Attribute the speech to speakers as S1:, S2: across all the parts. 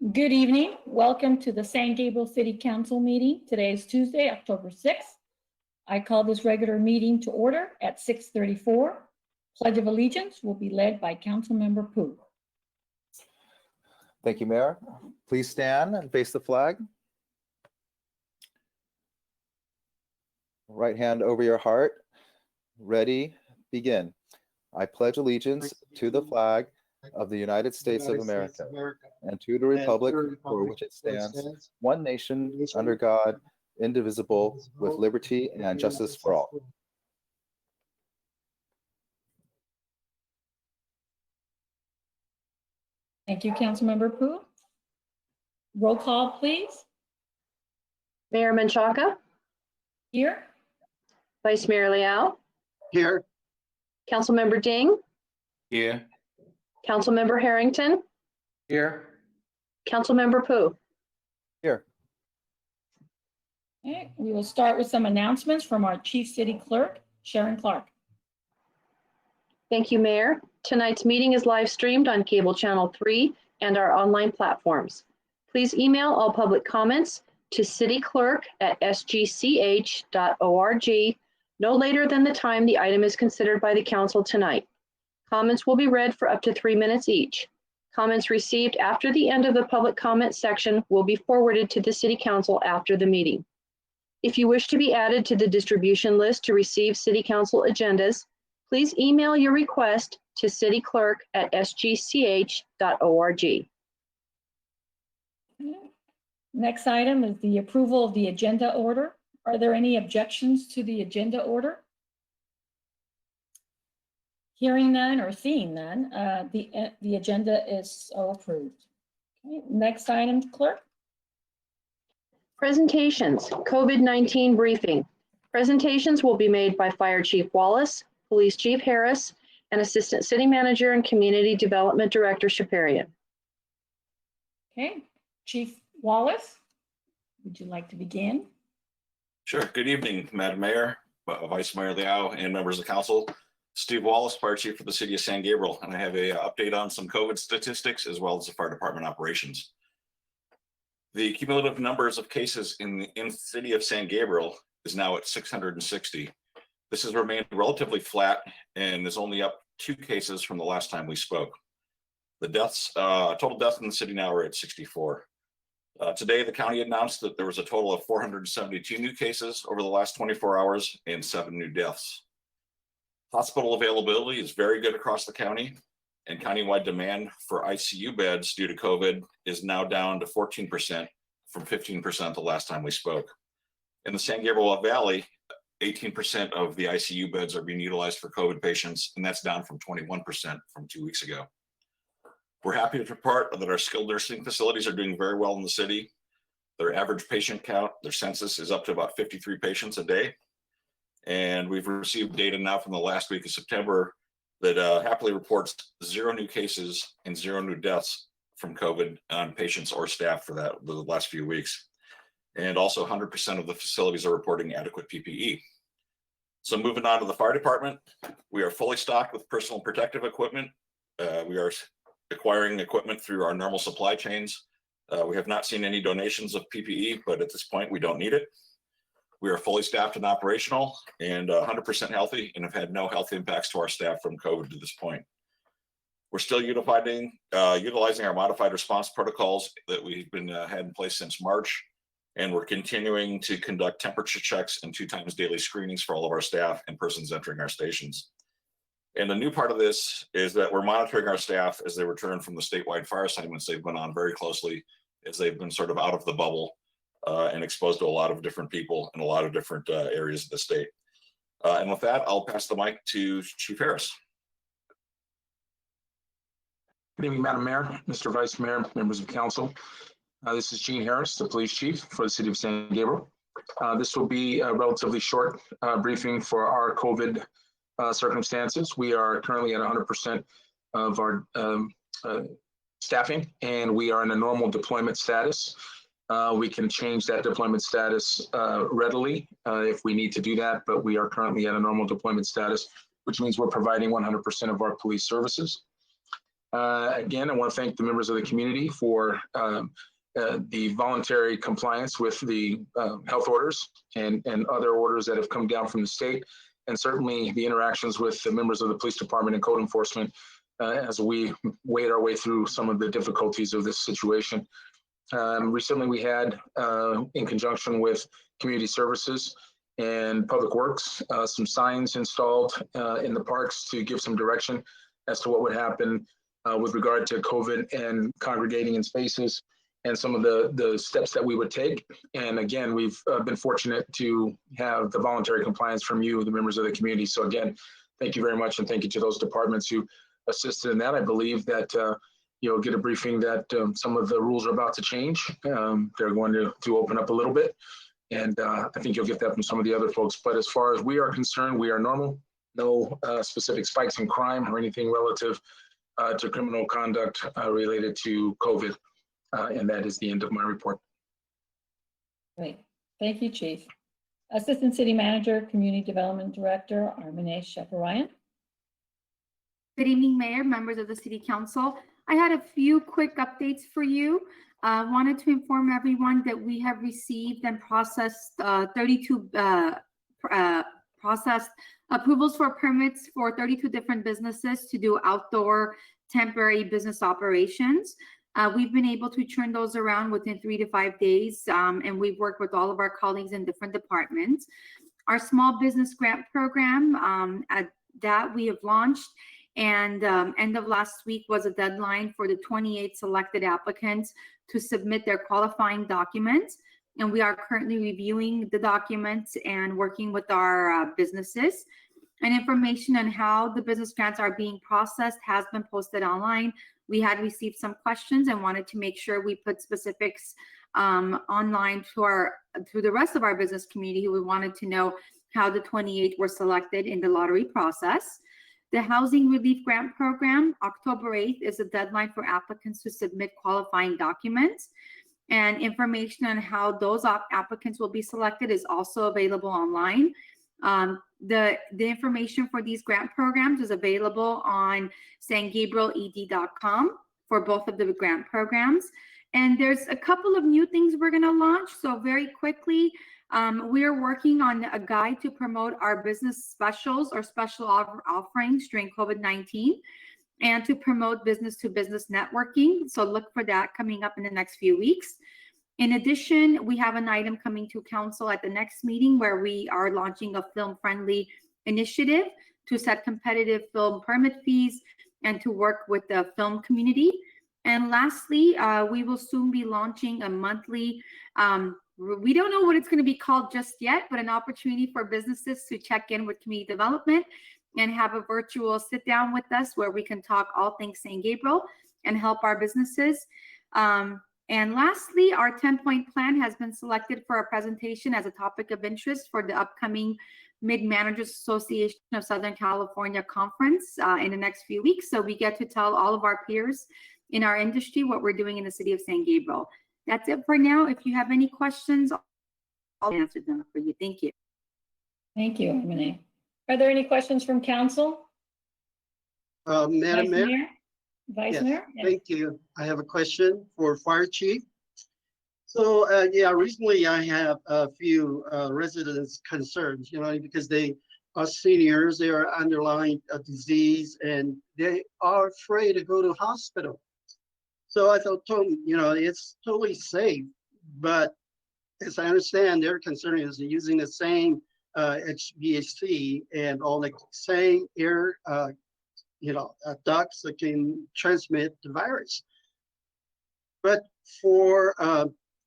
S1: Good evening. Welcome to the San Gabriel City Council meeting. Today is Tuesday, October 6th. I call this regular meeting to order at 6:34. Pledge of Allegiance will be led by Councilmember Pooh.
S2: Thank you, Mayor. Please stand and face the flag. Right hand over your heart. Ready, begin. I pledge allegiance to the flag of the United States of America and to the republic for which it stands, one nation, under God, indivisible, with liberty and justice for all.
S1: Thank you, Councilmember Pooh. Roll call, please.
S3: Mayor Menchaca,
S1: Here.
S3: Vice Mayor Leal,
S4: Here.
S3: Councilmember Ding,
S4: Here.
S3: Councilmember Harrington,
S4: Here.
S3: Councilmember Pooh.
S2: Here.
S1: Okay, we will start with some announcements from our Chief City Clerk, Sharon Clark.
S3: Thank you, Mayor. Tonight's meeting is live streamed on Cable Channel 3 and our online platforms. Please email all public comments to cityclerk@sgch.org no later than the time the item is considered by the council tonight. Comments will be read for up to 3 minutes each. Comments received after the end of the public comment section will be forwarded to the City Council after the meeting. If you wish to be added to the distribution list to receive City Council agendas, please email your request to cityclerk@sgch.org.
S1: Next item is the approval of the agenda order. Are there any objections to the agenda order? Hearing none or seeing none, the agenda is so approved. Okay, next item, Clerk.
S3: Presentations, COVID-19 briefing. Presentations will be made by Fire Chief Wallace, Police Chief Harris, and Assistant City Manager and Community Development Director Shaparian.
S1: Okay, Chief Wallace, would you like to begin?
S5: Sure. Good evening, Madam Mayor, Vice Mayor Liao, and members of council. Steve Wallace, Fire Chief for the City of San Gabriel, and I have a update on some COVID statistics as well as the fire department operations. The cumulative numbers of cases in the City of San Gabriel is now at 660. This has remained relatively flat and is only up 2 cases from the last time we spoke. The deaths, total deaths in the city now are at 64. Today, the county announced that there was a total of 472 new cases over the last 24 hours and 7 new deaths. Hospital availability is very good across the county, and countywide demand for ICU beds due to COVID is now down to 14% from 15% the last time we spoke. In the San Gabriel Valley, 18% of the ICU beds are being utilized for COVID patients, and that's down from 21% from 2 weeks ago. We're happy to report that our skilled nursing facilities are doing very well in the city. Their average patient count, their census is up to about 53 patients a day. And we've received data now from the last week of September that happily reports 0 new cases and 0 new deaths from COVID on patients or staff for the last few weeks. And also 100% of the facilities are reporting adequate PPE. So moving on to the fire department, we are fully stocked with personal protective equipment. We are acquiring equipment through our normal supply chains. We have not seen any donations of PPE, but at this point we don't need it. We are fully staffed and operational and 100% healthy and have had no health impacts to our staff from COVID to this point. We're still utilizing our modified response protocols that we've been had in place since March, and we're continuing to conduct temperature checks and 2 times daily screenings for all of our staff and persons entering our stations. And the new part of this is that we're monitoring our staff as they return from the statewide fire assignments they've been on very closely, as they've been sort of out of the bubble and exposed to a lot of different people in a lot of different areas of the state. And with that, I'll pass the mic to Chief Harris.
S4: Good evening, Madam Mayor, Mr. Vice Mayor, members of council. This is Gene Harris, the police chief for the City of San Gabriel. This will be a relatively short briefing for our COVID circumstances. We are currently at 100% of our staffing, and we are in a normal deployment status. We can change that deployment status readily if we need to do that, but we are currently at a normal deployment status, which means we're providing 100% of our police services. Again, I want to thank the members of the community for the voluntary compliance with the health orders and other orders that have come down from the state, and certainly the interactions with the members of the police department and code enforcement as we wade our way through some of the difficulties of this situation. Recently, we had, in conjunction with community services and public works, some signs installed in the parks to give some direction as to what would happen with regard to COVID and congregating in spaces, and some of the steps that we would take. And again, we've been fortunate to have the voluntary compliance from you, the members of the community. So again, thank you very much, and thank you to those departments who assisted in that. I believe that you'll get a briefing that some of the rules are about to change. They're going to open up a little bit, and I think you'll get that from some of the other folks. But as far as we are concerned, we are normal. No specific spikes in crime or anything relative to criminal conduct related to COVID. And that is the end of my report.
S1: Great. Thank you, Chief. Assistant City Manager, Community Development Director, Armine Sheparayan.
S6: Good evening, Mayor, members of the City Council. I had a few quick updates for you. Wanted to inform everyone that we have received and processed 32 processed approvals for permits for 32 different businesses to do outdoor temporary business operations. We've been able to turn those around within 3 to 5 days, and we've worked with all of our colleagues in different departments. Our small business grant program, that we have launched, and end of last week was a deadline for the 28 selected applicants to submit their qualifying documents. And we are currently reviewing the documents and working with our businesses. And information on how the business grants are being processed has been posted online. We had received some questions and wanted to make sure we put specifics online to the rest of our business community who wanted to know how the 28 were selected in the lottery process. The Housing Relief Grant Program, October 8th is the deadline for applicants to submit qualifying documents. And information on how those applicants will be selected is also available online. The information for these grant programs is available on sangabrieled.com for both of the grant programs. And there's a couple of new things we're going to launch. So very quickly, we are working on a guide to promote our business specials or special offerings during COVID-19 and to promote business-to-business networking. So look for that coming up in the next few weeks. In addition, we have an item coming to council at the next meeting where we are launching a film-friendly initiative to set competitive film permit fees and to work with the film community. And lastly, we will soon be launching a monthly, we don't know what it's going to be called just yet, but an opportunity for businesses to check in with community development and have a virtual sit down with us where we can talk all things San Gabriel and help our businesses. And lastly, our 10-point plan has been selected for a presentation as a topic of interest for the upcoming Mid-Managers Association of Southern California conference in the next few weeks. So we get to tell all of our peers in our industry what we're doing in the city of San Gabriel. That's it for now. If you have any questions, I'll answer them for you. Thank you.
S1: Thank you, Armine. Are there any questions from council?
S7: Madam Mayor?
S1: Vice
S7: Yes,
S1: Mayor? Yes.
S7: Thank you. I have a question for Fire Chief. So, yeah, recently I have a few residents' concerns, because they are seniors, they are underlying a disease, and they are afraid to go to hospital. So I told them, it's totally safe, but as I understand, their concern is using the same HVAC and all the same air, ducts that can transmit the virus. But for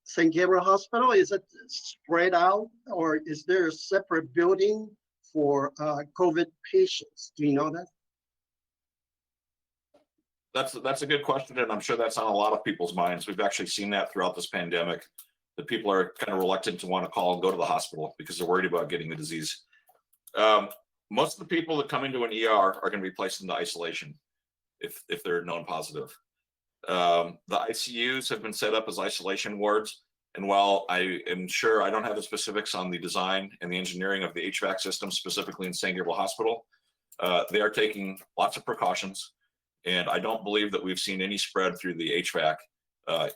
S7: San Gabriel Hospital, is it spread out, or is there a separate building for COVID patients? Do you know that?
S5: That's a good question, and I'm sure that's on a lot of people's minds. We've actually seen that throughout this pandemic, that people are kind of reluctant to want to call and go to the hospital because they're worried about getting the disease. Most of the people that come into an ER are going to be placed into isolation if they're known positive. The ICUs have been set up as isolation wards. And while I am sure I don't have the specifics on the design and the engineering of the HVAC system, specifically in San Gabriel Hospital, they are taking lots of precautions. And I don't believe that we've seen any spread through the HVAC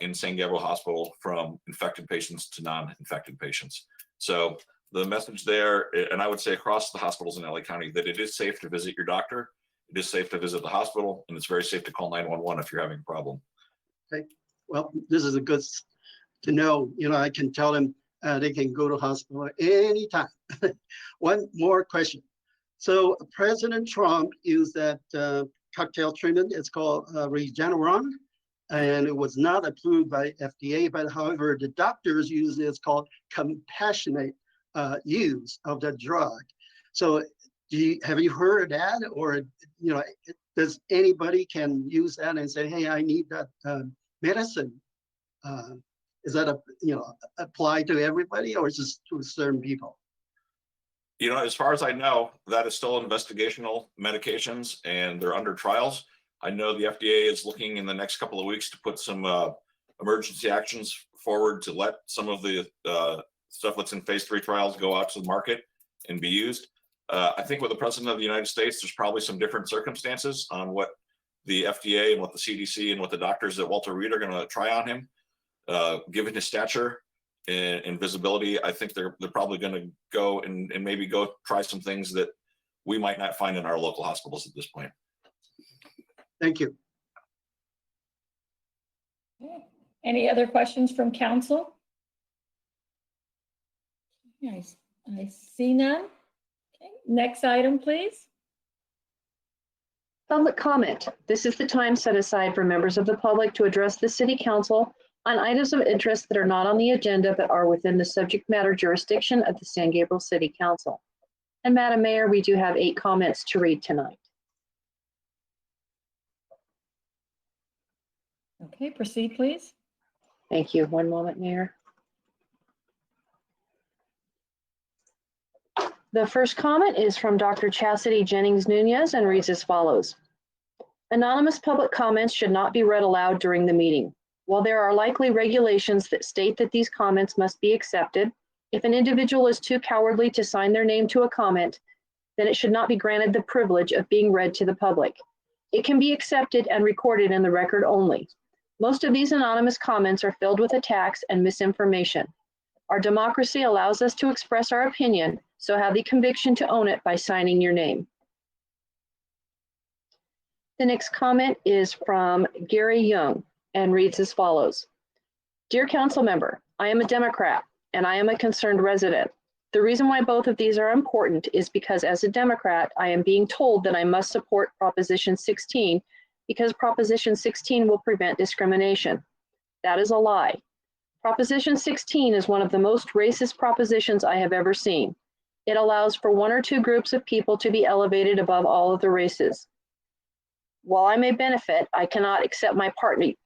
S5: in San Gabriel Hospital from infected patients to non-infected patients. So the message there, and I would say across the hospitals in LA County, that it is safe to visit your doctor, it is safe to visit the hospital, and it's very safe to call 911 if you're having a problem.
S7: Okay, well, this is a good to know. You know, I can tell them they can go to hospital anytime. One more question. So President Trump used that cocktail treatment. It's called Regeneron, and it was not approved by FDA. But however, the doctors use it. It's called compassionate use of the drug. So have you heard that, or you know, does anybody can use that and say, hey, I need that medicine? Is that apply to everybody, or is this to certain people?
S5: You know, as far as I know, that is still investigational medications and they're under trials. I know the FDA is looking in the next couple of weeks to put some emergency actions forward to let some of the stuff that's in phase 3 trials go out to the market and be used. I think with the President of the United States, there's probably some different circumstances on what the FDA and what the CDC and what the doctors at Walter Reed are going to try on him. Given his stature and visibility, I think they're probably going to go and maybe go try some things that we might not find in our local hospitals at this point.
S7: Thank you.
S1: Okay. Any other questions from council? Nice. I see none. Okay. Next item, please.
S3: Public comment. This is the time set aside for members of the public to address the City Council on items of interest that are not on the agenda but are within the subject matter jurisdiction of the San Gabriel City Council. And Madam Mayor, we do have 8 comments to read tonight.
S1: Okay, proceed, please.
S3: Thank you. One moment, Mayor. The first comment is from Dr. Chastity Jennings Nunez and reads as follows. Anonymous public comments should not be read aloud during the meeting. While there are likely regulations that state that these comments must be accepted, if an individual is too cowardly to sign their name to a comment, then it should not be granted the privilege of being read to the public. It can be accepted and recorded in the record only. Most of these anonymous comments are filled with attacks and misinformation. Our democracy allows us to express our opinion, so have the conviction to own it by signing your name. The next comment is from Gary Young and reads as follows. Dear council member, I am a Democrat and I am a concerned resident. The reason why both of these are important is because as a Democrat, I am being told that I must support Proposition 16 because Proposition 16 will prevent discrimination. That is a lie. Proposition 16 is one of the most racist propositions I have ever seen. It allows for 1 or 2 groups of people to be elevated above all of the races. While I may benefit, I cannot accept my party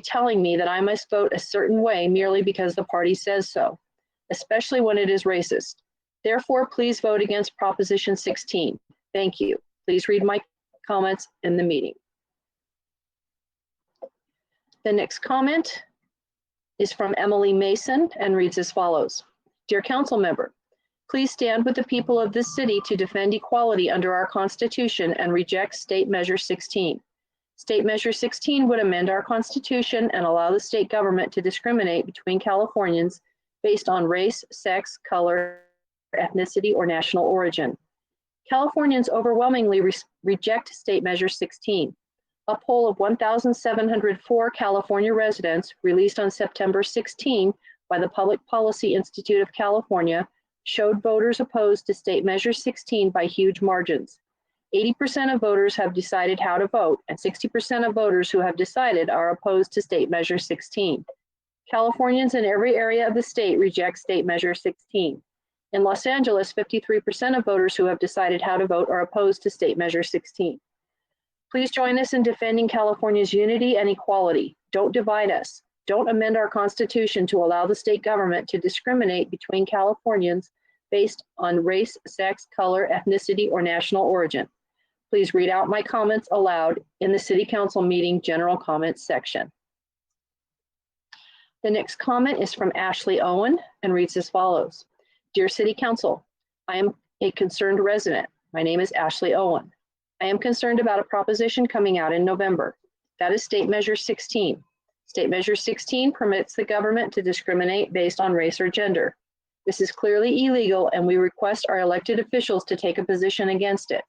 S3: telling me that I must vote a certain way merely because the party says so, especially when it is racist. Therefore, please vote against Proposition 16. Thank you. Please read my comments in the meeting. The next comment is from Emily Mason and reads as follows. Dear council member, please stand with the people of this city to defend equality under our Constitution and reject State Measure 16. State Measure 16 would amend our Constitution and allow the state government to discriminate between Californians based on race, sex, color, ethnicity, or national origin. Californians overwhelmingly reject State Measure 16. A poll of 1,704 California residents released on September 16 by the Public Policy Institute of California showed voters opposed to State Measure 16 by huge margins. 80% of voters have decided how to vote, and 60% of voters who have decided are opposed to State Measure 16. Californians in every area of the state reject State Measure 16. In Los Angeles, 53% of voters who have decided how to vote are opposed to State Measure 16. Please join us in defending California's unity and equality. Don't divide us. Don't amend our Constitution to allow the state government to discriminate between Californians based on race, sex, color, ethnicity, or national origin. Please read out my comments aloud in the City Council meeting general comments section. The next comment is from Ashley Owen and reads as follows. Dear City Council, I am a concerned resident. My name is Ashley Owen. I am concerned about a proposition coming out in November. That is State Measure 16. State Measure 16 permits the government to discriminate based on race or gender. This is clearly illegal, and we request our elected officials to take a position against it.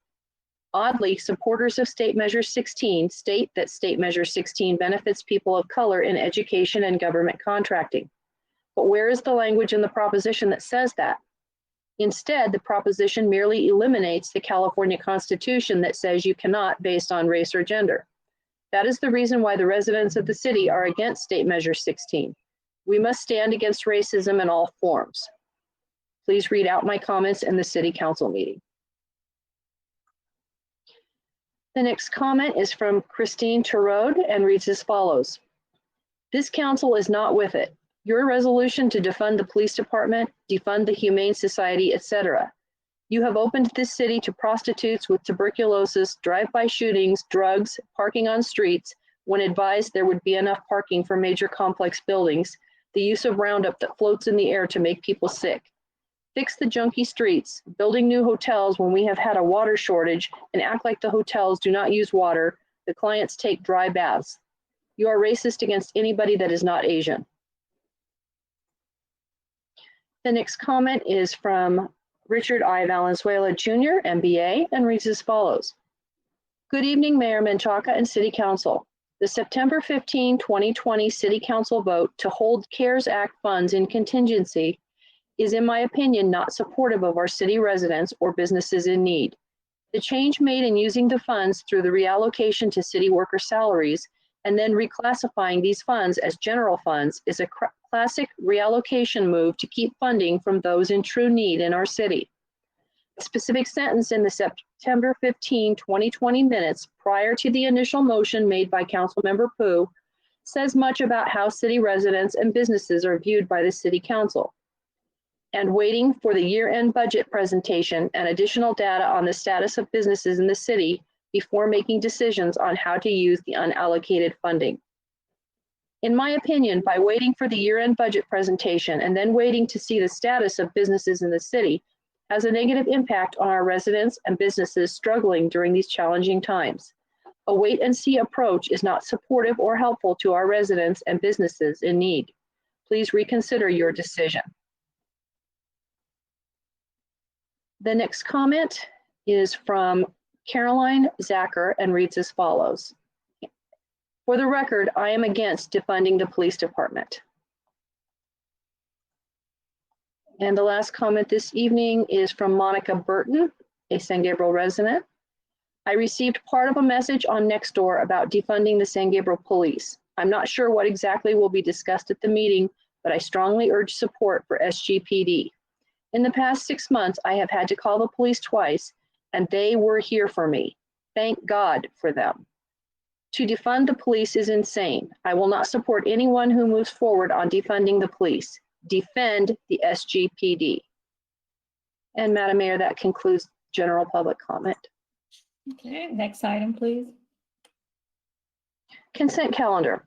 S3: Oddly, supporters of State Measure 16 state that State Measure 16 benefits people of color in education and government contracting. But where is the language in the proposition that says that? Instead, the proposition merely eliminates the California Constitution that says you cannot based on race or gender. That is the reason why the residents of the city are against State Measure 16. We must stand against racism in all forms. Please read out my comments in the City Council meeting. The next comment is from Christine Turode and reads as follows. This council is not with it. Your resolution to defund the police department, defund the Humane Society, etc. You have opened this city to prostitutes with tuberculosis, drive-by shootings, drugs, parking on streets, when advised there would be enough parking for major complex buildings, the use of Roundup that floats in the air to make people sick. Fix the junky streets, building new hotels when we have had a water shortage and act like the hotels do not use water, the clients take dry baths. You are racist against anybody that is not Asian. The next comment is from Richard I. Valenzuela Jr., MBA, and reads as follows. Good evening, Mayor Menchaca and City Council. The September 15, 2020 City Council vote to hold CARES Act funds in contingency is, in my opinion, not supportive of our city residents or businesses in need. The change made in using the funds through the reallocation to city worker salaries and then reclassifying these funds as general funds is a classic reallocation move to keep funding from those in true need in our city. A specific sentence in the September 15, 2020 minutes prior to the initial motion made by Councilmember Pooh says much about how city residents and businesses are viewed by the City Council. And waiting for the year-end budget presentation and additional data on the status of businesses in the city before making decisions on how to use the unallocated funding. In my opinion, by waiting for the year-end budget presentation and then waiting to see the status of businesses in the city has a negative impact on our residents and businesses struggling during these challenging times. A wait-and-see approach is not supportive or helpful to our residents and businesses in need. Please reconsider your decision. The next comment is from Caroline Zacher and reads as follows. For the record, I am against defunding the police department. And the last comment this evening is from Monica Burton, a San Gabriel resident. I received part of a message on Nextdoor about defunding the San Gabriel police. I'm not sure what exactly will be discussed at the meeting, but I strongly urge support for SGPD. In the past 6 months, I have had to call the police twice, and they were here for me. Thank God for them. To defund the police is insane. I will not support anyone who moves forward on defunding the police. Defend the SGPD. And Madam Mayor, that concludes general public comment.
S1: Okay, next item, please.
S3: Consent calendar.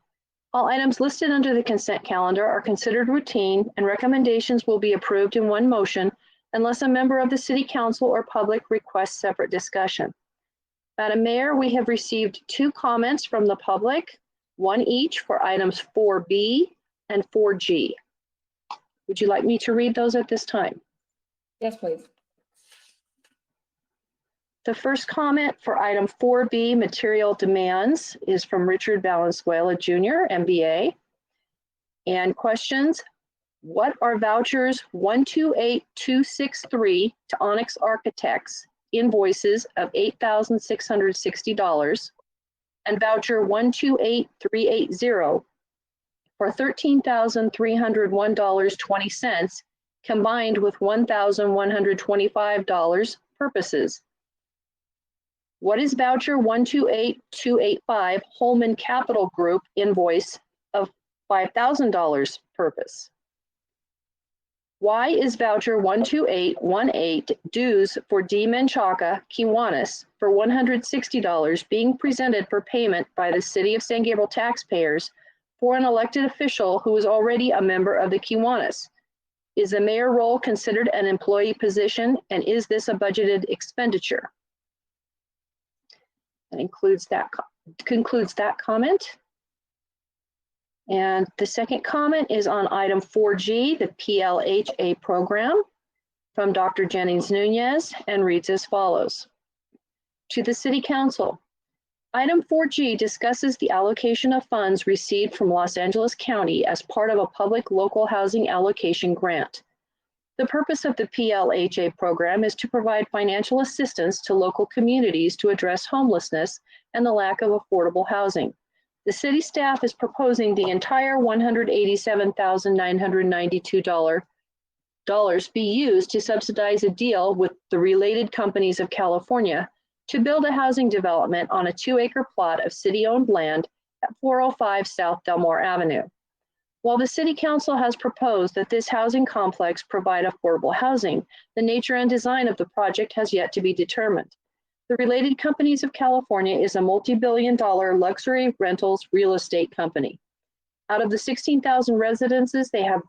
S3: All items listed under the consent calendar are considered routine, and recommendations will be approved in one motion unless a member of the City Council or public requests separate discussion. Madam Mayor, we have received 2 comments from the public, one each for items 4B and 4G. Would you like me to read those at this time?
S1: Yes, please.
S3: The first comment for item 4B, material demands, is from Richard Valenzuela Jr., MBA. And questions, what are vouchers 128263 to Onyx Architects, invoices of $8,660, and voucher 128380 for $13,301.20, combined with $1,125 purposes? What is voucher 128285 Holman Capital Group invoice of $5,000 purpose? Why is voucher 12818 dues for D. Menchaca, Kiwanis for $160 being presented for payment by the City of San Gabriel taxpayers for an elected official who is already a member of the Kiwanis? Is the mayor role considered an employee position, and is this a budgeted expenditure? That concludes that comment. And the second comment is on item 4G, the PLHA program from Dr. Jennings Nunez, and reads as follows. To the City Council, item 4G discusses the allocation of funds received from Los Angeles County as part of a public local housing allocation grant. The purpose of the PLHA program is to provide financial assistance to local communities to address homelessness and the lack of affordable housing. The city staff is proposing the entire $187,992 be used to subsidize a deal with the Related Companies of California to build a housing development on a 2-acre plot of city-owned land at 405 South Delmore Avenue. While the City Council has proposed that this housing complex provide affordable housing, the nature and design of the project has yet to be determined. The Related Companies of California is a multi-billion-dollar luxury rentals real estate company. Out of the 16,000 residences they have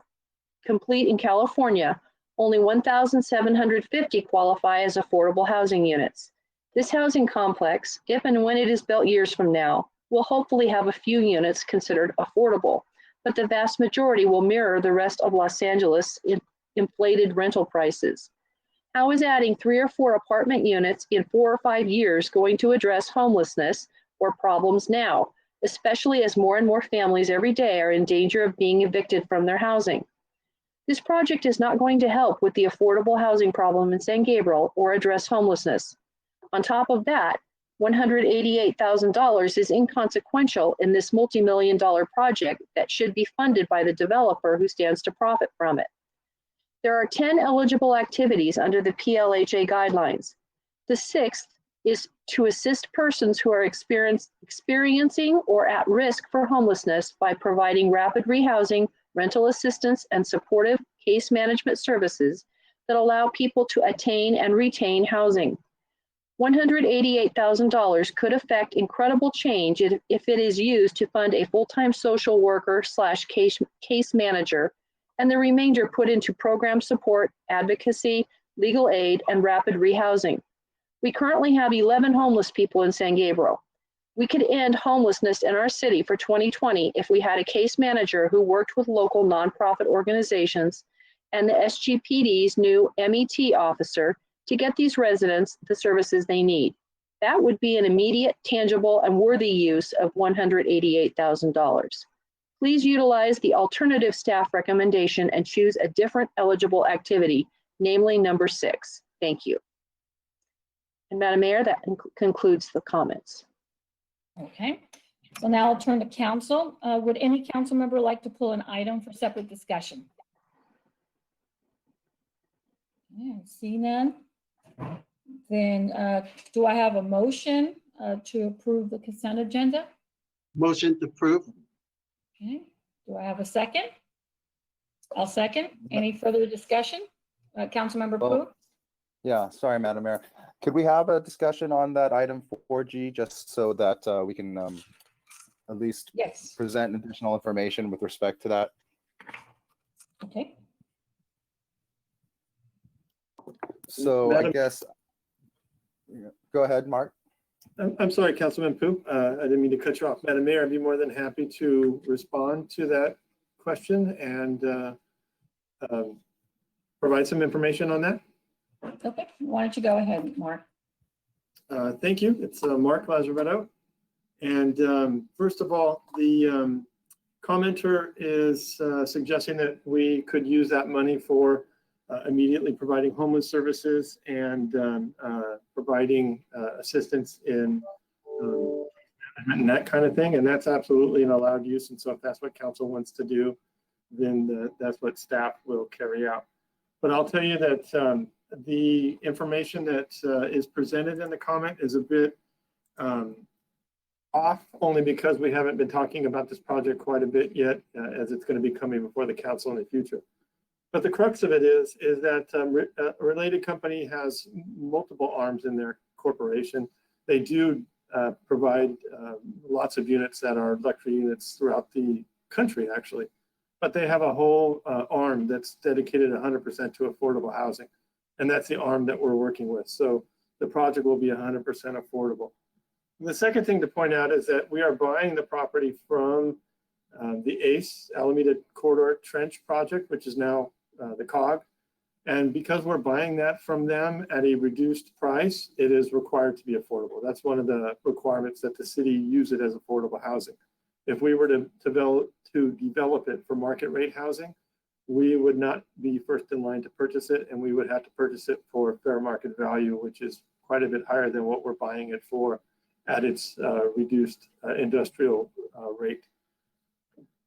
S3: complete in California, only 1,750 qualify as affordable housing units. This housing complex, if and when it is built years from now, will hopefully have a few units considered affordable, but the vast majority will mirror the rest of Los Angeles in inflated rental prices. How is adding 3 or 4 apartment units in 4 or 5 years going to address homelessness or problems now, especially as more and more families every day are in danger of being evicted from their housing? This project is not going to help with the affordable housing problem in San Gabriel or address homelessness. On top of that, $188,000 is inconsequential in this multi-million-dollar project that should be funded by the developer who stands to profit from it. There are 10 eligible activities under the PLHA guidelines. The 6th is to assist persons who are experiencing or at risk for homelessness by providing rapid rehousing, rental assistance, and supportive case management services that allow people to attain and retain housing. $188,000 could affect incredible change if it is used to fund a full-time social worker / case manager, and the remainder put into program support, advocacy, legal aid, and rapid rehousing. We currently have 11 homeless people in San Gabriel. We could end homelessness in our city for 2020 if we had a case manager who worked with local nonprofit organizations and the SGPD's new MET officer to get these residents the services they need. That would be an immediate, tangible, and worthy use of $188,000. Please utilize the alternative staff recommendation and choose a different eligible activity, namely number 6. Thank you. And Madam Mayor, that concludes the comments.
S1: Okay, so now I'll turn to council. Would any council member like to pull an item for separate discussion? Yeah, see none. Then do I have a motion to approve the consent agenda?
S7: Motion to approve.
S1: Okay, do I have a second? I'll second. Any further discussion? Councilmember Pu?
S2: Yeah, sorry, Madam Mayor. Could we have a discussion on that item 4G, just so that we can at least
S1: Yes.
S2: present additional information with respect to that?
S1: Okay.
S2: So I
S8: Madam-
S2: guess, go ahead, Mark.
S8: I'm sorry, Councilman Pu. I didn't mean to cut you off. Madam Mayor, I'd be more than happy to respond to that question and provide some information on that.
S1: Okay, why don't you go ahead, Mark?
S8: Thank you. It's Mark Lazaretto. And first of all, the commenter is suggesting that we could use that money for immediately providing homeless services and providing assistance in and that kind of thing. And that's absolutely an allowed use. And so if that's what council wants to do, then that's what staff will carry out. But I'll tell you that the information that is presented in the comment is a bit off, only because we haven't been talking about this project quite a bit yet, as it's going to be coming before the council in the future. But the crux of it is that a related company has multiple arms in their corporation. They do provide lots of units that are luxury units throughout the country, actually. But they have a whole arm that's dedicated 100% to affordable housing. And that's the arm that we're working with. So the project will be 100% affordable. The second thing to point out is that we are buying the property from the ACE, Alameda Corridor Trench Project, which is now the COG. And because we're buying that from them at a reduced price, it is required to be affordable. That's one of the requirements, that the city use it as affordable housing. If we were to develop it for market rate housing, we would not be first in line to purchase it, and we would have to purchase it for fair market value, which is quite a bit higher than what we're buying it for at its reduced industrial rate.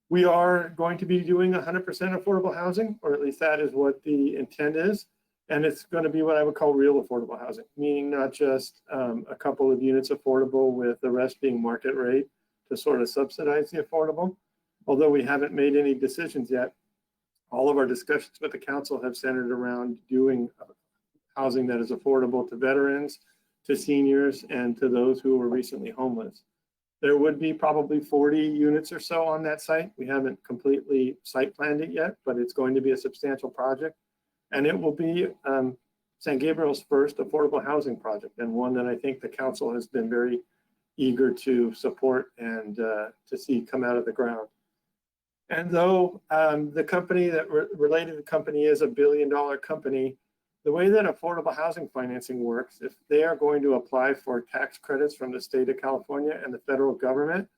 S8: We are going to be doing 100% affordable housing, or at least that is what the intent is. And it's going to be what I would call real affordable housing, meaning not just a couple of units affordable with the rest being market rate to sort of subsidize the affordable. Although we haven't made any decisions yet, all of our discussions with the council have centered around doing housing that is affordable to veterans, to seniors, and to those who were recently homeless. There would be probably 40 units or so on that site. We haven't completely site planned it yet, but it's going to be a substantial project. And it will be San Gabriel's first affordable housing project, and one that I think the council has been very eager to support and to see come out of the ground. And though the company that related company is a $1 billion company, the way that affordable housing financing works, if they are going to apply for tax credits from the state of California and the federal government,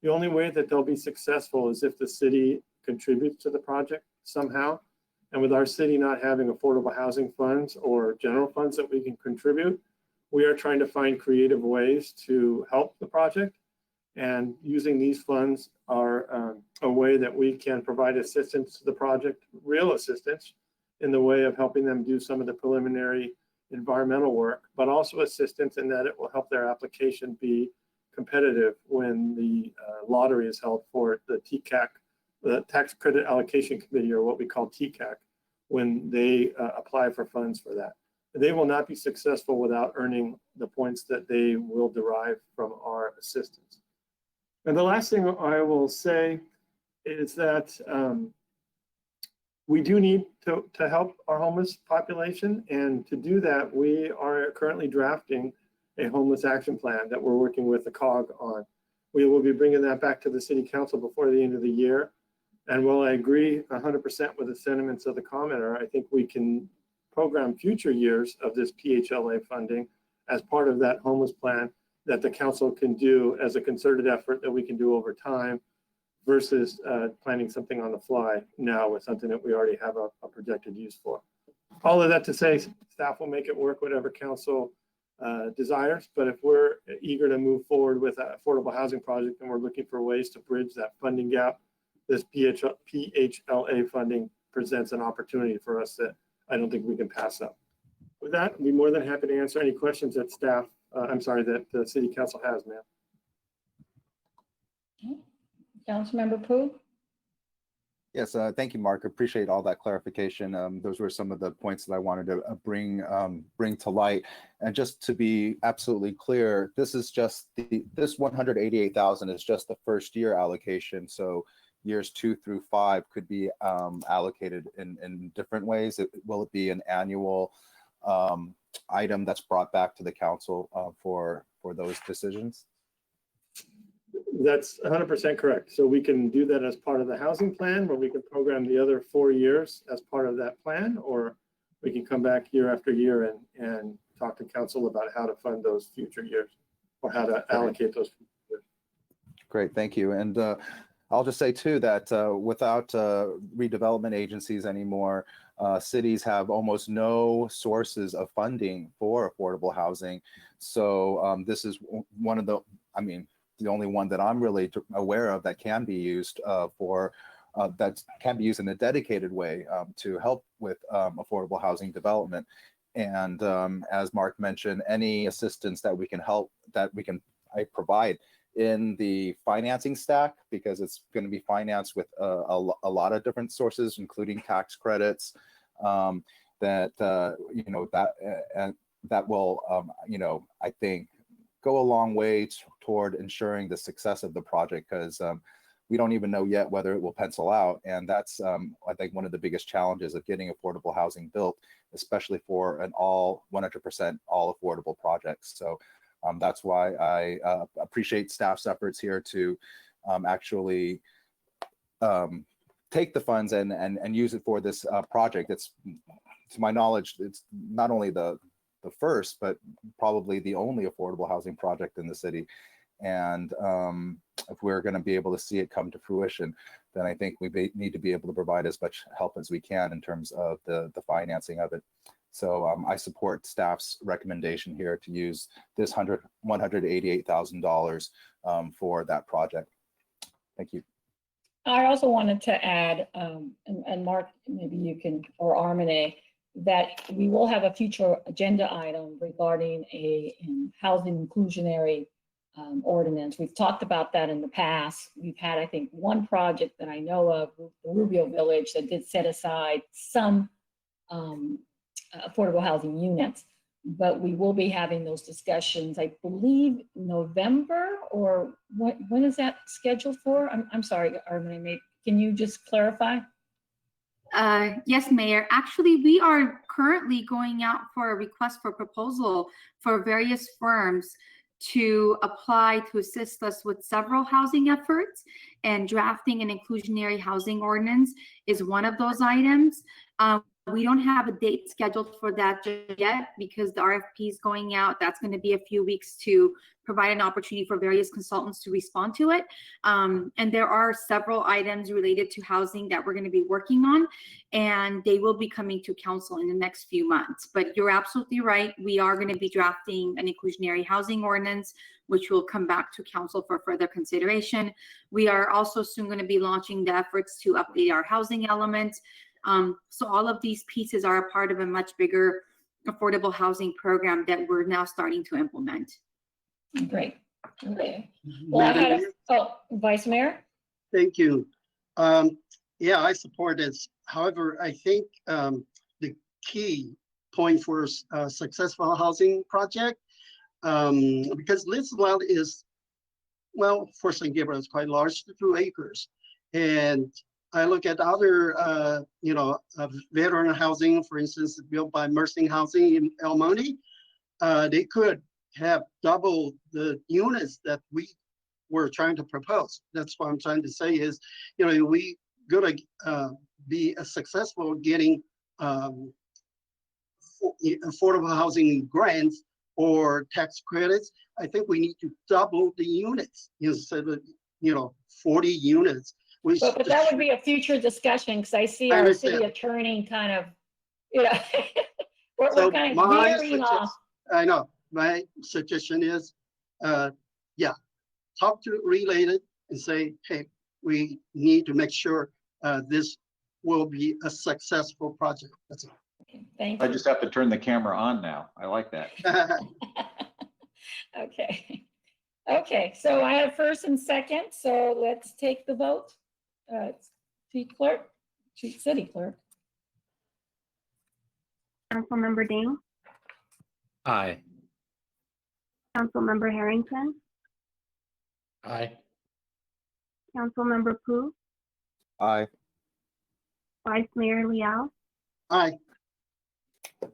S8: the only way that they'll be successful is if the city contributes to the project somehow. And with our city not having affordable housing funds or general funds that we can contribute, we are trying to find creative ways to help the project. And using these funds are a way that we can provide assistance to the project, real assistance, in the way of helping them do some of the preliminary environmental work, but also assistance in that it will help their application be competitive when the lottery is held for the TCAC, the Tax Credit Allocation Committee, or what we call TCAC, when they apply for funds for that. They will not be successful without earning the points that they will derive from our assistance. And the last thing I will say is that we do need to help our homeless population. And to do that, we are currently drafting a homeless action plan that we're working with the COG on. We will be bringing that back to the city council before the end of the year. And while I agree 100% with the sentiments of the commenter, I think we can program future years of this PHLA funding as part of that homeless plan that the council can do as a concerted effort that we can do over time, versus planning something on the fly now with something that we already have a projected use for. All of that to say, staff will make it work whatever council desires, but if we're eager to move forward with an affordable housing project and we're looking for ways to bridge that funding gap, this PHLA funding presents an opportunity for us that I don't think we can pass up. With that, I'd be more than happy to answer any questions that staff, that the city council has, ma'am.
S1: Councilmember Pu?
S2: Yes, thank you, Mark. Appreciate all that clarification. Those were some of the points that I wanted to bring to light. And just to be absolutely clear, this is just this 188,000 is just the first year allocation. So years 2 through 5 could be allocated in different ways. Will it be an annual item that's brought back to the council for those decisions?
S8: That's 100% correct. So we can do that as part of the housing plan, where we can program the other 4 years as part of that plan, or we can come back year after year and talk to council about how to fund those future years, or how to allocate those future years.
S2: Great, thank you. And I'll just say too that without redevelopment agencies anymore, cities have almost no sources of funding for affordable housing. So this is one of the only one that I'm really aware of that can be used that can be used in a dedicated way to help with affordable housing development. And as Mark mentioned, any assistance that we can provide in the financing stack, because it's going to be financed with a lot of different sources, including tax credits, that will I think go a long way toward ensuring the success of the project, because we don't even know yet whether it will pencil out. And that's, I think, one of the biggest challenges of getting affordable housing built, especially for an 100% all affordable projects. So That's why I appreciate staff's efforts here to actually take the funds and use it for this project. It's, to my knowledge, it's not only the first, but probably the only affordable housing project in the city. And if we're going to be able to see it come to fruition, then I think we need to be able to provide as much help as we can in terms of the financing of it. So I support staff's recommendation here to use this $188,000 for that project. Thank you.
S1: I also wanted to add, and Mark, maybe you can, or Armine, that we will have a future agenda item regarding a housing inclusionary ordinance. We've talked about that in the past. We've had, I think, one project that I know of, the Rubio Village, that did set aside some affordable housing units, but we will be having those discussions, I believe, November, or when is that scheduled for? I'm sorry, Armine, can you just clarify?
S6: Yes, Mayor. Actually, we are currently going out for a request for proposal for various firms to apply to assist us with several housing efforts, and drafting an inclusionary housing ordinance is one of those items. We don't have a date scheduled for that just yet because the RFP is going out. That's going to be a few weeks to provide an opportunity for various consultants to respond to it. And there are several items related to housing that we're going to be working on, and they will be coming to council in the next few months. But you're absolutely right. We are going to be drafting an inclusionary housing ordinance, which will come back to council for further consideration. We are also soon going to be launching the efforts to update our housing element. So all of these pieces are a part of a much bigger affordable housing program that we're now starting to implement.
S1: Great. Okay. Well, Vice Mayor?
S7: Thank you. Yeah, I support this. However, I think the key point for a successful housing project, because this land is, well, for San Gabriel, it's quite large, 2 acres. And I look at other, veteran housing, for instance, built by Mercy Housing in El Monte. They could have double the units that we were trying to propose. That's what I'm trying to say is, we gonna be successful getting affordable housing grants or tax credits. I think we need to double the units instead of 40 units.
S1: But that would be a future discussion, because I see our city attorney kind of, we're kind of veering off.
S7: I know. My suggestion is, talk to Related and say, hey, we need to make sure this will be a successful project. That's all.
S1: Okay, thank you.
S9: I just have to turn the camera on now. I like that.
S1: Okay. Okay, so I have first and second, so let's take the vote. City Clerk.
S10: Councilmember Ding,
S11: Aye.
S10: Councilmember Harrington,
S11: Aye.
S10: Councilmember Pu,
S2: Aye.
S10: Vice Mayor Liao,
S7: Aye.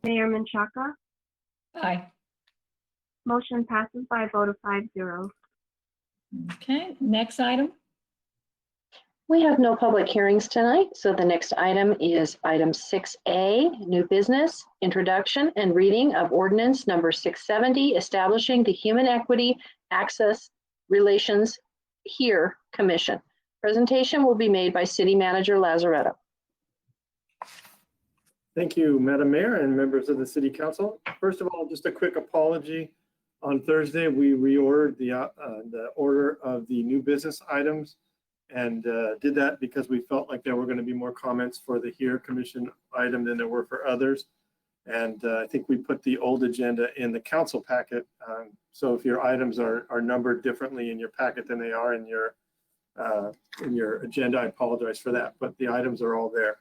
S10: Mayor Menchaca.
S1: Aye.
S10: Motion passes by a vote of 5-0.
S1: Okay, next item.
S3: We have no public hearings tonight, so the next item is item 6A, new business, introduction and reading of ordinance number 670, establishing the Human Equity Access Relations Here Commission. Presentation will be made by City Manager Lazaretto.
S8: Thank you, Madam Mayor and members of the City Council. First of all, just a quick apology. On Thursday, we reordered the order of the new business items, and did that because we felt like there were going to be more comments for the Here Commission item than there were for others. And I think we put the old agenda in the council packet. So if your items are numbered differently in your packet than they are in your agenda, I apologize for that, but the items are all there.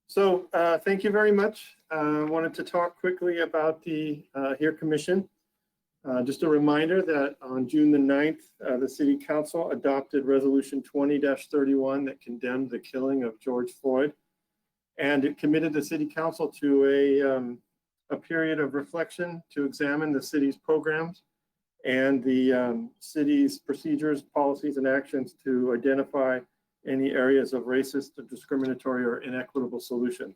S8: So thank you very much. I wanted to talk quickly about the Here Commission. Just a reminder that on June the 9th, the City Council adopted Resolution 20-31 that condemned the killing of George Floyd. And it committed the City Council to a period of reflection to examine the city's programs and the city's procedures, policies, and actions to identify any areas of racist, discriminatory, or inequitable solutions.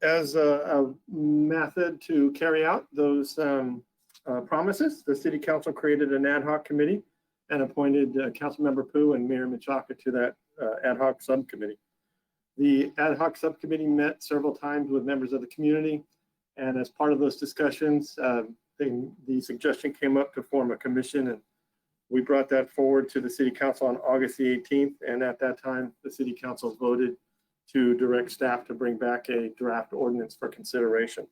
S8: As a method to carry out those promises, the City Council created an ad hoc committee and appointed Councilmember Pooh and Mayor Menchaca to that ad hoc subcommittee. The ad hoc subcommittee met several times with members of the community, and as part of those discussions, the suggestion came up to form a commission, and we brought that forward to the City Council on August the 18th, and at that time, the City Council voted to direct staff to bring back a draft ordinance for consideration.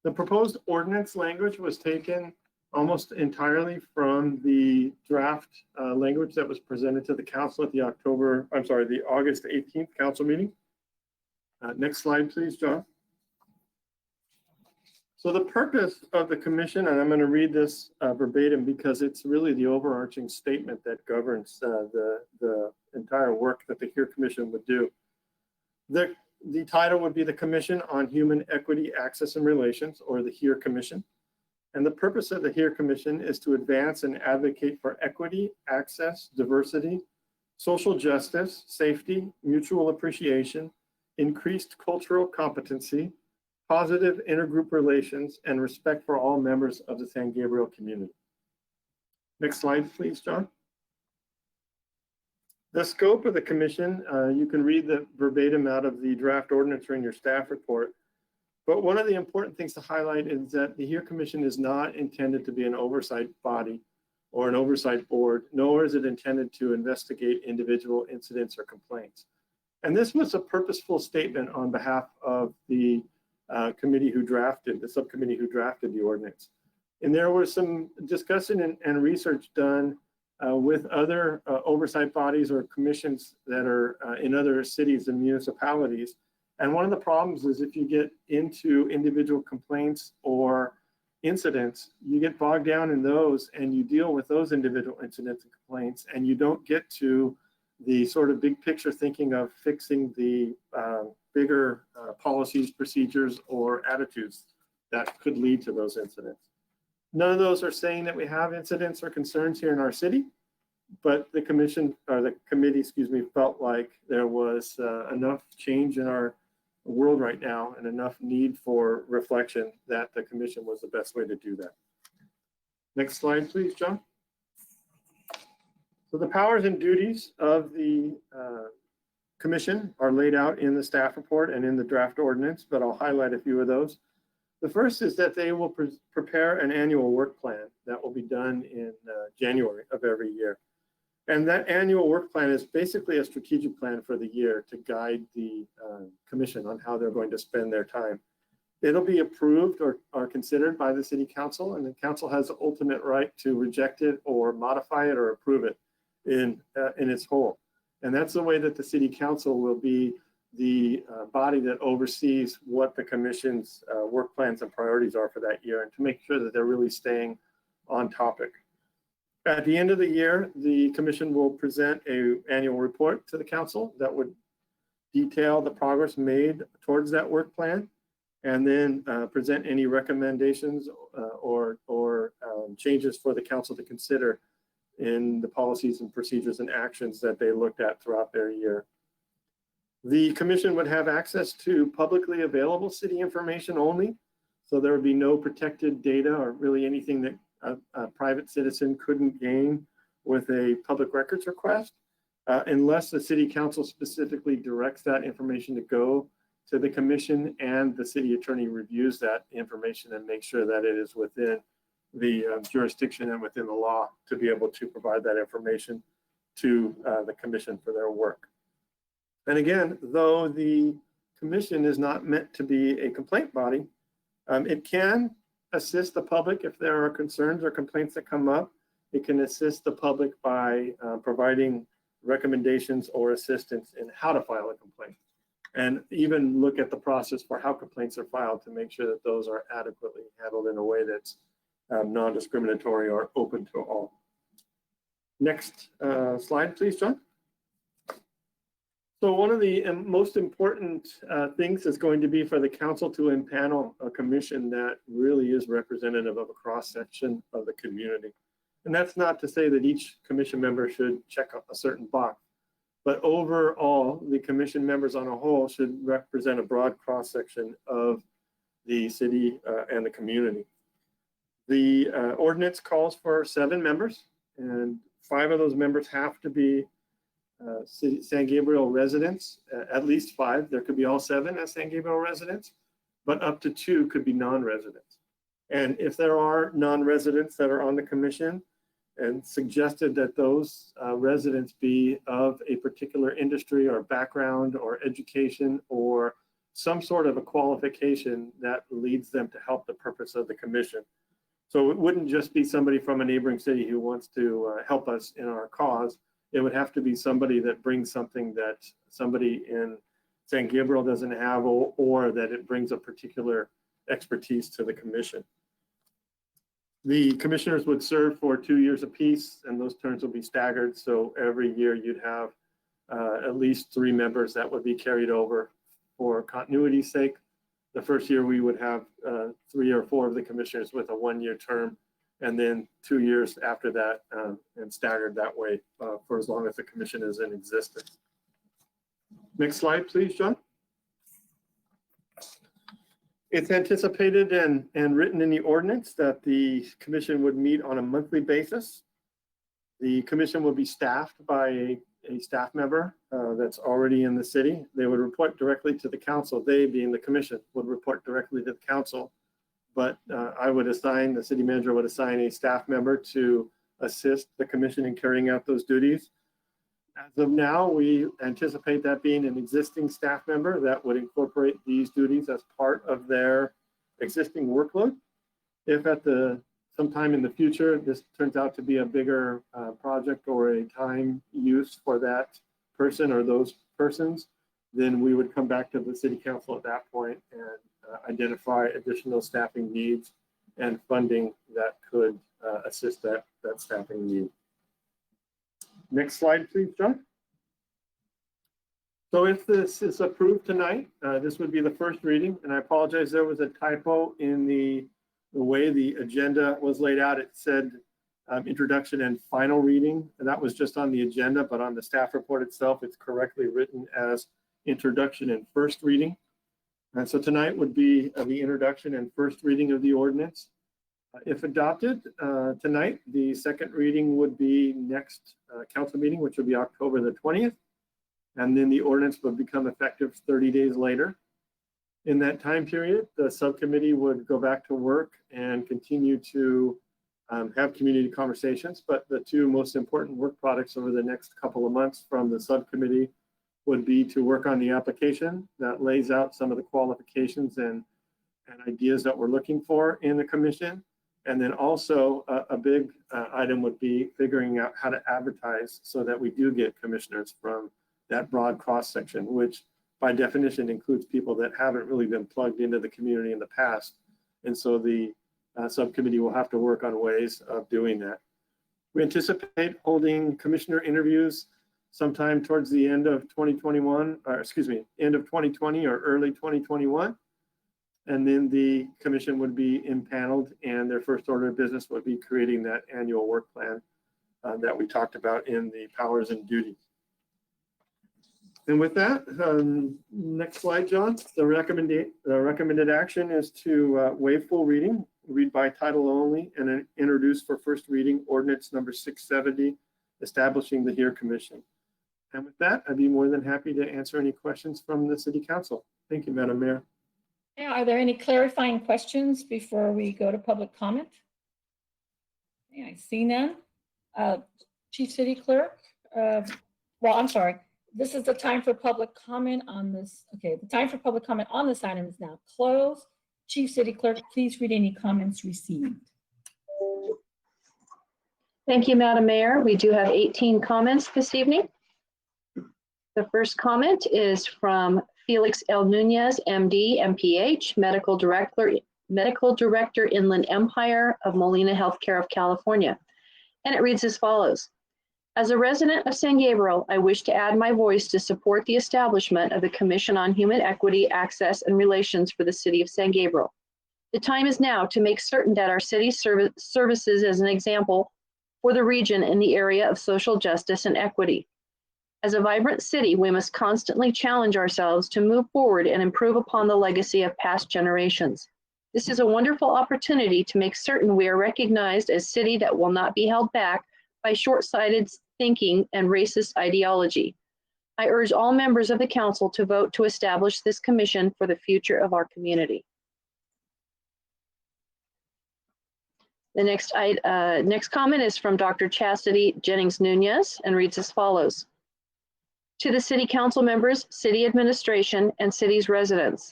S8: The proposed ordinance language was taken almost entirely from the draft language that was presented to the council at the August 18th council meeting. Next slide, please, John. So the purpose of the commission, and I'm going to read this verbatim because it's really the overarching statement that governs the entire work that the HERE Commission would do. The title would be the Commission on Human Equity, Access, and Relations, or the HERE Commission. And the purpose of the HERE Commission is to advance and advocate for equity, access, diversity, social justice, safety, mutual appreciation, increased cultural competency, positive intergroup relations, and respect for all members of the San Gabriel community. Next slide, please, John. The scope of the commission, you can read the verbatim out of the draft ordinance or in your staff report. But one of the important things to highlight is that the HERE Commission is not intended to be an oversight body or an oversight board, nor is it intended to investigate individual incidents or complaints. And this was a purposeful statement on behalf of the the subcommittee who drafted the ordinance. And there was some discussion and research done with other oversight bodies or commissions that are in other cities and municipalities. And one of the problems is if you get into individual complaints or incidents, you get bogged down in those and you deal with those individual incidents and complaints, and you don't get to the sort of big picture thinking of fixing the bigger policies, procedures, or attitudes that could lead to those incidents. None of those are saying that we have incidents or concerns here in our city, but the commission, or the committee, excuse me, felt like there was enough change in our world right now and enough need for reflection that the commission was the best way to do that. Next slide, please, John. So the powers and duties of the commission are laid out in the staff report and in the draft ordinance, but I'll highlight a few of those. The first is that they will prepare an annual work plan that will be done in January of every year. And that annual work plan is basically a strategic plan for the year to guide the commission on how they're going to spend their time. It'll be approved or considered by the city council, and the council has the ultimate right to reject it or modify it or approve it in its whole. And that's the way that the city council will be the body that oversees what the commission's work plans and priorities are for that year, and to make sure that they're really staying on topic. At the end of the year, the commission will present an annual report to the council that would detail the progress made towards that work plan, and then present any recommendations or changes for the council to consider in the policies and procedures and actions that they looked at throughout their year. The commission would have access to publicly available city information only, so there would be no protected data or really anything that a private citizen couldn't gain with a public records request, unless the city council specifically directs that information to go to the commission and the city attorney reviews that information and makes sure that it is within the jurisdiction and within the law to be able to provide that information to the commission for their work. And again, though the commission is not meant to be a complaint body, it can assist the public if there are concerns or complaints that come up. It can assist the public by providing recommendations or assistance in how to file a complaint, and even look at the process for how complaints are filed to make sure that those are adequately handled in a way that's non-discriminatory or open to all. Next slide, please, John. So one of the most important things is going to be for the council to impanel a commission that really is representative of a cross-section of the community. And that's not to say that each commission member should check a certain box, but overall, the commission members on a whole should represent a broad cross-section of the city and the community. The ordinance calls for 7 members, and 5 of those members have to be San Gabriel residents, at least 5. There could be all 7 as San Gabriel residents, but up to 2 could be non-residents. And if there are non-residents that are on the commission, and suggested that those residents be of a particular industry or background or education or some sort of a qualification that leads them to help the purpose of the commission. So it wouldn't just be somebody from a neighboring city who wants to help us in our cause. It would have to be somebody that brings something that somebody in San Gabriel doesn't have, or that it brings a particular expertise to the commission. The commissioners would serve for 2 years apiece, and those terms will be staggered. So every year you'd have at least 3 members that would be carried over for continuity's sake. The first year we would have 3 or 4 of the commissioners with a 1-year term, and then 2 years after that, and staggered that way for as long as the commission is in existence. Next slide, please, John. It's anticipated and written in the ordinance that the commission would meet on a monthly basis. The commission will be staffed by a staff member that's already in the city. They would report directly to the council. They, being the commission, would report directly to the council. But I would assign, the city manager would assign a staff member to assist the commission in carrying out those duties. As of now, we anticipate that being an existing staff member that would incorporate these duties as part of their existing workload. If at sometime in the future, this turns out to be a bigger project or a time use for that person or those persons, then we would come back to the city council at that point and identify additional staffing needs and funding that could assist that staffing need. Next slide, please, John. So if this is approved tonight, this would be the first reading, and I apologize, there was a typo in the way the agenda was laid out. It said introduction and final reading, and that was just on the agenda, but on the staff report itself, it's correctly written as introduction and first reading. And so tonight would be the introduction and first reading of the ordinance. If adopted tonight, the second reading would be next council meeting, which would be October the 20th. And then the ordinance would become effective 30 days later. In that time period, the subcommittee would go back to work and continue to have community conversations. But the 2 most important work products over the next couple of months from the subcommittee would be to work on the application that lays out some of the qualifications and ideas that we're looking for in the commission. And then also a big item would be figuring out how to advertise so that we do get commissioners from that broad cross section, which by definition includes people that haven't really been plugged into the community in the past. And so the subcommittee will have to work on ways of doing that. We anticipate holding commissioner interviews sometime towards the end of 2021, or excuse me, end of 2020 or early 2021. And then the commission would be impaneled, and their first order of business would be creating that annual work plan that we talked about in the powers and duties. And with that, next slide, John. The recommended action is to waive full reading, read by title only, and then introduce for first reading ordinance number 670, establishing the HERE Commission. And with that, I'd be more than happy to answer any questions from the City Council. Thank you, Madam Mayor.
S1: Yeah, are there any clarifying questions before we go to public comment? Yeah, I see none. Chief City Clerk, well, I'm sorry. This is the time for public comment on this. Okay, the time for public comment on this item is now closed. Chief City Clerk, please read any comments received.
S3: Thank you, Madam Mayor. We do have 18 comments this evening. The first comment is from Felix L. Nunez, MD, MPH, Medical Director, Inland Empire of Molina Healthcare of California. And it reads as follows. As a resident of San Gabriel, I wish to add my voice to support the establishment of the Commission on Human Equity, Access, and Relations for the City of San Gabriel. The time is now to make certain that our city services as an example for the region in the area of social justice and equity. As a vibrant city, we must constantly challenge ourselves to move forward and improve upon the legacy of past generations. This is a wonderful opportunity to make certain we are recognized as a city that will not be held back by short-sighted thinking and racist ideology. I urge all members of the council to vote to establish this commission for the future of our community. The next comment is from Dr. Chastity Jennings Nunez and reads as follows. To the city council members, city administration, and city's residents.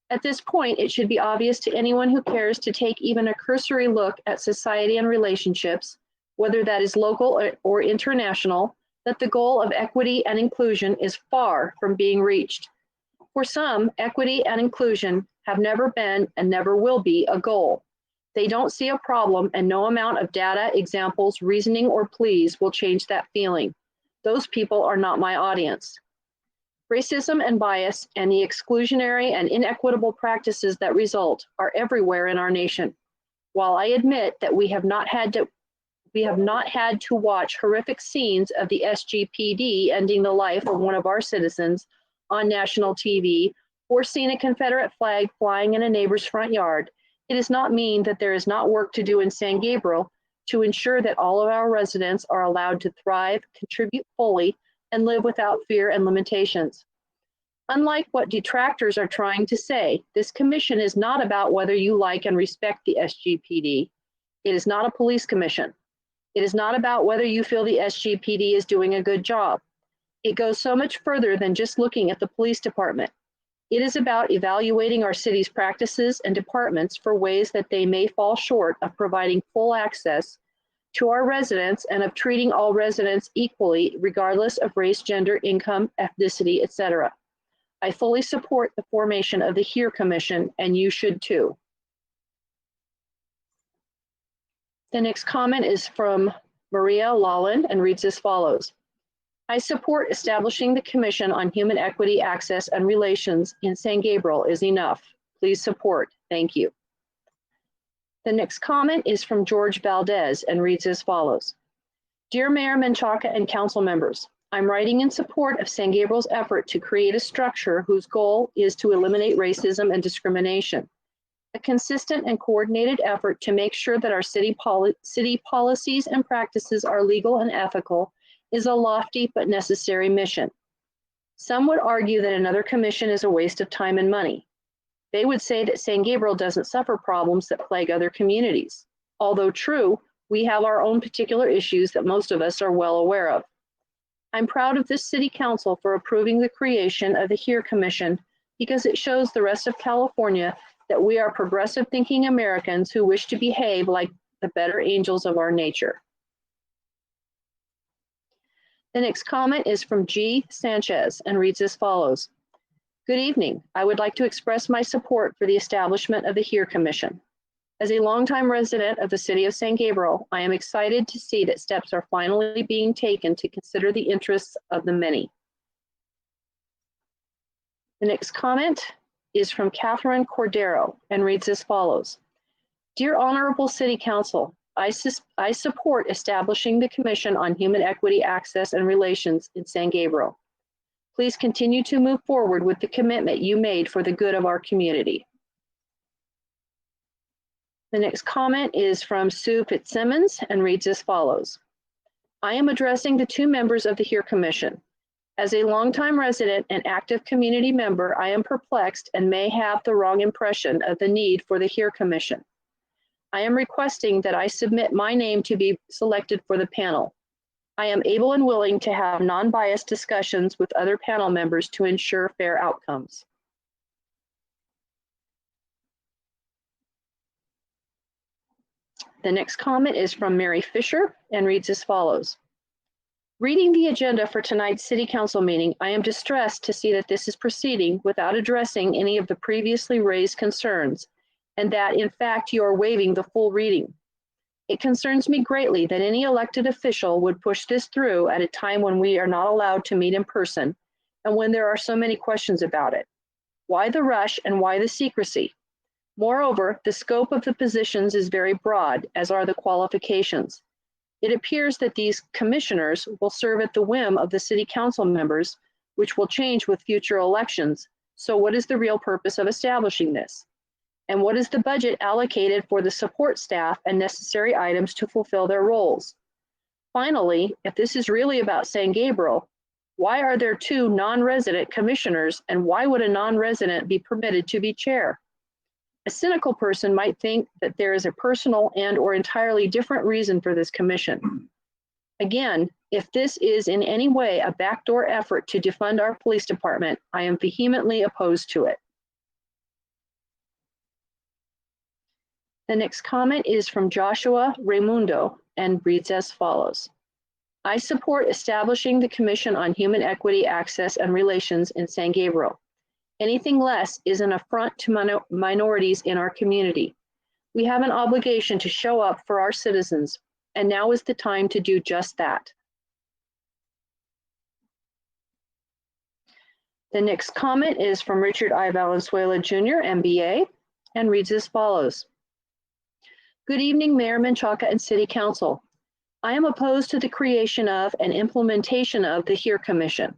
S3: At this point, it should be obvious to anyone who cares to take even a cursory look at society and relationships, whether that is local or international, that the goal of equity and inclusion is far from being reached. For some, equity and inclusion have never been and never will be a goal. They don't see a problem, and no amount of data, examples, reasoning, or pleas will change that feeling. Those people are not my audience. Racism and bias and the exclusionary and inequitable practices that result are everywhere in our nation. While I admit that we have not had to watch horrific scenes of the SGPD ending the life of one of our citizens on national TV or seen a Confederate flag flying in a neighbor's front yard, it does not mean that there is not work to do in San Gabriel to ensure that all of our residents are allowed to thrive, contribute fully, and live without fear and limitations. Unlike what detractors are trying to say, this commission is not about whether you like and respect the SGPD. It is not a police commission. It is not about whether you feel the SGPD is doing a good job. It goes so much further than just looking at the police department. It is about evaluating our city's practices and departments for ways that they may fall short of providing full access to our residents and of treating all residents equally, regardless of race, gender, income, ethnicity, etc. I fully support the formation of the HERE Commission, and you should too. The next comment is from Maria Lalland and reads as follows. I support establishing the Commission on Human Equity, Access, and Relations in San Gabriel is enough. Please support. Thank you. The next comment is from George Valdez and reads as follows. Dear Mayor Menchaca and council members, I'm writing in support of San Gabriel's effort to create a structure whose goal is to eliminate racism and discrimination. A consistent and coordinated effort to make sure that our city policies and practices are legal and ethical is a lofty but necessary mission. Some would argue that another commission is a waste of time and money. They would say that San Gabriel doesn't suffer problems that plague other communities. Although true, we have our own particular issues that most of us are well aware of. I'm proud of this city council for approving the creation of the HERE Commission because it shows the rest of California that we are progressive thinking Americans who wish to behave like the better angels of our nature. The next comment is from G. Sanchez and reads as follows. Good evening. I would like to express my support for the establishment of the HERE Commission. As a longtime resident of the city of San Gabriel, I am excited to see that steps are finally being taken to consider the interests of the many. The next comment is from Catherine Cordero and reads as follows. Dear Honorable City Council, I support establishing the Commission on Human Equity, Access, and Relations in San Gabriel. Please continue to move forward with the commitment you made for the good of our community. The next comment is from Sue Fitzsimmons and reads as follows. I am addressing the two members of the HERE Commission. As a longtime resident and active community member, I am perplexed and may have the wrong impression of the need for the HERE Commission. I am requesting that I submit my name to be selected for the panel. I am able and willing to have non-biased discussions with other panel members to ensure fair outcomes. The next comment is from Mary Fisher and reads as follows. Reading the agenda for tonight's City Council meeting, I am distressed to see that this is proceeding without addressing any of the previously raised concerns, and that in fact you are waiving the full reading. It concerns me greatly that any elected official would push this through at a time when we are not allowed to meet in person and when there are so many questions about it. Why the rush and why the secrecy? Moreover, the scope of the positions is very broad, as are the qualifications. It appears that these commissioners will serve at the whim of the city council members, which will change with future elections. So what is the real purpose of establishing this? And what is the budget allocated for the support staff and necessary items to fulfill their roles? Finally, if this is really about San Gabriel, why are there 2 non-resident commissioners, and why would a non-resident be permitted to be chair? A cynical person might think that there is a personal and/or entirely different reason for this commission. Again, if this is in any way a backdoor effort to defund our police department, I am vehemently opposed to it. The next comment is from Joshua Raimundo and reads as follows. I support establishing the Commission on Human Equity, Access, and Relations in San Gabriel. Anything less is an affront to minorities in our community. We have an obligation to show up for our citizens, and now is the time to do just that. The next comment is from Richard I. Valenzuela Jr., MBA, and reads as follows. Good evening, Mayor Menchaca and City Council. I am opposed to the creation of and implementation of the HERE Commission.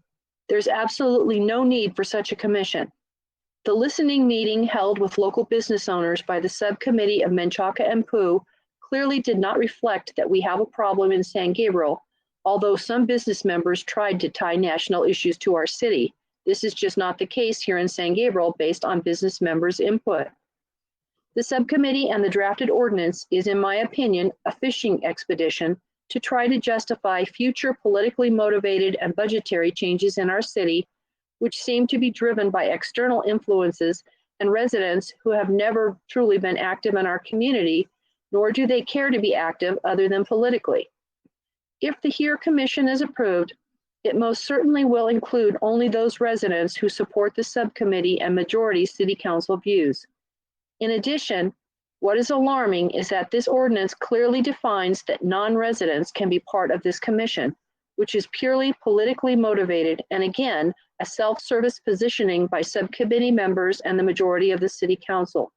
S3: There's absolutely no need for such a commission. The listening meeting held with local business owners by the subcommittee of Menchaca and Pooh clearly did not reflect that we have a problem in San Gabriel, although some business members tried to tie national issues to our city. This is just not the case here in San Gabriel based on business members' input. The subcommittee and the drafted ordinance is, in my opinion, a fishing expedition to try to justify future politically motivated and budgetary changes in our city, which seem to be driven by external influences and residents who have never truly been active in our community, nor do they care to be active other than politically. If the HERE Commission is approved, it most certainly will include only those residents who support the subcommittee and majority city council views. In addition, what is alarming is that this ordinance clearly defines that non-residents can be part of this commission, which is purely politically motivated and again, a self-service positioning by subcommittee members and the majority of the city council.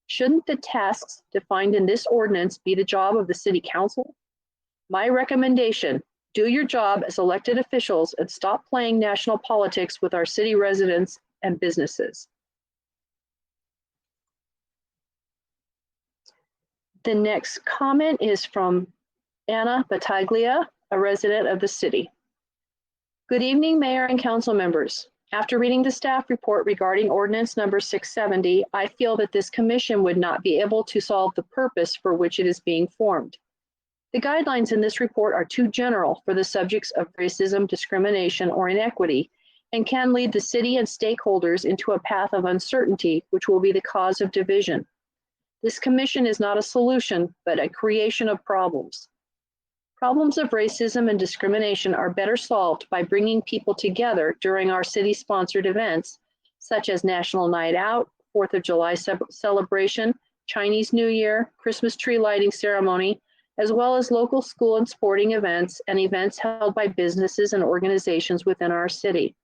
S3: Shouldn't the tasks defined in this ordinance be the job of the city council? My recommendation, do your job as elected officials and stop playing national politics with our city residents and businesses. The next comment is from Anna Battaglia, a resident of the city. Good evening, Mayor and council members. After reading the staff report regarding ordinance number 670, I feel that this commission would not be able to solve the purpose for which it is being formed. The guidelines in this report are too general for the subjects of racism, discrimination, or inequity, and can lead the city and stakeholders into a path of uncertainty, which will be the cause of division. This commission is not a solution, but a creation of problems. Problems of racism and discrimination are better solved by bringing people together during our city-sponsored events, such as National Night Out, 4th of July celebration, Chinese New Year, Christmas tree lighting ceremony, as well as local school and sporting events and events held by businesses and organizations within our city.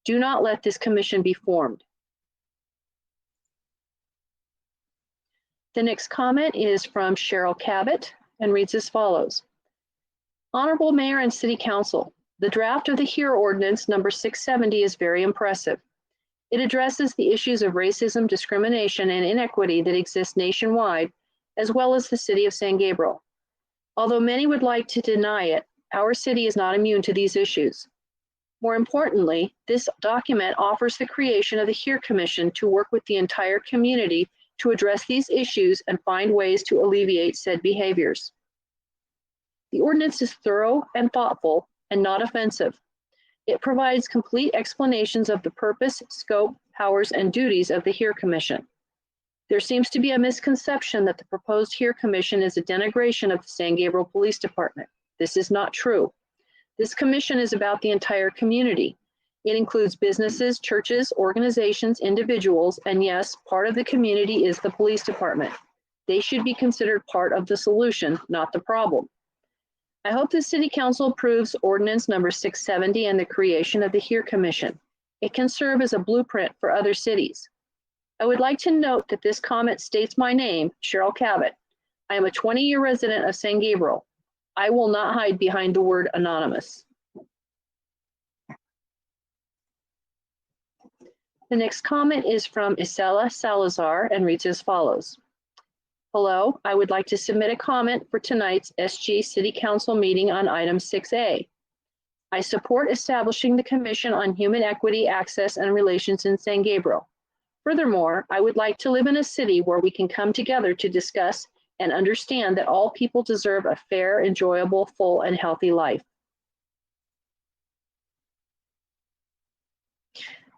S3: Do not let this commission be formed. The next comment is from Cheryl Cabot and reads as follows. Honorable Mayor and City Council, the draft of the HERE ordinance number 670 is very impressive. It addresses the issues of racism, discrimination, and inequity that exist nationwide, as well as the city of San Gabriel. Although many would like to deny it, our city is not immune to these issues. More importantly, this document offers the creation of the HERE Commission to work with the entire community to address these issues and find ways to alleviate said behaviors. The ordinance is thorough and thoughtful and not offensive. It provides complete explanations of the purpose, scope, powers, and duties of the HERE Commission. There seems to be a misconception that the proposed HERE Commission is a denigration of the San Gabriel Police Department. This is not true. This commission is about the entire community. It includes businesses, churches, organizations, individuals, and yes, part of the community is the police department. They should be considered part of the solution, not the problem. I hope the City Council approves Ordinance number 670 and the creation of the HERE Commission. It can serve as a blueprint for other cities. I would like to note that this comment states my name, Cheryl Cabot. I am a 20-year resident of San Gabriel. I will not hide behind the word anonymous. The next comment is from Isela Salazar and reads as follows. Hello, I would like to submit a comment for tonight's SG City Council meeting on item 6A. I support establishing the Commission on Human Equity, Access, and Relations in San Gabriel. Furthermore, I would like to live in a city where we can come together to discuss and understand that all people deserve a fair, enjoyable, full, and healthy life.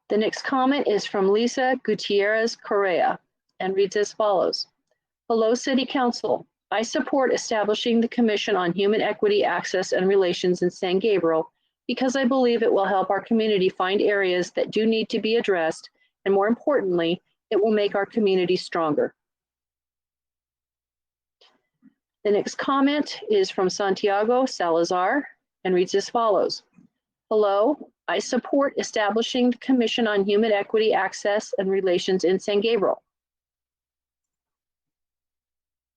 S3: The next comment is from Lisa Gutierrez Correa and reads as follows. Hello, City Council. I support establishing the Commission on Human Equity, Access, and Relations in San Gabriel because I believe it will help our community find areas that do need to be addressed, and more importantly, it will make our community stronger. The next comment is from Santiago Salazar and reads as follows. Hello, I support establishing the Commission on Human Equity, Access, and Relations in San Gabriel.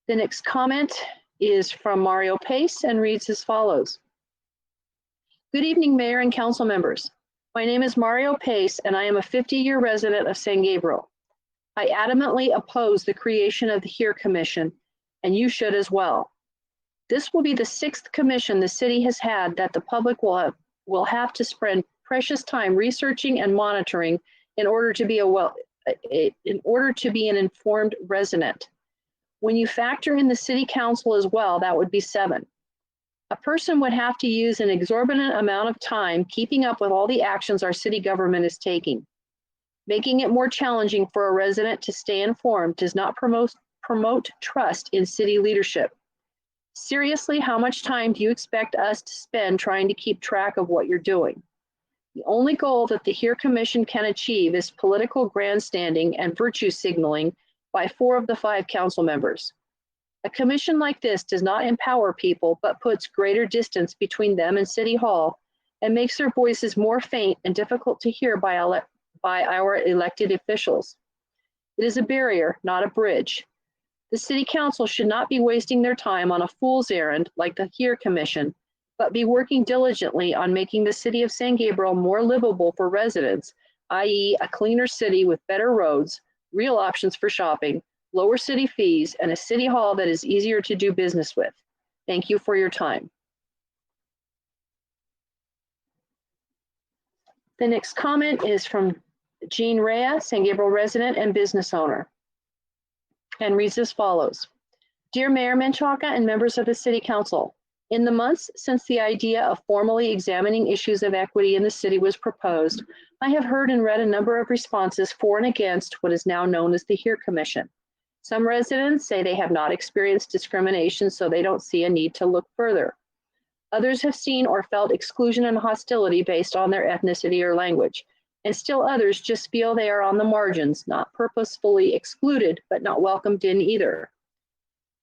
S3: The next comment is from Mario Pace and reads as follows. Good evening, Mayor and Council members. My name is Mario Pace and I am a 50-year resident of San Gabriel. I adamantly oppose the creation of the HERE Commission, and you should as well. This will be the 6th commission the city has had that the public will have to spend precious time researching and monitoring in order to be an informed resident. When you factor in the City Council as well, that would be 7. A person would have to use an exorbitant amount of time keeping up with all the actions our city government is taking. Making it more challenging for a resident to stay informed does not promote trust in city leadership. Seriously, how much time do you expect us to spend trying to keep track of what you're doing? The only goal that the HERE Commission can achieve is political grandstanding and virtue signaling by 4 of the 5 council members. A commission like this does not empower people, but puts greater distance between them and City Hall and makes their voices more faint and difficult to hear by our elected officials. It is a barrier, not a bridge. The City Council should not be wasting their time on a fool's errand like the HERE Commission, but be working diligently on making the city of San Gabriel more livable for residents, i.e. a cleaner city with better roads, real options for shopping, lower city fees, and a city hall that is easier to do business with. Thank you for your time. The next comment is from Jean Rea, San Gabriel resident and business owner, and reads as follows. Dear Mayor Menchaca and members of the City Council, in the months since the idea of formally examining issues of equity in the city was proposed, I have heard and read a number of responses for and against what is now known as the HERE Commission. Some residents say they have not experienced discrimination, so they don't see a need to look further. Others have seen or felt exclusion and hostility based on their ethnicity or language, and still others just feel they are on the margins, not purposefully excluded, but not welcomed in either.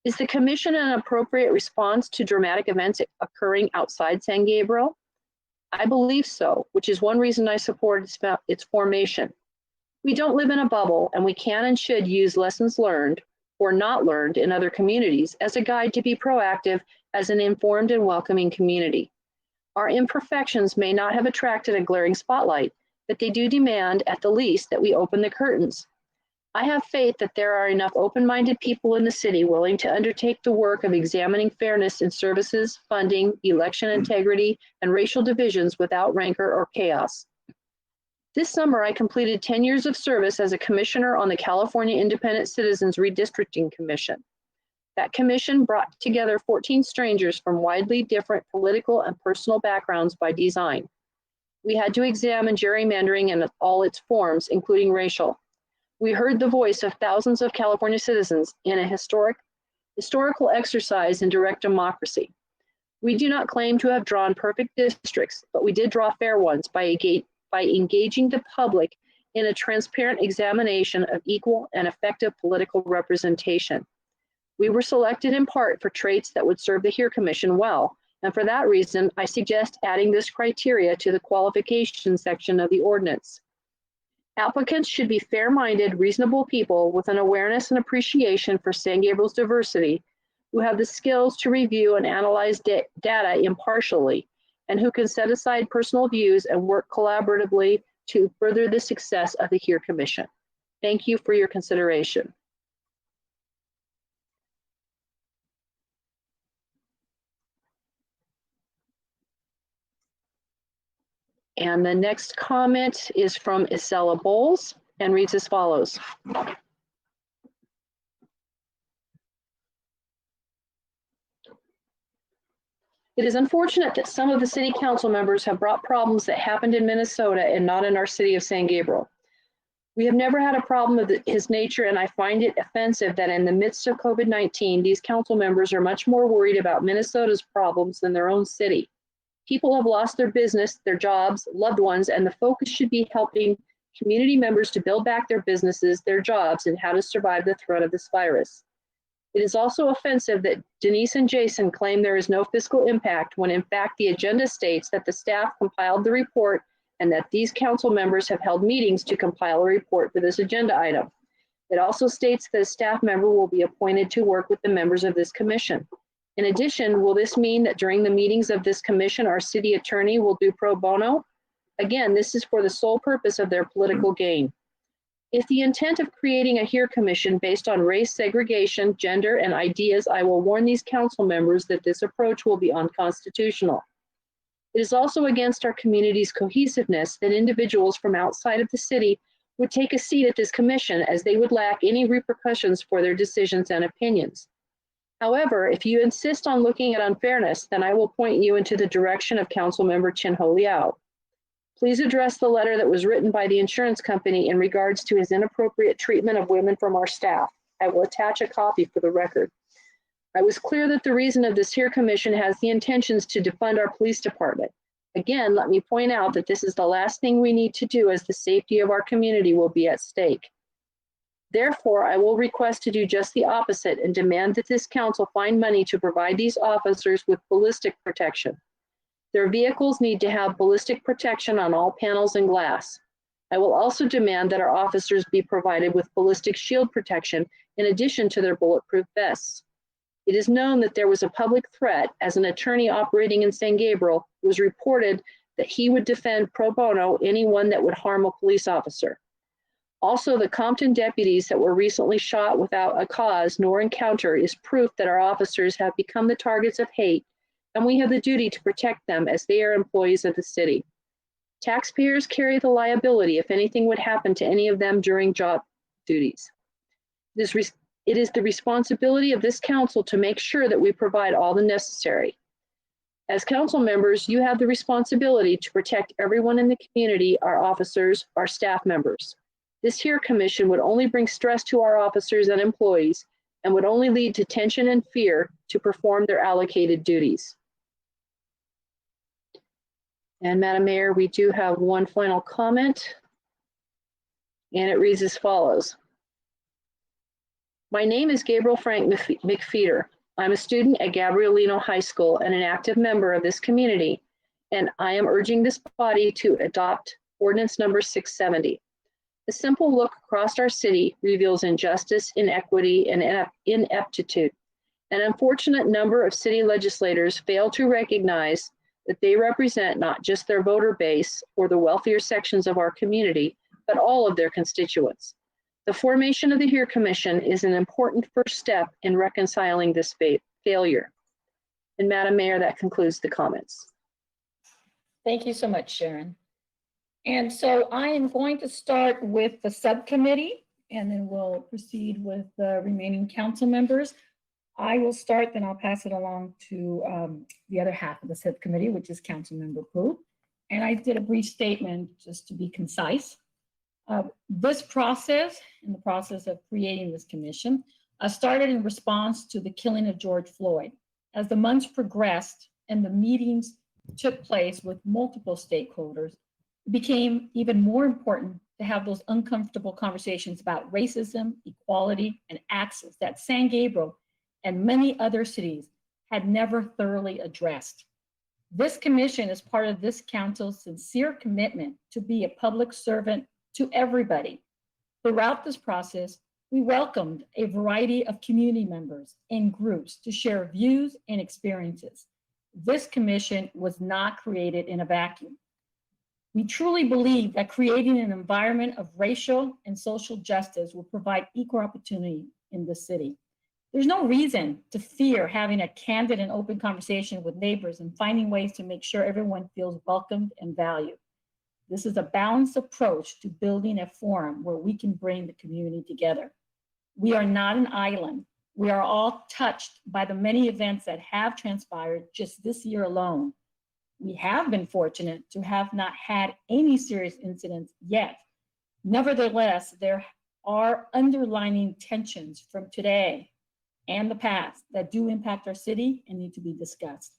S3: Is the commission an appropriate response to dramatic events occurring outside San Gabriel? I believe so, which is one reason I support its formation. We don't live in a bubble, and we can and should use lessons learned or not learned in other communities as a guide to be proactive as an informed and welcoming community. Our imperfections may not have attracted a glaring spotlight, but they do demand, at the least, that we open the curtains. I have faith that there are enough open-minded people in the city willing to undertake the work of examining fairness in services, funding, election integrity, and racial divisions without rancor or chaos. This summer, I completed 10 years of service as a commissioner on the California Independent Citizens Redistricting Commission. That commission brought together 14 strangers from widely different political and personal backgrounds by design. We had to examine gerrymandering in all its forms, including racial. We heard the voice of thousands of California citizens in a historical exercise in direct democracy. We do not claim to have drawn perfect districts, but we did draw fair ones by engaging the public in a transparent examination of equal and effective political representation. We were selected in part for traits that would serve the HERE Commission well, and for that reason, I suggest adding this criteria to the qualification section of the ordinance. Applicants should be fair-minded, reasonable people with an awareness and appreciation for San Gabriel's diversity, who have the skills to review and analyze data impartially, and who can set aside personal views and work collaboratively to further the success of the HERE Commission. Thank you for your consideration. And the next comment is from Isela Bowles and reads as follows. It is unfortunate that some of the city council members have brought problems that happened in Minnesota and not in our city of San Gabriel. We have never had a problem of his nature, and I find it offensive that in the midst of COVID-19, these council members are much more worried about Minnesota's problems than their own city. People have lost their business, their jobs, loved ones, and the focus should be helping community members to build back their businesses, their jobs, and how to survive the threat of this virus. It is also offensive that Denise and Jason claim there is no fiscal impact when in fact the agenda states that the staff compiled the report and that these council members have held meetings to compile a report for this agenda item. It also states that a staff member will be appointed to work with the members of this commission. In addition, will this mean that during the meetings of this commission, our city attorney will do pro bono? Again, this is for the sole purpose of their political gain. If the intent of creating a HERE Commission based on race segregation, gender, and ideas, I will warn these council members that this approach will be unconstitutional. It is also against our community's cohesiveness that individuals from outside of the city would take a seat at this commission, as they would lack any repercussions for their decisions and opinions. However, if you insist on looking at unfairness, then I will point you into the direction of Councilmember Chin-Ho Liao. Please address the letter that was written by the insurance company in regards to his inappropriate treatment of women from our staff. I will attach a copy for the record. I was clear that the reason of this HERE Commission has the intentions to defund our police department. Again, let me point out that this is the last thing we need to do, as the safety of our community will be at stake. Therefore, I will request to do just the opposite and demand that this council find money to provide these officers with ballistic protection. Their vehicles need to have ballistic protection on all panels and glass. I will also demand that our officers be provided with ballistic shield protection in addition to their bulletproof vests. It is known that there was a public threat, as an attorney operating in San Gabriel was reported that he would defend pro bono anyone that would harm a police officer. Also, the Compton deputies that were recently shot without a cause nor encounter is proof that our officers have become the targets of hate, and we have the duty to protect them as they are employees of the city. Taxpayers carry the liability if anything would happen to any of them during job duties. It is the responsibility of this council to make sure that we provide all the necessary. As council members, you have the responsibility to protect everyone in the community, our officers, our staff members. This HERE Commission would only bring stress to our officers and employees and would only lead to tension and fear to perform their allocated duties. And Madam Mayor, we do have one final comment, and it reads as follows. My name is Gabriel Frank McFeeder. I'm a student at Gabriel High School and an active member of this community, and I am urging this body to adopt Ordinance number 670. A simple look across our city reveals injustice, inequity, and ineptitude. An unfortunate number of city legislators fail to recognize that they represent not just their voter base or the wealthier sections of our community, but all of their constituents. The formation of the HERE Commission is an important first step in reconciling this failure. And Madam Mayor, that concludes the comments.
S1: Thank you so much, Sharon. And so I am going to start with the subcommittee, and then we'll proceed with the remaining council members. I will start, then I'll pass it along to the other half of the subcommittee, which is Councilmember Pu. And I did a brief statement just to be concise. This process, in the process of creating this commission, started in response to the killing of George Floyd. As the months progressed and the meetings took place with multiple stakeholders, it became even more important to have those uncomfortable conversations about racism, equality, and access that San Gabriel and many other cities had never thoroughly addressed. This commission is part of this council's sincere commitment to be a public servant to everybody. Throughout this process, we welcomed a variety of community members and groups to share views and experiences. This commission was not created in a vacuum. We truly believe that creating an environment of racial and social justice will provide equal opportunity in the city. There's no reason to fear having a candid and open conversation with neighbors and finding ways to make sure everyone feels welcomed and valued. This is a balanced approach to building a forum where we can bring the community together. We are not an island. We are all touched by the many events that have transpired just this year alone. We have been fortunate to have not had any serious incidents yet. Nevertheless, there are underlying tensions from today and the past that do impact our city and need to be discussed.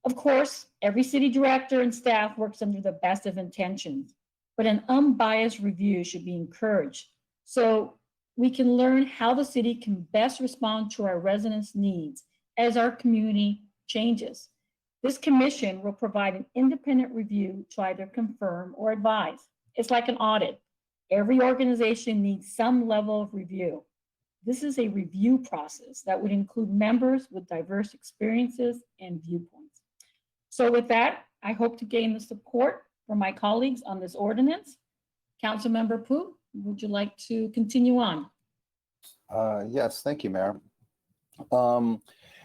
S1: Of course, every city director and staff works under the best of intentions, but an unbiased review should be encouraged so we can learn how the city can best respond to our residents' needs as our community changes. This commission will provide an independent review to either confirm or advise. It's like an audit. Every organization needs some level of review. This is a review process that would include members with diverse experiences and viewpoints. So with that, I hope to gain the support from my colleagues on this ordinance. Councilmember Pu, would you like to continue on?
S2: Yes, thank you, Mayor.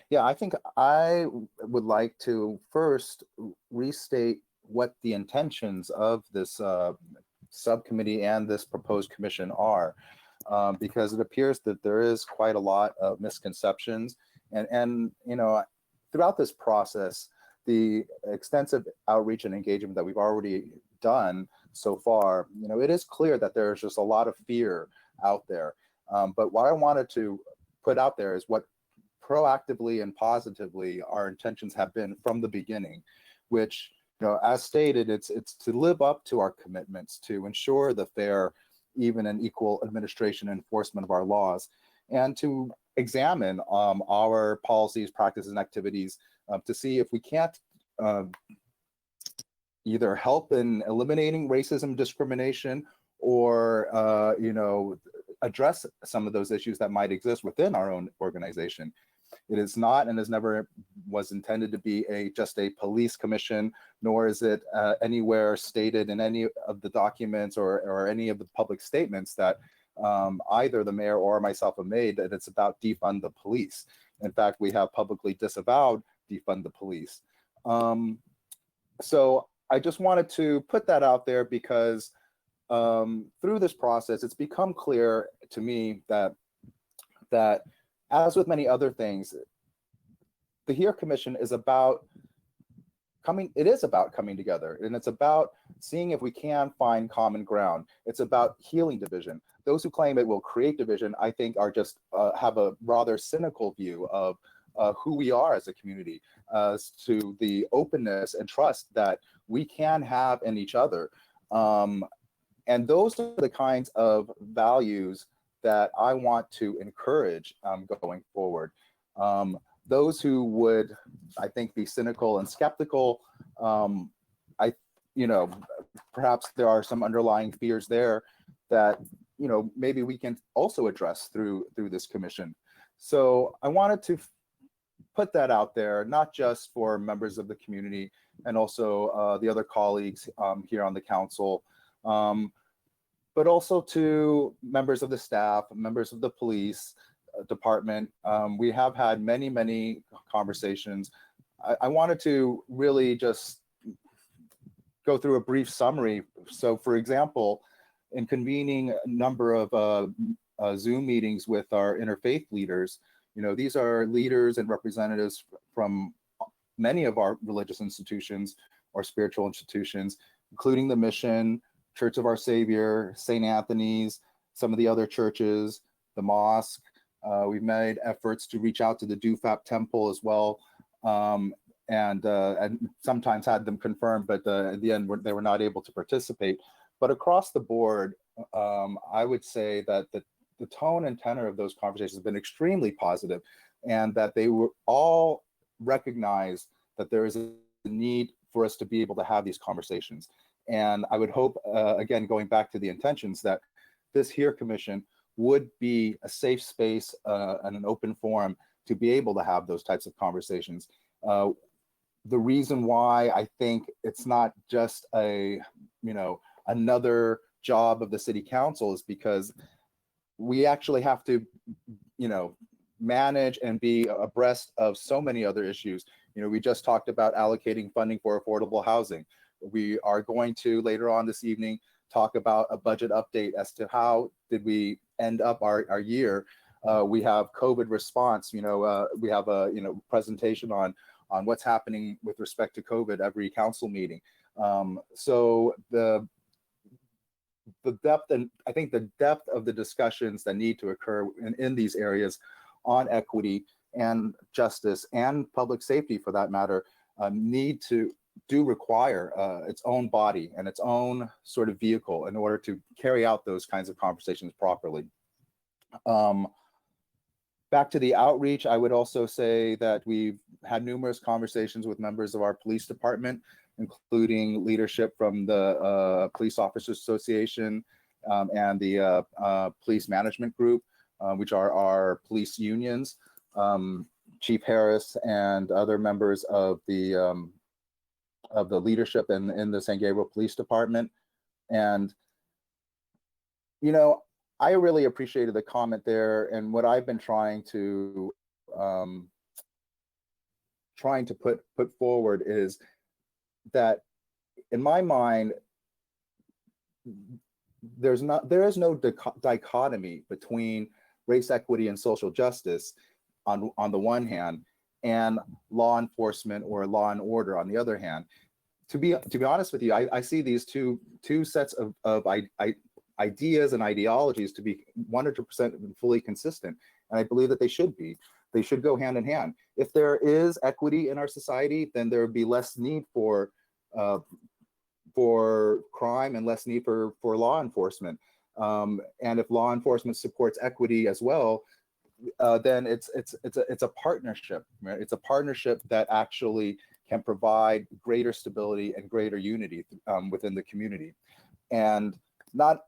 S2: Yeah, I think I would like to first restate what the intentions of this subcommittee and this proposed commission are, because it appears that there is quite a lot of misconceptions, and you know, throughout this process, the extensive outreach and engagement that we've already done so far, you know, it is clear that there's just a lot of fear out there. But what I wanted to put out there is what proactively and positively our intentions have been from the beginning, which, you know, as stated, it's to live up to our commitments to ensure the fair, even and equal administration and enforcement of our laws, and to examine our policies, practices, and activities to see if we can't either help in eliminating racism, discrimination, or you know, address some of those issues that might exist within our own organization. It is not and has never was intended to be just a police commission, nor is it anywhere stated in any of the documents or any of the public statements that either the mayor or myself have made that it's about defund the police. In fact, we have publicly disavowed defund the police. So I just wanted to put that out there because through this process, it's become clear to me that as with many other things, the HERE Commission is about coming together, and it's about seeing if we can find common ground. It's about healing division. Those who claim it will create division, I think, are just have a rather cynical view of who we are as a community, as to the openness and trust that we can have in each other. And those are the kinds of values that I want to encourage going forward. Those who would, I think, be cynical and skeptical, you know, perhaps there are some underlying fears there that, you know, maybe we can also address through this commission. So I wanted to put that out there, not just for members of the community and also the other colleagues here on the council, but also to members of the staff, members of the police department. We have had many conversations. I wanted to really just go through a brief summary. So for example, in convening a number of Zoom meetings with our interfaith leaders, you know, these are leaders and representatives from many of our religious institutions or spiritual institutions, including the Mission, Church of Our Savior, St. Anthony's, some of the other churches, the mosque. We've made efforts to reach out to the Dufap Temple as well, and sometimes had them confirmed, but at the end they were not able to participate. But across the board, I would say that the tone and tenor of those conversations have been extremely positive. and that they were all recognize that there is a need for us to be able to have these conversations. And I would hope, again, going back to the intentions, that this here commission would be a safe space and an open forum to be able to have those types of conversations. The reason why I think it's not just another job of the city council is because we actually have to, manage and be abreast of so many other issues. We just talked about allocating funding for affordable housing. We are going to later on this evening talk about a budget update as to how did we end up our year. We have COVID response. We have a presentation on what's happening with respect to COVID every council meeting. So the depth, and I think the depth of the discussions that need to occur in these areas on equity and justice and public safety, for that matter, do require its own body and its own sort of vehicle in order to carry out those kinds of conversations properly. Back to the outreach, I would also say that we've had numerous conversations with members of our police department, including leadership from the Police Officers Association and the Police Management Group, which are our police unions. Chief Harris and other members of the leadership in the San Gabriel Police Department. And, I really appreciated the comment there, and what I've been trying to put forward is that, in my mind, there is no dichotomy between race equity and social justice on the one hand, and law enforcement or law and order on the other hand. To be honest with you, I see these two sets of ideas and ideologies to be 100% fully consistent, and I believe that they should be. They should go hand in hand. If there is equity in our society, then there would be less need for crime and less need for law enforcement. And if law enforcement supports equity as well, then it's a partnership. Right? It's a partnership that actually can provide greater stability and greater unity within the community. And not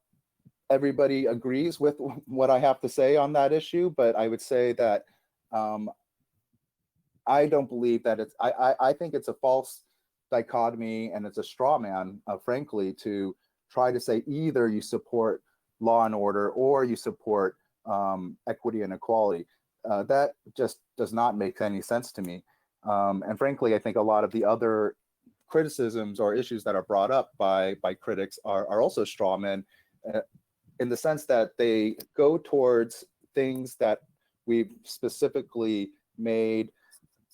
S2: everybody agrees with what I have to say on that issue, but I would say that I don't believe that I think it's a false dichotomy, and it's a straw man, frankly, to try to say either you support law and order or you support equity and equality. That just does not make any sense to me. And frankly, I think a lot of the other criticisms or issues that are brought up by critics are also straw men, in the sense that they go towards things that we've specifically made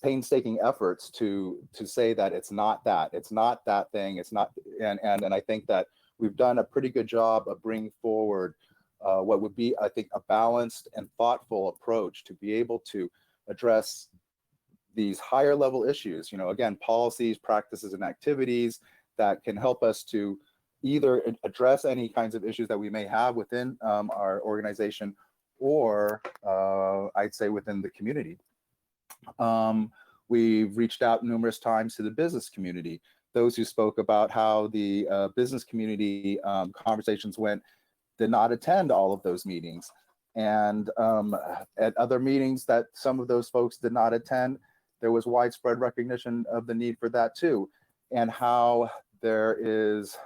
S2: painstaking efforts to say that it's not that thing, it's not, and I think that we've done a pretty good job of bringing forward what would be, I think, a balanced and thoughtful approach to be able to address these higher level issues, again, policies, practices, and activities that can help us to either address any kinds of issues that we may have within our organization, or I'd say within the community. We've reached out numerous times to the business community. Those who spoke about how the business community conversations went did not attend all of those meetings. And at other meetings that some of those folks did not attend, there was widespread recognition of the need for that too. And how there is,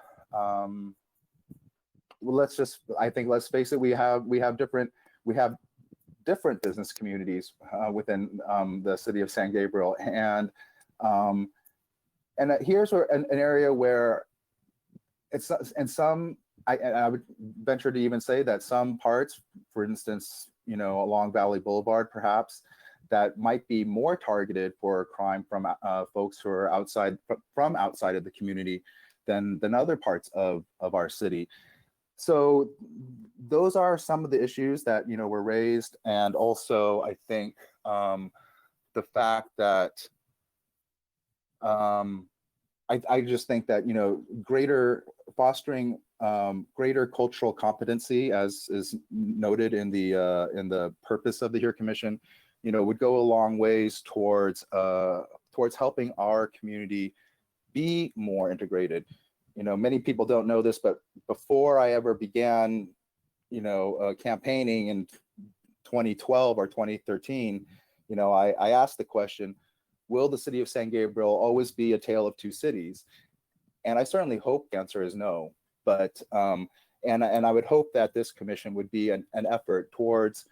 S2: let's face it, we have different business communities within the city of San Gabriel, and here's where an area where it's, and some, I would venture to even say that some parts, for instance, along Valley Boulevard, perhaps, that might be more targeted for crime from folks who are outside of the community than other parts of our city. So those are some of the issues that were raised, and also I think the fact that I just think that fostering greater cultural competency, as is noted in the purpose of the HERE Commission, would go a long ways towards helping our community be more integrated. Many people don't know this, but before I ever began, campaigning in 2012 or 2013, I asked the question, will the city of San Gabriel always be a tale of two cities? And I certainly hope the answer is no, but and I would hope that this commission would be an effort towards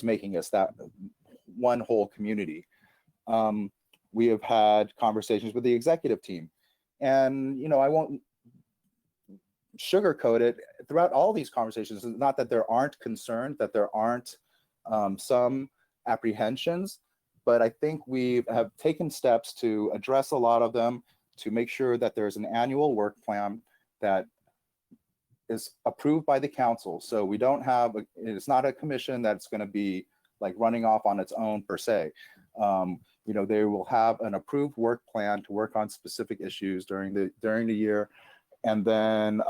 S2: making us that one whole community. We have had conversations with the executive team, and I won't sugarcoat it. Throughout all these conversations, it's not that there aren't concerns, that there aren't some apprehensions, but I think we have taken steps to address a lot of them, to make sure that there's an annual work plan that is approved by the council. So we don't have, it's not a commission that's going to be like running off on its own per se. They will have an approved work plan to work on specific issues during the year. And then,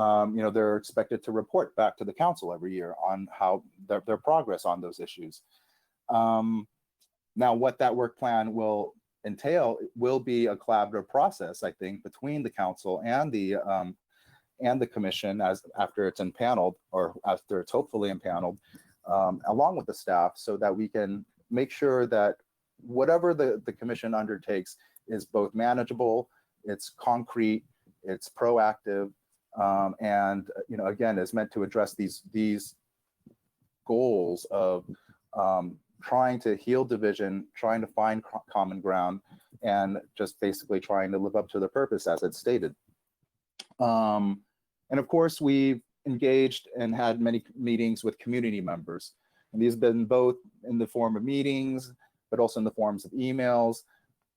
S2: they're expected to report back to the council every year on how their progress on those issues. Now, what that work plan will entail will be a collaborative process, I think, between the council and the commission after it's impaneled, or after it's hopefully impaneled, along with the staff, so that we can make sure that whatever the commission undertakes is both manageable, it's concrete, it's proactive, and again, is meant to address these goals of trying to heal division, trying to find common ground, and just basically trying to live up to the purpose as it's stated. And of course, we've engaged and had many meetings with community members, and these have been both in the form of meetings, but also in the forms of emails.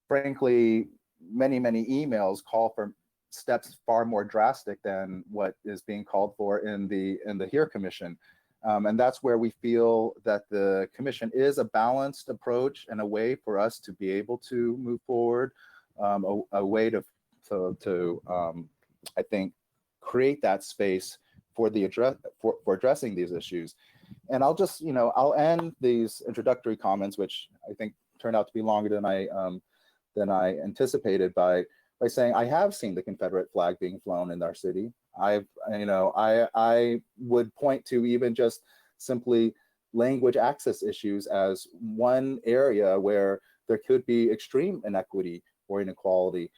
S2: Frankly, many emails call for steps far more drastic than what is being called for in the HERE Commission. And that's where we feel that the commission is a balanced approach and a way for us to be able to move forward, a way to I think, create that space for addressing these issues. And I'll just, I'll end these introductory comments, which I think turned out to be longer than I anticipated, by saying I have seen the Confederate flag being flown in our city. I would point to even just simply language access issues as one area where there could be extreme inequity or inequality.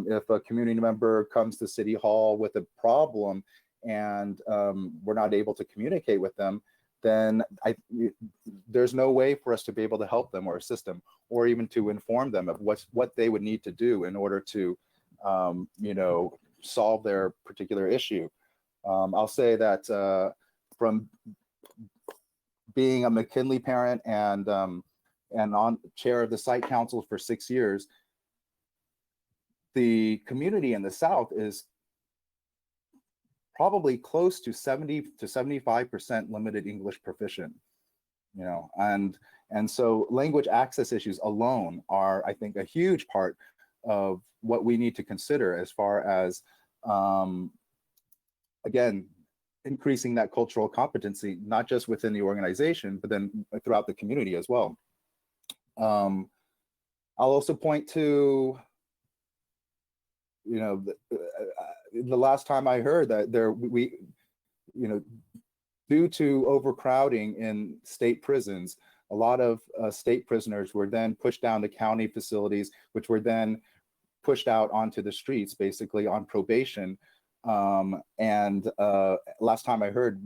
S2: If a community member comes to City Hall with a problem and we're not able to communicate with them, then there's no way for us to be able to help them or assist them, or even to inform them of what they would need to do in order to solve their particular issue. I'll say that from being a McKinley parent and on chair of the site council for 6 years, the community in the South is probably close to 70 to 75% limited English proficient, and so language access issues alone are, I think, a huge part of what we need to consider as far as, again, increasing that cultural competency, not just within the organization, but then throughout the community as well. I'll also point to, the last time I heard that due to overcrowding in state prisons, a lot of state prisoners were then pushed down to county facilities, which were then pushed out onto the streets, basically on probation. And last time I heard,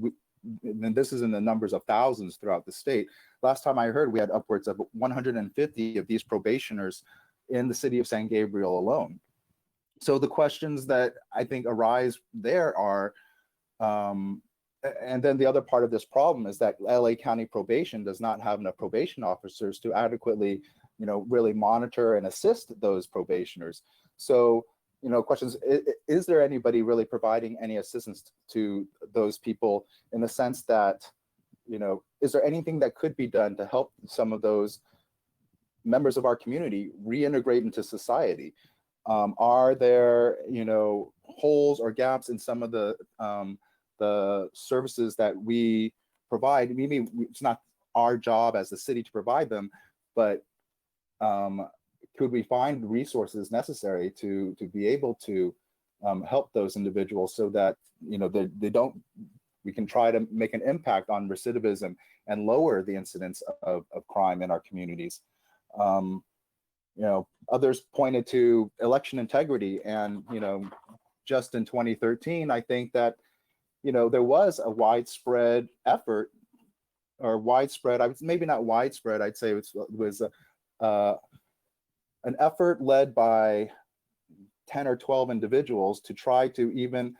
S2: and this is in the numbers of thousands throughout the state, last time I heard we had upwards of 150 of these probationers in the city of San Gabriel alone. So the questions that I think arise there are, and then the other part of this problem is that LA County Probation does not have enough probation officers to adequately, really monitor and assist those probationers. So, questions, is there anybody really providing any assistance to those people, in the sense that, is there anything that could be done to help some of those members of our community reintegrate into society? Are there, holes or gaps in some of the services that we provide? Maybe it's not our job as the city to provide them, but could we find resources necessary to be able to help those individuals so that, you know, they don't, we can try to make an impact on recidivism and lower the incidence of crime in our communities. You know, others pointed to election integrity, and, you know, just in 2013, I think that, you know, there was a widespread effort, or widespread, maybe not widespread, I'd say it was an effort led by 10 or 12 individuals to try to even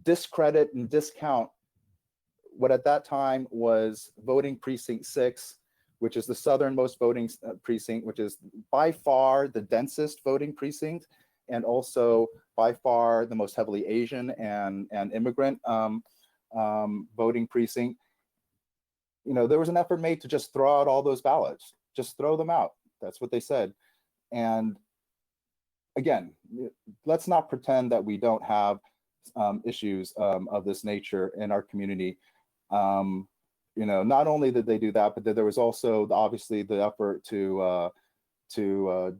S2: discredit and discount what at that time was voting precinct 6, which is the southernmost voting precinct, which is by far the densest voting precinct, and also by far the most heavily Asian and immigrant voting precinct. You know, there was an effort made to just throw out all those ballots, just throw them out. That's what they said. And again, let's not pretend that we don't have issues of this nature in our community. You know, not only did they do that, but there was also obviously the effort to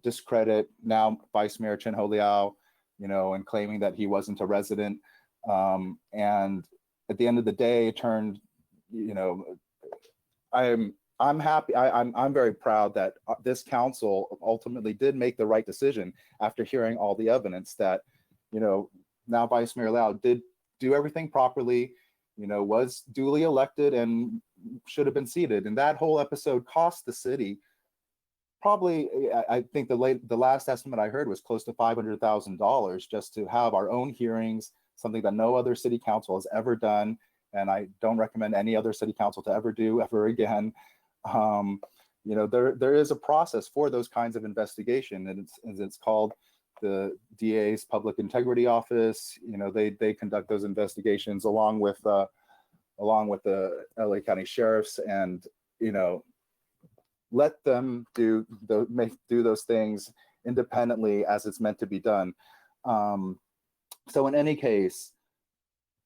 S2: discredit now Vice Mayor Chin Ho Liao, you know, and claiming that he wasn't a resident. And at the end of the day, it turned, you know, I'm happy. I'm very proud that this council ultimately did make the right decision after hearing all the evidence that, you know, now Vice Mayor Liao did do everything properly, you know, was duly elected and should have been seated. And that whole episode cost the city probably, I think the last estimate I heard was close to $500,000 just to have our own hearings, something that no other city council has ever done. And I don't recommend any other city council to ever do ever again. You know, there is a process for those kinds of investigation, and it's called the DA's Public Integrity Office. You know, they conduct those investigations along with the LA County Sheriffs, and, you know, let them do those things independently as it's meant to be done. So in any case,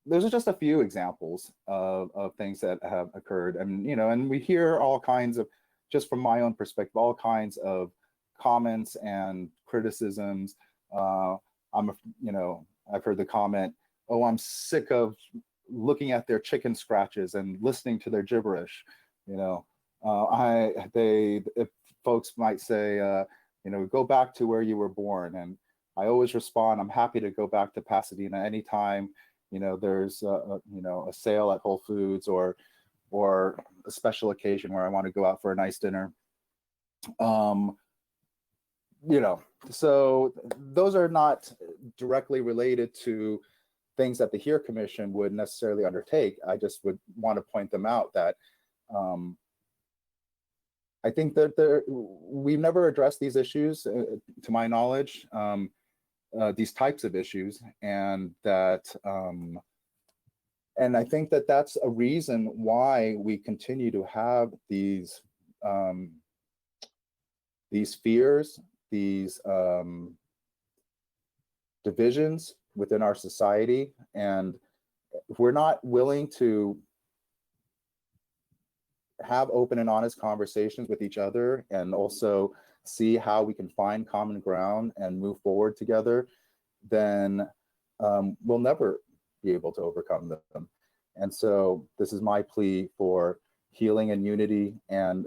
S2: those are just a few examples of things that have occurred. And, you know, and we hear all kinds of, just from my own perspective, all kinds of comments and criticisms. You know, I've heard the comment, oh, I'm sick of looking at their chicken scratches and listening to their gibberish. You know, if folks might say, you know, go back to where you were born. And I always respond, I'm happy to go back to Pasadena anytime, you know, there's you know, a sale at Whole Foods or a special occasion where I want to go out for a nice dinner. You know, so those are not directly related to things that the HERE Commission would necessarily undertake. I just would want to point them out that I think that we've never addressed these issues, to my knowledge, these types of issues, and that and I think that that's a reason why we continue to have these fears, these divisions within our society, and if we're not willing to have open and honest conversations with each other and also see how we can find common ground and move forward together, then we'll never be able to overcome them. And so this is my plea for healing and unity, and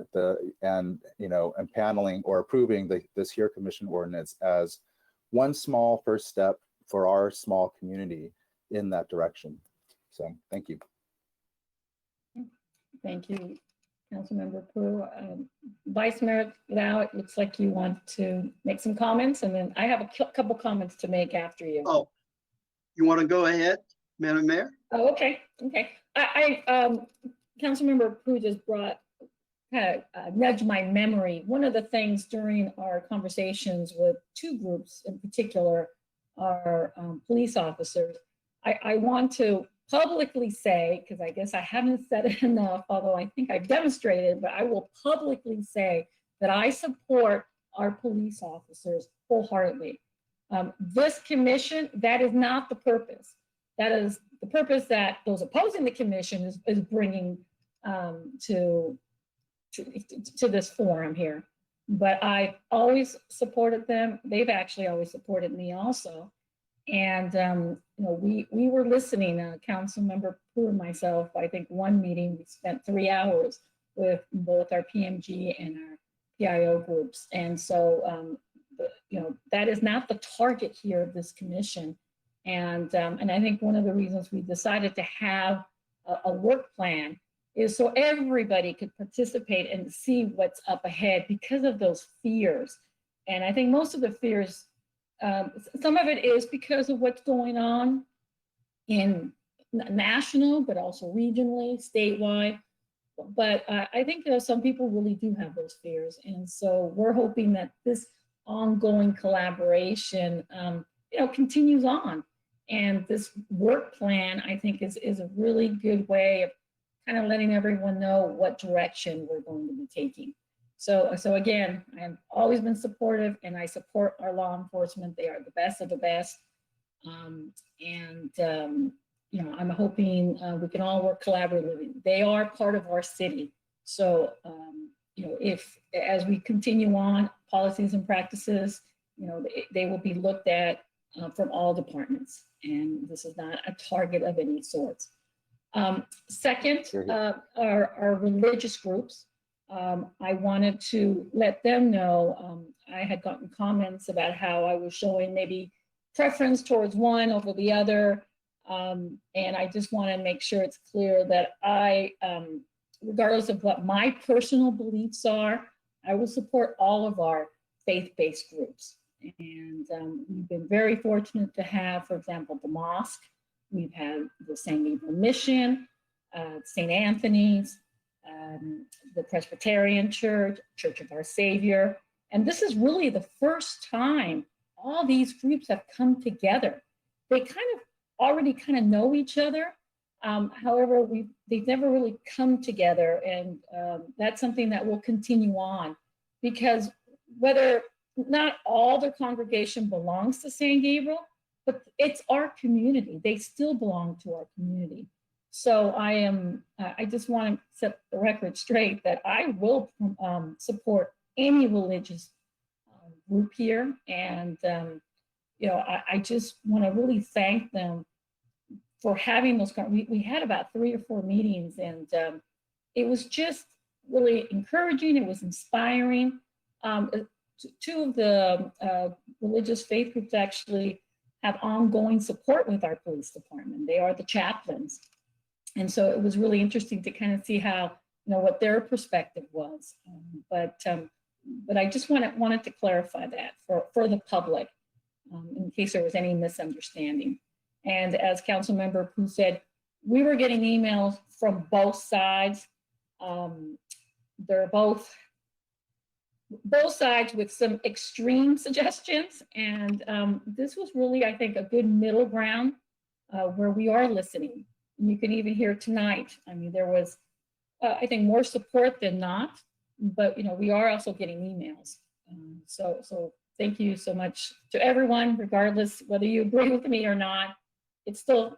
S2: you know, and paneling or approving this HERE Commission ordinance as one small first step for our small community in that direction. So thank you.
S1: Thank you, Councilmember Pu. Vice Mayor Lau, it looks like you want to make some comments, and then I have a couple comments to make after you.
S7: Oh, you want to go ahead, Madam Mayor?
S1: Oh, okay, okay. Councilmember Pu just nudged my memory. One of the things during our conversations with two groups in particular, our police officers, I want to publicly say, because I guess I haven't said it enough, although I think I've demonstrated, but I will publicly say that I support our police officers wholeheartedly. This commission, that is not the purpose. That is the purpose that those opposing the commission is bringing to to this forum here. But I've always supported them. They've actually always supported me also. And we were listening, council member Pooh and myself. I think one meeting we spent 3 hours with both our PMG and our PIO groups. And so that is not the target here of this commission. And I think one of the reasons we decided to have a work plan is so everybody could participate and see what's up ahead because of those fears. And I think most of the fears, some of it is because of what's going on in national, but also regionally, statewide. But I think some people really do have those fears. And so we're hoping that this ongoing collaboration, continues on. And this work plan, I think, is a really good way of kind of letting everyone know what direction we're going to be taking. So again, I've always been supportive, and I support our law enforcement. They are the best of the best. I'm hoping we can all work collaboratively. They are part of our city. So, if as we continue on policies and practices, they will be looked at from all departments. And this is not a target of any sorts. Second, our religious groups. I wanted to let them know I had gotten comments about how I was showing maybe preference towards one over the other. And I just want to make sure it's clear that I, regardless of what my personal beliefs are, I will support all of our faith-based groups. And we've been very fortunate to have, for example, the mosque. We've had the San Gabriel Mission, St. Anthony's, the Presbyterian Church, Church of Our Savior. And this is really the first time all these groups have come together. They already know each other. However, they've never really come together. And that's something that will continue on, because whether not all the congregation belongs to San Gabriel, but it's our community. They still belong to our community. So I just want to set the record straight that I will support any religious group here. And, I just want to really thank them for having those. We had about 3 or 4 meetings, and it was just really encouraging. It was inspiring. 2 of the religious faith groups actually have ongoing support with our police department. They are the chaplains. And so it was really interesting to kind of see how, what their perspective was. But I just wanted to clarify that for the public, in case there was any misunderstanding. And as Councilmember Pooh said, we were getting emails from both sides. They're both sides with some extreme suggestions. And this was really, I think, a good middle ground where we are listening. You can even hear tonight. I mean, there was, I think, more support than not, but we are also getting emails. So thank you so much to everyone, regardless whether you agree with me or not. It's still,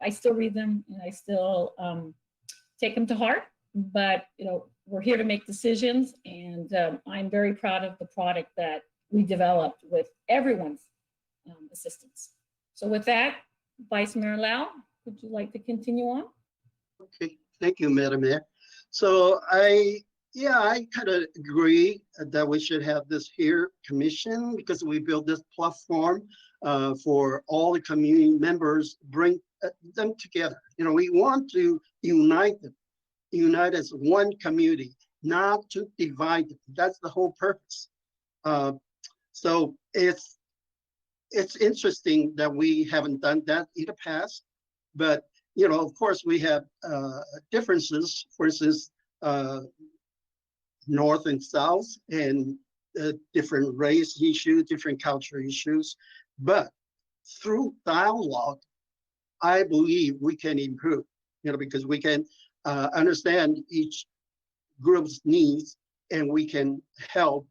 S1: I still read them, and I still take them to heart. But we're here to make decisions, and I'm very proud of the product that we developed with everyone's assistance. So with that, Vice Mayor Lau, would you like to continue on?
S7: Okay, thank you, Madam Mayor. So I kind of agree that we should have this here commission, because we built this platform for all the community members, bring them together. We want to unite them, unite as one community, not to divide them. That's the whole purpose. So it's interesting that we haven't done that in the past, but of course we have differences, for instance, North and South, and different race issues, different culture issues. But through dialogue, I believe we can improve, because we can understand each group's needs, and we can help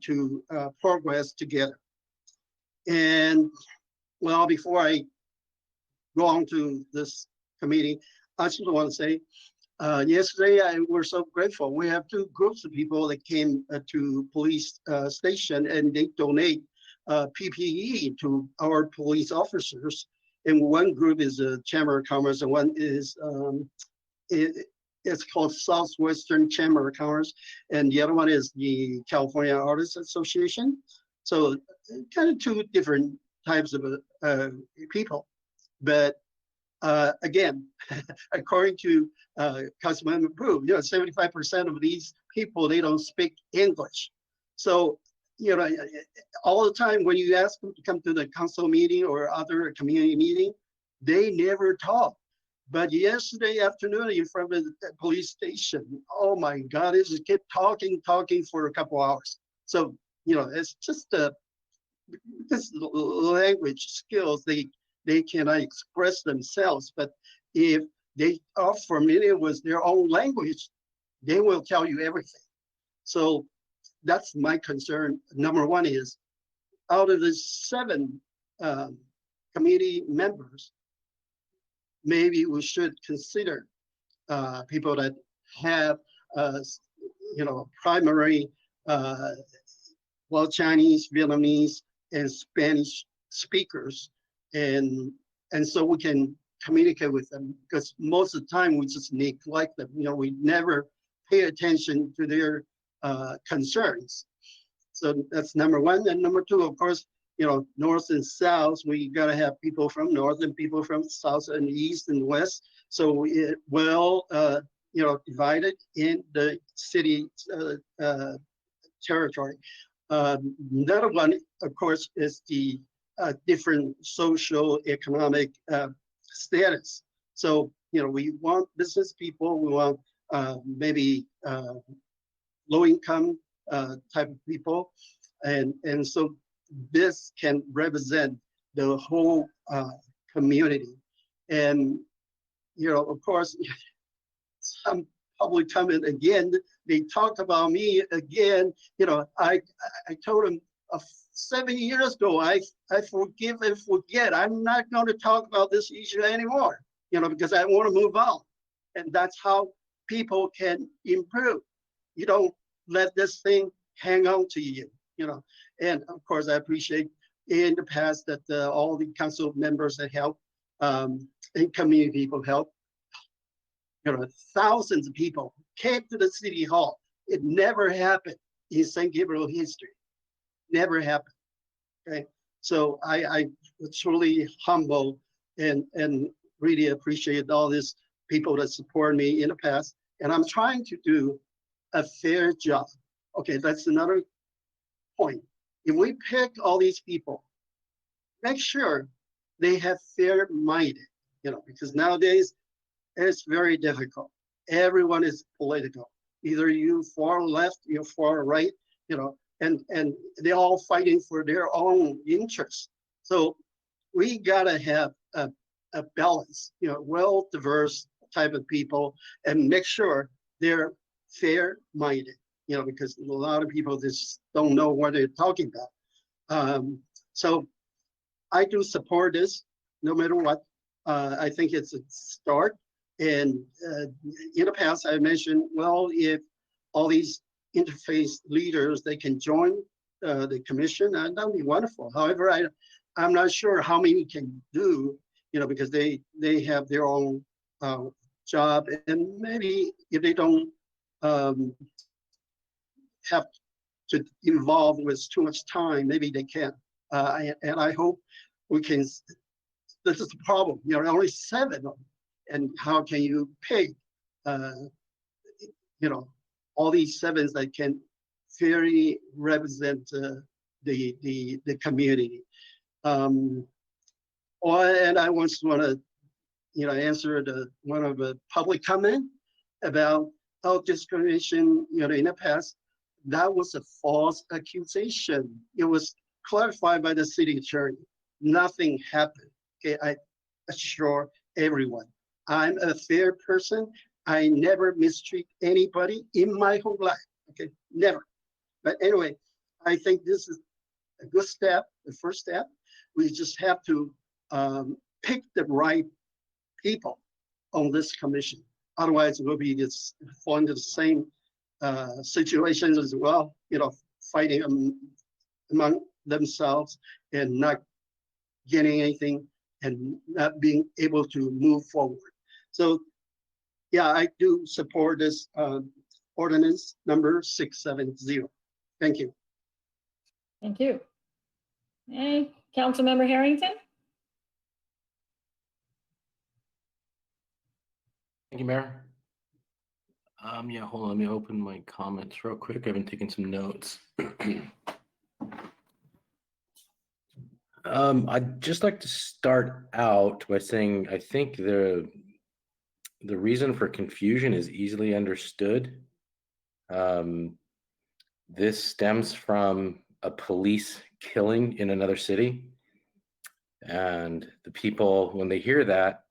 S7: to progress together. And well, before I go on to this committee, I just want to say, Yesterday, we're so grateful. We have two groups of people that came to police station and they donate PPE to our police officers. And one group is the Chamber of Commerce and one is, it's called Southwestern Chamber of Commerce. And the other one is the California Artists Association. So kind of two different types of people. But again, according to Councilmember Brew, 75% of these people, they don't speak English. So, all the time when you ask them to come to the council meeting or other community meeting, they never talk. But yesterday afternoon in front of the police station, oh my God, it just kept talking for a couple hours. So, it's just this language skills, they cannot express themselves, but if they are familiar with their own language, they will tell you everything. So that's my concern. Number one is, out of the 7 committee members, maybe we should consider people that have, primary, Chinese, Vietnamese, and Spanish speakers. And so we can communicate with them, because most of the time we just neglect them. We never pay attention to their concerns. So that's number one. And number two, of course, north and south, we got to have people from north and people from south and east and west. So it well, divided in the city territory. Another one, of course, is the different social economic status. So, we want business people, we want maybe low income type of people. And so this can represent the whole community. And, of course, some public comment again, they talk about me again. I told them 7 years ago, I forgive and forget. I'm not going to talk about this issue anymore, because I want to move on. And that's how people can improve. You don't let this thing hang on to you, And of course, I appreciate in the past that all the council members that help and community people help. Thousands of people came to the city hall. It never happened in San Gabriel history. Never happened. Okay, so I was truly humble and really appreciate all these people that support me in the past. And I'm trying to do a fair job. Okay, that's another point. If we pick all these people, make sure they have fair-minded, because nowadays it's very difficult. Everyone is political. Either you far left, you're far right, and they're all fighting for their own interests. So we gotta have a balance, well diverse type of people, and make sure they're fair-minded, because a lot of people just don't know what they're talking about. So I do support this, no matter what. I think it's a start. And in the past, I mentioned, well, if all these interface leaders, they can join the commission, that would be wonderful. However, I'm not sure how many can do, because they have their own job, and maybe if they don't have to involve with too much time, maybe they can. And I hope we can. This is the problem. Only 7 of them. And how can you pick, all these 7s that can fairly represent the community? And I once want to, answer one of the public comment about discrimination, in the past. That was a false accusation. It was clarified by the city attorney. Nothing happened. Okay, I assure everyone, I'm a fair person. I never mistreat anybody in my whole life. Okay, never. But anyway, I think this is a good step, the first step. We just have to pick the right people on this commission. Otherwise, we'll be just fall into the same situations as well, fighting among themselves and not getting anything and not being able to move forward. So, yeah, I do support this ordinance number 670. Thank you.
S1: Thank you. Hey, Councilmember Harrington?
S11: Thank you, Mayor. Yeah, hold on, let me open my comments real quick. I've been taking some notes. I'd just like to start out by saying I think the reason for confusion is easily understood. This stems from a police killing in another city. And the people, when they hear that,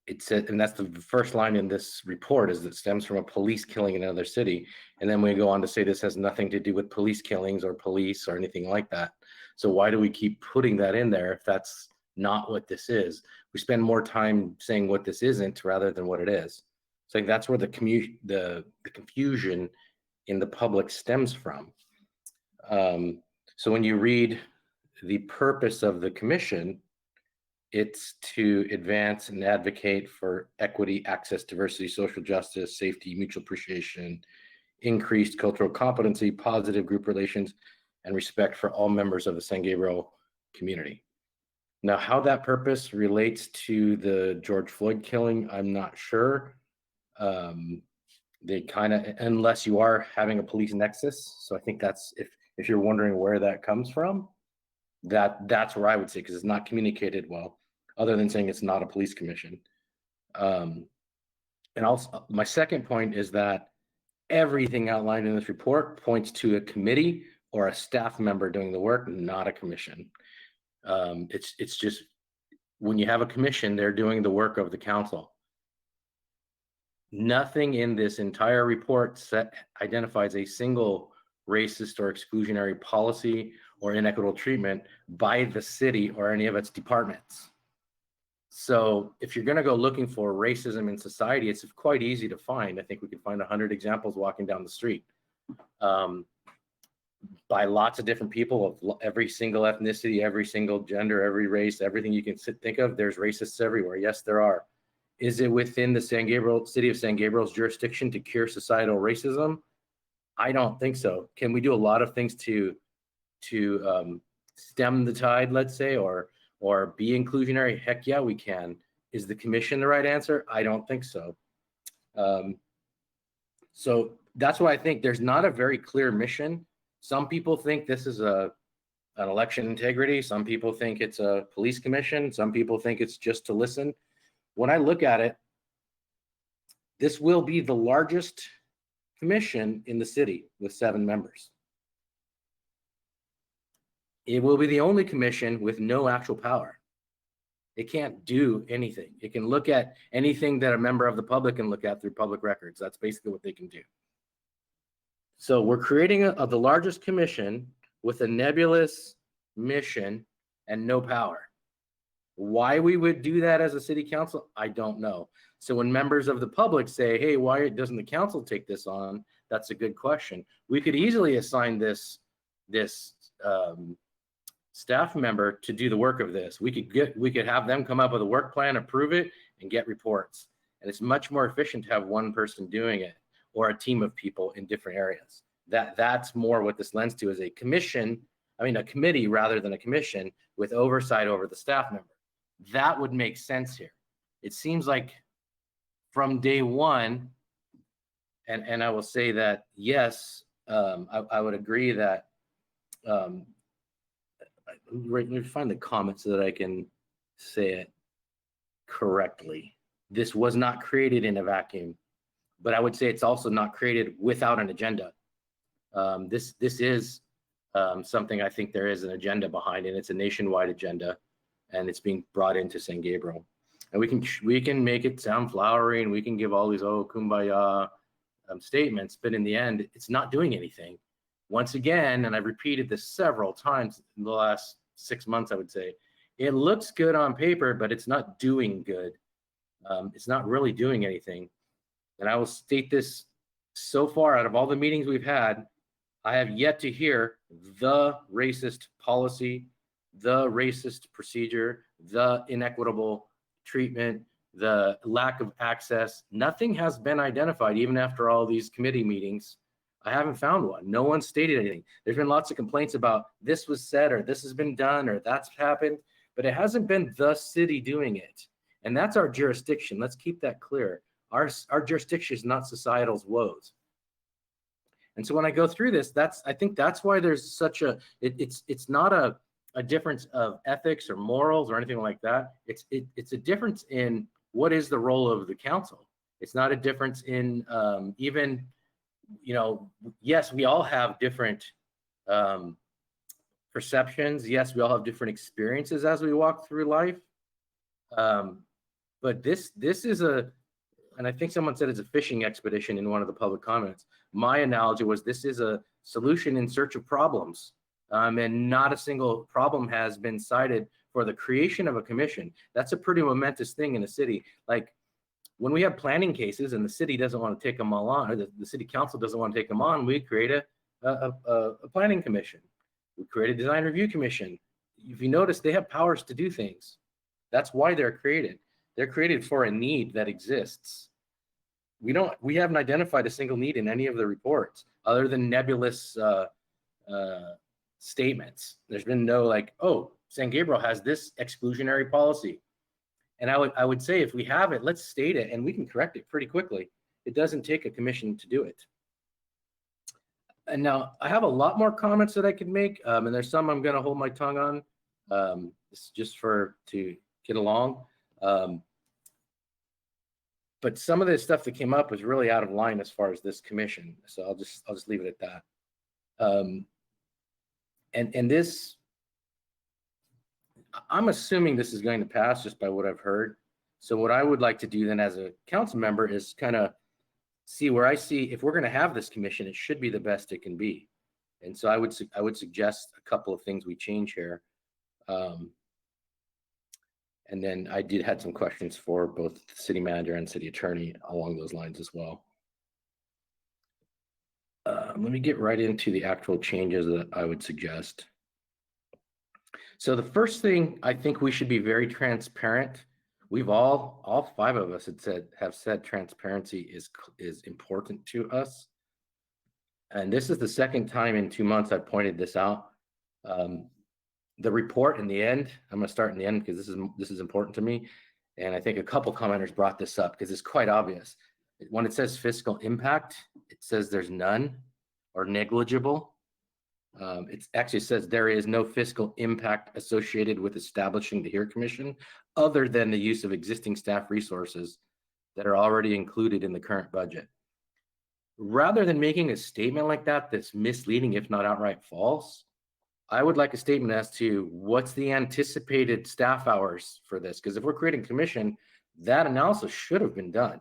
S11: it said, and that's the first line in this report, is that it stems from a police killing in another city. And then we go on to say this has nothing to do with police killings or police or anything like that. So why do we keep putting that in there if that's not what this is? We spend more time saying what this isn't rather than what it is. So I think that's where the confusion in the public stems from. So when you read the purpose of the commission, it's to advance and advocate for equity, access, diversity, social justice, safety, mutual appreciation, increased cultural competency, positive group relations, and respect for all members of the San Gabriel community. Now, how that purpose relates to the George Floyd killing, I'm not sure. They kind of, unless you are having a police nexus. So I think that's, if you're wondering where that comes from, that's where I would say, because it's not communicated well, other than saying it's not a police commission. And also, my second point is that everything outlined in this report points to a committee or a staff member doing the work, not a commission. It's just, when you have a commission, they're doing the work of the council. Nothing in this entire report identifies a single racist or exclusionary policy or inequitable treatment by the city or any of its departments. So if you're going to go looking for racism in society, it's quite easy to find. I think we could find 100 examples walking down the street by lots of different people of every single ethnicity, every single gender, every race, everything you can think of. There's racists everywhere. Yes, there are. Is it within the city of San Gabriel's jurisdiction to cure societal racism? I don't think so. Can we do a lot of things to stem the tide, let's say, or be inclusionary? Heck yeah, we can. Is the commission the right answer? I don't think so. So that's why I think there's not a very clear mission. Some people think this is an election integrity. Some people think it's a police commission. Some people think it's just to listen. When I look at it, this will be the largest commission in the city with 7 members. It will be the only commission with no actual power. It can't do anything. It can look at anything that a member of the public can look at through public records. That's basically what they can do. So we're creating the largest commission with a nebulous mission and no power. Why we would do that as a city council, I don't know. So when members of the public say, hey, why doesn't the council take this on? That's a good question. We could easily assign this staff member to do the work of this. We could have them come up with a work plan, approve it, and get reports. And it's much more efficient to have one person doing it or a team of people in different areas. That's more what this lends to, is a committee rather than a commission with oversight over the staff member. That would make sense here. It seems like from day one, and I will say that, yes, I would agree that, let me find the comment so that I can say it correctly. This was not created in a vacuum, but I would say it's also not created without an agenda. This is something I think there is an agenda behind it. It's a nationwide agenda, and it's being brought into San Gabriel. And we can make it sound flowery, and we can give all these kumbaya statements, but in the end, it's not doing anything. Once again, and I've repeated this several times in the last 6 months, I would say, it looks good on paper, but it's not doing good. It's not really doing anything. and I will state this, so far out of all the meetings we've had, I have yet to hear the racist policy, the racist procedure, the inequitable treatment, the lack of access. Nothing has been identified, even after all these committee meetings. I haven't found one. No one stated anything. There's been lots of complaints about this was said, or this has been done, or that's happened, but it hasn't been the city doing it. And that's our jurisdiction. Let's keep that clear. Our jurisdiction is not societal's woes. And so when I go through this, I think that's why there's such a, it's not a difference of ethics or morals or anything like that. It's a difference in what is the role of the council. It's not a difference in even, you know, yes, we all have different perceptions. Yes, we all have different experiences as we walk through life. But this is and I think someone said it's a fishing expedition in one of the public comments. My analogy was this is a solution in search of problems. And not a single problem has been cited for the creation of a commission. That's a pretty momentous thing in a city. Like when we have planning cases and the city doesn't want to take them all on, or the city council doesn't want to take them on, we create a planning commission. We create a design review commission. If you notice, they have powers to do things. That's why they're created. They're created for a need that exists. We haven't identified a single need in any of the reports other than nebulous statements. There's been no like, oh, San Gabriel has this exclusionary policy. And I would say if we have it, let's state it and we can correct it pretty quickly. It doesn't take a commission to do it. And now I have a lot more comments that I could make. And there's some I'm gonna hold my tongue on. This is just to get along. But some of the stuff that came up was really out of line as far as this commission. So I'll just leave it at that. And this, I'm assuming this is going to pass just by what I've heard. So what I would like to do then as a council member is kind of see where I see if we're going to have this commission, it should be the best it can be. And so I would suggest a couple of things we change here. And then I had some questions for both the city manager and city attorney along those lines as well. Let me get right into the actual changes that I would suggest. So the first thing, I think we should be very transparent. We've all five of us have said transparency is important to us. And this is the second time in 2 months I've pointed this out. The report in the end, I'm going to start in the end because this is important to me. And I think a couple commenters brought this up because it's quite obvious. When it says fiscal impact, it says there's none or negligible. It actually says there is no fiscal impact associated with establishing the HEAR Commission other than the use of existing staff resources that are already included in the current budget. Rather than making a statement like that that's misleading, if not outright false, I would like a statement as to what's the anticipated staff hours for this? Because if we're creating a commission, that analysis should have been done.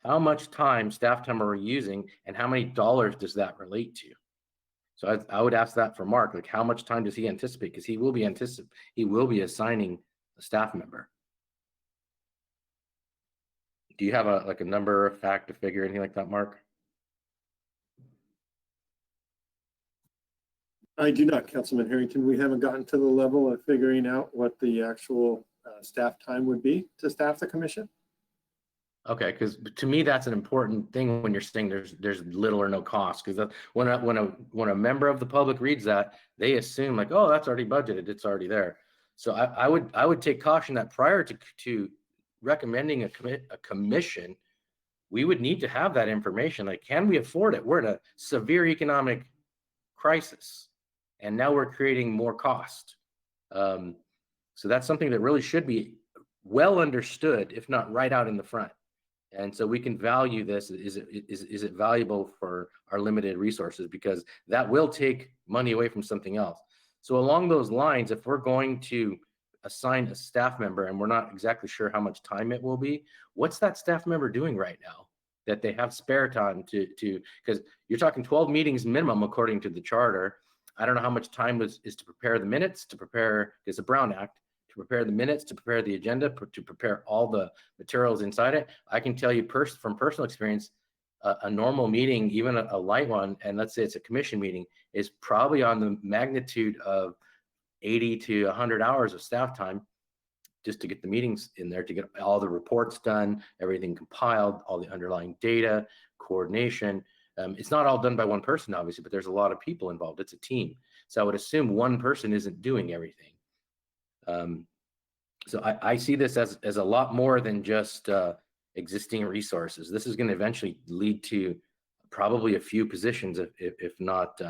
S11: How much staff time are we using and how many dollars does that relate to? So I would ask that for Mark, like how much time does he anticipate? Because he will be assigning a staff member. Do you have a number, a fact, a figure, anything like that, Mark?
S8: I do not, Councilman Harrington. We haven't gotten to the level of figuring out what the actual staff time would be to staff the commission.
S11: Okay, because to me that's an important thing when you're saying there's little or no cost. Because when a member of the public reads that, they assume like, oh, that's already budgeted, it's already there. So I would take caution that prior to recommending a commission, we would need to have that information. Like, can we afford it? We're in a severe economic crisis. And now we're creating more cost. So that's something that really should be well understood, if not right out in the front. And so we can value this. Is it valuable for our limited resources? Because that will take money away from something else. So along those lines, if we're going to assign a staff member and we're not exactly sure how much time it will be, what's that staff member doing right now that they have spare time to because you're talking 12 meetings minimum according to the charter. I don't know how much time is to prepare the minutes, to prepare, it's a Brown Act, to to prepare the minutes, to prepare the agenda, to prepare all the materials inside it. I can tell you from personal experience, a normal meeting, even a light one, and let's say it's a commission meeting, is probably on the magnitude of 80 to 100 hours of staff time just to get the meetings in there, to get all the reports done, everything compiled, all the underlying data, coordination. It's not all done by one person, obviously, but there's a lot of people involved. It's a team. So I would assume one person isn't doing everything. So I see this as a lot more than just existing resources. This is going to eventually lead to probably a few positions, if not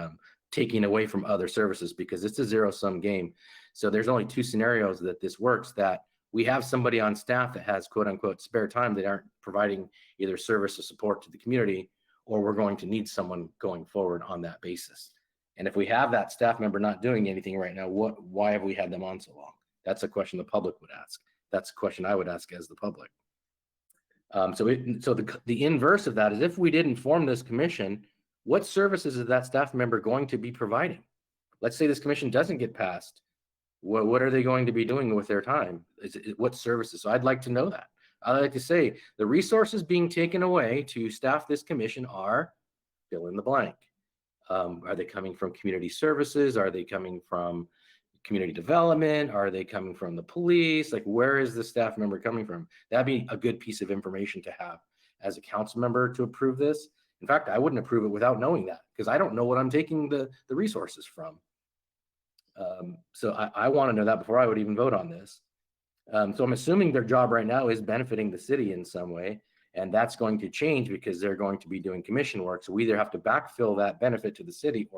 S11: taking away from other services, because it's a zero-sum game. So there's only two scenarios that this works, that we have somebody on staff that has quote unquote spare time that aren't providing either service or support to the community, or we're going to need someone going forward on that basis. And if we have that staff member not doing anything right now, why have we had them on so long? That's a question the public would ask. That's a question I would ask as the public. So the inverse of that is, if we didn't form this commission, what services is that staff member going to be providing? Let's say this commission doesn't get passed. What are they going to be doing with their time? What services? So I'd like to know that. I'd like to say the resources being taken away to staff this commission are fill in the blank. Are they coming from community services? Are they coming from community development? Are they coming from the police? Like, where is the staff member coming from? That'd be a good piece of information to have as a council member to approve this. In fact, I wouldn't approve it without knowing that, because I don't know what I'm taking the resources from. So I want to know that before I would even vote on this. So I'm assuming their job right now is benefiting the city in some way, and that's going to change because they're going to be doing commission work. So we either have to backfill that benefit to the city,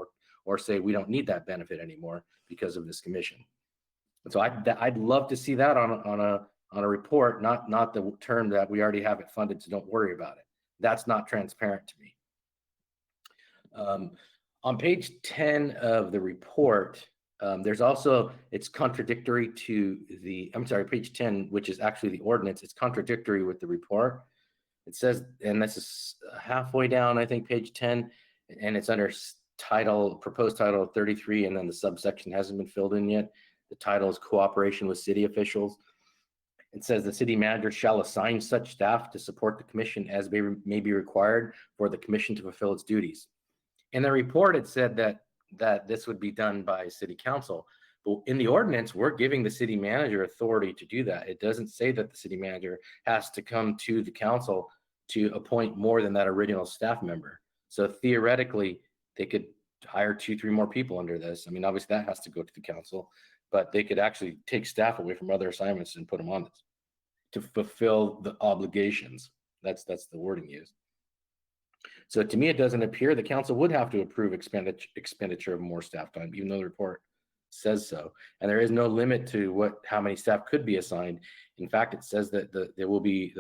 S11: or say we don't need that benefit anymore because of this commission. And so I'd love to see that on a report, not the term that we already have it funded, so don't worry about it. That's not transparent to me. On page 10 of the report, there's also, it's contradictory to page 10, which is actually the ordinance. It's contradictory with the report. It says, and this is halfway down, I think, page 10, and it's under proposed title 33, and then the subsection hasn't been filled in yet. The title is cooperation with city officials. It says the city manager shall assign such staff to support the commission as may be required for the commission to fulfill its duties. In the report, it said that this would be done by city council. But in the ordinance, we're giving the city manager authority to do that. It doesn't say that the city manager has to come to the council to appoint more than that original staff member. So theoretically, they could hire 2-3 more people under this. I mean, obviously that has to go to the council, but they could actually take staff away from other assignments and put them on this to fulfill the obligations. That's the wording used. So to me, it doesn't appear the council would have to approve expenditure of more staff time, even though the report says so. And there is no limit to how many staff could be assigned. In fact, it says that there will be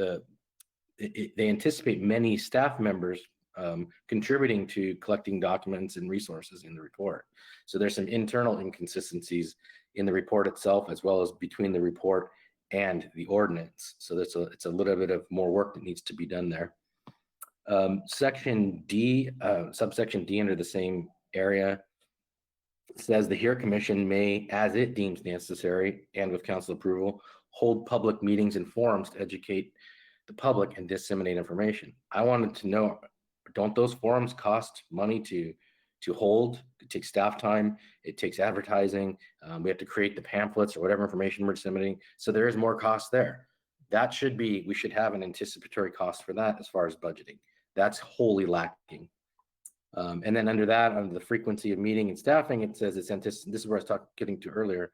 S11: they anticipate many staff members contributing to collecting documents and resources in the report. So there's some internal inconsistencies in the report itself, as well as between the report and the ordinance. So it's a little bit of more work that needs to be done there. Section D, subsection D under the same area says the HEAR Commission may, as it deems necessary and with council approval, hold public meetings and forums to educate the public and disseminate information. I wanted to know, don't those forums cost money to hold? It takes staff time, it takes advertising, we have to create the pamphlets or whatever information we're disseminating. So there is more cost there. We should have an anticipatory cost for that as far as budgeting. That's wholly lacking. And then under the frequency of meeting and staffing, it says this is where I was getting to earlier.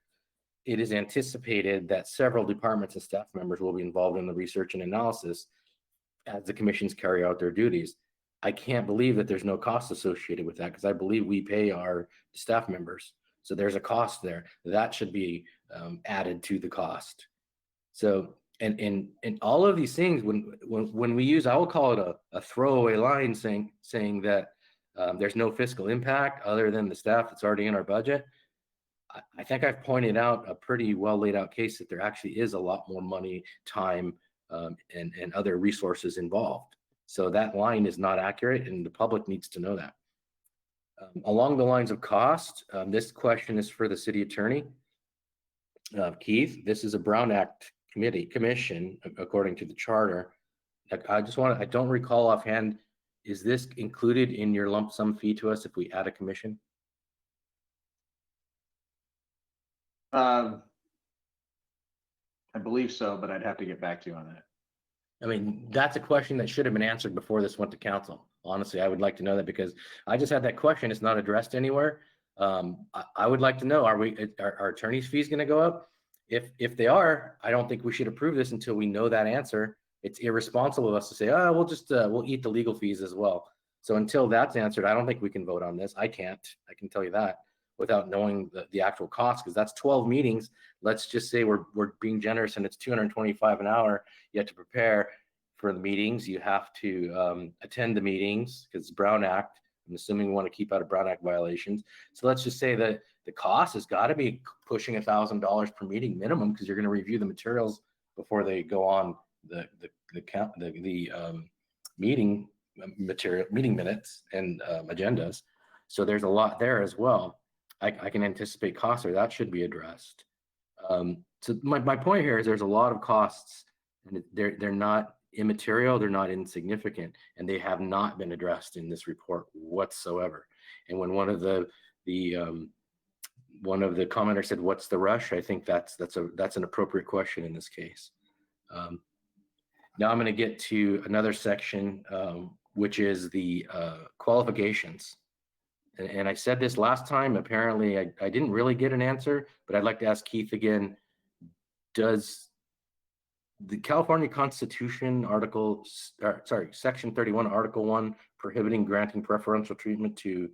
S11: It is anticipated that several departments and staff members will be involved in the research and analysis as the commissions carry out their duties. I can't believe that there's no cost associated with that, because I believe we pay our staff members. So there's a cost there. That should be added to the cost. So, and all of these things, when we use, I will call it a throwaway line saying that there's no fiscal impact other than the staff that's already in our budget. I think I've pointed out a pretty well laid out case that there actually is a lot more money, time, and other resources involved. So that line is not accurate, and the public needs to know that. Along the lines of cost, this question is for the city attorney. Keith, this is a Brown Act commission, according to the charter. I don't recall offhand, is this included in your lump sum fee to us if we add a commission?
S9: I believe so, but I'd have to get back to you on that.
S11: I mean, that's a question that should have been answered before this went to council. Honestly, I would like to know that because I just had that question. It's not addressed anywhere. I would like to know, are attorney's fees going to go up? If they are, I don't think we should approve this until we know that answer. It's irresponsible of us to say, oh, we'll eat the legal fees as well. So until that's answered, I don't think we can vote on this. I can't. I can tell you that without knowing the actual cost, because that's 12 meetings. Let's just say we're being generous and it's $225 an hour. You have to prepare for the meetings. You have to attend the meetings because it's Brown Act. I'm assuming we want to keep out of Brown Act violations. So let's just say that the cost has got to be pushing $1,000 per meeting minimum, because you're going to review the materials before they go on the meeting material, meeting minutes and agendas. So there's a lot there as well. I can anticipate costs there. That should be addressed. So my point here is there's a lot of costs, and they're not immaterial, they're not insignificant, and they have not been addressed in this report whatsoever. And when one of the commenters said, "What's the rush?" I think that's an appropriate question in this case. Now I'm going to get to another section, which is the qualifications. And I said this last time. Apparently, I didn't really get an answer, but I'd like to ask Keith again. Does the California Constitution Section 31, Article 1, prohibiting granting preferential treatment to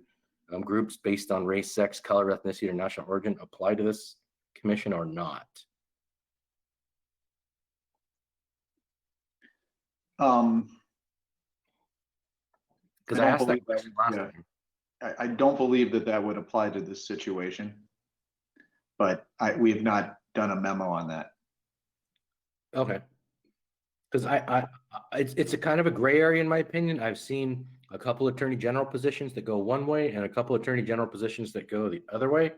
S11: groups based on race, sex, color, ethnicity, or national origin apply to this commission or not? Because I asked that question last time.
S9: I don't believe that would apply to this situation, but we have not done a memo on that.
S11: Okay. Because it's a kind of a gray area in my opinion. I've seen a couple attorney general positions that go one way and a couple attorney general positions that go the other way.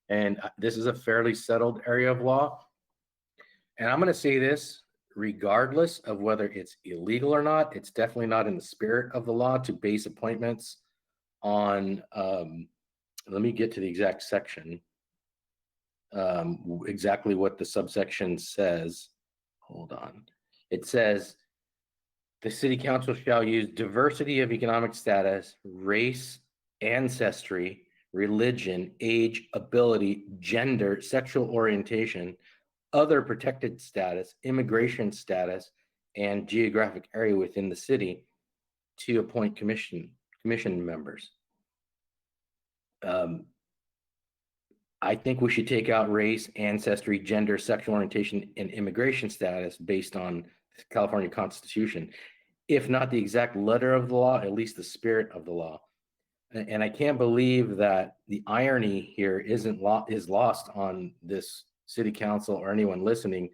S11: And this is a fairly settled area of law. And I'm going to say this, regardless of whether it's illegal or not, it's definitely not in the spirit of the law to base appointments on, let me get to the exact section, exactly what the subsection says. Hold on. It says, the city council shall use diversity of economic status, race, ancestry, religion, age, ability, gender, sexual orientation, other protected status, immigration status, and geographic area within the city to appoint commission members. I think we should take out race, ancestry, gender, sexual orientation, and immigration status based on the California Constitution. If not the exact letter of the law, at least the spirit of the law. And I can't believe that the irony here is lost on this city council or anyone listening,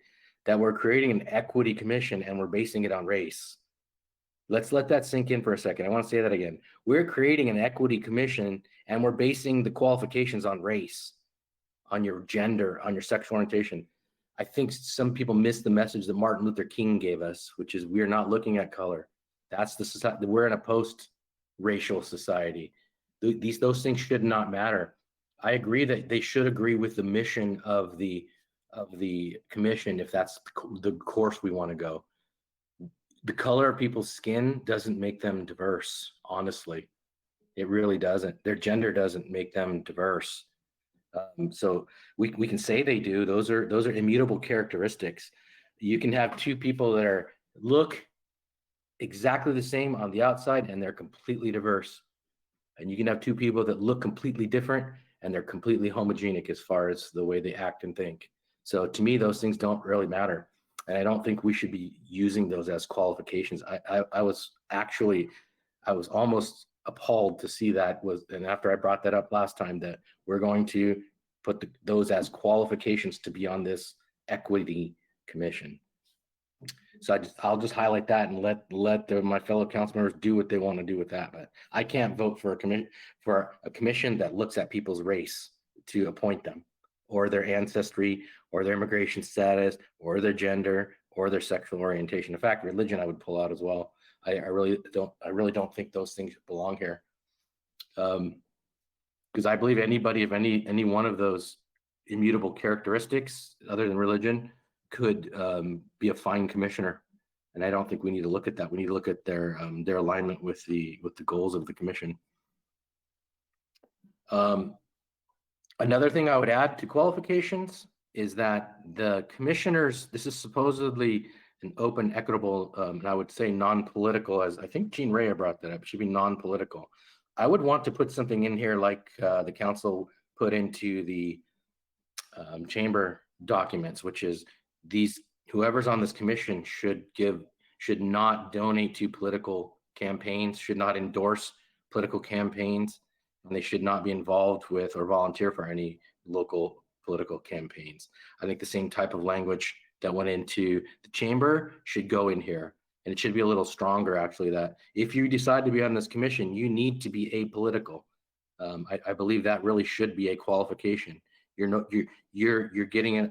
S11: that we're creating an equity commission and we're basing it on race. Let's let that sink in for a second. I want to say that again. We're creating an equity commission and we're basing the qualifications on race, on your gender, on your sexual orientation. I think some people miss the message that Martin Luther King gave us, which is we're not looking at color. That's the society. We're in a post-racial society. Those things should not matter. I agree that they should agree with the mission of the commission if that's the course we want to go. The color of people's skin doesn't make them diverse, honestly. It really doesn't. Their gender doesn't make them diverse. So we can say they do. Those are immutable characteristics. You can have two people that look exactly the same on the outside and they're completely diverse. And you can have two people that look completely different and they're completely homogenic as far as the way they act and think. So to me, those things don't really matter. And I don't think we should be using those as qualifications. I was almost appalled to see that and after I brought that up last time, that we're going to put those as qualifications to be on this equity commission. So I'll just highlight that and let my fellow council members do what they want to do with that. But I can't vote for a commission that looks at people's race to appoint them, or their ancestry, or their immigration status, or their gender, or their sexual orientation. In fact, religion I would pull out as well. I really don't think those things belong here. Because I believe anybody of any one of those immutable characteristics other than religion could be a fine commissioner. And I don't think we need to look at that. We need to look at their alignment with the goals of the commission. Another thing I would add to qualifications is that the commissioners, this is supposedly an open, equitable, and I would say non-political, as I think Jean Rea brought that up, it should be non-political. I would want to put something in here like the council put into the chamber documents, which is whoever's on this commission should not donate to political campaigns, should not endorse political campaigns, and they should not be involved with or volunteer for any local political campaigns. I think the same type of language that went into the chamber should go in here. And it should be a little stronger, actually, that if you decide to be on this commission, you need to be apolitical. I believe that really should be a qualification. You're getting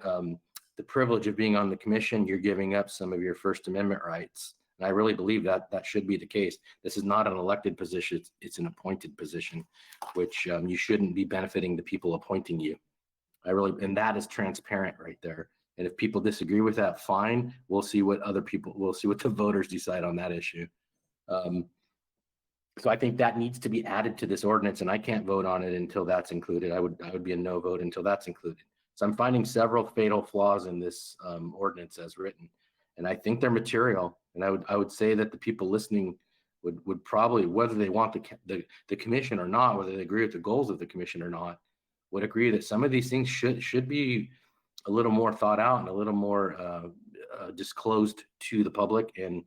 S11: the privilege of being on the commission. You're giving up some of your First Amendment rights, and I really believe that should be the case. This is not an elected position; it's an appointed position, which you shouldn't be benefiting the people appointing you. And that is transparent right there. And if people disagree with that, fine. We'll see what the voters decide on that issue. So I think that needs to be added to this ordinance, and I can't vote on it until that's included. I would be a no vote until that's included. So I'm finding several fatal flaws in this ordinance as written, and I think they're material. And I would say that the people listening would probably, whether they want the commission or not, whether they agree with the goals of the commission or not, would agree that some of these things should be a little more thought out and a little more disclosed to the public, and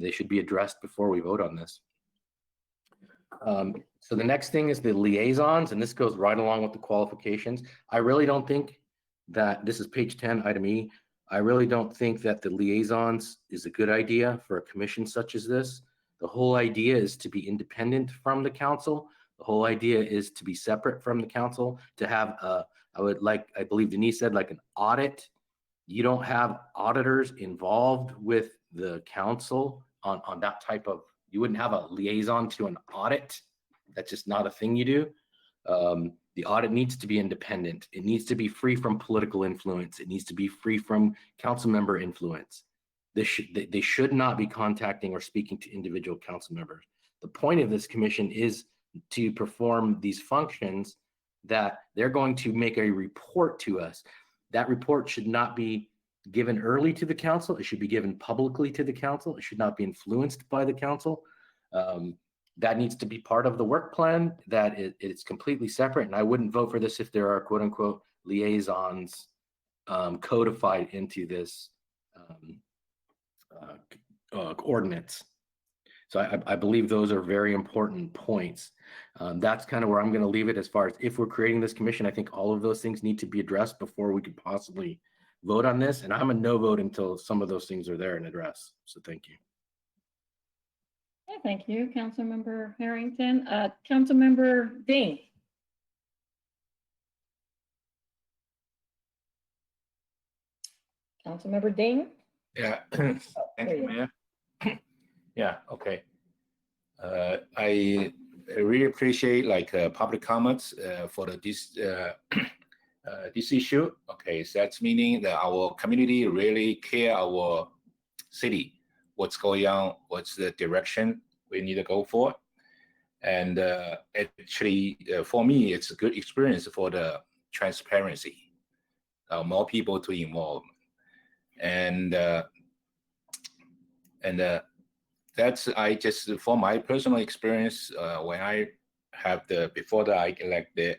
S11: they should be addressed before we vote on this. So the next thing is the liaisons, and this goes right along with the qualifications. I really don't think that, this is page 10, item E, I really don't think that the liaisons is a good idea for a commission such as this. The whole idea is to be independent from the council. The whole idea is to be separate from the council, to have I believe Denise said, like an audit. You don't have auditors involved with the council on that type of, you wouldn't have a liaison to an audit. That's just not a thing you do. The audit needs to be independent. It needs to be free from political influence. It needs to be free from council member influence. They should not be contacting or speaking to individual council members. The point of this commission is to perform these functions, that they're going to make a report to us. That report should not be given early to the council. It should be given publicly to the council. It should not be influenced by the council. That needs to be part of the work plan, that it's completely separate. And I wouldn't vote for this if there are quote unquote liaisons codified into this ordinance. So I believe those are very important points. That's kind of where I'm going to leave it as far as if we're creating this commission. I think all of those things need to be addressed before we could possibly vote on this. And I'm a no vote until some of those things are there and addressed. So thank you.
S1: Okay, thank you, Councilmember Harrington. Councilmember Ding. Councilmember Ding.
S12: Yeah, thank you, Mayor. Yeah, okay. I really appreciate public comments for this issue. Okay, so that's meaning that our community really care our city, what's going on, what's the direction we need to go for. And actually, for me, it's a good experience for the transparency, more people to involve. And that's, for my personal experience, when I have before I elected,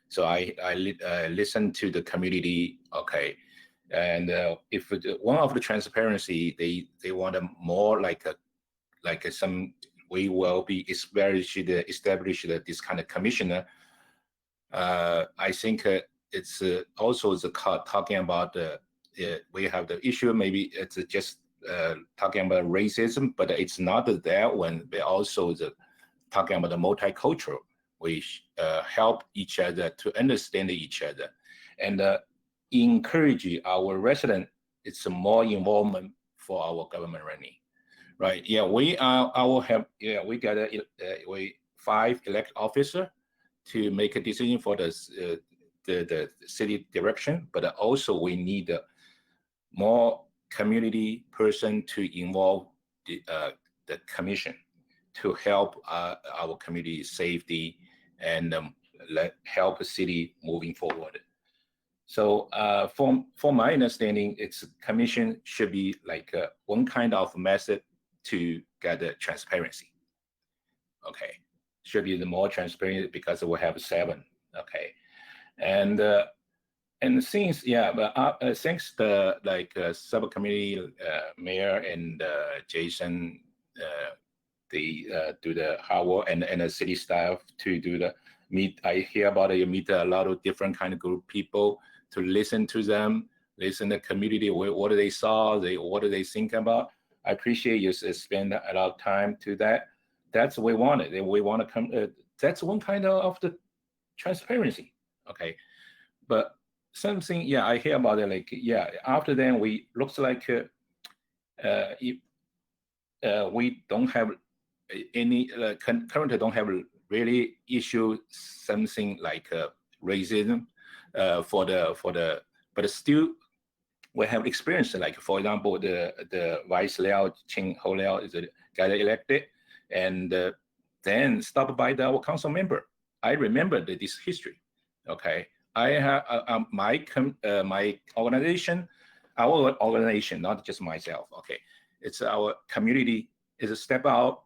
S12: so I listen to the community, okay. And if one of the transparency, they want a more like some, we will be established this kind of commissioner. I think it's also talking about we have the issue, maybe it's just talking about racism, but it's not that one, but also talking about the multicultural. We help each other to understand each other. And encourage our resident. It's more involvement for our government running, right? Yeah, we got we 5 elected officer to make a decision for the city direction, but also we need more community person to involve the commission to help our community safety and help the city moving forward. So for my understanding, it's commission should be like one kind of method to get the transparency. Okay, should be the more transparent because we have 7. Okay, and since but thanks the subcommittee mayor and Jason, they do the hard work and the city staff to do the meet. I hear about it. You meet a lot of different kind of group people to listen to them, listen to the community. What do they saw? What do they think about? I appreciate you spend a lot of time to that. That's what we wanted. We want to come. That's one kind of the transparency. Okay, but something, I hear about it. Like, after then we looks like we don't have any currently don't have really issue something like racism but still we have experience, like for example the Vice Liao Ching Ho Liao is got elected and then stopped by our council member. I remember this history. Okay, I have my organization, our organization, not just myself. Okay, it's our community is a step out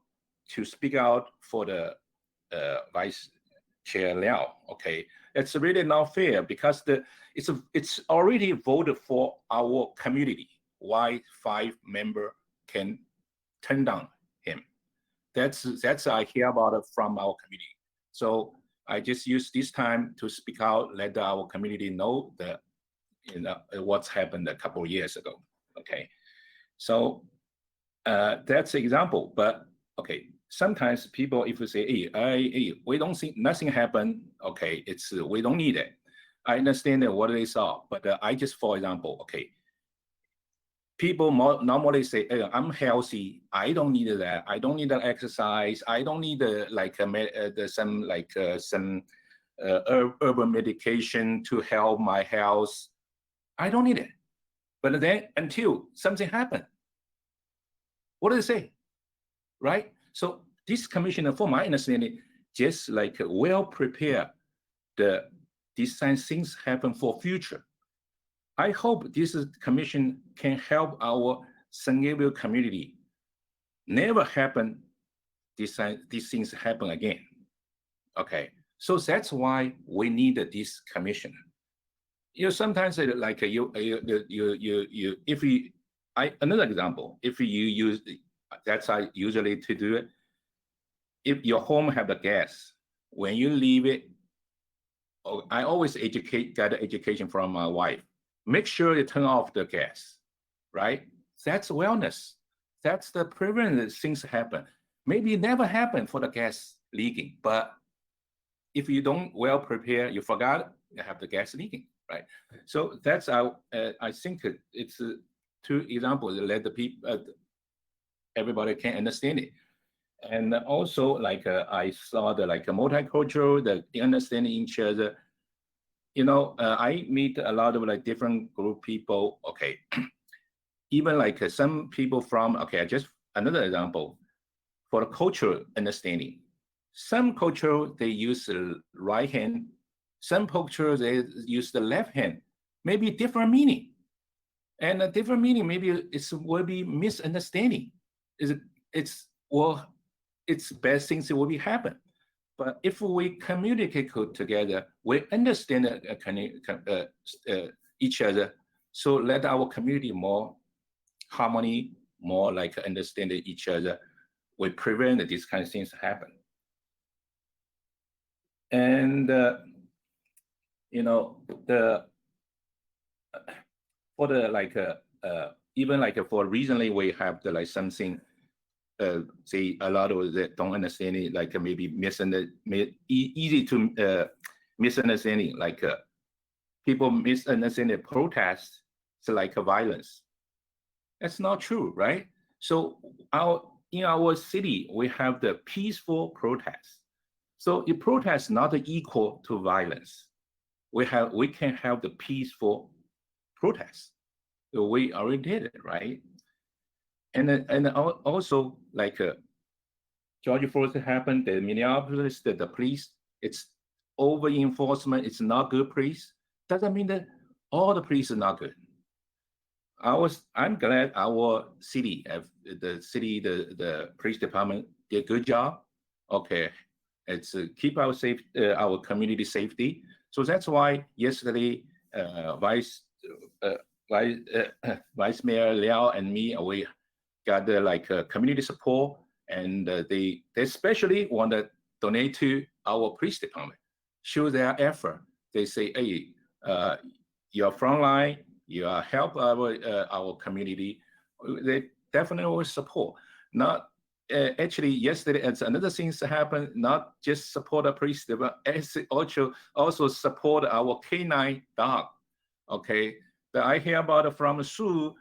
S12: to speak out for the Vice Chair Liao. Okay, it's really not fair because it's already voted for our community. Why 5 member can turn down him? That's I hear about it from our community. So I just use this time to speak out, let our community know that what's happened a couple of years ago. Okay, so that's an example. But okay, sometimes people, if you say, hey, we don't think nothing happened. Okay, it's we don't need it. I understand what they saw, but I just, for example, okay, people normally say, hey, I'm healthy. I don't need that. I don't need that exercise. I don't need some urban medication to help my health. I don't need it. But then until something happened, what do they say? Right? So this commissioner, for my understanding, just like well prepared these things happen for future. I hope this commission can help our San Gabriel community never happen, these things happen again. Okay, so that's why we need this commission. Sometimes like another example, if you use, that's I usually to do it. If your home have the gas, when you leave it, I always get education from my wife. Make sure you turn off the gas, right? That's wellness. That's the prevent things happen. Maybe it never happened for the gas leaking, but if you don't well prepare, you forgot you have the gas leaking, right? So that's I think it's 2 examples that let the people, everybody can understand it. And also, like I saw the multicultural, the understanding each other. I meet a lot of different group people. Okay, even some people from, okay, just another example for the cultural understanding. Some culture they use the right hand, some culture they use the left hand. Maybe different meaning, and a different meaning maybe will be misunderstanding. It's bad things that will be happen. But if we communicate together, we understand each other. So let our community more harmony, more understand each other. We prevent these kind of things happen. And for the even for recently we have the something. Say a lot of that don't understand it, maybe easy to misunderstanding. people misunderstand that protest is like a violence. That's not true, right? So in our city, we have the peaceful protest. So the protest not equal to violence. We can have the peaceful protest. We already did it, right? And also like Georgia Floyd happened, the Minneapolis, the police, it's over enforcement. It's not good police. Doesn't mean that all the police are not good. I'm glad our city, the police department did a good job. Okay, it's keep our our community safety. So that's why yesterday, Vice Mayor Liao and me, we got community support, and they especially want to donate to our police department, show their effort. They say, hey, you're frontline, you help our community. They definitely will support. Not actually yesterday, as another things happened, not just support the police department, also support our K9 dog. Okay, but I hear about from Sue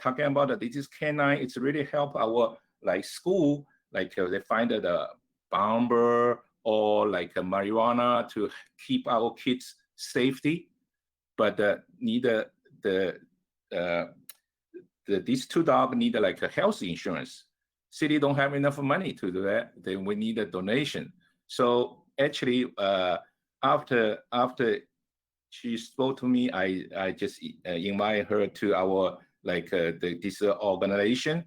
S12: talking about that this K9. It's really help our school, they find the bomber or marijuana to keep our kids safety, but these two dogs need a health insurance. City don't have enough money to do that. Then we need a donation. So actually, after she spoke to me, I just invite her to our this organization.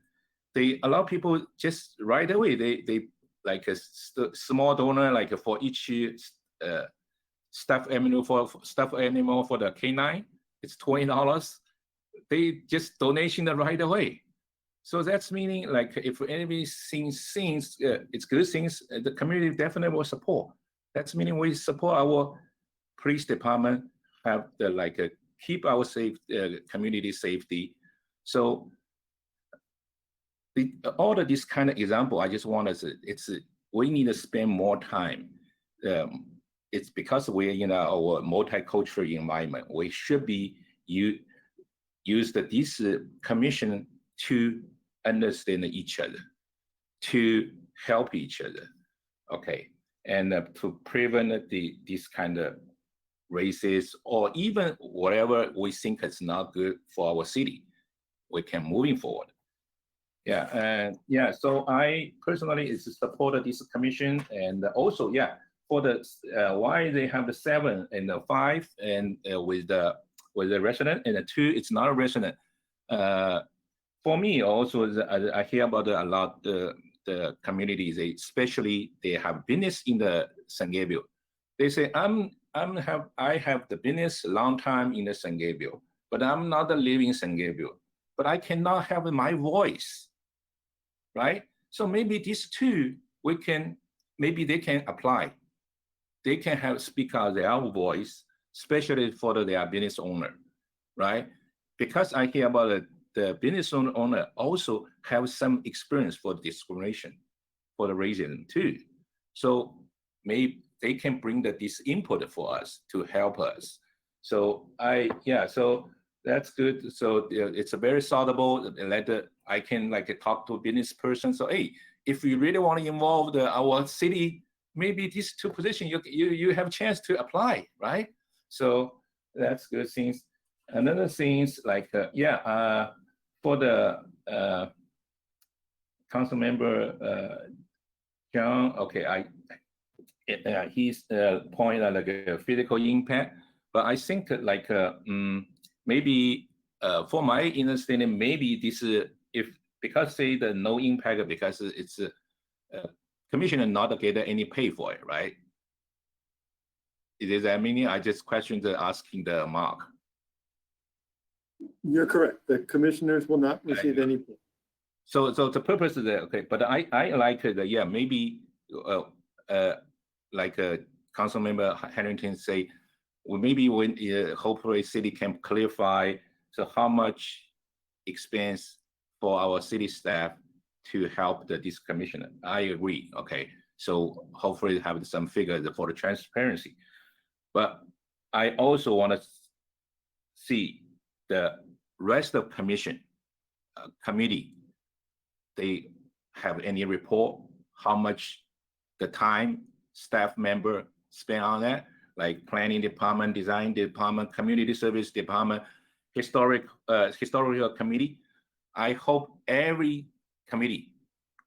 S12: They allow people just right away. They a small donor for each stuffed animal for the K9. It's $20. They just donation right away. So that's meaning if anybody thinks it's good things, the community definitely will support. That's meaning we support our police department, have the keep our community safety. So all of this kind of example, I just want to we need to spend more time. It's because we're in our multicultural environment. We should be use this commission to understand each other, to help each other, okay, and to prevent this kind of racist or even whatever we think is not good for our city. We can moving forward. Yeah, and yeah, so I personally supported this commission, and also for the why they have the 7 and the 5 and with the resident, and the 2 it's not a resident. For me also, I hear about a lot the communities, especially they have business in the San Gabriel. They say I have the business long time in the San Gabriel, but I'm not living San Gabriel. But I cannot have my voice, right? So maybe these 2 maybe they can apply. They can speak out their voice, especially for their business owner, right? Because I hear about the business owner also have some experience for discrimination for the resident too. So maybe they can bring this input for us to help us. So so that's good. So it's a very solvable. I can talk to a business person. So hey, if you really want to involve our city, maybe these 2 positions you have a chance to apply, right? So that's good things. Another things for the council member John. Okay, he's point out a physical impact, but I think maybe for my understanding, maybe this because say the no impact because it's commissioner not get any pay for it, right? Is that meaning? I just questioned asking the Mark.
S8: You're correct. The commissioners will not receive any pay.
S12: So the purpose is that okay, but I like maybe council member Harrington say, well, maybe when hopefully city can clarify so how much expense for our city staff to help this commissioner. I agree. Okay, so hopefully have some figures for the transparency. But I also want to see the rest of committee, they have any report, how much the time staff member spend on that, like planning department, design department, community service department, historical committee. I hope every committee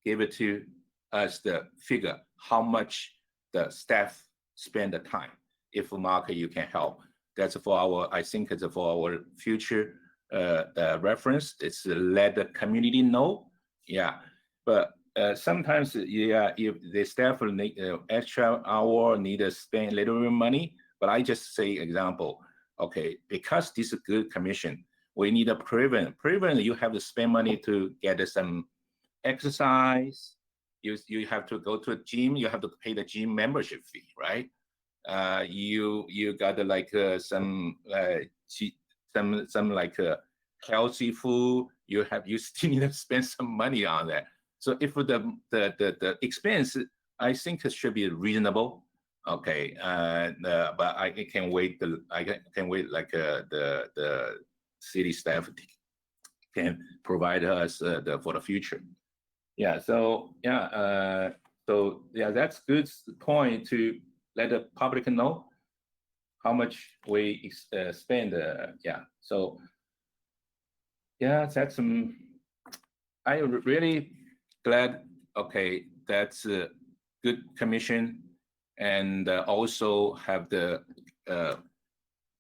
S12: give it to us the figure, how much the staff spend the time. If Mark, you can help. That's for our, I think it's for our future reference. It's let the community know. Yeah, but sometimes, yeah, if the staff will need extra hour, need to spend a little bit of money. But I just say example, okay, because this is a good commission, we need a prevent. You have to spend money to get some exercise. You have to go to a gym. You have to pay the gym membership fee, right? You got like some like healthy food. You still need to spend some money on that. So if the expense, I think it should be reasonable. Okay, but I can wait. I can wait like the city staff can provide us for the future. Yeah. So yeah. So yeah, that's good point to let the public know how much we spend. Yeah. So yeah, that's I really glad. Okay, that's a good commission, and also have the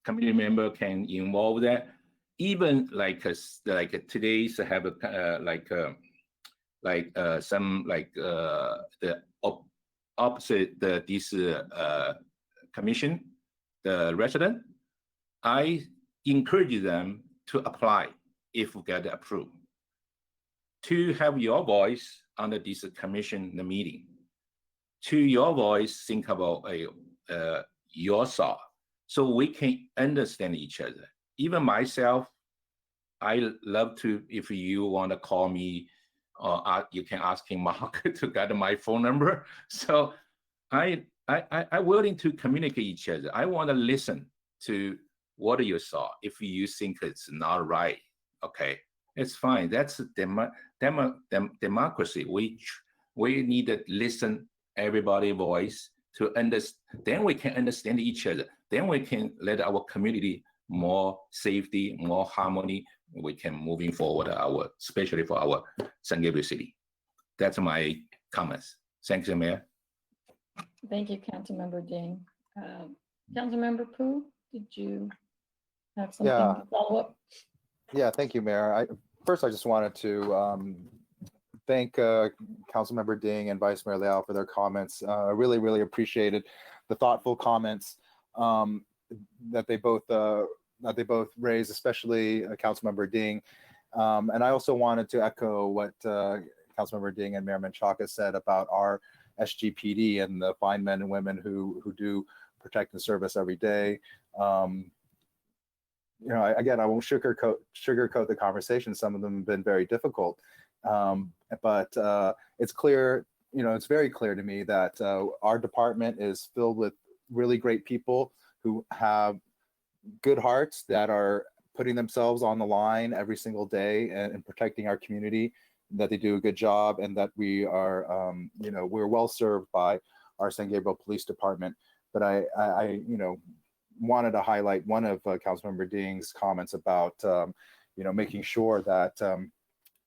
S12: community member can involve that. Even like today's have a some the opposite this commission, the resident, I encourage them to apply if we get approved, to have your voice under this commission the meeting, to your voice think about your thought, so we can understand each other. Even myself, I love to, if you want to call me, you can ask him, Mark, to get my phone number. So I'm willing to communicate each other. I want to listen to what you saw. If you think it's not right, okay, it's fine. That's democracy. We need to listen everybody's voice to understand. Then we can understand each other. Then we can let our community more safety, more harmony. We can moving forward especially for our San Gabriel City. That's my comments. Thanks, Mayor.
S1: Thank you, Councilmember Ding. Councilmember Pu, did you have something to follow up?
S2: Yeah, thank you, Mayor. First, I just wanted to thank Councilmember Ding and Vice Mayor Liao for their comments. I really, really appreciated the thoughtful comments that they both raised, especially Councilmember Ding. And I also wanted to echo what Councilmember Ding and Mayor Menchaca said about our SGPD and the fine men and women who do protect and serve us every day. You know, again, I won't sugarcoat the conversation. Some of them have been very difficult, but it's clear, you know, it's very clear to me that our department is filled with really great people who have good hearts, that are putting themselves on the line every single day and protecting our community, that they do a good job, and that we are, you know, we're well served by our San Gabriel Police Department. But I you know, wanted to highlight one of Councilmember Ding's comments about, you know, making sure that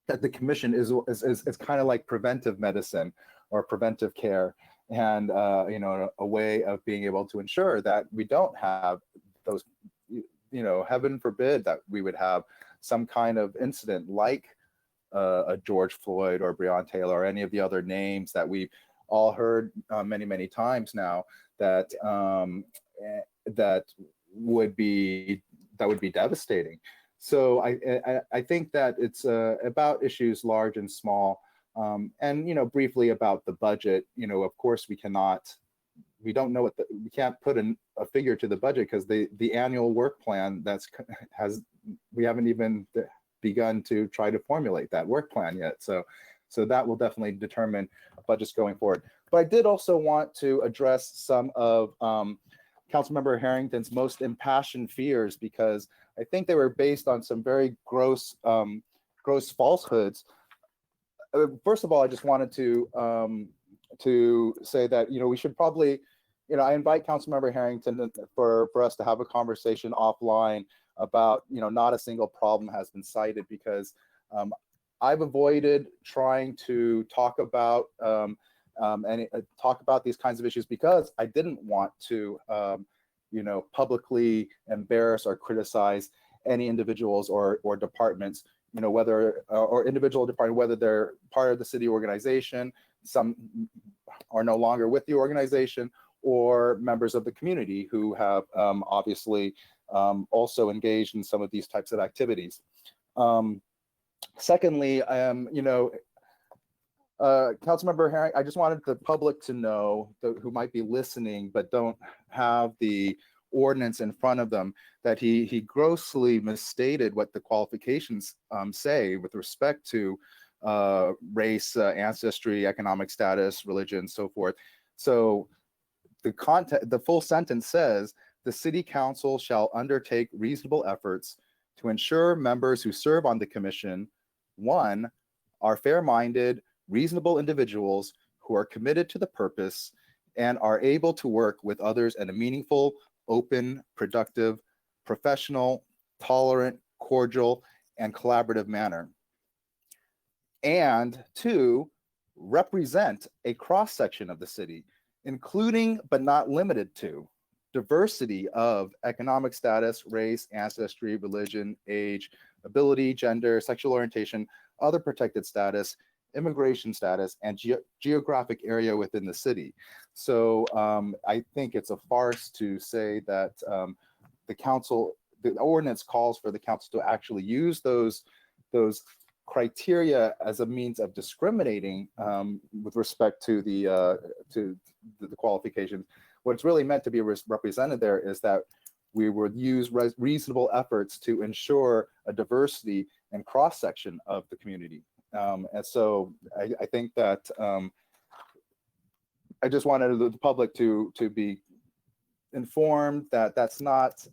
S2: that the commission is kind of like preventive medicine or preventive care, and you know, a way of being able to ensure that we don't have those, you know, heaven forbid that we would have some kind of incident like a George Floyd or Breonna Taylor or any of the other names that we've all heard many times now, that that would be devastating. So I think that it's about issues large and small, and, you know, briefly about the budget. You know, of course we don't know we can't put a figure to the budget, because the annual work plan we haven't even begun to try to formulate that work plan yet. So that will definitely determine budgets going forward. But I did also want to address some of Councilmember Harrington's most impassioned fears, because I think they were based on some very gross falsehoods. First of all, I just wanted to say that, we should probably, I invite Councilmember Harrington for us to have a conversation offline about, not a single problem has been cited, because I've avoided trying to talk about talk about these kinds of issues because I didn't want to, publicly embarrass or criticize any individuals or departments, whether or individual department, whether they're part of the city organization, some are no longer with the organization, or members of the community who have obviously also engaged in some of these types of activities. Secondly, Councilmember Herring, I just wanted the public to know, who might be listening but don't have the ordinance in front of them, that he grossly misstated what the qualifications say with respect to race, ancestry, economic status, religion, so forth. So the full sentence says, the city council shall undertake reasonable efforts to ensure members who serve on the commission, 1, are fair-minded, reasonable individuals who are committed to the purpose and are able to work with others in a meaningful, open, productive, professional, tolerant, cordial, and collaborative manner. And 2, represent a cross-section of the city, including but not limited to diversity of economic status, race, ancestry, religion, age, ability, gender, sexual orientation, other protected status, immigration status, and geographic area within the city. So I think it's a farce to say that the ordinance calls for the council to actually use those criteria as a means of discriminating with respect to the qualifications. What's really meant to be represented there is that we would use reasonable efforts to ensure a diversity and cross-section of the community. And so I think that I just wanted the public to be informed that that's not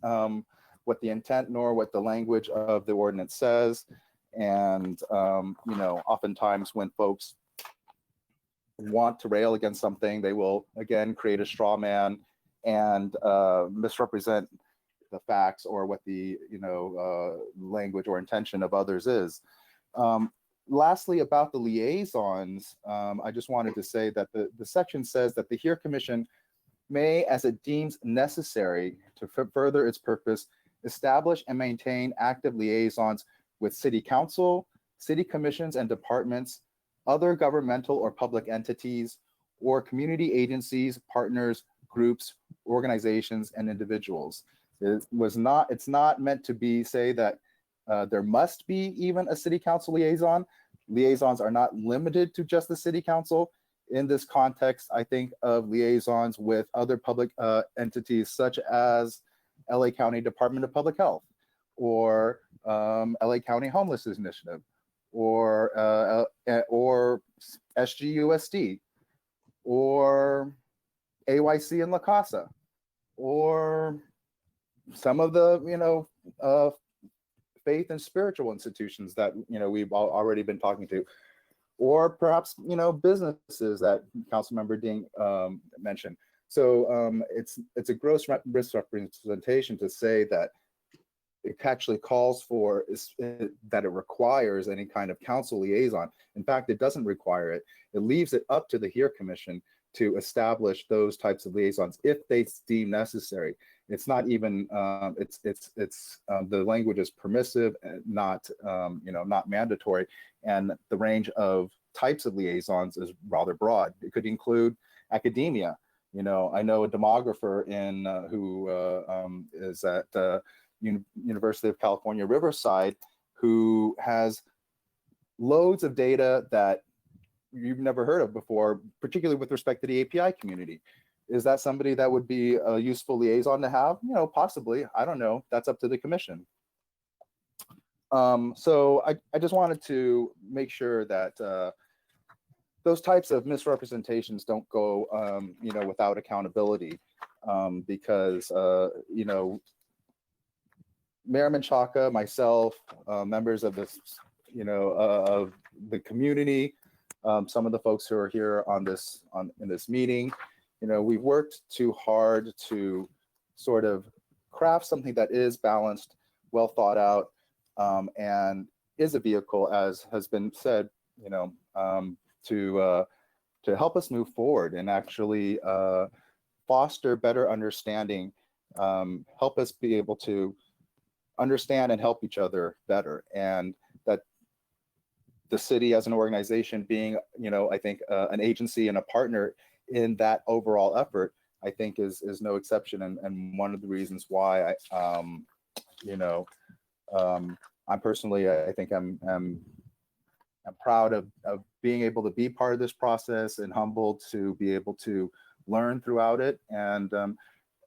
S2: what the intent nor what the language of the ordinance says. And, oftentimes when folks want to rail against something, they will again create a straw man and misrepresent the facts or what the language or intention of others is. Lastly, about the liaisons, I just wanted to say that the section says that the HERE Commission may, as it deems necessary to further its purpose, establish and maintain active liaisons with City Council, City Commissions and departments, other governmental or public entities, or community agencies, partners, groups, organizations, and individuals. It's not meant to be say that there must be even a City Council liaison. Liaisons are not limited to just the City Council. In this context, I think of liaisons with other public entities such as LA County Department of Public Health, or LA County Homelessness Initiative, or SGUSD, or AYC in La Casa, or some of the faith and spiritual institutions that we've already been talking to, or perhaps businesses that Councilmember Ding mentioned. So it's a gross misrepresentation to say that it actually calls for that it requires any kind of council liaison. In fact, it doesn't require it. It leaves it up to the HERE Commission to establish those types of liaisons if they deem necessary. It's not even the language is permissive, not not mandatory, and the range of types of liaisons is rather broad. It could include academia. I know a demographer who is at University of California, Riverside, who has loads of data that you've never heard of before, particularly with respect to the API community. Is that somebody that would be a useful liaison to have? Possibly. I don't know. That's up to the commission. So I just wanted to make sure that those types of misrepresentations don't go, without accountability, because, Mayor Menchaca, myself, members of this, of the community, some of the folks who are here in this meeting, we've worked too hard to sort of craft something that is balanced, well thought out, and is a vehicle, as has been said, to help us move forward and actually foster better understanding, help us be able to understand and help each other better, and that the city as an organization being, I think an agency and a partner in that overall effort, I think is no exception, and one of the reasons why I'm personally, I think I'm proud of being able to be part of this process and humbled to be able to learn throughout it, and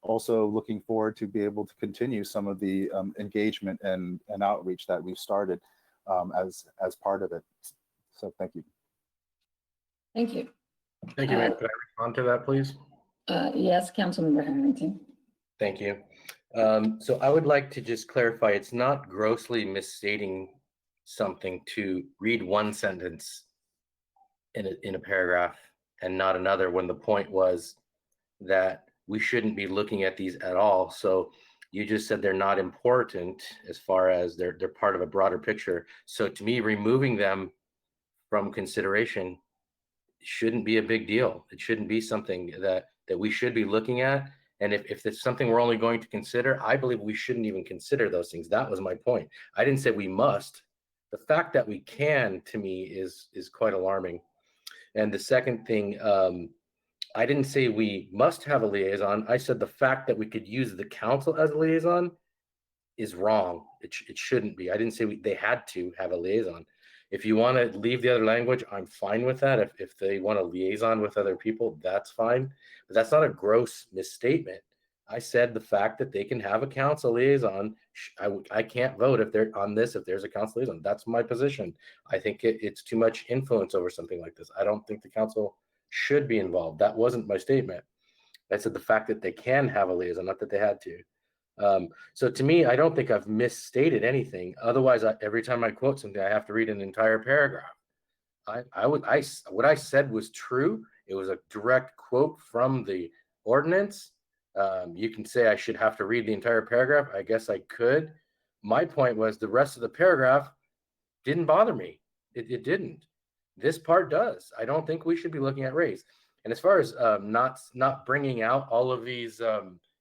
S2: also looking forward to be able to continue some of the engagement and outreach that we've started as part of it. So thank you.
S1: Thank you.
S11: Thank you, Mayor. Could I respond to that, please?
S1: Yes, Councilmember Harrington.
S11: Thank you. So I would like to just clarify, it's not grossly misstating something to read one sentence in a paragraph and not another, when the point was that we shouldn't be looking at these at all. So you just said they're not important as far as they're part of a broader picture. So to me, removing them from consideration shouldn't be a big deal. It shouldn't be something that we should be looking at. And if it's something we're only going to consider, I believe we shouldn't even consider those things. That was my point. I didn't say we must. The fact that we can, to me, is quite alarming. And the second thing, I didn't say we must have a liaison. I said the fact that we could use the council as a liaison is wrong. It shouldn't be. I didn't say they had to have a liaison. If you want to leave the other language, I'm fine with that. If they want a liaison with other people, that's fine. But that's not a gross misstatement. I said the fact that they can have a council liaison, I can't vote if they're on this, if there's a council liaison. That's my position. I think it's too much influence over something like this. I don't think the council should be involved. That wasn't my statement. I said the fact that they can have a liaison, not that they had to. So to me, I don't think I've misstated anything. Otherwise, every time I quote something, I have to read an entire paragraph. What I said was true. It was a direct quote from the ordinance. You can say I should have to read the entire paragraph. I guess I could. My point was the rest of the paragraph didn't bother me. It didn't. This part does. I don't think we should be looking at race. And as far as not bringing out all of these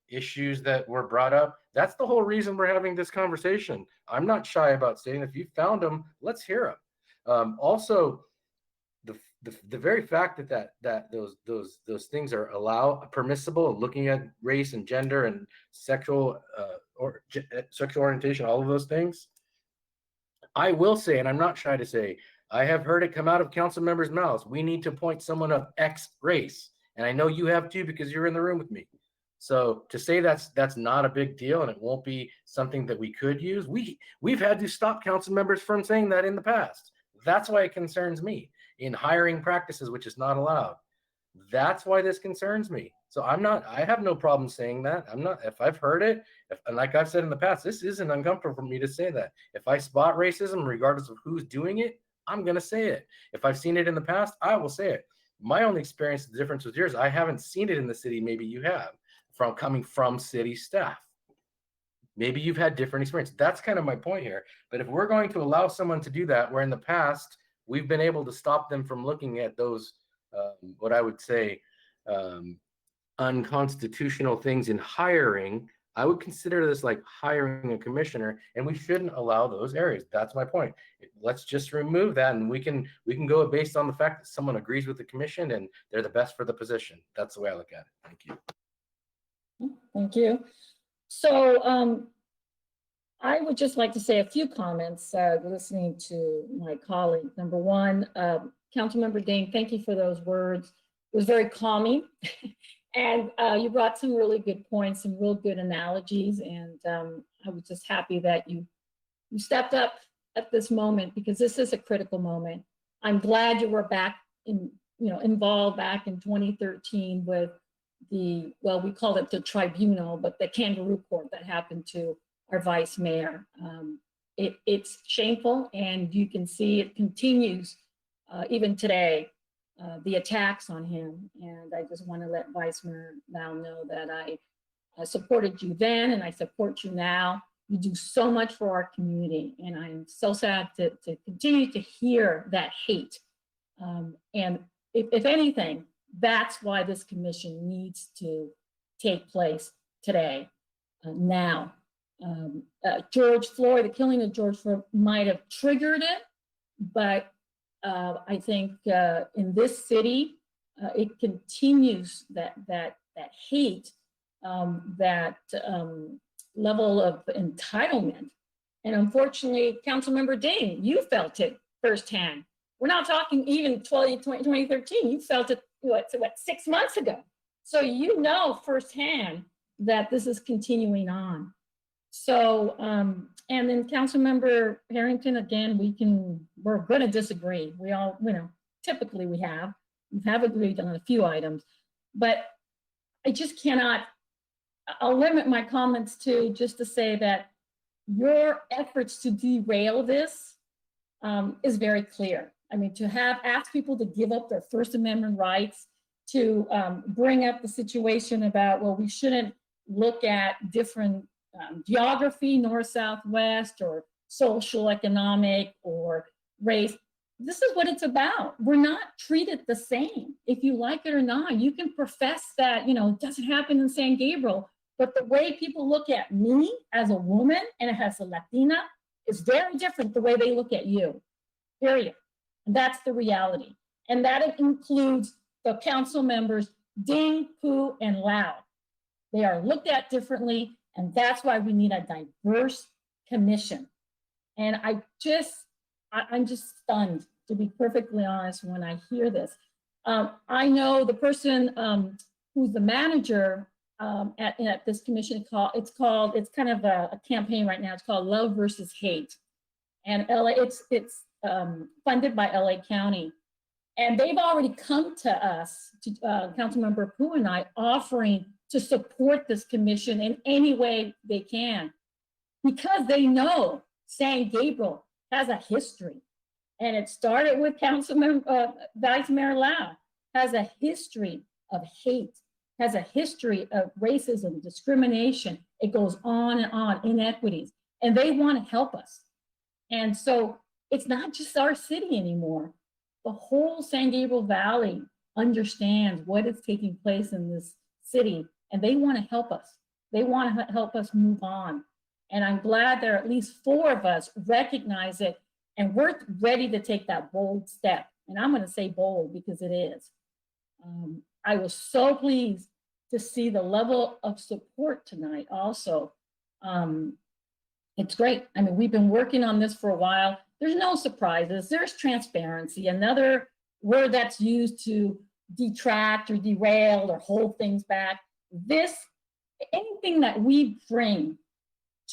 S11: issues that were brought up, that's the whole reason we're having this conversation. I'm not shy about saying if you found them, let's hear them. Also, the very fact that those things are permissible, looking at race and gender and sexual orientation, all of those things, I will say, and I'm not shy to say, I have heard it come out of council members' mouths. We need to appoint someone of X race, and I know you have too because you're in the room with me. So to say that's not a big deal and it won't be something that we could use, we've had to stop council members from saying that in the past. That's why it concerns me in hiring practices, which is not allowed. That's why this concerns me. So I have no problem saying that. If I've heard it, and like I've said in the past, this isn't uncomfortable for me to say that. If I spot racism, regardless of who's doing it, I'm going to say it. If I've seen it in the past, I will say it. My only experience, the difference with yours, I haven't seen it in the city. Maybe you have, coming from city staff. Maybe you've had different experience. That's kind of my point here. But if we're going to allow someone to do that, where in the past we've been able to stop them from looking at those, what I would say, unconstitutional things in hiring, I would consider this like hiring a commissioner, and we shouldn't allow those areas. That's my point. Let's just remove that, and we can go based on the fact that someone agrees with the commission and they're the best for the position. That's the way I look at it. Thank you.
S1: Thank you. So I would just like to say a few comments listening to my colleague. Number one, Councilmember Dane, thank you for those words. It was very calming. And you brought some really good points, some real good analogies. And I was just happy that you stepped up at this moment, because this is a critical moment. I'm glad you were back involved back in 2013 with we called it the tribunal, but the kangaroo court that happened to our vice mayor. It's shameful, and you can see it continues even today, the attacks on him. And I just want to let Vice Mayor Lau know that I supported you then, and I support you now. You do so much for our community, and I'm so sad to continue to hear that hate. And if anything, that's why this commission needs to take place today, now. George Floyd, the killing of George Floyd might have triggered it, but I think in this city, it continues that hate, that level of entitlement. And unfortunately, Councilmember Ding, you felt it firsthand. We're not talking even 2013, you felt it, what, 6 months ago. So you know firsthand that this is continuing on. So, and then Councilmember Harrington, again, we're gonna disagree. We all, typically we have agreed on a few items, but I just cannot, I'll limit my comments to just to say that your efforts to derail this is very clear. I mean, to ask people to give up their First Amendment rights, to bring up the situation about, well, we shouldn't look at different geography, north, south, west, or social, economic, or race. This is what it's about. We're not treated the same. If you like it or not, you can profess that, it doesn't happen in San Gabriel, but the way people look at me as a woman and as a Latina is very different the way they look at you, period. And that's the reality. And that includes the council members, Ding, Poo, and Lau. They are looked at differently, and that's why we need a diverse commission. And I'm just stunned, to be perfectly honest, when I hear this. I know the person who's the manager at this commission, it's kind of a campaign right now. It's called Love versus Hate. And it's funded by LA County. And they've already come to us, to Councilmember Pooh and I, offering to support this commission in any way they can, because they know San Gabriel has a history. And it started with Vice Mayor Lau, has a history of hate, has a history of racism, discrimination. It goes on and on, inequities, and they want to help us. And so it's not just our city anymore. The whole San Gabriel Valley understands what is taking place in this city, and they want to help us. They want to help us move on. And I'm glad there are at least 4 of us recognize it, and we're ready to take that bold step. And I'm going to say bold because it is. I was so pleased to see the level of support tonight also. It's great. I mean, we've been working on this for a while. There's no surprises. There's transparency, another word that's used to detract or derail or hold things back. Anything that we bring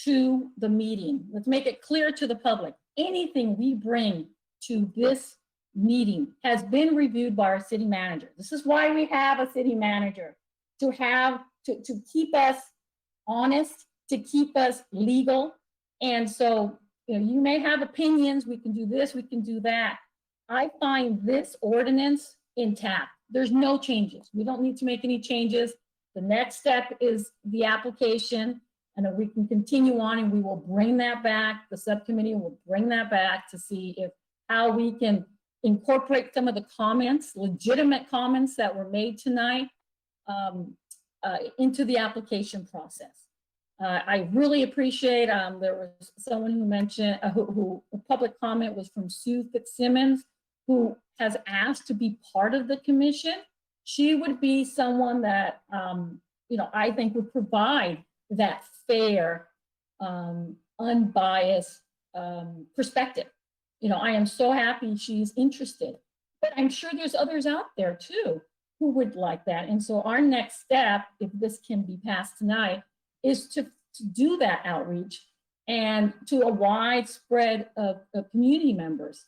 S1: to the meeting, let's make it clear to the public, anything we bring to this meeting has been reviewed by our city manager. This is why we have a city manager, to keep us honest, to keep us legal. And so, you may have opinions, we can do this, we can do that. I find this ordinance intact. There's no changes. We don't need to make any changes. The next step is the application, and then we can continue on, and we will bring that back. The subcommittee will bring that back to see how we can incorporate some of the comments, legitimate comments that were made tonight, into the application process. I really appreciate, there was someone who mentioned, who a public comment was from Sue Fitzsimmons, who has asked to be part of the commission. She would be someone that, I think would provide that fair, unbiased perspective. I am so happy she's interested, but I'm sure there's others out there too who would like that. And so our next step, if this can be passed tonight, is to do that outreach and to a wide spread of community members.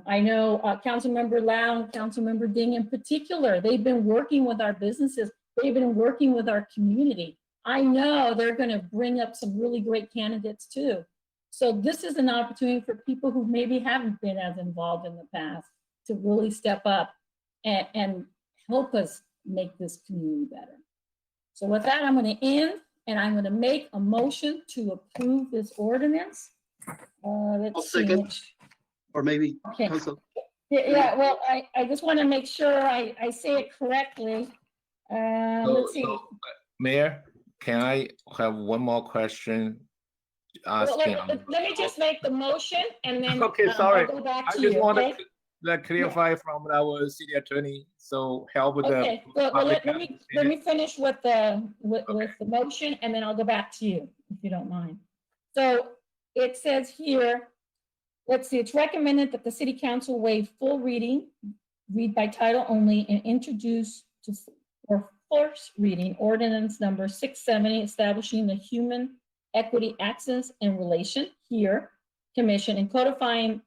S1: I know Councilmember Lau and Councilmember Ding in particular, they've been working with our businesses, they've been working with our community. I know they're going to bring up some really great candidates too. So this is an opportunity for people who maybe haven't been as involved in the past to really step up and help us make this community better. So with that, I'm going to end and I'm going to make a motion to approve this ordinance.
S7: I'll
S1: Let's see.
S7: second, or maybe
S1: Okay.
S7: Council.
S1: Yeah, well, I just want to make sure I say it correctly. Let's see.
S12: Mayor, can I have one more question?
S1: Well,
S12: Asking.
S1: let me just make the motion and then
S12: Okay,
S1: I'll
S12: sorry.
S1: go back
S12: I
S1: to
S12: just
S1: you,
S12: want
S1: okay?
S12: to clarify from our city attorney, so help with the.
S1: Okay, well,
S12: public
S1: let me
S12: understanding.
S1: finish with the motion and then I'll go back to you, if you don't mind. So it says here, let's see, it's recommended that the city council waive full reading, read by title only, and introduce to for first reading ordinance number 670, establishing the Human Equity Access and Relation here Commission and codifying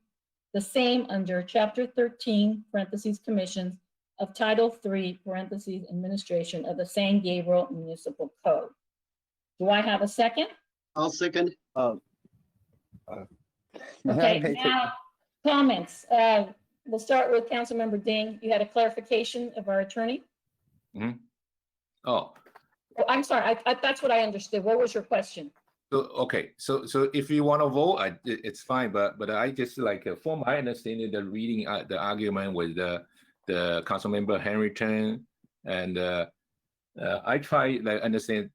S1: the same under Chapter 13, parentheses, Commissions of Title 3, parentheses, Administration of the San Gabriel Municipal Code. Do I have a second?
S7: I'll second.
S1: Okay, now, comments. We'll start with Councilmember Ding. You had a clarification of our attorney?
S12: Oh,
S1: Oh, I'm sorry, that's what I understood. What was your question?
S12: so, okay, so if you want to vote, it's fine, but I just like, from my understanding, the reading, the argument with the Councilmember Henryton, and I try like understand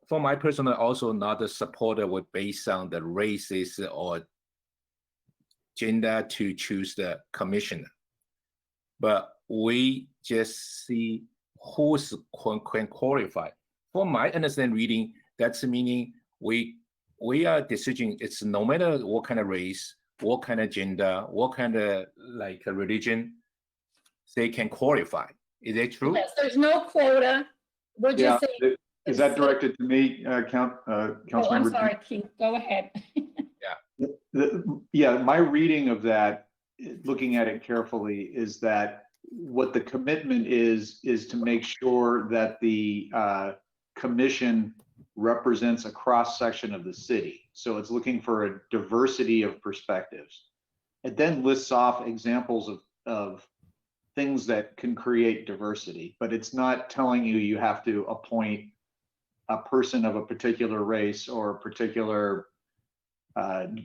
S12: for my personal also not a supporter with based on the races or gender to choose the commissioner, but we just see who's can qualify. For my understanding reading, that's meaning we are decision. It's no matter what kind of race, what kind of gender, what kind of like a religion, they can qualify. Is that true?
S1: Yes, there's no quota. We're
S9: Yeah,
S1: just saying.
S9: is that directed to me,
S1: Oh, I'm
S9: Councilmember?
S1: sorry, Keith, go ahead.
S9: Yeah, my reading of that, looking at it carefully, is that what the commitment is to make sure that the commission represents a cross section of the city. So it's looking for a diversity of perspectives. It then lists off examples of things that can create diversity, but it's not telling you have to appoint a person of a particular race or a particular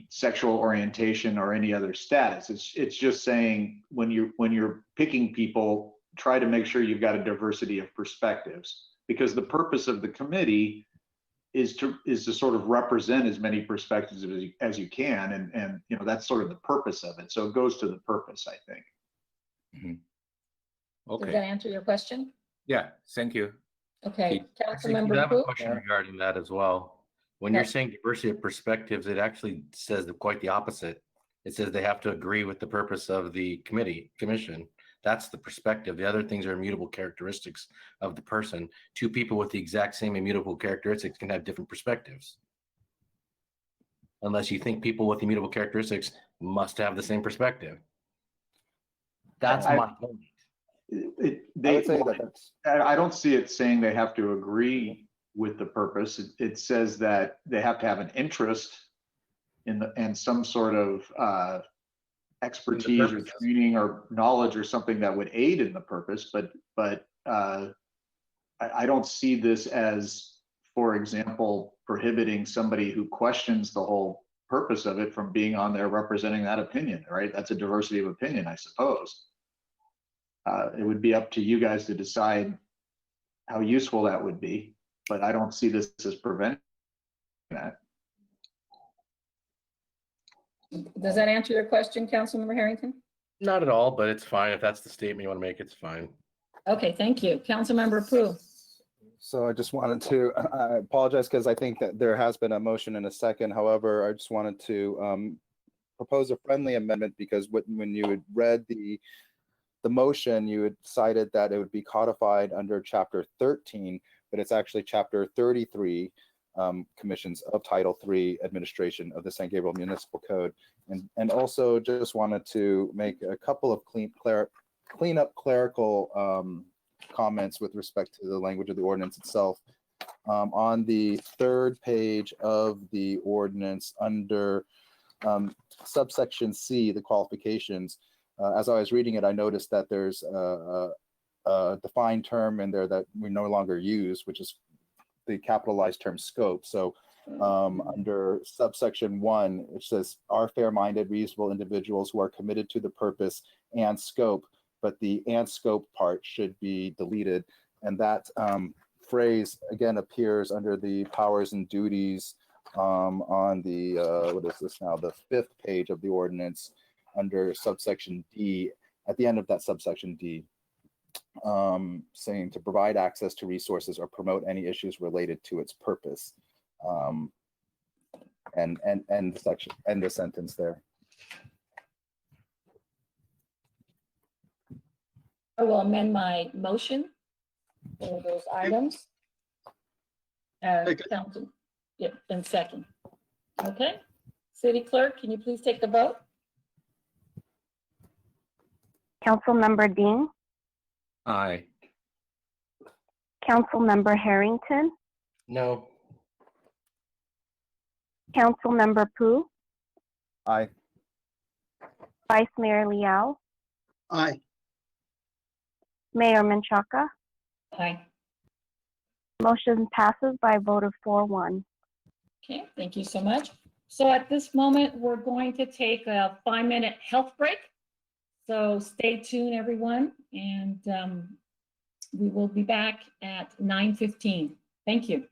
S9: sexual orientation or any other status. It's just saying when you're picking people, try to make sure you've got a diversity of perspectives, because the purpose of the committee is to sort of represent as many perspectives as you can, and you know that's sort of the purpose of it. So it goes to the purpose, I think.
S12: Okay.
S1: Does that answer your question?
S12: Yeah. Thank you.
S1: Okay,
S11: I
S1: Councilmember
S11: have a
S1: Pu?
S11: question regarding that as well. When you're saying diversity of perspectives, it actually says quite the opposite. It says they have to agree with the purpose of the commission. That's the perspective. The other things are immutable characteristics of the person. Two people with the exact same immutable characteristics can have different perspectives. Unless you think people with immutable characteristics must have the same perspective. That's my point.
S2: I would say that that's.
S9: I don't see it saying they have to agree with the purpose. It says that they have to have an interest in some sort of expertise or training or knowledge or something that would aid in the purpose. But I don't see this as, for example, prohibiting somebody who questions the whole purpose of it from being on there representing that opinion, right? That's a diversity of opinion, I suppose. It would be up to you guys to decide how useful that would be, but I don't see this as preventing that.
S1: Does that answer your question, Councilmember Harrington?
S11: Not at all, but it's fine. If that's the statement you want to make, it's fine.
S1: Okay, thank you. Councilmember Pu?
S2: So I just wanted to, I apologize because I think that there has been a motion in a second. However, I just wanted to propose a friendly amendment because when you had read the motion, you had cited that it would be codified under Chapter 13, but it's actually Chapter 33, Commissions of Title 3, Administration of the San Gabriel Municipal Code. And also just wanted to make a couple of clean up clerical comments with respect to the language of the ordinance itself. On the third page of the ordinance, under subsection C, the qualifications, as I was reading it, I noticed that there's a defined term in there that we no longer use, which is the capitalized term scope. So under subsection 1, it says are fair-minded, reasonable individuals who are committed to the purpose and scope, but the and scope part should be deleted. And that phrase again appears under the powers and duties on the, what is this now, the 5th page of the ordinance under subsection D, at the end of that subsection D, saying to provide access to resources or promote any issues related to its purpose. And the section, end the sentence there.
S1: I will amend my motion for those items.
S7: Okay.
S1: Council, yep, and second. Okay. City Clerk, can you please take the vote?
S10: Councilmember Dean,
S11: Aye.
S10: Councilmember Harrington,
S11: No.
S10: Councilmember Pu,
S2: Aye.
S10: Vice Mayor Liao,
S7: Aye.
S10: Mayor Menchaca.
S1: Aye.
S10: Motion passes by a vote of 4-1.
S1: Okay, thank you so much. So at this moment, we're going to take a 5-minute health break. So stay tuned, everyone, and we will be back at 9:15. Thank you.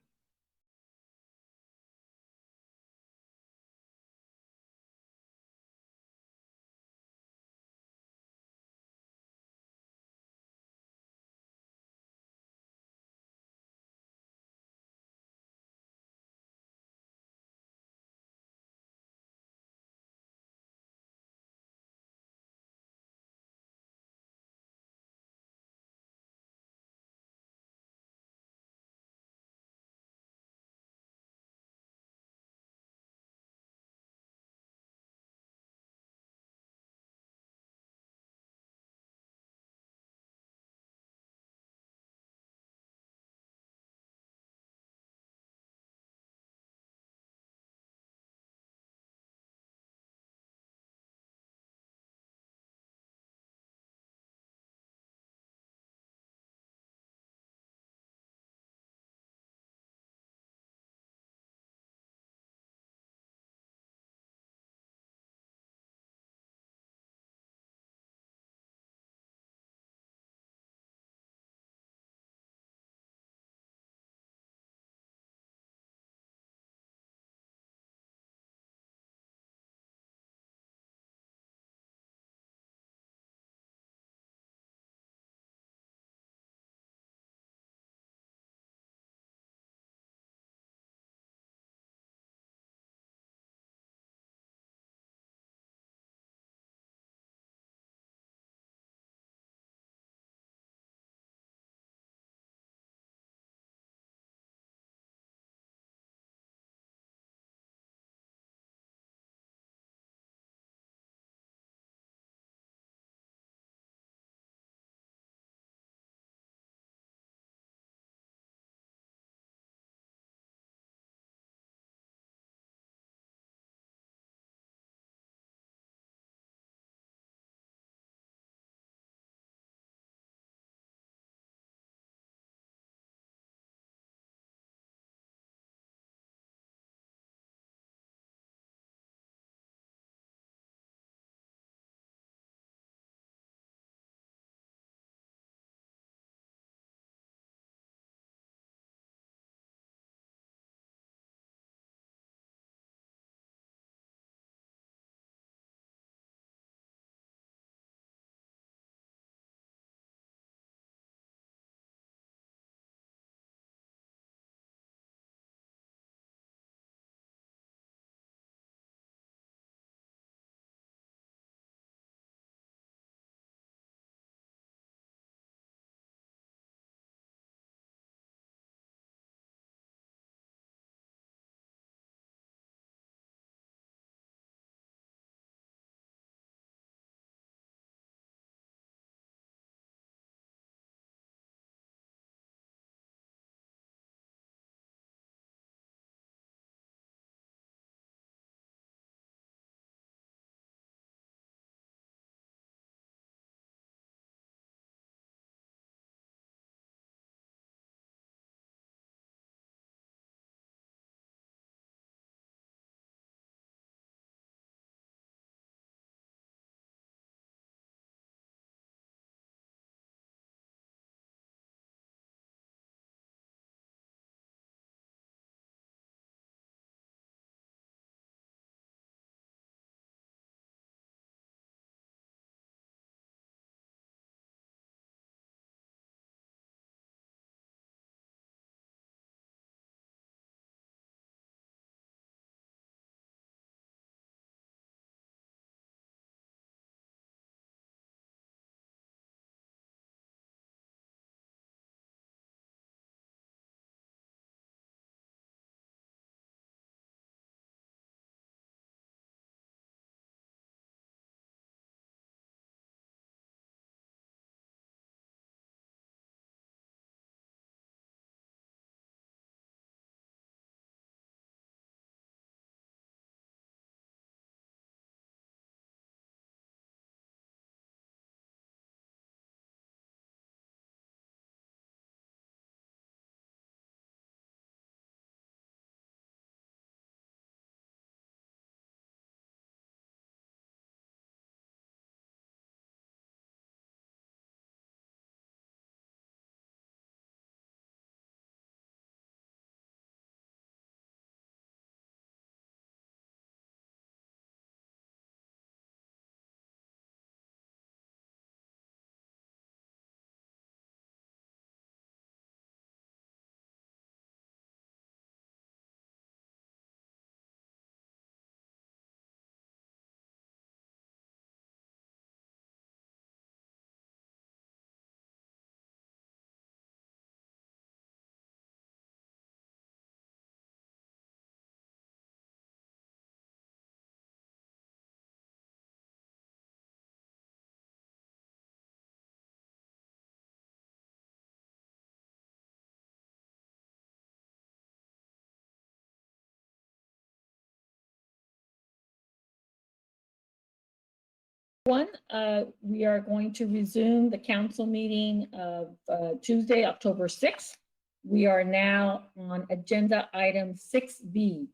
S1: We are going to resume the council meeting of Tuesday, October 6th. We are now on agenda item 6B.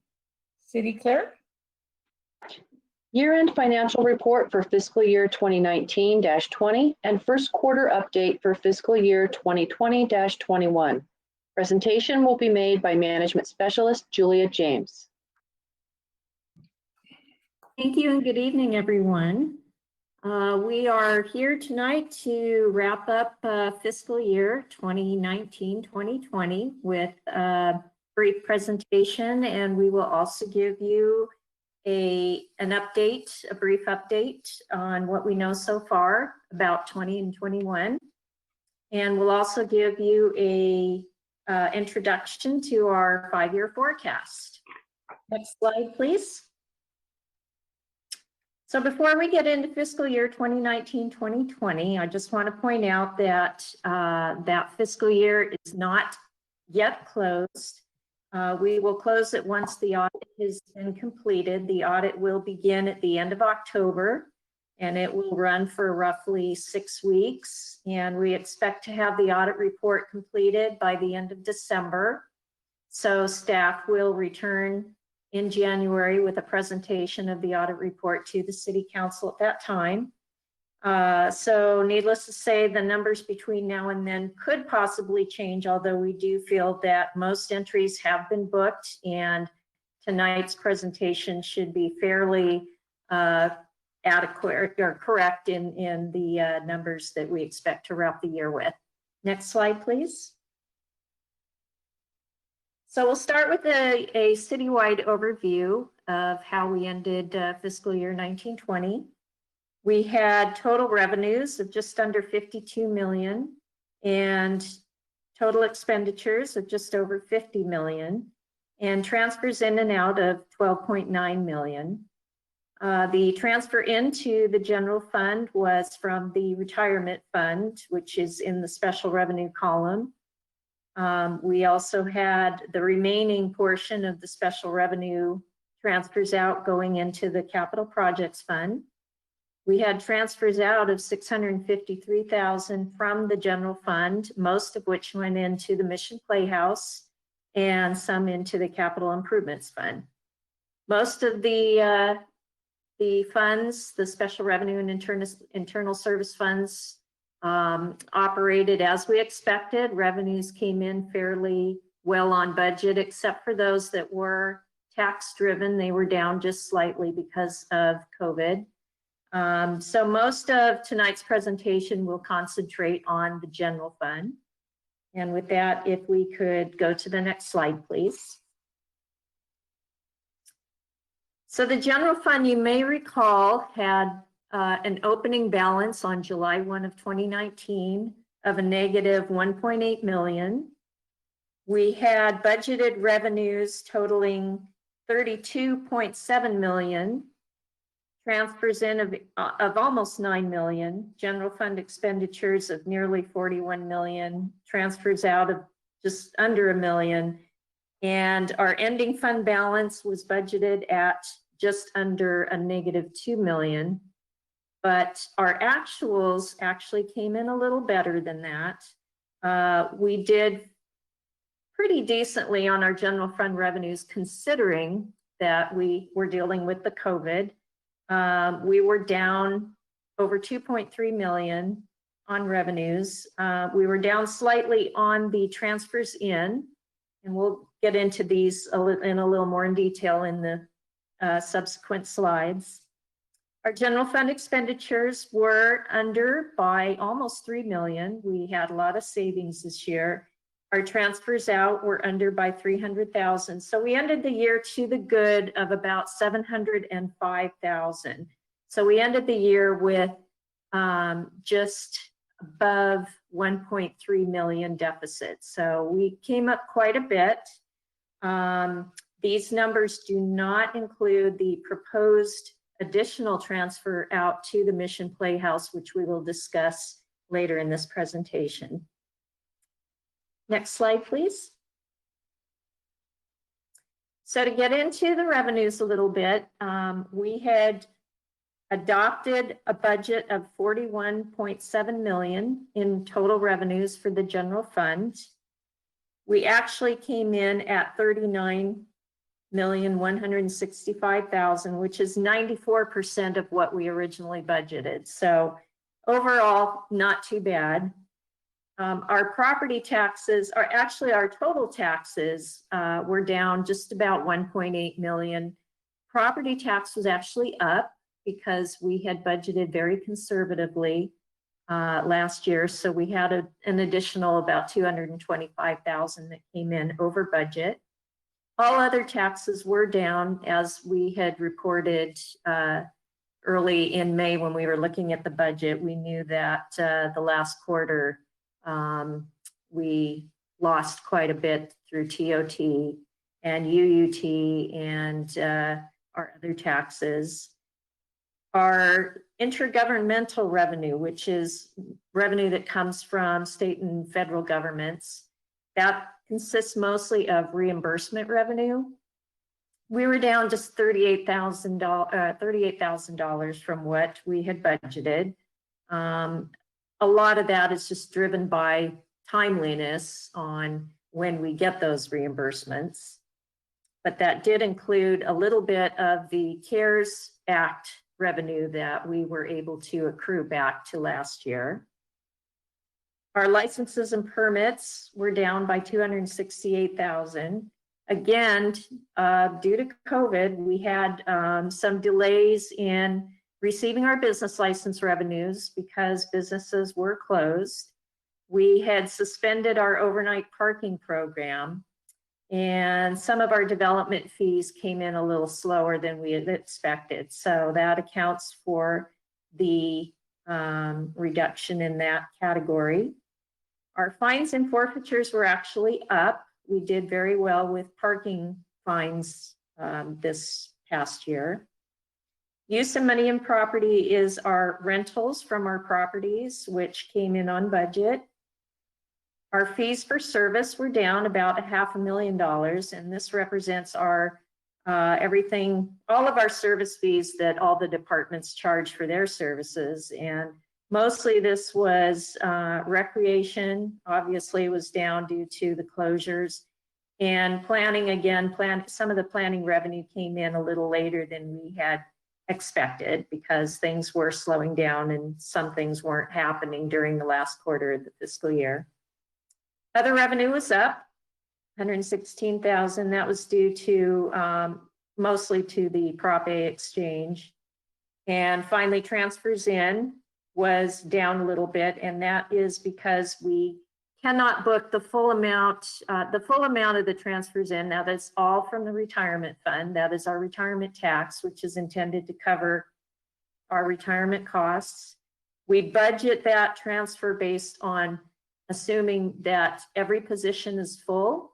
S1: City Clerk?
S3: Year-end financial report for fiscal year 2019-20 and first quarter update for fiscal year 2020-21. Presentation will be made by Management Specialist Julia James.
S13: Thank you and good evening, everyone. We are here tonight to wrap up fiscal year 2019-2020 with a brief presentation, and we will also give you a brief update on what we know so far about 20 and 21. And we'll also give you a introduction to our 5-year forecast. Next slide, please. So before we get into fiscal year 2019-2020, I just want to point out that that fiscal year is not yet closed. We will close it once the audit has been completed. The audit will begin at the end of October, and it will run for roughly 6 weeks. And we expect to have the audit report completed by the end of December. So staff will return in January with a presentation of the audit report to the City Council at that time. So needless to say, the numbers between now and then could possibly change, although we do feel that most entries have been booked and tonight's presentation should be fairly adequate or correct in the numbers that we expect to wrap the year with. Next slide, please. So we'll start with a citywide overview of how we ended fiscal year 1920. We had total revenues of just under 52 million and total expenditures of just over 50 million and transfers in and out of 12.9 million. The transfer into the general fund was from the retirement fund, which is in the special revenue column. We also had the remaining portion of the special revenue transfers out going into the capital projects fund. We had transfers out of 653,000 from the general fund, most of which went into the Mission Playhouse and some into the capital improvements fund. Most of the funds, the special revenue and internal service funds, operated as we expected. Revenues came in fairly well on budget, except for those that were tax driven. They were down just slightly because of COVID. So most of tonight's presentation will concentrate on the general fund. And with that, if we could go to the next slide, please. So the general fund, you may recall, had an opening balance on July 1 of 2019 of a negative 1.8 million. We had budgeted revenues totaling 32.7 million, transfers in of almost 9 million, general fund expenditures of nearly 41 million, transfers out of just under $1 million, and our ending fund balance was budgeted at just under a negative 2 million. But our actuals actually came in a little better than that. We did pretty decently on our general fund revenues, considering that we were dealing with the COVID. We were down over 2.3 million on revenues. We were down slightly on the transfers in, and we'll get into these in a little more in detail in the subsequent slides. Our general fund expenditures were under by almost 3 million. We had a lot of savings this year. Our transfers out were under by 300,000. So we ended the year to the good of about 705,000. So we ended the year with just above 1.3 million deficit. So we came up quite a bit. These numbers do not include the proposed additional transfer out to the Mission Playhouse, which we will discuss later in this presentation. Next slide, please. So to get into the revenues a little bit, we had adopted a budget of 41.7 million in total revenues for the general fund. We actually came in at 39,165,000, which is 94% of what we originally budgeted. So overall, not too bad. Our property taxes are actually, our total taxes were down just about 1.8 million. Property tax was actually up because we had budgeted very conservatively last year. So we had an additional about 225,000 that came in over budget. All other taxes were down, as we had reported early in May when we were looking at the budget. We knew that the last quarter we lost quite a bit through TOT and UUT and our other taxes. Our intergovernmental revenue, which is revenue that comes from state and federal governments, that consists mostly of reimbursement revenue. We were down just $38,000 from what we had budgeted. A lot of that is just driven by timeliness on when we get those reimbursements. But that did include a little bit of the CARES Act revenue that we were able to accrue back to last year. Our licenses and permits were down by 268,000. Again, due to COVID, we had some delays in receiving our business license revenues because businesses were closed. We had suspended our overnight parking program, and some of our development fees came in a little slower than we had expected. So that accounts for the reduction in that category. Our fines and forfeitures were actually up. We did very well with parking fines this past year. Use of money in property is our rentals from our properties, which came in on budget. Our fees for service were down about $500,000, and this represents our everything, all of our service fees that all the departments charge for their services. And mostly this was recreation, obviously was down due to the closures. And planning, again, some of the planning revenue came in a little later than we had expected because things were slowing down and some things weren't happening during the last quarter of the fiscal year. Other revenue was up 116,000. That was due to mostly to the Prop A exchange. And finally, transfers in was down a little bit, and that is because we cannot book the full amount of the transfers in. Now that's all from the retirement fund. That is our retirement tax, which is intended to cover our retirement costs. We budget that transfer based on assuming that every position is full.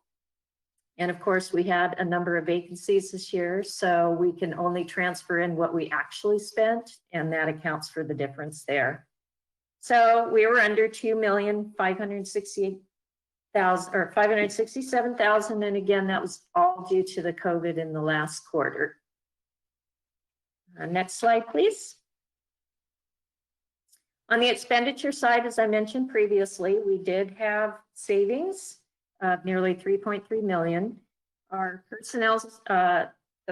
S13: And of course, we had a number of vacancies this year, so we can only transfer in what we actually spent, and that accounts for the difference there. So we were under 2,568,000 or 567,000, and again, that was all due to the COVID in the last quarter. Next slide, please. On the expenditure side, as I mentioned previously, we did have savings of nearly 3.3 million. Our personnel, the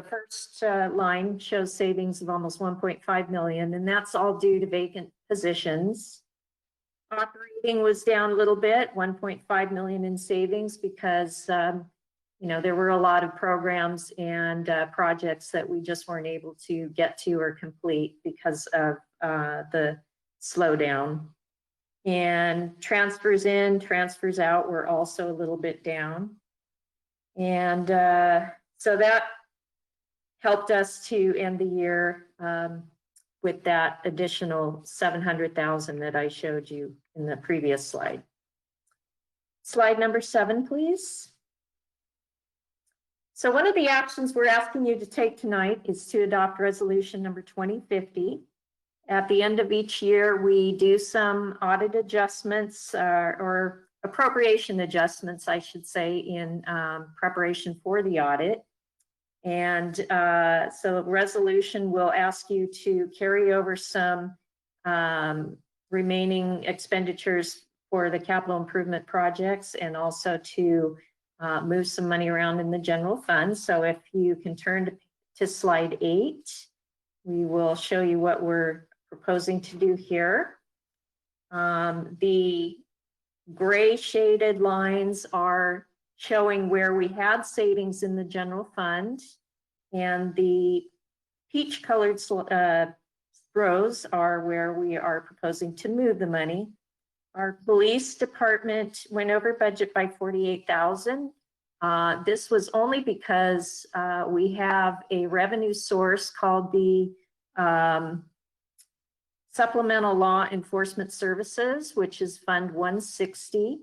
S13: first line shows savings of almost 1.5 million, and that's all due to vacant positions. Operating was down a little bit, 1.5 million in savings because there were a lot of programs and projects that we just weren't able to get to or complete because of the slowdown. And transfers in, transfers out were also a little bit down. And so that helped us to end the year with that additional 700,000 that I showed you in the previous slide. Slide number 7, please. So one of the actions we're asking you to take tonight is to adopt resolution number 2050. At the end of each year, we do some audit adjustments or appropriation adjustments, I should say, in preparation for the audit. And so resolution will ask you to carry over some remaining expenditures for the capital improvement projects, and also to move some money around in the general fund. So if you can turn to slide 8, we will show you what we're proposing to do here. The gray shaded lines are showing where we had savings in the general fund, and the peach colored rows are where we are proposing to move the money. Our police department went over budget by 48,000. This was only because we have a revenue source called the Supplemental Law Enforcement Services, which is Fund 160.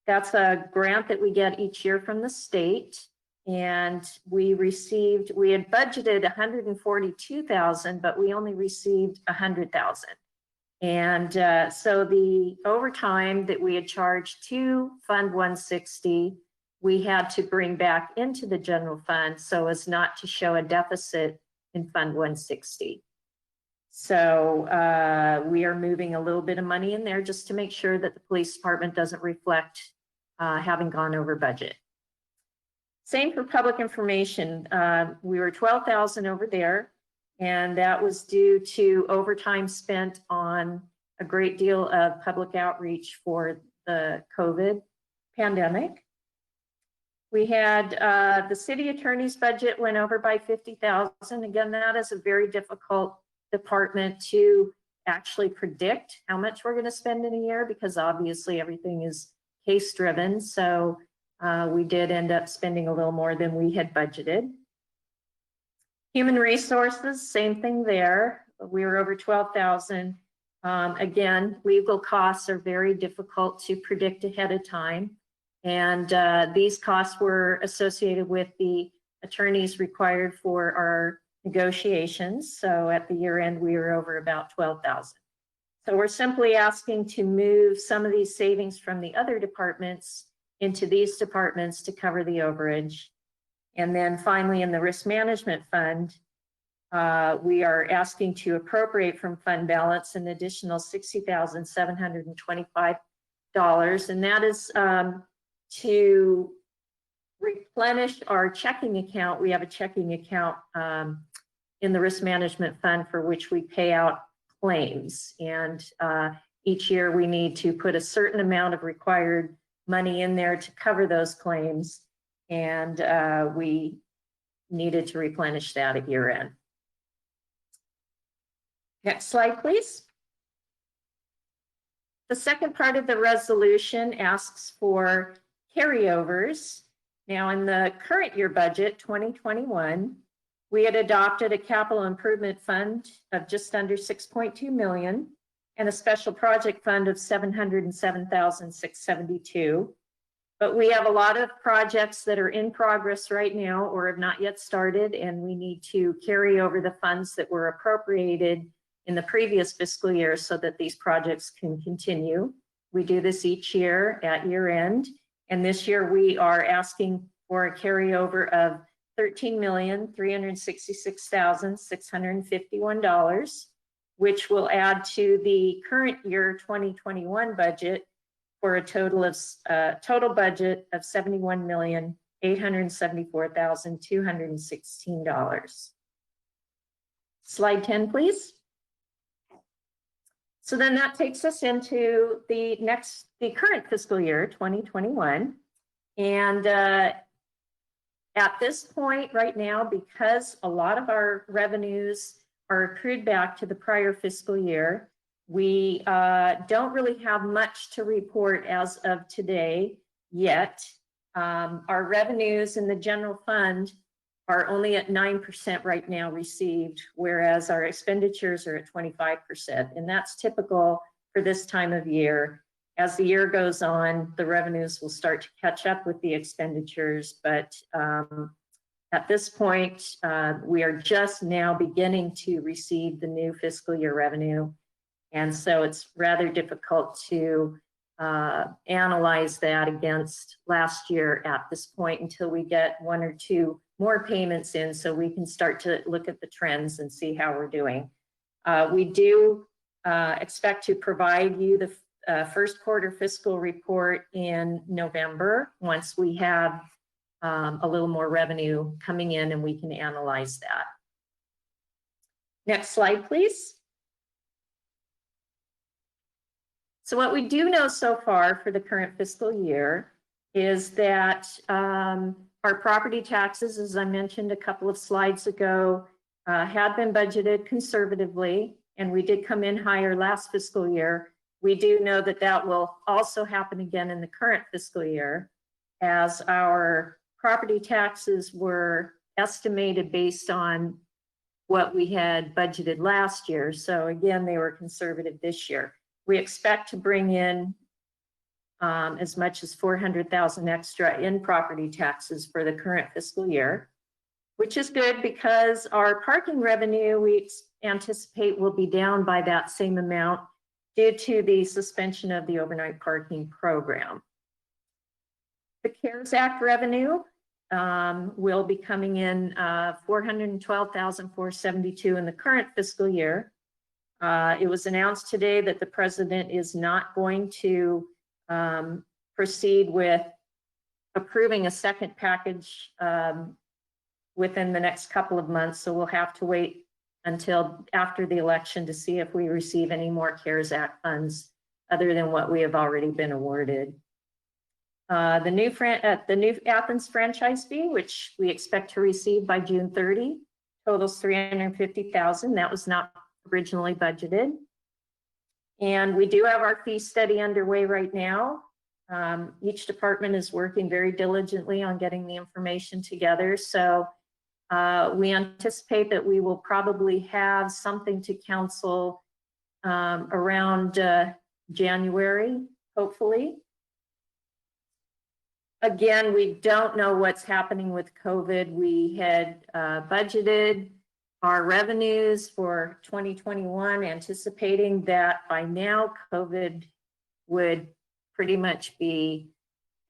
S13: That's a grant that we get each year from the state. And we had budgeted 142,000, but we only received 100,000. And so the overtime that we had charged to Fund 160, we had to bring back into the general fund so as not to show a deficit in Fund 160. So we are moving a little bit of money in there just to make sure that the police department doesn't reflect having gone over budget. Same for public information. We were 12,000 over there, and that was due to overtime spent on a great deal of public outreach for the COVID pandemic. We had the city attorney's budget went over by 50,000. Again, that is a very difficult department to actually predict how much we're going to spend in a year, because obviously everything is case driven. So we did end up spending a little more than we had budgeted. Human resources, same thing there. We were over 12,000. Again, legal costs are very difficult to predict ahead of time. And these costs were associated with the attorneys required for our negotiations. So at the year end, we were over about 12,000. So we're simply asking to move some of these savings from the other departments into these departments to cover the overage. And then finally, in the risk management fund, we are asking to appropriate from fund balance an additional $60,725. And that is to replenish our checking account. We have a checking account in the risk management fund for which we pay out claims. And each year we need to put a certain amount of required money in there to cover those claims. And we needed to replenish that at year end. Next slide, please. The second part of the resolution asks for carryovers. Now, in the current year budget, 2021, we had adopted a capital improvement fund of just under 6.2 million and a special project fund of 707,672. But we have a lot of projects that are in progress right now or have not yet started, and we need to carry over the funds that were appropriated in the previous fiscal year so that these projects can continue. We do this each year at year end, and this year we are asking for a carryover of $13,366,651, which will add to the current year 2021 budget for a total budget of $71,874,216. Slide 10, please. So then that takes us into the current fiscal year, 2021. And at this point right now, because a lot of our revenues are accrued back to the prior fiscal year, we don't really have much to report as of today yet. Our revenues in the general fund are only at 9% right now received, whereas our expenditures are at 25%. And that's typical for this time of year. As the year goes on, the revenues will start to catch up with the expenditures. But at this point, we are just now beginning to receive the new fiscal year revenue. And so it's rather difficult to analyze that against last year at this point until we get one or two more payments in so we can start to look at the trends and see how we're doing. We do expect to provide you the first quarter fiscal report in November once we have a little more revenue coming in and we can analyze that. Next slide, please. So what we do know so far for the current fiscal year is that our property taxes, as I mentioned a couple of slides ago, had been budgeted conservatively, and we did come in higher last fiscal year. We do know that that will also happen again in the current fiscal year, as our property taxes were estimated based on what we had budgeted last year. So again, they were conservative this year. We expect to bring in as much as 400,000 extra in property taxes for the current fiscal year, which is good because our parking revenue we anticipate will be down by that same amount due to the suspension of the overnight parking program. The CARES Act revenue will be coming in $412,472 in the current fiscal year. It was announced today that the president is not going to proceed with approving a second package within the next couple of months. So we'll have to wait until after the election to see if we receive any more CARES Act funds other than what we have already been awarded. The new Athens franchise fee, which we expect to receive by June 30, totals $350,000. That was not originally budgeted. And we do have our fee study underway right now. Each department is working very diligently on getting the information together. So we anticipate that we will probably have something to council around January, hopefully. Again, we don't know what's happening with COVID. We had budgeted our revenues for 2021, anticipating that by now COVID would pretty much be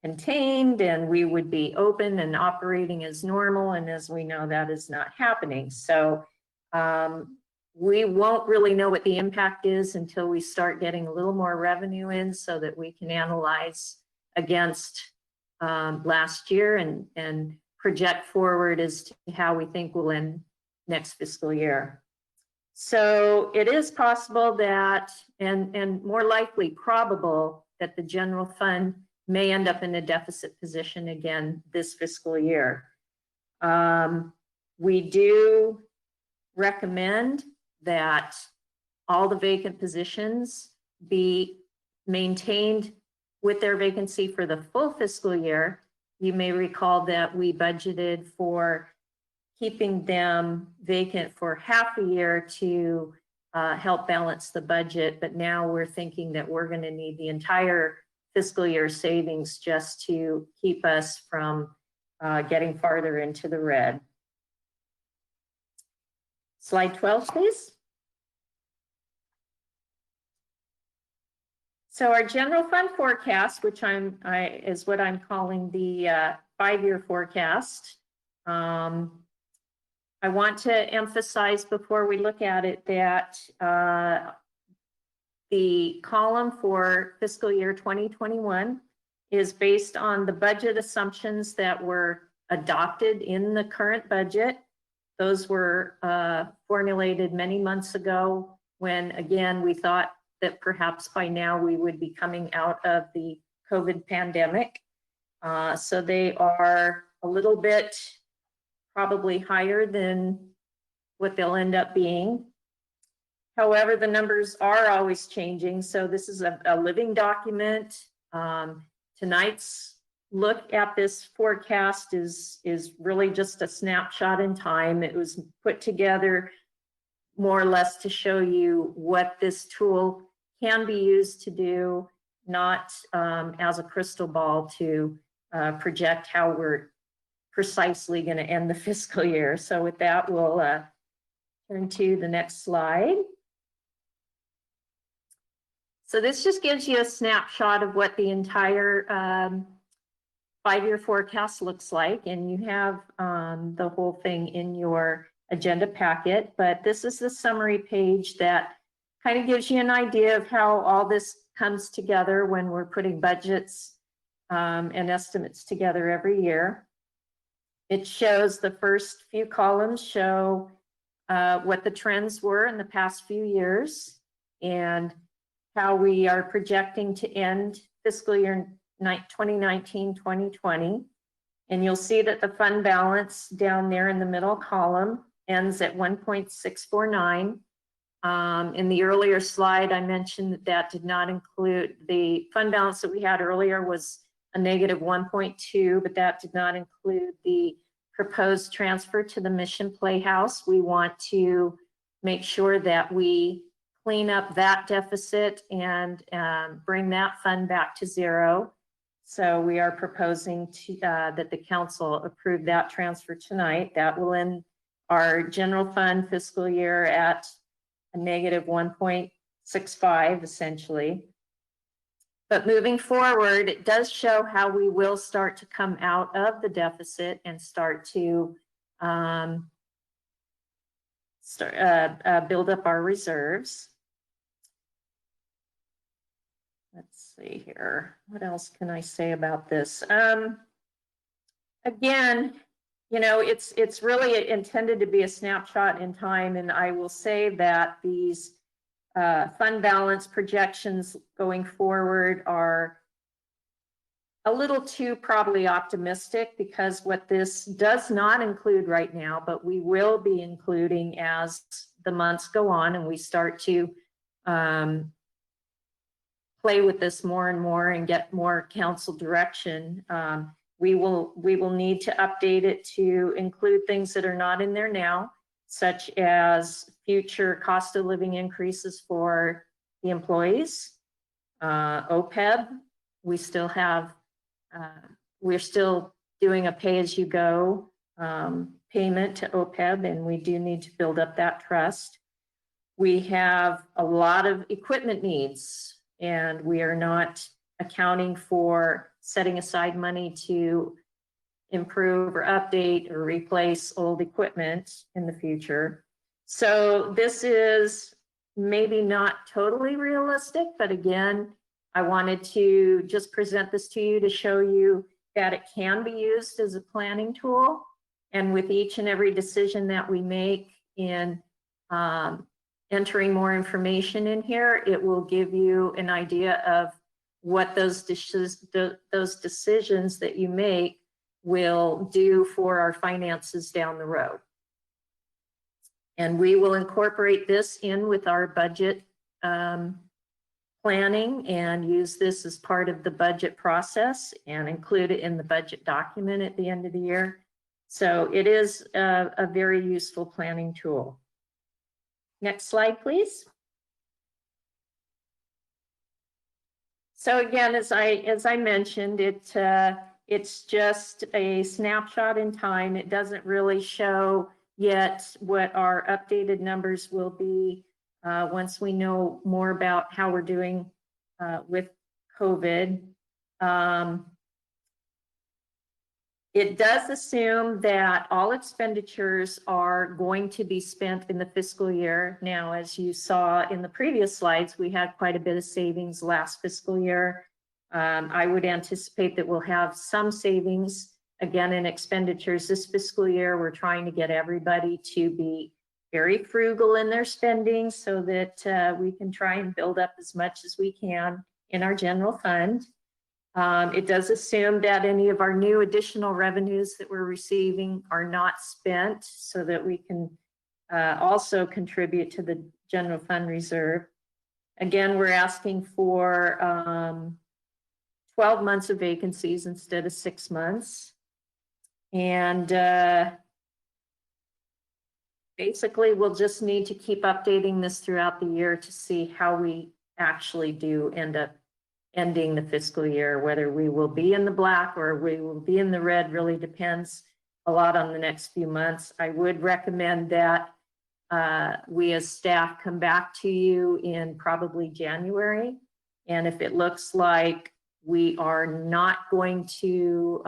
S13: contained and we would be open and operating as normal. And as we know, that is not happening. So we won't really know what the impact is until we start getting a little more revenue in so that we can analyze against last year and project forward as to how we think we'll end next fiscal year. So it is possible that, and more likely probable, that the general fund may end up in a deficit position again this fiscal year. We do recommend that all the vacant positions be maintained with their vacancy for the full fiscal year. You may recall that we budgeted for keeping them vacant for half a year to help balance the budget, but now we're thinking that we're going to need the entire fiscal year savings just to keep us from getting farther into the red. Slide 12, please. So our general fund forecast, which is what I'm calling the 5-year forecast. I want to emphasize before we look at it that the column for fiscal year 2021 is based on the budget assumptions that were adopted in the current budget. Those were formulated many months ago when, again, we thought that perhaps by now we would be coming out of the COVID pandemic. So they are a little bit probably higher than what they'll end up being. However, the numbers are always changing. So this is a living document. Tonight's look at this forecast is really just a snapshot in time. It was put together more or less to show you what this tool can be used to do, not as a crystal ball to project how we're precisely going to end the fiscal year. So with that, we'll turn to the next slide. So this just gives you a snapshot of what the entire 5-year forecast looks like, and you have the whole thing in your agenda packet, but this is the summary page that kind of gives you an idea of how all this comes together when we're putting budgets and estimates together every year. It shows the first few columns show what the trends were in the past few years and how we are projecting to end fiscal year 2019-2020. And you'll see that the fund balance down there in the middle column ends at 1.649. In the earlier slide, I mentioned that that did not include the fund balance that we had earlier was a negative 1.2, but that did not include the proposed transfer to the Mission Playhouse. We want to make sure that we clean up that deficit and bring that fund back to zero. So we are proposing to, that the council approve that transfer tonight. That will end our general fund fiscal year at a negative 1.65 essentially. But moving forward, it does show how we will start to come out of the deficit and start to build up our reserves. Let's see here. What else can I say about this? Again, you know, it's really intended to be a snapshot in time, and I will say that these fund balance projections going forward are a little too probably optimistic, because what this does not include right now, but we will be including as the months go on and we start to play with this more and more and get more council direction. We will need to update it to include things that are not in there now, such as future cost of living increases for the employees. OPEB, we still have, we're still doing a pay-as-you-go payment to OPEB, and we do need to build up that trust. We have a lot of equipment needs, and we are not accounting for setting aside money to improve or update or replace old equipment in the future. So this is maybe not totally realistic, but again, I wanted to just present this to you to show you that it can be used as a planning tool. And with each and every decision that we make in entering more information in here, it will give you an idea of what those decisions that you make will do for our finances down the road. And we will incorporate this in with our budget planning and use this as part of the budget process and include it in the budget document at the end of the year. So it is a very useful planning tool. Next slide, please. So again, as I mentioned, it's just a snapshot in time. It doesn't really show yet what our updated numbers will be once we know more about how we're doing with COVID. It does assume that all expenditures are going to be spent in the fiscal year. Now, as you saw in the previous slides, we had quite a bit of savings last fiscal year. I would anticipate that we'll have some savings again in expenditures this fiscal year. We're trying to get everybody to be very frugal in their spending so that we can try and build up as much as we can in our general fund. It does assume that any of our new additional revenues that we're receiving are not spent so that we can also contribute to the general fund reserve. Again, we're asking for 12 months of vacancies instead of 6 months. And basically, we'll just need to keep updating this throughout the year to see how we actually do end up ending the fiscal year. Whether we will be in the black or we will be in the red really depends a lot on the next few months. I would recommend that we as staff come back to you in probably January. And if it looks like we are not going to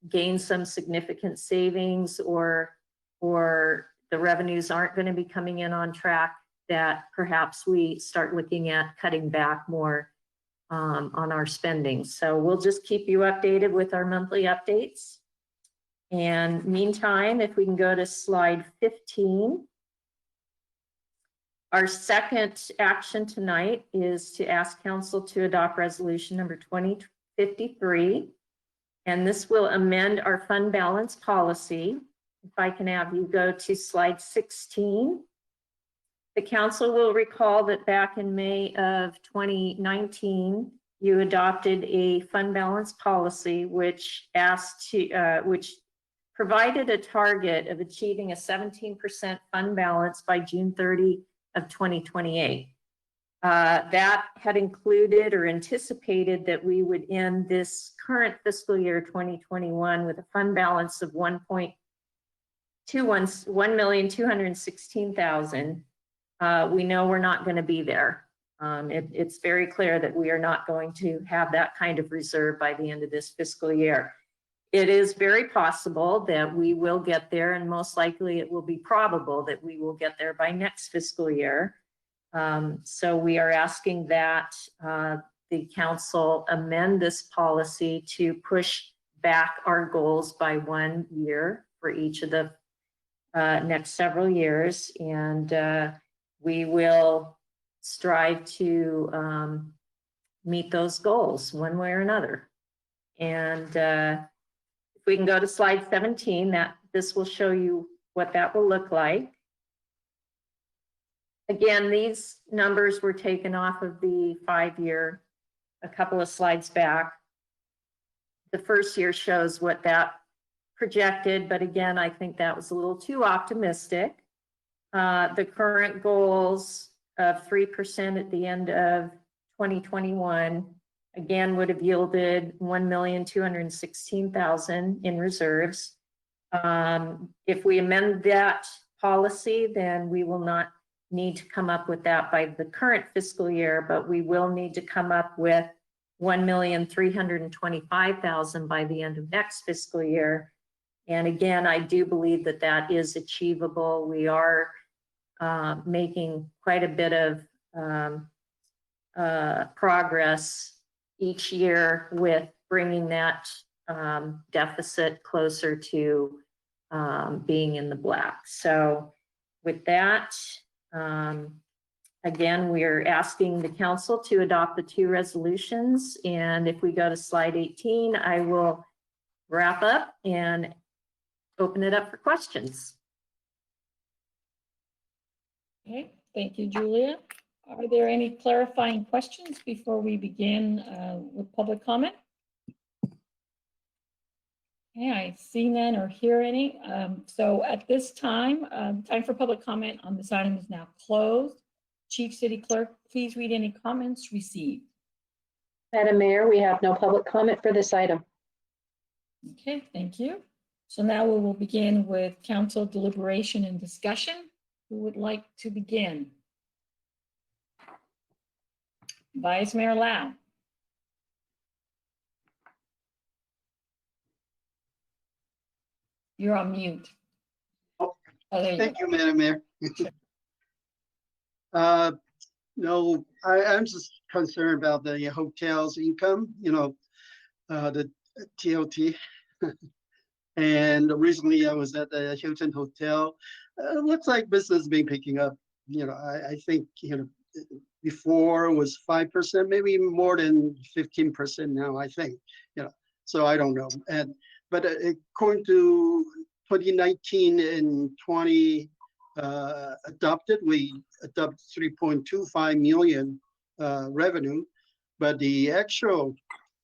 S13: gain some significant savings, or the revenues aren't going to be coming in on track, that perhaps we start looking at cutting back more on our spending. So we'll just keep you updated with our monthly updates. And meantime, if we can go to slide 15. Our second action tonight is to ask council to adopt resolution number 2053. And this will amend our fund balance policy. If I can have you go to slide 16. The council will recall that back in May of 2019, you adopted a fund balance policy which provided a target of achieving a 17% fund balance by June 30 of 2028. That had included or anticipated that we would end this current fiscal year 2021 with a fund balance of $1,216,000. We know we're not going to be there. It's very clear that we are not going to have that kind of reserve by the end of this fiscal year. It is very possible that we will get there, and most likely it will be probable that we will get there by next fiscal year. So we are asking that the council amend this policy to push back our goals by 1 year for each of the next several years. And we will strive to meet those goals one way or another. And if we can go to slide 17, this will show you what that will look like. Again, these numbers were taken off of the 5-year a couple of slides back. The first year shows what that projected, but again, I think that was a little too optimistic. The current goals of 3% at the end of 2021, again, would have yielded $1,216,000 in reserves. If we amend that policy, then we will not need to come up with that by the current fiscal year, but we will need to come up with $1,325,000 by the end of next fiscal year. And again, I do believe that that is achievable. We are making quite a bit of progress each year with bringing that deficit closer to being in the black. So with that, again, we're asking the council to adopt the 2 resolutions. And if we go to slide 18, I will wrap up and open it up for questions.
S1: Okay, thank you, Julia. Are there any clarifying questions before we begin with public comment? Okay, I see none or hear any. So at this time, time for public comment on this item is now closed. Chief City Clerk, please read any comments received.
S3: Madam Mayor, we have no public comment for this item.
S1: Okay, thank you. So now we will begin with council deliberation and discussion. Who would like to begin? Vice Mayor Lau. You're on mute.
S7: Oh,
S1: there you
S7: thank
S1: go.
S7: you, Madam Mayor. No, I'm just concerned about the hotel's income, the TOT. And recently I was at the Hilton Hotel. It looks like business being picking up. I think, before was 5%, maybe even more than 15% now, I think, so I don't know. But according to 2019 and 20 we adopted 3.25 million revenue, but the actual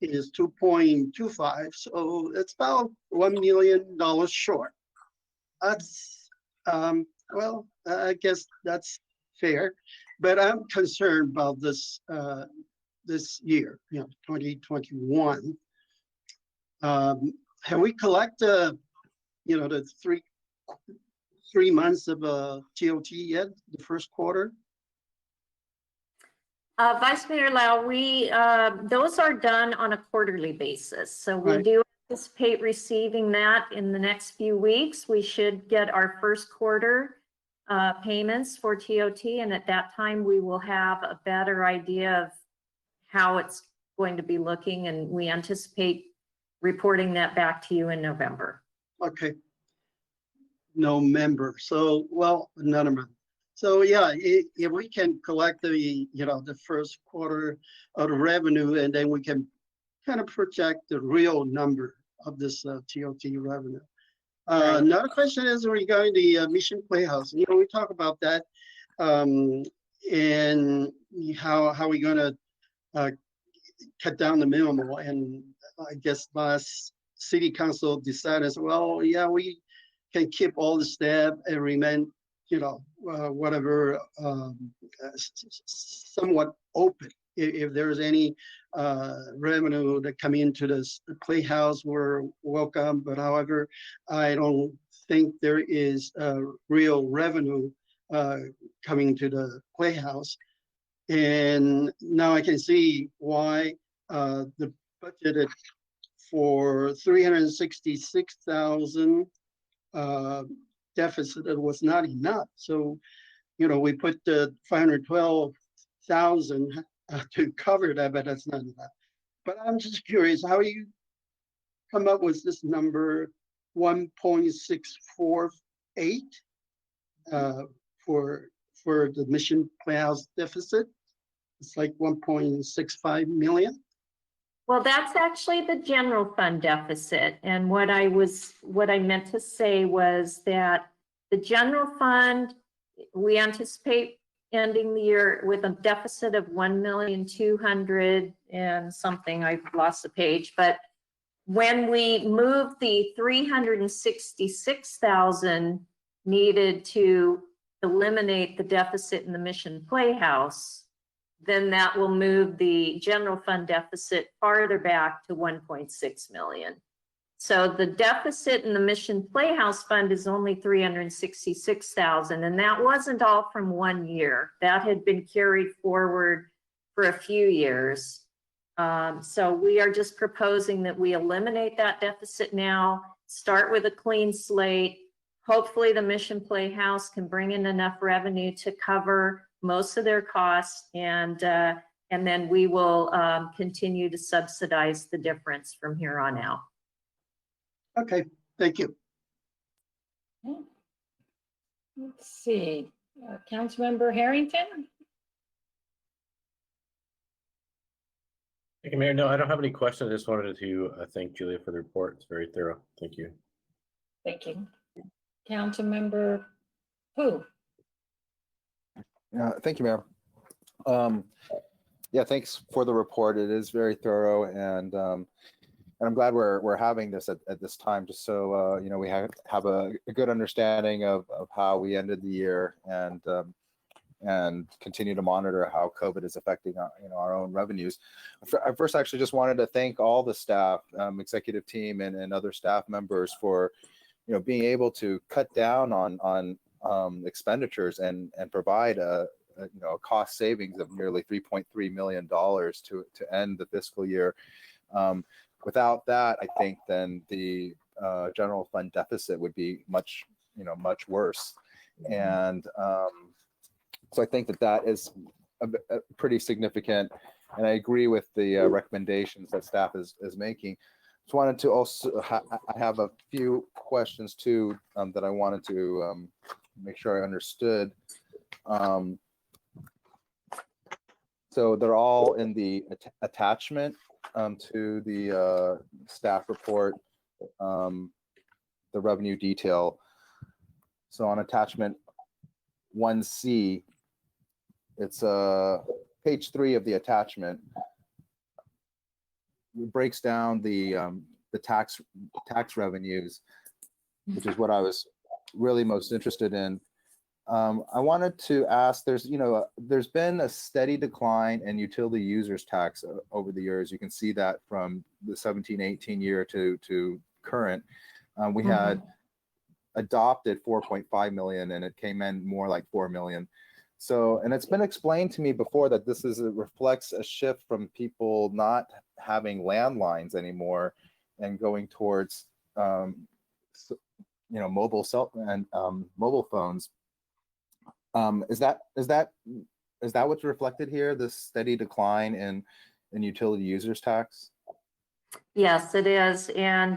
S7: is 2.25, so it's about $1 million short. That's well, I guess that's fair, but I'm concerned about this this year, 2021. Have we collected, the three months of TOT yet? The first quarter?
S13: Vice Mayor Lau, those are done on a quarterly basis. So we
S7: Right.
S13: do anticipate receiving that in the next few weeks. We should get our first quarter payments for TOT. And at that time, we will have a better idea of how it's going to be looking. And we anticipate reporting that back to you in November.
S7: Okay. No member. So, well, none of them. So yeah, if we can collect the, the first quarter of the revenue, and then we can kind of project the real number of this TOT revenue.
S13: Right.
S7: Another question is regarding the Mission Playhouse. We talk about that, and how we gonna cut down the minimal. And I guess last city council decided, well, yeah, we can keep all the staff and remain, whatever, somewhat open. If there's any revenue that come into the Playhouse, we're welcome. But however, I don't think there is real revenue coming to the Playhouse. And now I can see why the budgeted for 366,000 deficit, it was not enough. So, we put the 512,000 to cover that, but that's not enough. But I'm just curious, how you come up with this number 1.648 for the Mission Playhouse deficit? It's like 1.65 million.
S13: Well, that's actually the general fund deficit. And what I meant to say was that the general fund, we anticipate ending the year with a deficit of 1,200,000 and something. I've lost the page, but when we move the 366,000 needed to eliminate the deficit in the Mission Playhouse, then that will move the general fund deficit farther back to 1.6 million. So the deficit in the Mission Playhouse fund is only 366,000, and that wasn't all from 1 year. That had been carried forward for a few years. So we are just proposing that we eliminate that deficit now, start with a clean slate. Hopefully the Mission Playhouse can bring in enough revenue to cover most of their costs, and then we will continue to subsidize the difference from here on out.
S7: Okay, thank you.
S1: Let's see, Councilmember Harrington?
S11: Thank you, Mayor. No, I don't have any questions. I just wanted to thank Julia for the report. It's very thorough. Thank you.
S1: Thank you. Councilmember Pu?
S2: Thank you, Mayor. Yeah, thanks for the report. It is very thorough, and I'm glad we're having this at this time, just so we have a good understanding of how we ended the year, and continue to monitor how COVID is affecting our own revenues. I first actually just wanted to thank all the staff, executive team, and other staff members for being able to cut down on expenditures and provide a cost savings of nearly $3.3 million to end the fiscal year. Without that, I think then the general fund deficit would be much worse. And so I think that is a pretty significant, and I agree with the recommendations that staff is making. Just wanted to also, I have a few questions too that I wanted to make sure I understood. So they're all in the attachment to the staff report, the revenue detail. So on attachment 1C, it's page 3 of the attachment. It breaks down the tax revenues, which is what I was really most interested in. I wanted to ask, there's been a steady decline in utility users tax over the years. You can see that from the 17-18 year to current. We had adopted 4.5 million, and it came in more like 4 million. So, and it's been explained to me before that this reflects a shift from people not having landlines anymore and going towards, mobile mobile phones. Is that what's reflected here? This steady decline in utility users tax?
S13: Yes, it is. And,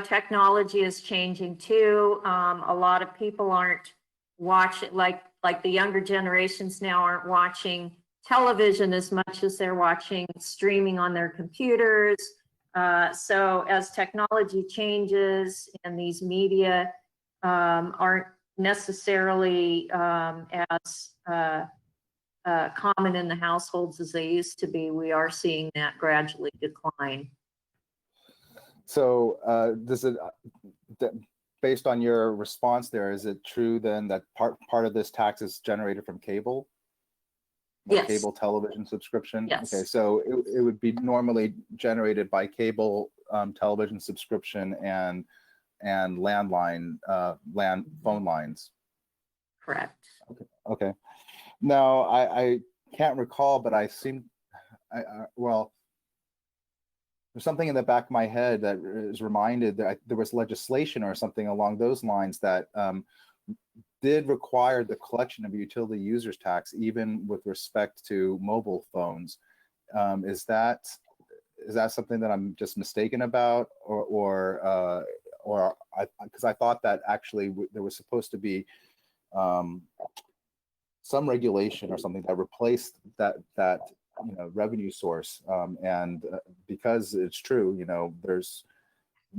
S13: technology is changing too. A lot of people aren't watching, like the younger generations now aren't watching television as much as they're watching streaming on their computers. So as technology changes and these media aren't necessarily as common in the households as they used to be, we are seeing that gradually decline.
S2: So based on your response there, is it true then that part of this tax is generated from cable? Like
S13: Yes.
S2: Cable television subscription?
S13: Yes.
S2: Okay, so it would be normally generated by cable television subscription and landline phone lines.
S13: Correct.
S2: Okay. Now I can't recall, but there's something in the back of my head that is reminded that there was legislation or something along those lines that did require the collection of utility users tax, even with respect to mobile phones. Is that something that I'm just mistaken about, or because I thought that actually there was supposed to be some regulation or something that replaced that revenue source, and because it's true,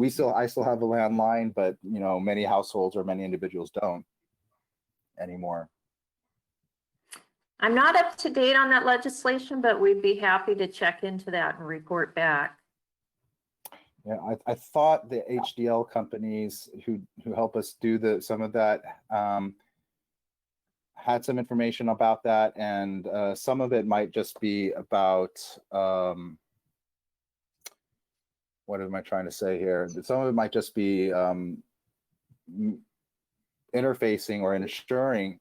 S2: I still have a landline, but many households or many individuals don't anymore.
S13: I'm not up to date on that legislation, but we'd be happy to check into that and report back.
S2: Yeah, I thought the HDL companies who help us do some of that had some information about that, and some of it might just be about what am I trying to say here? Some of it might just be interfacing or ensuring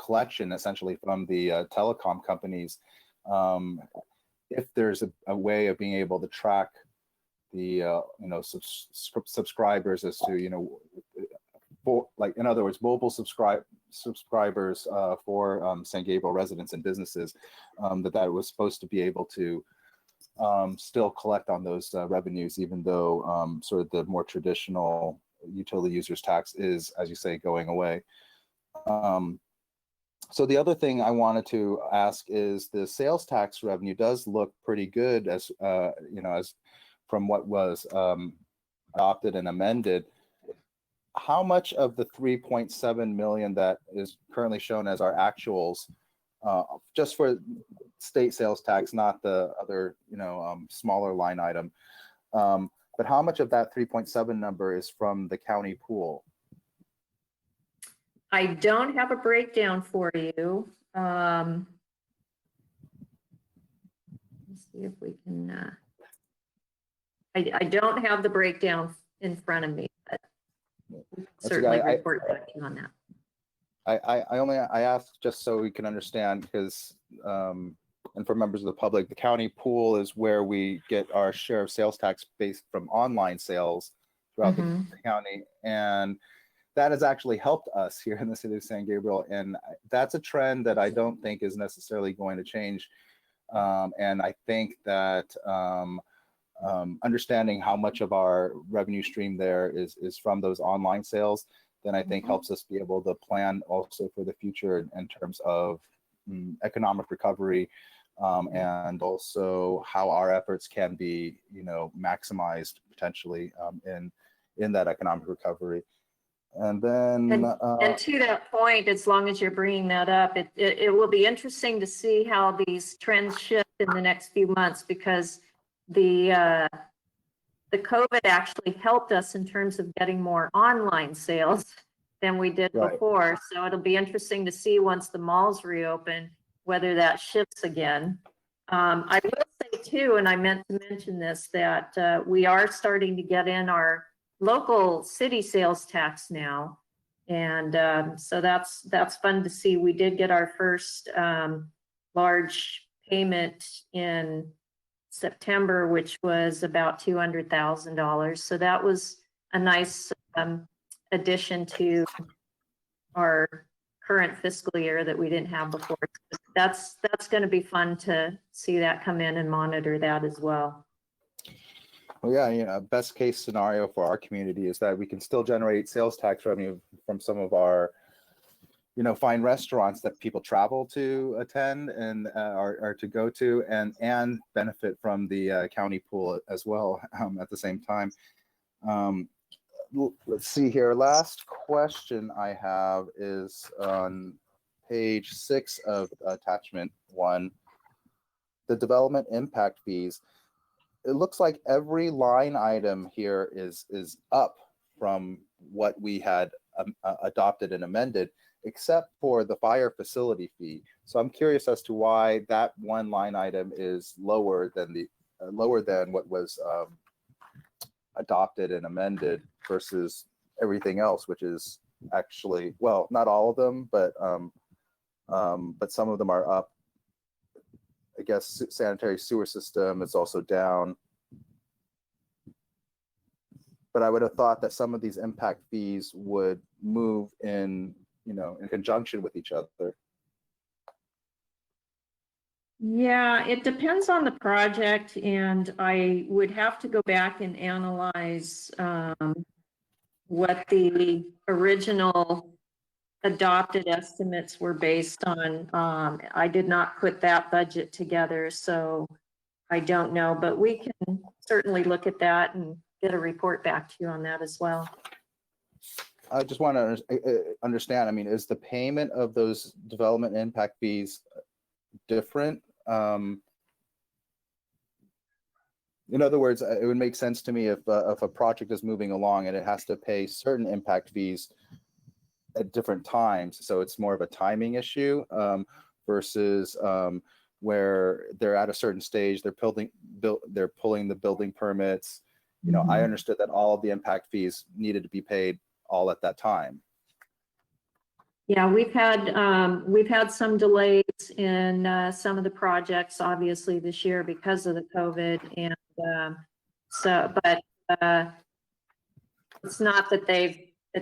S2: collection essentially from the telecom companies, if there's a way of being able to track the subscribers as to like, in other words, mobile subscribers for San Gabriel residents and businesses, that was supposed to be able to still collect on those revenues, even though sort of the more traditional utility users tax is, as you say, going away. So the other thing I wanted to ask is the sales tax revenue does look pretty good as from what was adopted and amended. How much of the 3.7 million that is currently shown as our actuals, just for state sales tax, not the other, smaller line item, but how much of that 3.7 number is from the county pool?
S13: I don't have a breakdown for you. Let's see if we can, I don't have the breakdown in front of me, but certainly report back to you on that.
S2: I asked just so we can understand, because and for members of the public, the county pool is where we get our share of sales tax based from online sales throughout the county, and that has actually helped us here in the city of San Gabriel, and that's a trend that I don't think is necessarily going to change. And I think that understanding how much of our revenue stream there is from those online sales, then I think helps us be able to plan also for the future in terms of economic recovery, and also how our efforts can be, maximized potentially in that economic recovery. And then
S13: and to that point, as long as you're bringing that up, it will be interesting to see how these trends shift in the next few months, because the COVID actually helped us in terms of getting more online sales than we did before. So it'll be interesting to see once the malls reopen, whether that shifts again. I will say too, and I meant to mention this, that we are starting to get in our local city sales tax now. And so that's fun to see. We did get our first large payment in September, which was about $200,000. So that was a nice addition to our current fiscal year that we didn't have before. That's going to be fun to see that come in and monitor that as well.
S2: Well, yeah, best case scenario for our community is that we can still generate sales tax revenue from some of our, fine restaurants that people travel to attend and or to go to, and benefit from the county pool as well at the same time. Let's see here. Last question I have is on page 6 of attachment 1, the development impact fees. It looks like every line item here is up from what we had adopted and amended, except for the fire facility fee. So I'm curious as to why that one line item is lower than what was adopted and amended versus everything else, which is actually, well, not all of them, but some of them are up. I guess sanitary sewer system is also down. But I would have thought that some of these impact fees would move in conjunction with each other.
S13: Yeah, it depends on the project, and I would have to go back and analyze what the original adopted estimates were based on. I did not put that budget together, so I don't know, but we can certainly look at that and get a report back to you on that as well.
S2: I just want to understand, I mean, is the payment of those development impact fees different? In other words, it would make sense to me if a project is moving along and it has to pay certain impact fees at different times. So it's more of a timing issue versus where they're at a certain stage, they're pulling the building permits. I understood that all of the impact fees needed to be paid all at that time.
S13: Yeah, we've had some delays in some of the projects, obviously this year because of the COVID, and but it's not that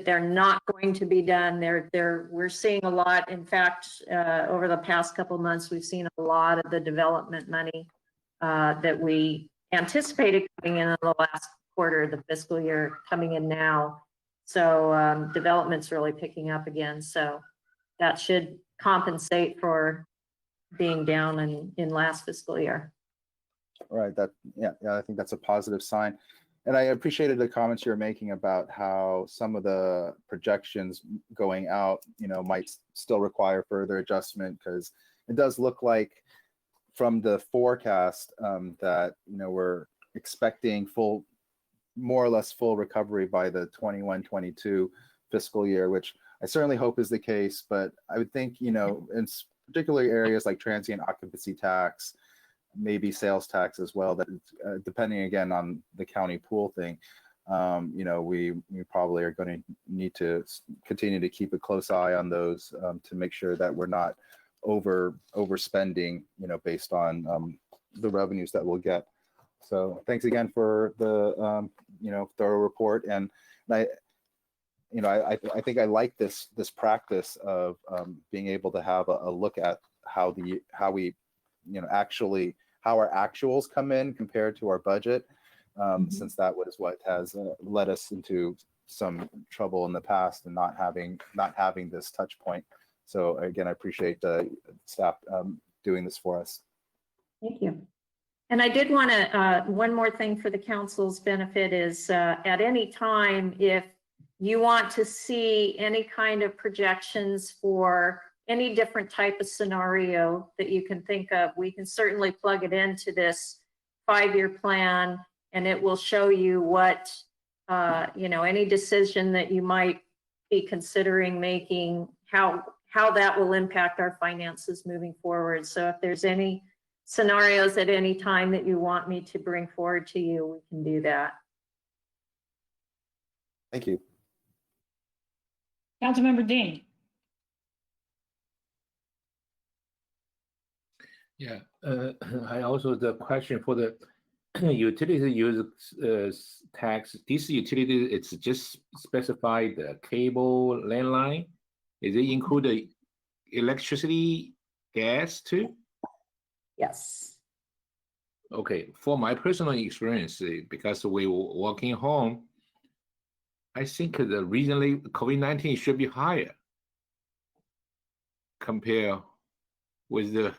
S13: they're not going to be done. We're seeing a lot. In fact, over the past couple of months, we've seen a lot of the development money that we anticipated coming in the last quarter of the fiscal year coming in now. So development's really picking up again. So that should compensate for being down in last fiscal year.
S2: All right. Yeah, I think that's a positive sign. And I appreciated the comments you're making about how some of the projections going out, might still require further adjustment, because it does look like from the forecast that, we're expecting more or less full recovery by the 21-22 fiscal year, which I certainly hope is the case. But I would think, in particular areas like transient occupancy tax, maybe sales tax as well, that depending again on the county pool thing, we probably are going to need to continue to keep a close eye on those to make sure that we're not overspending, based on the revenues that we'll get. So thanks again for the thorough report. And I think I like this practice of being able to have a look at how our actuals come in compared to our budget, since that was what has led us into some trouble in the past and not having this touch point. So again, I appreciate staff doing this for us.
S13: Thank you. And I did want to, one more thing for the council's benefit is at any time, if you want to see any kind of projections for any different type of scenario that you can think of, we can certainly plug it into this 5-year plan, and it will show you what, any decision that you might be considering making, how that will impact our finances moving forward. So if there's any scenarios at any time that you want me to bring forward to you, we can do that.
S2: Thank you.
S1: Councilmember Dean.
S12: Yeah, I also the question for the utility use tax. This utility, it's just specified the cable, landline. Is it include the electricity, gas too?
S13: Yes.
S12: Okay, for my personal experience, because we were working home, I think the recently COVID-19 should be higher compared with the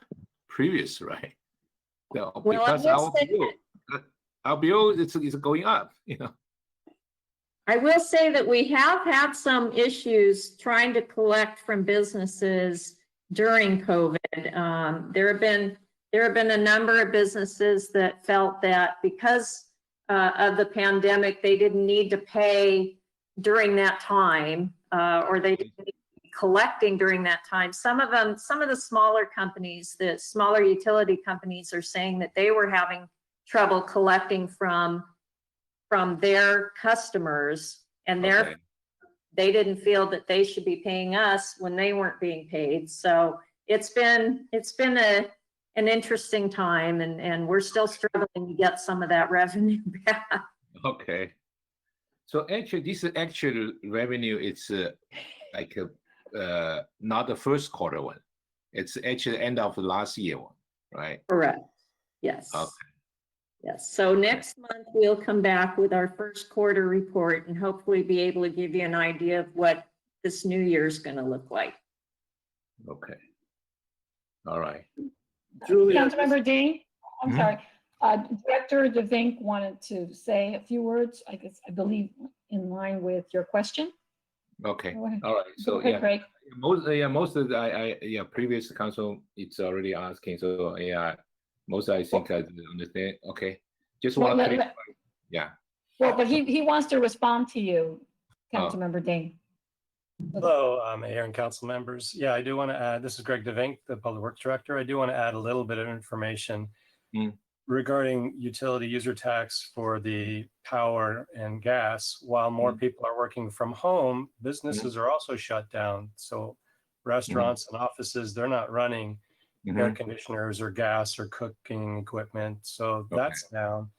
S12: previous, right? So,
S13: Well, I
S12: because
S13: will say
S12: our bill is going up, you know.
S13: I will say that we have had some issues trying to collect from businesses during COVID. There have been a number of businesses that felt that because of the pandemic, they didn't need to pay during that time, or they didn't need to be collecting during that time. Some of the smaller companies, the smaller utility companies, are saying that they were having trouble collecting from their customers, and
S12: Okay.
S13: they didn't feel that they should be paying us when they weren't being paid. So it's been an interesting time, and we're still struggling to get some of that revenue back.
S12: Okay. So actually, this actual revenue, it's like not the first quarter one. It's actually end of last year one, right?
S13: Correct. Yes.
S12: Okay.
S13: Yes. So next month we'll come back with our first quarter report and hopefully be able to give you an idea of what this new year is going to look like.
S12: Okay. All right.
S8: Julie,
S1: Councilmember Dean, I'm
S12: Mhm.
S1: sorry. Director DeVink wanted to say a few words, I believe, in line with your question.
S12: Okay.
S1: Go ahead.
S12: All right.
S1: Go
S12: So
S1: ahead,
S12: yeah,
S1: Craig.
S12: most of the previous council it's already asking. So yeah, most I think I understand. Okay. Just
S1: Well,
S12: want to
S1: let-
S12: clarify.
S1: let-
S12: Yeah.
S1: Well, but he wants to respond to you,
S12: Oh.
S1: Councilmember Dean.
S14: Hello, Mayor and council members. Yeah, I do want to add, this is Greg DeVink, the Public Works Director. I do want to add a little bit of information regarding utility user tax for the power and gas. While more people are working from home, businesses are also shut down. So restaurants and offices, they're not running air conditioners or gas or cooking equipment. So that's down.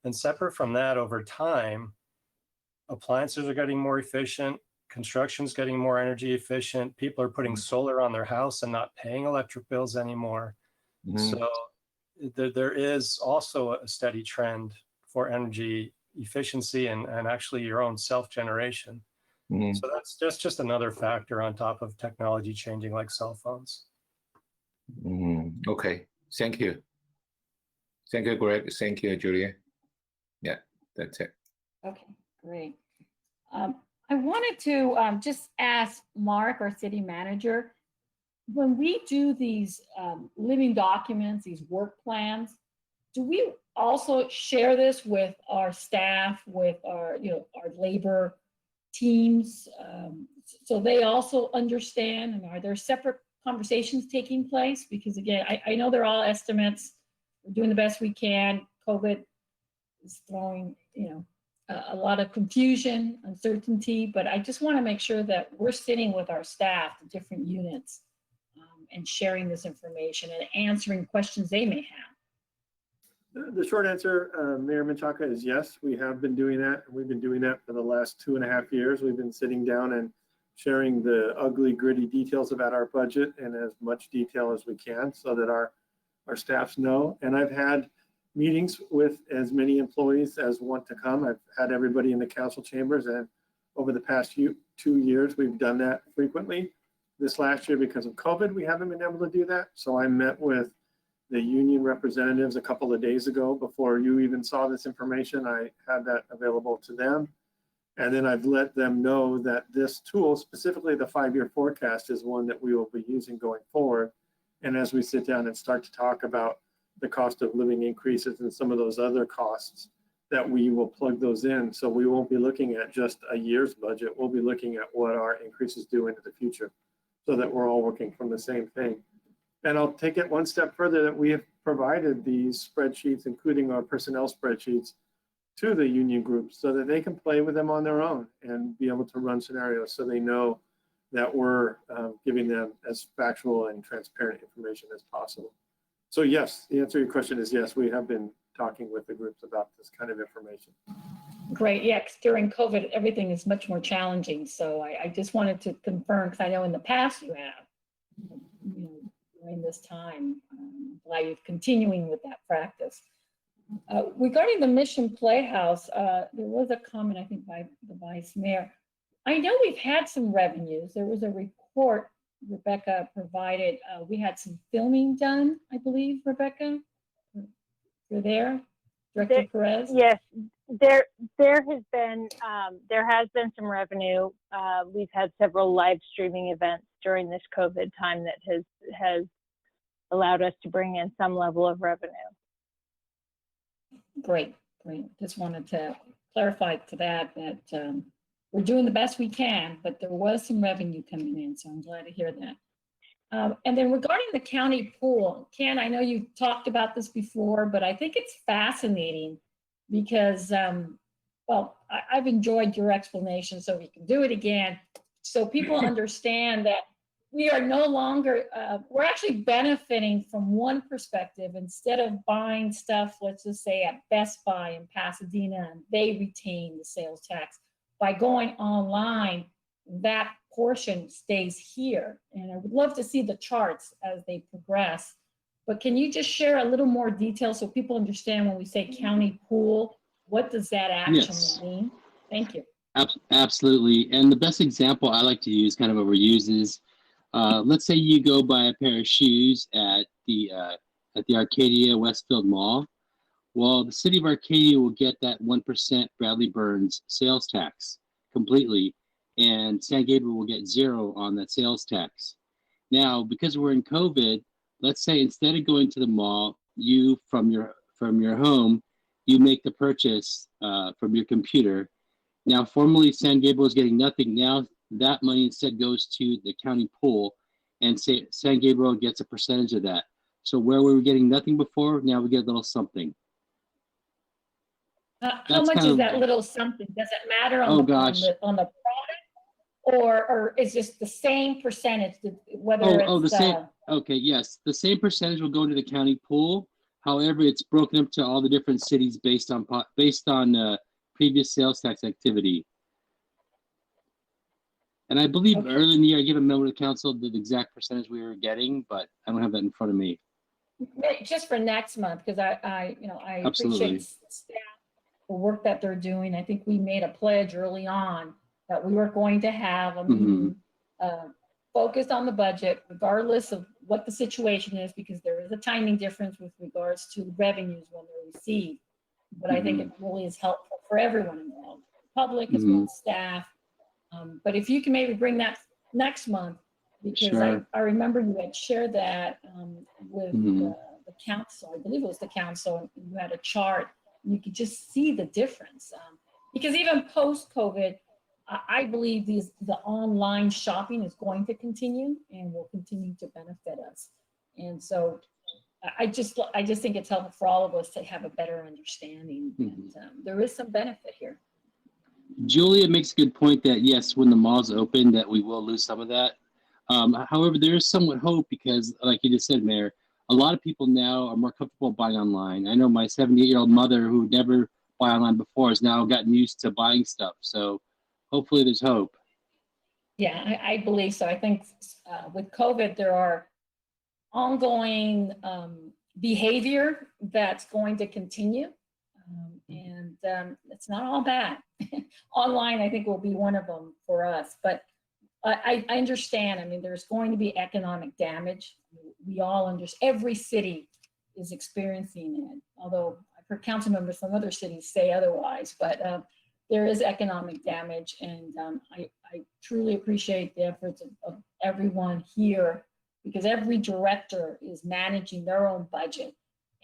S14: And separate from that, over time, appliances are getting more efficient. Construction's getting more energy efficient. People are putting solar on their house and not paying electric bills anymore. So there is also a steady trend for energy efficiency and actually your own self-generation. So that's just another factor on top of technology changing like cell phones.
S12: Okay. Thank you. Thank you, Greg. Thank you, Julia. Yeah, that's it.
S1: Okay, great. I wanted to just ask Mark, our city manager, when we do these living documents, these work plans, do we also share this with our staff, with our, our labor teams, so they also understand? And are there separate conversations taking place? Because again, I know they're all estimates. We're doing the best we can. COVID is throwing, a lot of confusion, uncertainty, but I just want to make sure that we're sitting with our staff, the different units, and sharing this information and answering questions they may have.
S8: The short answer, Mayor Menchaca, is yes, we have been doing that. And we've been doing that for the last 2.5 years. We've been sitting down and sharing the ugly, gritty details about our budget in as much detail as we can so that our staffs know. And I've had meetings with as many employees as want to come. I've had everybody in the council chambers, and over the past 2 years, we've done that frequently. This last year, because of COVID, we haven't been able to do that. So I met with the union representatives a couple of days ago. Before you even saw this information, I had that available to them. And then I've let them know that this tool, specifically the 5-year forecast, is one that we will be using going forward. And as we sit down and start to talk about the cost of living increases and some of those other costs, that we will plug those in. So we won't be looking at just a year's budget. We'll be looking at what our increases do into the future, so that we're all working from the same thing. And I'll take it one step further, that we have provided these spreadsheets, including our personnel spreadsheets, to the union groups so that they can play with them on their own and be able to run scenarios so they know that we're giving them as factual and transparent information as possible. So yes, the answer to your question is yes, we have been talking with the groups about this kind of information.
S1: Great, yeah, 'cause during COVID, everything is much more challenging. So I just wanted to confirm, because I know in the past you have, during this time, glad you're continuing with that practice. Regarding the Mission Playhouse, there was a comment, I think, by the Vice Mayor. I know we've had some revenues. There was a report Rebecca provided. We had some filming done, I believe, Rebecca. You're there, Director Perez?
S10: Yes, there has been some revenue. We've had several live streaming events during this COVID time that has allowed us to bring in some level of revenue.
S1: Great. Just wanted to clarify to that we're doing the best we can, but there was some revenue coming in, so I'm glad to hear that. And then regarding the county pool, Ken, I know you've talked about this before, but I think it's fascinating because, I've enjoyed your explanation, so we can do it again. So people understand that we are no longer, we're actually benefiting from one perspective. Instead of buying stuff, let's just say at Best Buy in Pasadena, and they retain the sales tax. By going online, that portion stays here. And I would love to see the charts as they progress. But can you just share a little more detail so people understand when we say county pool, what does that actually mean? Thank you.
S15: Absolutely. And the best example I like to use, kind of overused, is let's say you go buy a pair of shoes at the Arcadia Westfield Mall. Well, the city of Arcadia will get that 1% Bradley Burns sales tax completely, and San Gabriel will get 0 on that sales tax. Now, because we're in COVID, let's say instead of going to the mall, you from your home, you make the purchase from your computer. Now, formerly San Gabriel is getting nothing. Now that money instead goes to the county pool, and San Gabriel gets a percentage of that. So where we were getting nothing before, now we get a little something.
S1: How much is that little something? Does it matter on the product, or is just the same percentage?
S15: Okay, yes, the same percentage will go to the county pool. However, it's broken up to all the different cities based on previous sales tax activity. And I believe earlier in the year I gave a memo to council the exact percentage we were getting, but I don't have that in front of me.
S1: Just for next month, because I appreciate staff, the work that they're doing. I think we made a pledge early on that we were going to have a meeting focused on the budget, regardless of what the situation is, because there is a timing difference with regards to revenues when they're received. But I think it really is helpful for everyone involved, public as well as staff. But if you can maybe bring that next month, because I remember you had shared that with the council. I believe it was the council, and you had a chart. You could just see the difference. Because even post-COVID, I believe the online shopping is going to continue and will continue to benefit us. And so I just think it's helpful for all of us to have a better understanding. And there is some benefit here.
S15: Julia makes a good point that yes, when the malls open, that we will lose some of that. However, there is somewhat hope because, like you just said, Mayor, a lot of people now are more comfortable buying online. I know my 78-year-old mother, who never bought online before, has now gotten used to buying stuff. So hopefully there's hope.
S1: Yeah, I believe so. I think with COVID, there are ongoing behavior that's going to continue. And it's not all bad. Online, I think, will be one of them for us. But I understand. I mean, there's going to be economic damage. We all understand. Every city is experiencing it, although I've heard council members from other cities say otherwise. But there is economic damage, and I truly appreciate the efforts of everyone here, because every director is managing their own budget,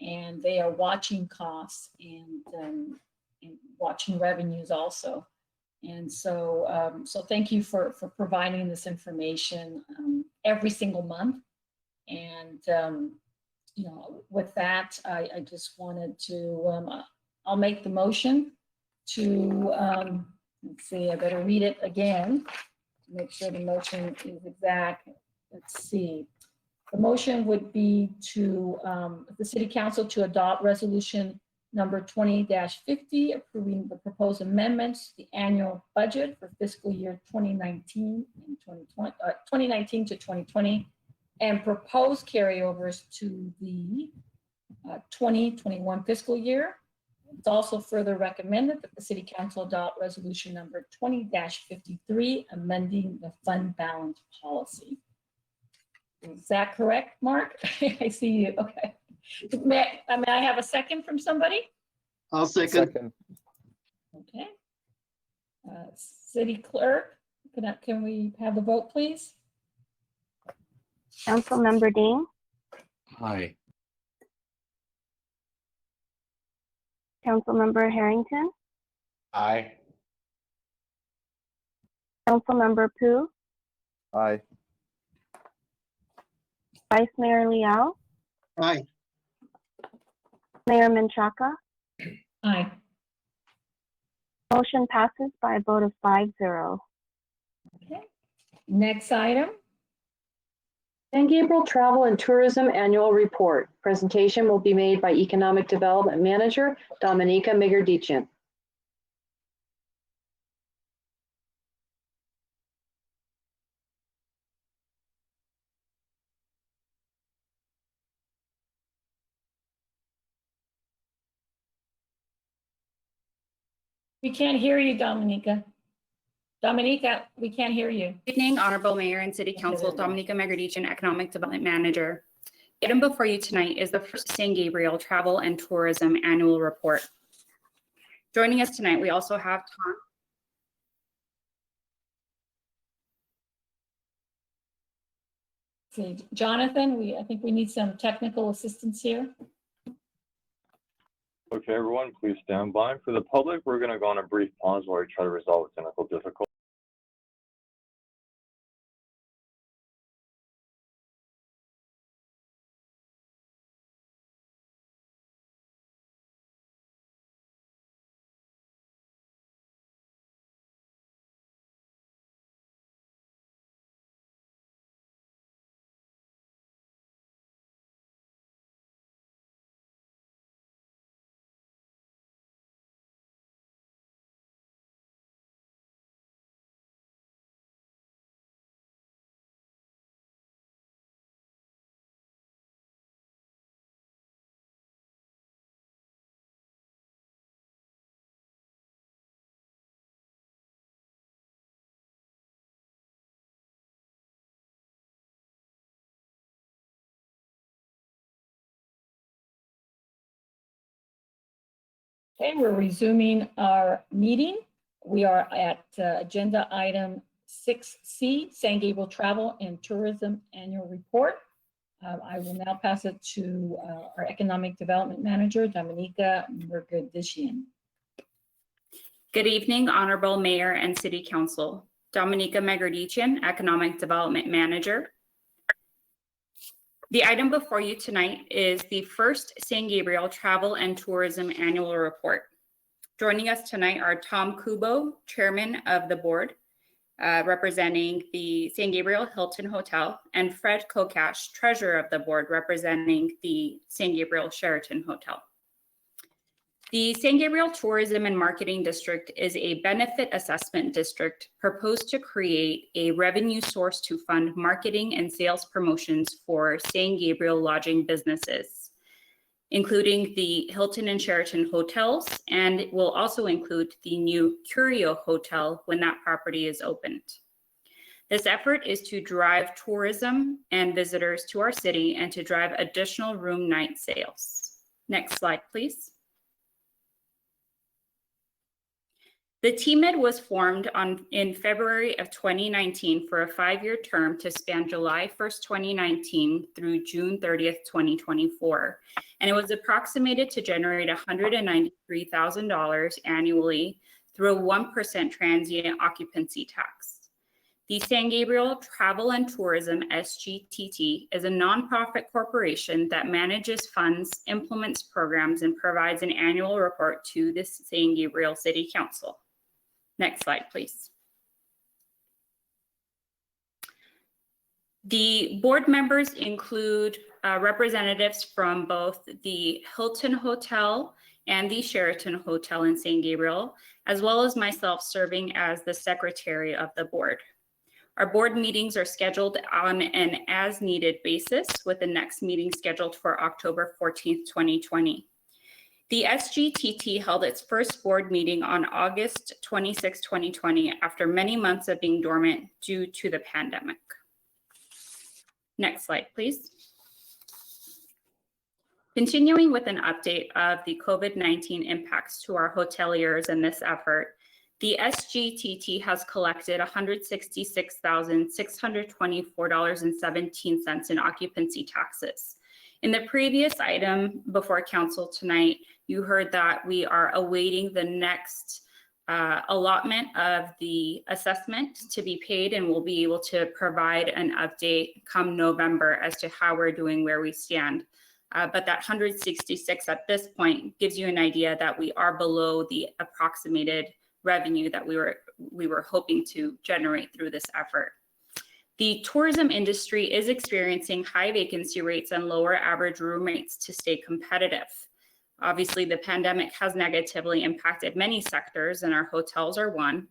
S1: and they are watching costs and watching revenues also. And so, so thank you for providing this information every single month. And with that, I just wanted to, I'll make the motion to, let's see, I better read it again. make sure the motion is exact. Let's see. The motion would be to the city council to adopt resolution number 20-50, approving the proposed amendments to the annual budget for fiscal year 2019 and 2020, 2019 to 2020, and propose carryovers to the 2021 fiscal year. It's also further recommended that the city council adopt resolution number 20-53, amending the fund balance policy. Is that correct, Mark? I see you. Okay. May I have a second from somebody?
S7: I'll second.
S1: Okay. City clerk, can we have the vote, please?
S10: Councilmember Dean,
S11: Aye.
S10: Councilmember Harrington,
S12: Aye.
S10: Councilmember Pu,
S2: Aye.
S10: Vice Mayor Liao,
S7: Aye.
S10: Mayor Menchaca.
S1: Aye.
S10: Motion passes by a vote of 5-0.
S1: Okay. Next item.
S3: San Gabriel Travel and Tourism Annual Report. Presentation will be made by Economic Development Manager Dominika Migardician.
S1: We can't hear you, Dominika. Dominika, we can't hear you.
S16: Good evening, Honorable Mayor and City Council, Dominika Migardician, Economic Development Manager. Item before you tonight is the first San Gabriel Travel and Tourism Annual Report. Joining us tonight, we also have Tom.
S1: See, Jonathan, I think we need some technical assistance here.
S17: Okay, everyone, please stand by. For the public, we're going to go on a brief pause while we try to resolve a technical difficulty.
S1: Okay, we're resuming our meeting. We are at agenda item 6C, San Gabriel Travel and Tourism Annual Report. I will now pass it to our Economic Development Manager, Dominika Migardician.
S16: Good evening, Honorable Mayor and City Council. Dominika Migardician, Economic Development Manager. The item before you tonight is the first San Gabriel Travel and Tourism Annual Report. Joining us tonight are Tom Kubo, Chairman of the Board, representing the San Gabriel Hilton Hotel, and Fred Kokash, Treasurer of the Board, representing the San Gabriel Sheraton Hotel. The San Gabriel Tourism and Marketing District is a benefit assessment district proposed to create a revenue source to fund marketing and sales promotions for San Gabriel lodging businesses, including the Hilton and Sheraton hotels, and it will also include the new Curio Hotel when that property is opened. This effort is to drive tourism and visitors to our city and to drive additional room night sales. Next slide, please. The TMID was formed in February of 2019 for a 5-year term to span July 1st, 2019 through June 30th, 2024. And it was approximated to generate $193,000 annually through a 1% transient occupancy tax. The San Gabriel Travel and Tourism SGTT is a nonprofit corporation that manages funds, implements programs, and provides an annual report to the San Gabriel City Council. Next slide, please. The board members include representatives from both the Hilton Hotel and the Sheraton Hotel in San Gabriel, as well as myself serving as the secretary of the board. Our board meetings are scheduled on an as-needed basis, with the next meeting scheduled for October 14th, 2020. The SGTT held its first board meeting on August 26, 2020, after many months of being dormant due to the pandemic. Next slide, please. Continuing with an update of the COVID-19 impacts to our hoteliers in this effort, the SGTT has collected $166,624.17 in occupancy taxes. In the previous item before council tonight, you heard that we are awaiting the next allotment of the assessment to be paid, and we'll be able to provide an update come November as to how we're doing, where we stand. But that 166 at this point gives you an idea that we are below the approximated revenue that we were hoping to generate through this effort. The tourism industry is experiencing high vacancy rates and lower average room rates to stay competitive. Obviously, the pandemic has negatively impacted many sectors, and our hotels are one,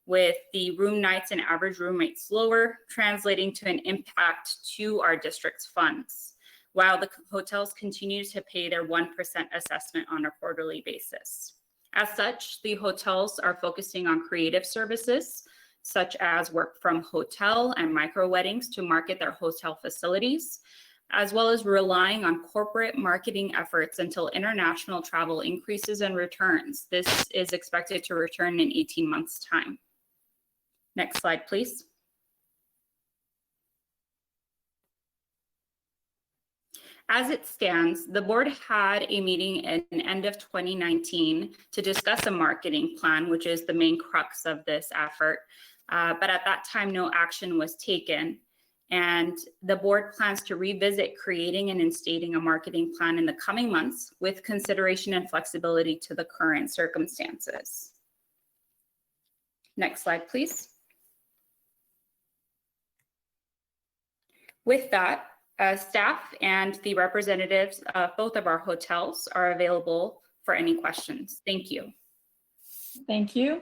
S16: with the room nights and average room rates lower, translating to an impact to our district's funds, while the hotels continue to pay their 1% assessment on a quarterly basis. As such, the hotels are focusing on creative services, such as work from hotel and micro weddings to market their hotel facilities, as well as relying on corporate marketing efforts until international travel increases and returns. This is expected to return in 18 months' time. Next slide, please. As it stands, the board had a meeting at the end of 2019 to discuss a marketing plan, which is the main crux of this effort. But at that time, no action was taken. And the board plans to revisit creating and instating a marketing plan in the coming months with consideration and flexibility to the current circumstances. Next slide, please. With that, staff and the representatives of both of our hotels are available for any questions. Thank you.
S1: Thank you.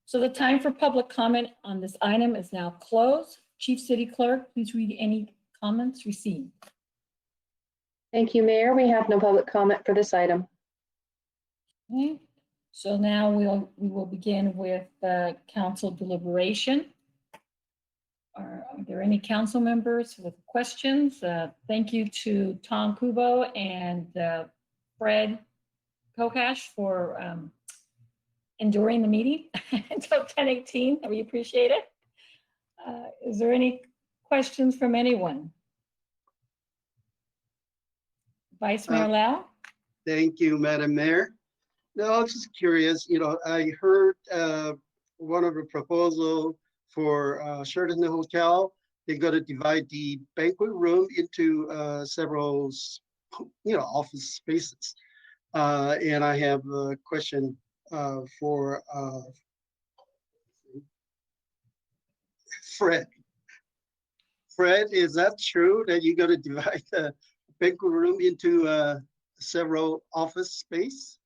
S1: So the time for public comment on this item is now closed. Chief City Clerk, please read any comments received.
S3: Thank you, Mayor. We have no public comment for this item.
S1: Okay. So now we will begin with council deliberation. Are there any council members with questions? Thank you to Tom Kubo and Fred Kokash for enduring the meeting until 10:18. We appreciate it. Is there any questions from anyone? Vice Mayor Lau?
S7: Thank you, Madam Mayor. No, I was just curious, I heard one of the proposal for Sheraton Hotel. They're going to divide the banquet room into several, office spaces. And I have a question for Fred. Fred, is that true that you're going to divide the banquet room into several office space?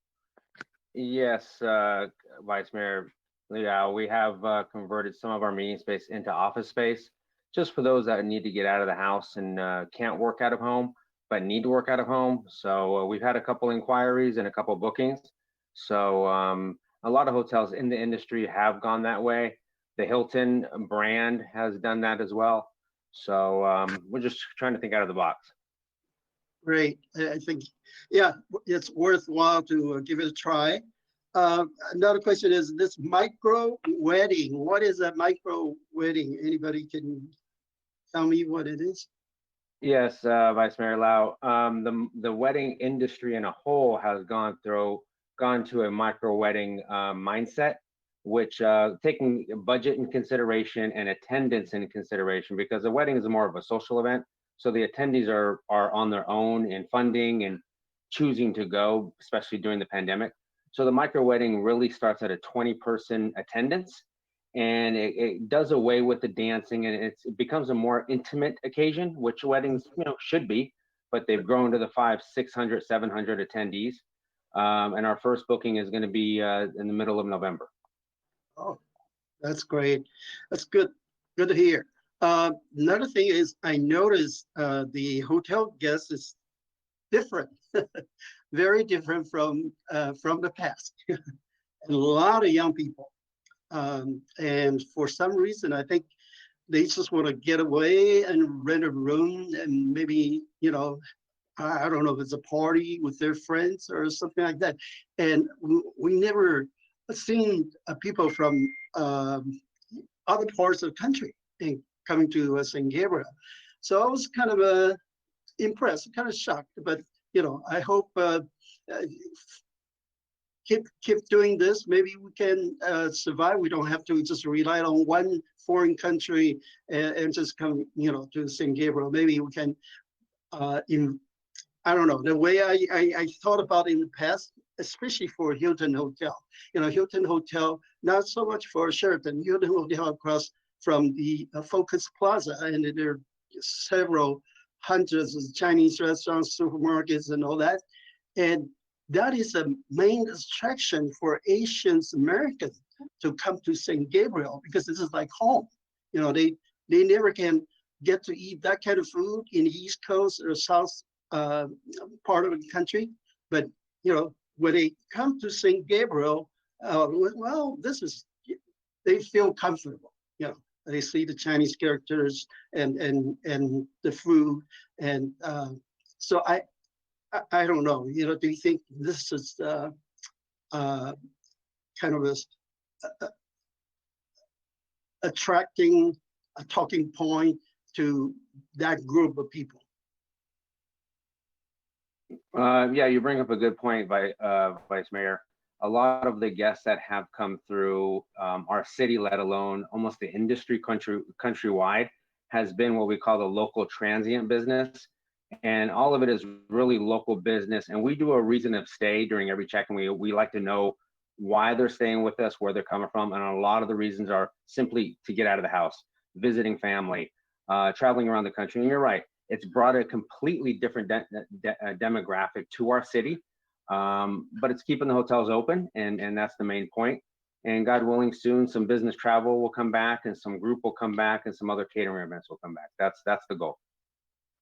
S18: Yes, Vice Mayor. Yeah, we have converted some of our meeting space into office space, just for those that need to get out of the house and can't work out of home, but need to work out of home. So we've had a couple inquiries and a couple bookings. So a lot of hotels in the industry have gone that way. The Hilton brand has done that as well. So we're just trying to think out of the box.
S7: Great. I think, yeah, it's worthwhile to give it a try. Another question is this micro wedding. What is a micro wedding? Anybody can tell me what it is?
S18: Yes, Vice Mayor Lau. The wedding industry in a whole has gone to a micro wedding mindset, which taking budget in consideration and attendance in consideration, because a wedding is more of a social event. So the attendees are on their own in funding and choosing to go, especially during the pandemic. So the micro wedding really starts at a 20-person attendance, and it does away with the dancing, and it becomes a more intimate occasion, which weddings, should be, but they've grown to the 500, 600, 700 attendees. And our first booking is going to be in the middle of November.
S7: Oh, that's great. That's good. Good to hear. Another thing is I noticed the hotel guest is different, very different from the past. A lot of young people. And for some reason, I think they just want to get away and rent a room and maybe, I don't know if it's a party with their friends or something like that. And we never seen people from other parts of the country and coming to St. Gabriel. So I was kind of impressed, kind of shocked, but I hope keep doing this. Maybe we can survive. We don't have to just rely on one foreign country and just come, to St. Gabriel. Maybe we can, I don't know, the way I thought about it in the past, especially for Hilton Hotel. Hilton Hotel, not so much for Sheraton, Hilton Hotel across from the Focus Plaza, and there are several hundreds of Chinese restaurants, supermarkets, and all that. And that is a main attraction for Asian Americans to come to St. Gabriel, because this is like home. They never can get to eat that kind of food in the East Coast or South part of the country. But, when they come to St. Gabriel, well, they feel comfortable. They see the Chinese characters and the food. And so I don't know, do you think this is kind of attracting a talking point to that group of people?
S18: Yeah, you bring up a good point, Vice Mayor. A lot of the guests that have come through our city, let alone almost the industry countrywide, has been what we call the local transient business. And all of it is really local business. And we do a reason of stay during every check-in. We like to know why they're staying with us, where they're coming from. And a lot of the reasons are simply to get out of the house, visiting family, traveling around the country. And you're right, it's brought a completely different demographic to our city. But it's keeping the hotels open, and that's the main point. And God willing, soon some business travel will come back, and some group will come back, and some other catering events will come back. That's the goal.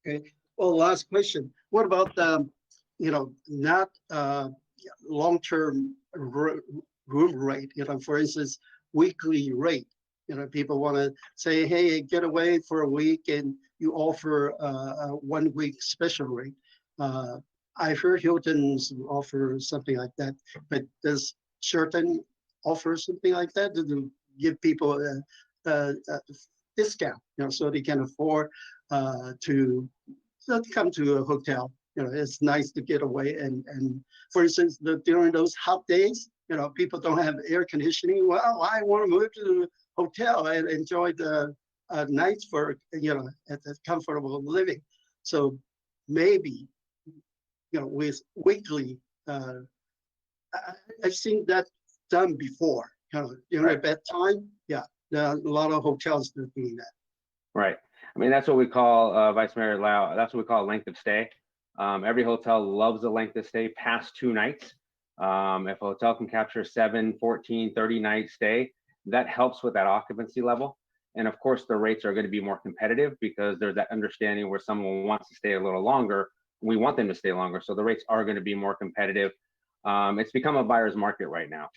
S7: Okay. Well, last question. What about not long-term room rate? For instance, weekly rate. People want to say, hey, get away for a week, and you offer a 1 week special rate. I've heard Hilton's offer something like that, but does Sheraton offer something like that to give people a discount, so they can afford to come to a hotel? It's nice to get away. And for instance, during those hot days, people don't have air conditioning. Well, I want to move to the hotel and enjoy the nights for, at a comfortable living. So maybe, with weekly, I've seen that done before, at bedtime. Yeah, there are a lot of hotels that are doing that.
S18: Right. I mean, that's what we call, Vice Mayor Lau, that's what we call length of stay. Every hotel loves a length of stay past 2 nights. If a hotel can capture 7, 14, 30 night stay, that helps with that occupancy level. And of course, the rates are going to be more competitive because there's that understanding where someone wants to stay a little longer. We want them to stay longer. So the rates are going to be more competitive. It's become a buyer's market right now.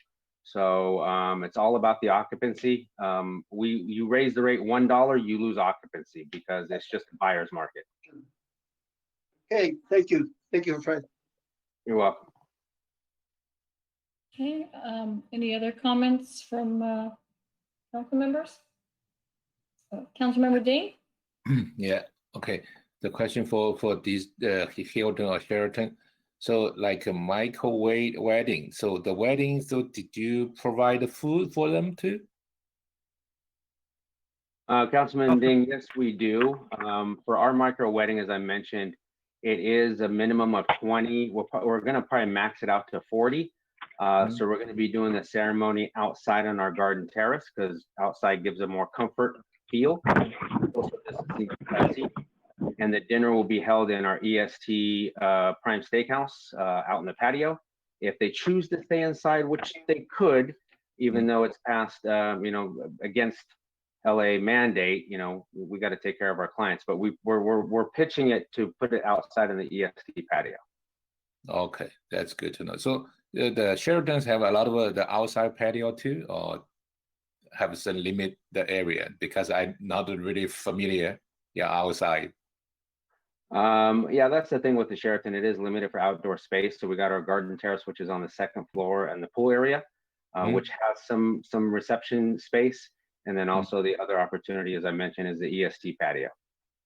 S18: So it's all about the occupancy. You raise the rate $1, you lose occupancy because it's just a buyer's market.
S7: Okay, thank you. Thank you, Fred.
S18: You're welcome.
S1: Okay, any other comments from council members? Councilmember Dean?
S12: Yeah, okay. The question for this Hilton or Sheraton. So like a microwave wedding. So the wedding, so did you provide the food for them too?
S18: Councilman Ding, yes, we do. For our micro wedding, as I mentioned, it is a minimum of 20. We're going to probably max it out to 40. So we're going to be doing the ceremony outside on our garden terrace because outside gives a more comfort feel. Social distancing capacity. And the dinner will be held in our EST Prime Steakhouse out in the patio. If they choose to stay inside, which they could, even though it's past, against LA mandate, we got to take care of our clients. But we're pitching it to put it outside in the EST patio.
S12: Okay, that's good to know. So the Sheratons have a lot of the outside patio too, or have some limit the area because I'm not really familiar. Yeah, outside.
S18: Yeah, that's the thing with the Sheraton. It is limited for outdoor space. So we got our garden terrace, which is on the second floor, and the pool area, which has some reception space. And then also the other opportunity, as I mentioned, is the EST patio.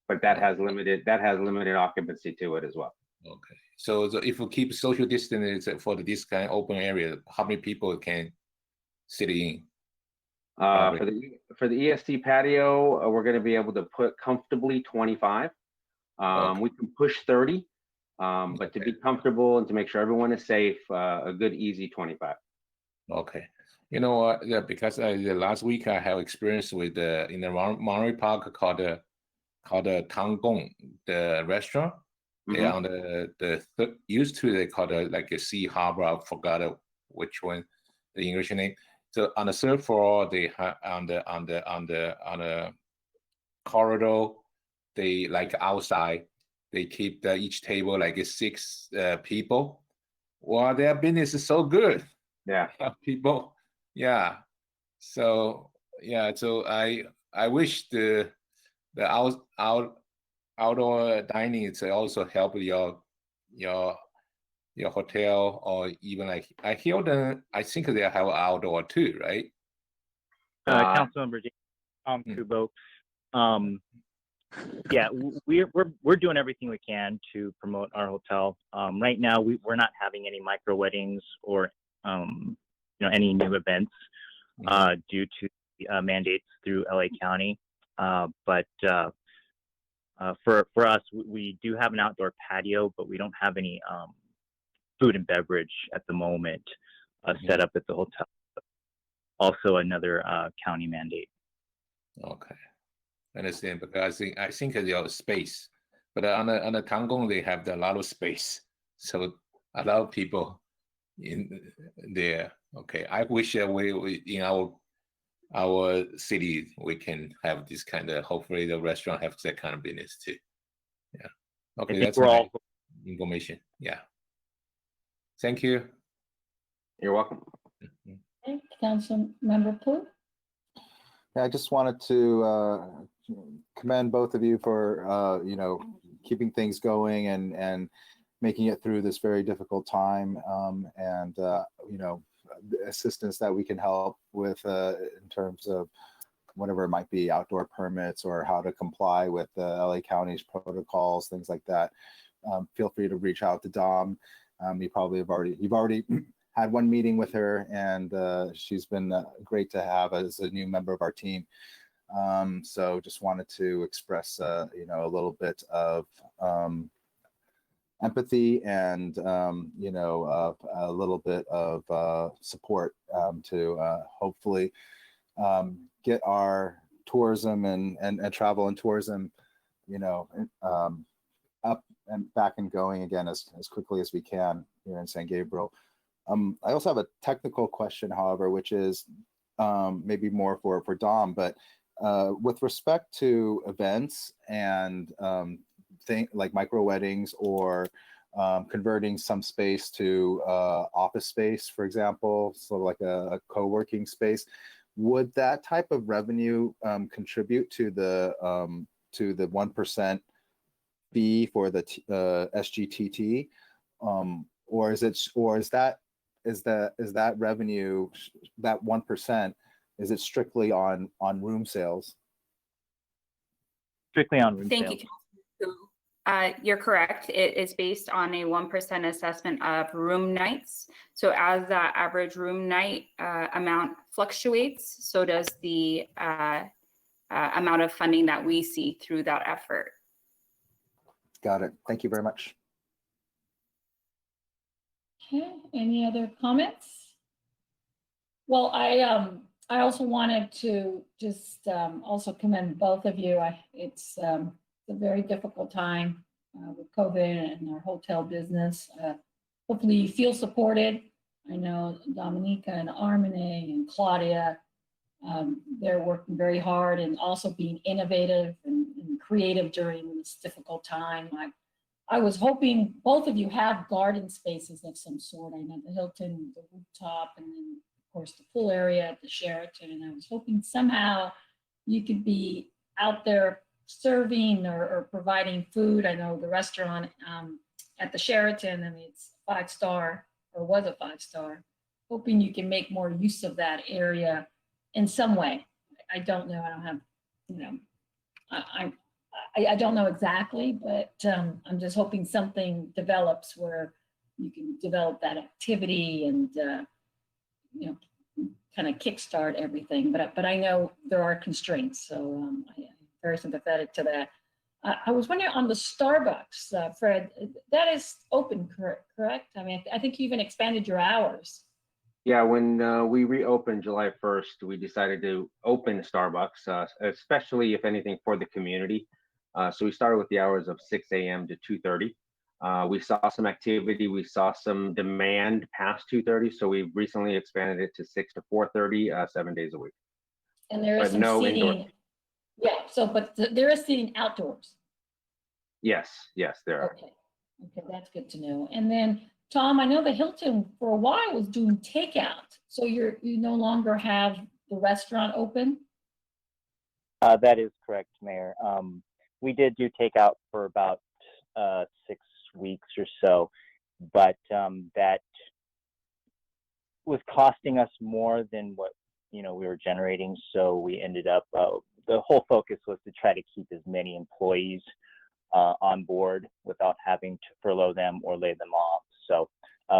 S18: But that has limited occupancy to it as well.
S12: Okay. So if we keep social distance for this kind of open area, how many people can sit in?
S18: For the EST patio, we're going to be able to put comfortably 25. We can push 30, but to be comfortable and to make sure everyone is safe, a good easy 25.
S12: Okay. You know what? Yeah, because the last week I have experience with in the Monterey Park called the Tanggong, the restaurant. They on used to they call it like a Sea Harbor. I forgot which one, the English name. So on the third floor, they have on the corridor, they like outside, they keep each table like 6 people. Well, their business is so good.
S18: Yeah,
S12: people. Yeah. So yeah. So I wish the outdoor dining is also help your hotel, or even like I hear I think they have outdoor too, right?
S19: Councilmember Tom Kubo. Yeah, we're doing everything we can to promote our hotel. Right now, we're not having any micro weddings or any new events due to mandates through LA County. But for us, we do have an outdoor patio, but we don't have any food and beverage at the moment set up at the hotel. Also, another county mandate.
S12: Okay. I understand, because I think the space, but on the Tanggong they have a lot of space, so a lot of people in there. Okay, I wish we in our city we can have this kind of. Hopefully, the restaurant have that kind of business too. Yeah. Okay, that's my information. Yeah. Thank you.
S18: You're welcome.
S1: Okay, Councilmember Pu.
S2: Yeah, I just wanted to commend both of you for keeping things going and making it through this very difficult time, and assistance that we can help with in terms of whatever it might be, outdoor permits or how to comply with the LA County's protocols, things like that. Feel free to reach out to Dom. You've already had one meeting with her, and she's been great to have as a new member of our team. So just wanted to express, a little bit of empathy and, a little bit of support to hopefully get our tourism and travel and tourism, up and back and going again as quickly as we can here in San Gabriel. I also have a technical question, however, which is maybe more for Dom, but with respect to events and like micro weddings or converting some space to office space, for example, sort of like a co-working space, would that type of revenue contribute to the 1% fee for the SGTT, or is that revenue, that 1%, is it strictly on room sales?
S19: Strictly on room
S16: Thank
S19: sales.
S16: you. You're correct. It is based on a 1% assessment of room nights. So as that average room night amount fluctuates, so does the amount of funding that we see through that effort.
S2: Got it. Thank you very much.
S1: Okay, any other comments? Well, I also wanted to just also commend both of you. It's a very difficult time with COVID and our hotel business. Hopefully you feel supported. I know Dominica and Armine and Claudia, they're working very hard and also being innovative and creative during this difficult time. I was hoping both of you have garden spaces of some sort. I know the Hilton, the rooftop, and then of course the pool area at the Sheraton. And I was hoping somehow you could be out there serving or providing food. I know the restaurant at the Sheraton, I mean, it's 5-star or was a 5-star. Hoping you can make more use of that area in some way. I don't know. I don't have, you know, I don't know exactly, but I'm just hoping something develops where you can develop that activity and, you know, kind of kickstart everything. But I know there are constraints, so I'm very sympathetic to that. I was wondering on the Starbucks, Fred, that is open, correct? I mean, I think you even expanded your hours.
S18: Yeah, when we reopened July 1st, we decided to open Starbucks, especially if anything for the community. So we started with the hours of 6 a.m. to 2:30. We saw some activity, we saw some demand past 2:30, so we recently expanded it to 6 to 4:30, 7 days a week.
S1: And there is
S18: But
S1: some
S18: no
S1: seating.
S18: indoor.
S1: Yeah, so, but there is seating outdoors.
S18: Yes, there are.
S1: Okay, that's good to know. And then, Tom, I know the Hilton for a while was doing takeout, so you no longer have the restaurant open?
S19: That is correct, Mayor. We did do takeout for about 6 weeks or so, but that was costing us more than what we were generating. So we ended up, the whole focus was to try to keep as many employees on board without having to furlough them or lay them off. So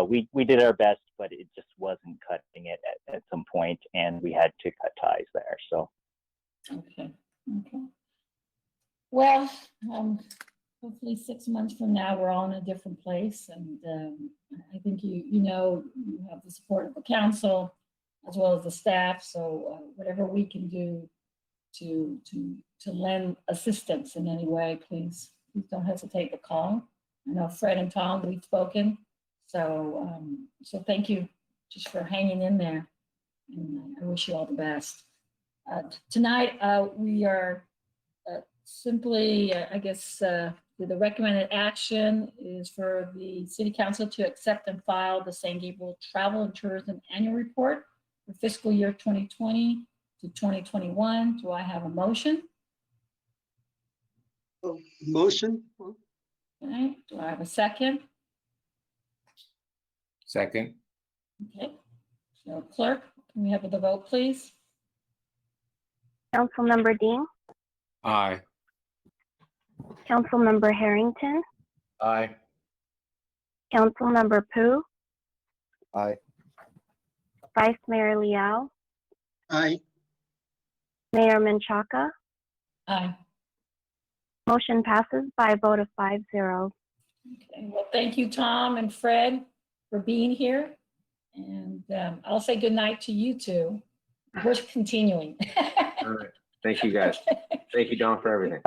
S19: we did our best, but it just wasn't cutting it at some point, and we had to cut ties there. So.
S1: Okay. Well, hopefully 6 months from now, we're all in a different place. And I think you have the support of the council as well as the staff. So whatever we can do to lend assistance in any way, please don't hesitate to call. I know Fred and Tom, we've spoken. So thank you just for hanging in there. And I wish you all the best. Tonight, we are simply, I guess, the recommended action is for the City Council to accept and file the San Gabriel Travel and Tourism Annual Report for fiscal year 2020 to 2021. Do I have a motion?
S7: Motion.
S1: Okay. Do I have a second?
S12: Second.
S1: Okay. So clerk, can we have the vote, please?
S20: Councilmember Dean,
S12: Aye.
S20: Councilmember Harrington,
S12: Aye.
S20: Councilmember Pu,
S2: Aye.
S20: Vice Mayor Liao,
S7: Aye.
S20: Mayor Menchaca.
S1: Aye.
S20: Motion passes by a vote of 5-0.
S1: Okay. Well, thank you, Tom and Fred, for being here. And I'll say good night to you two. We're continuing.
S18: All right. Thank you, guys. Thank you, Don, for everything.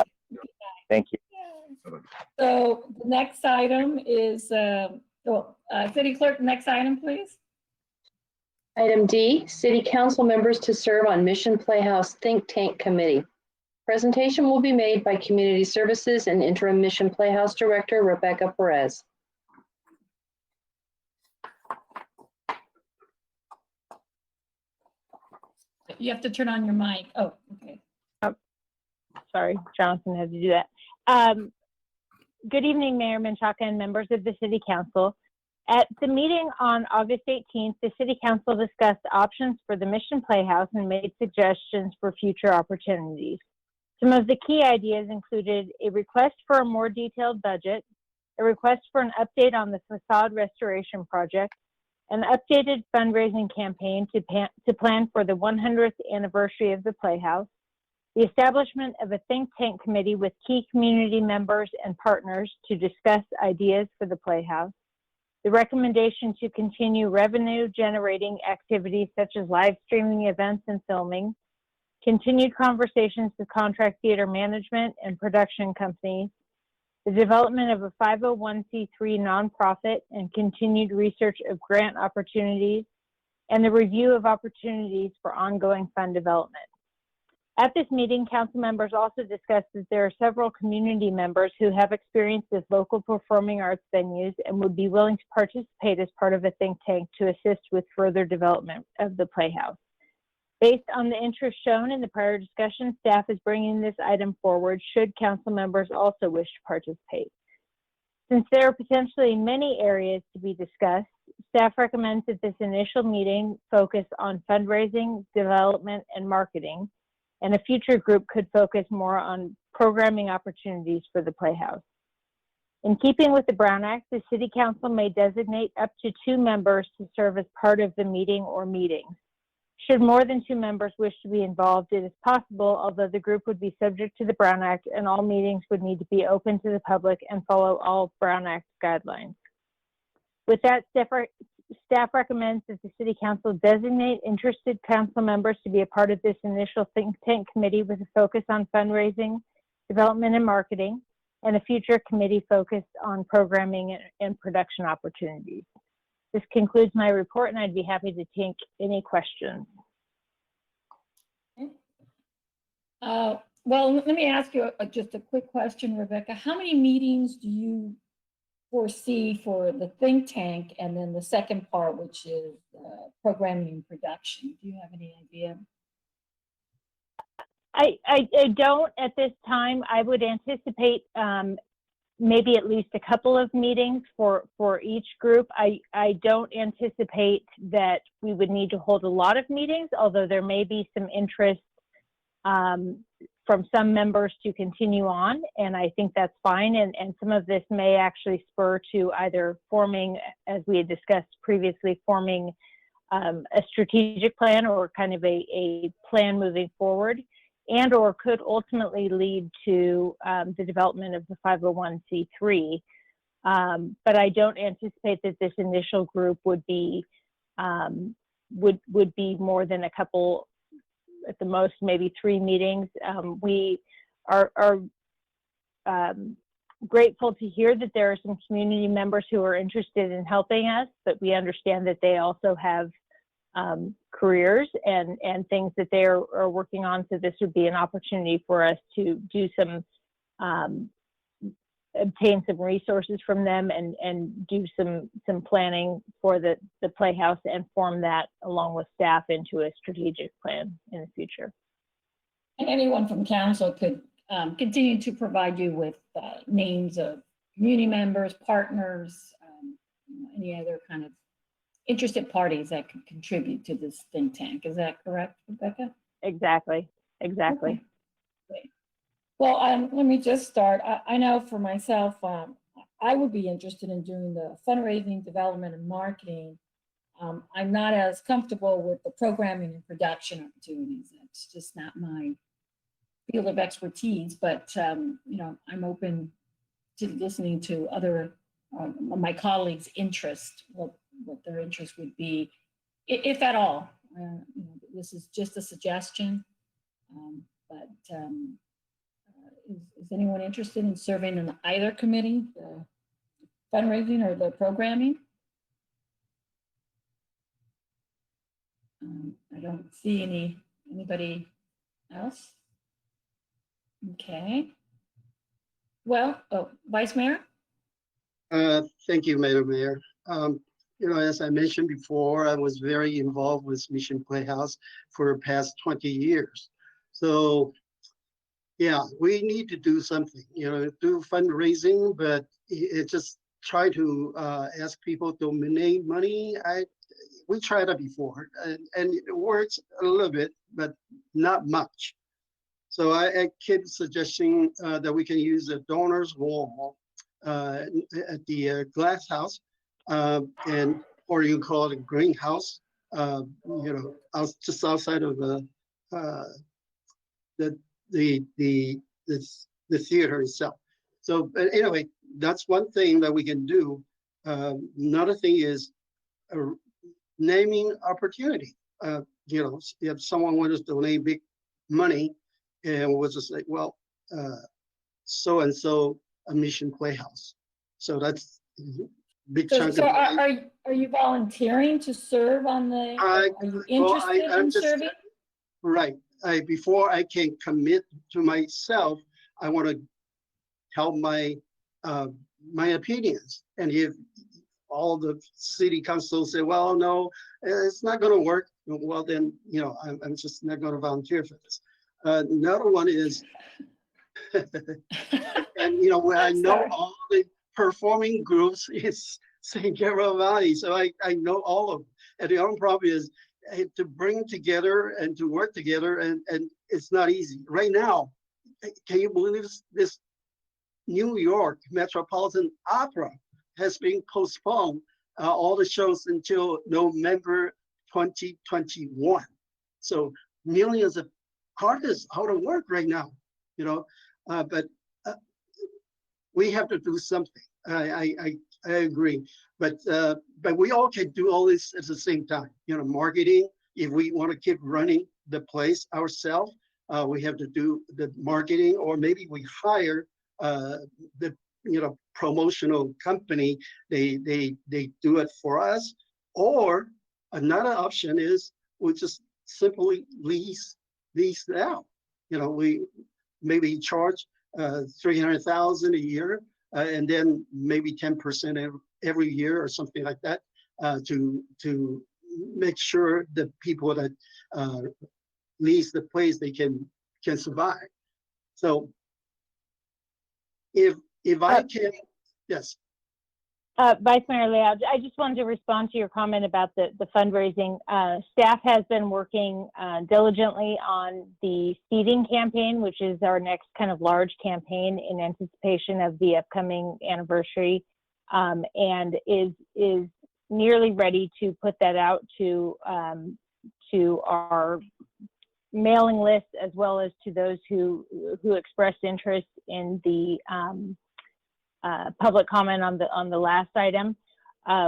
S19: Thank you.
S1: So the next item is, City Clerk, next item, please.
S3: Item D, City Council members to serve on Mission Playhouse Think Tank Committee. Presentation will be made by Community Services and Interim Mission Playhouse Director Rebecca Perez.
S1: You have to turn on your mic. Oh, okay.
S10: Sorry, Jonathan had to do that. Good evening, Mayor Menchaca and members of the City Council. At the meeting on August 18th, the City Council discussed options for the Mission Playhouse and made suggestions for future opportunities. Some of the key ideas included a request for a more detailed budget, a request for an update on the facade restoration project, an updated fundraising campaign to plan for the 100th anniversary of the Playhouse, the establishment of a think tank committee with key community members and partners to discuss ideas for the Playhouse, The recommendation to continue revenue generating activities such as live streaming events and filming, continued conversations with contract theater management and production companies, the development of a 501c3 nonprofit and continued research of grant opportunities, and the review of opportunities for ongoing fund development. At this meeting, council members also discussed that there are several community members who have experience with local performing arts venues and would be willing to participate as part of a think tank to assist with further development of the Playhouse. Based on the interest shown in the prior discussion, staff is bringing this item forward should council members also wish to participate. Since there are potentially many areas to be discussed, staff recommends that this initial meeting focus on fundraising, development, and marketing, and a future group could focus more on programming opportunities for the Playhouse. In keeping with the Brown Act, the City Council may designate up to 2 members to serve as part of the meeting or meetings. Should more than 2 members wish to be involved, it is possible, although the group would be subject to the Brown Act and all meetings would need to be open to the public and follow all Brown Act guidelines. With that, staff recommends that the City Council designate interested council members to be a part of this initial think tank committee with a focus on fundraising, development, and marketing, and a future committee focused on programming and production opportunities. This concludes my report, and I'd be happy to take any questions.
S1: Well, let me ask you just a quick question, Rebecca. How many meetings do you foresee for the think tank, and then the second part, which is programming and production? Do you have any idea?
S10: I don't at this time. I would anticipate maybe at least a couple of meetings for each group. I don't anticipate that we would need to hold a lot of meetings, although there may be some interest from some members to continue on, and I think that's fine. And some of this may actually spur to either forming, as we had discussed previously, forming a strategic plan or kind of a plan moving forward, and or could ultimately lead to the development of the 501c3. But I don't anticipate that this initial group would be more than a couple, at the most maybe 3 meetings. We are grateful to hear that there are some community members who are interested in helping us, but we understand that they also have careers and things that they are working on. So this would be an opportunity for us to do some, obtain some resources from them and do some planning for the Playhouse and form that along with staff into a strategic plan in the future.
S1: And anyone from council could continue to provide you with names of community members, partners, any other kind of interested parties that could contribute to this think tank. Is that correct, Rebecca?
S10: Exactly.
S1: Okay. Great. Well, let me just start. I know for myself, I would be interested in doing the fundraising, development, and marketing. I'm not as comfortable with the programming and production opportunities. That's just not my field of expertise, but I'm open to listening to other my colleagues' interest, what their interest would be, if at all. This is just a suggestion, but is anyone interested in serving in either committee, the fundraising or the programming? I don't see anybody else. Okay. Well, Vice Mayor?
S7: Thank you, Madam Mayor. As I mentioned before, I was very involved with Mission Playhouse for the past 20 years. So, yeah, we need to do something, do fundraising, but it just try to ask people to donate money. We tried that before, and it works a little bit, but not much. So I keep suggesting that we can use a donors wall at the glass house, or you call it a greenhouse, just outside of the theater itself. So, but anyway, that's one thing that we can do. Another thing is naming opportunity. If someone wants to donate big money and was just like, well, so and so a Mission Playhouse. So that's big chunk
S1: So
S7: of money.
S1: are you volunteering to serve on the, are you interested in serving?
S7: Right. Before I can commit to myself, I want to help my opinions. And if all the city council say, well, no, it's not going to work, well, then, I'm just not going to volunteer for this. Another one is, and when I know all the performing groups is St. Gabriel Valley, so I know all of them. And the other problem is to bring together and to work together, and it's not easy. Right now, can you believe this New York Metropolitan Opera has been postponed, all the shows until November 2021. So millions of artists out of work right now, but we have to do something. I agree, but we all can do all this at the same time. Marketing. If we want to keep running the place ourselves, we have to do the marketing, or maybe we hire the promotional company. They do it for us. Or another option is we just simply lease it out. We maybe charge $300,000 a year, and then maybe 10% every year or something like that, to make sure the people that lease the place, they can survive. So if I can, yes.
S10: Vice Mayor Leal, I just wanted to respond to your comment about the fundraising. Staff has been working diligently on the seeding campaign, which is our next kind of large campaign in anticipation of the upcoming anniversary, and is nearly ready to put that out to our mailing list, as well as to those who expressed interest in the public comment on the last item.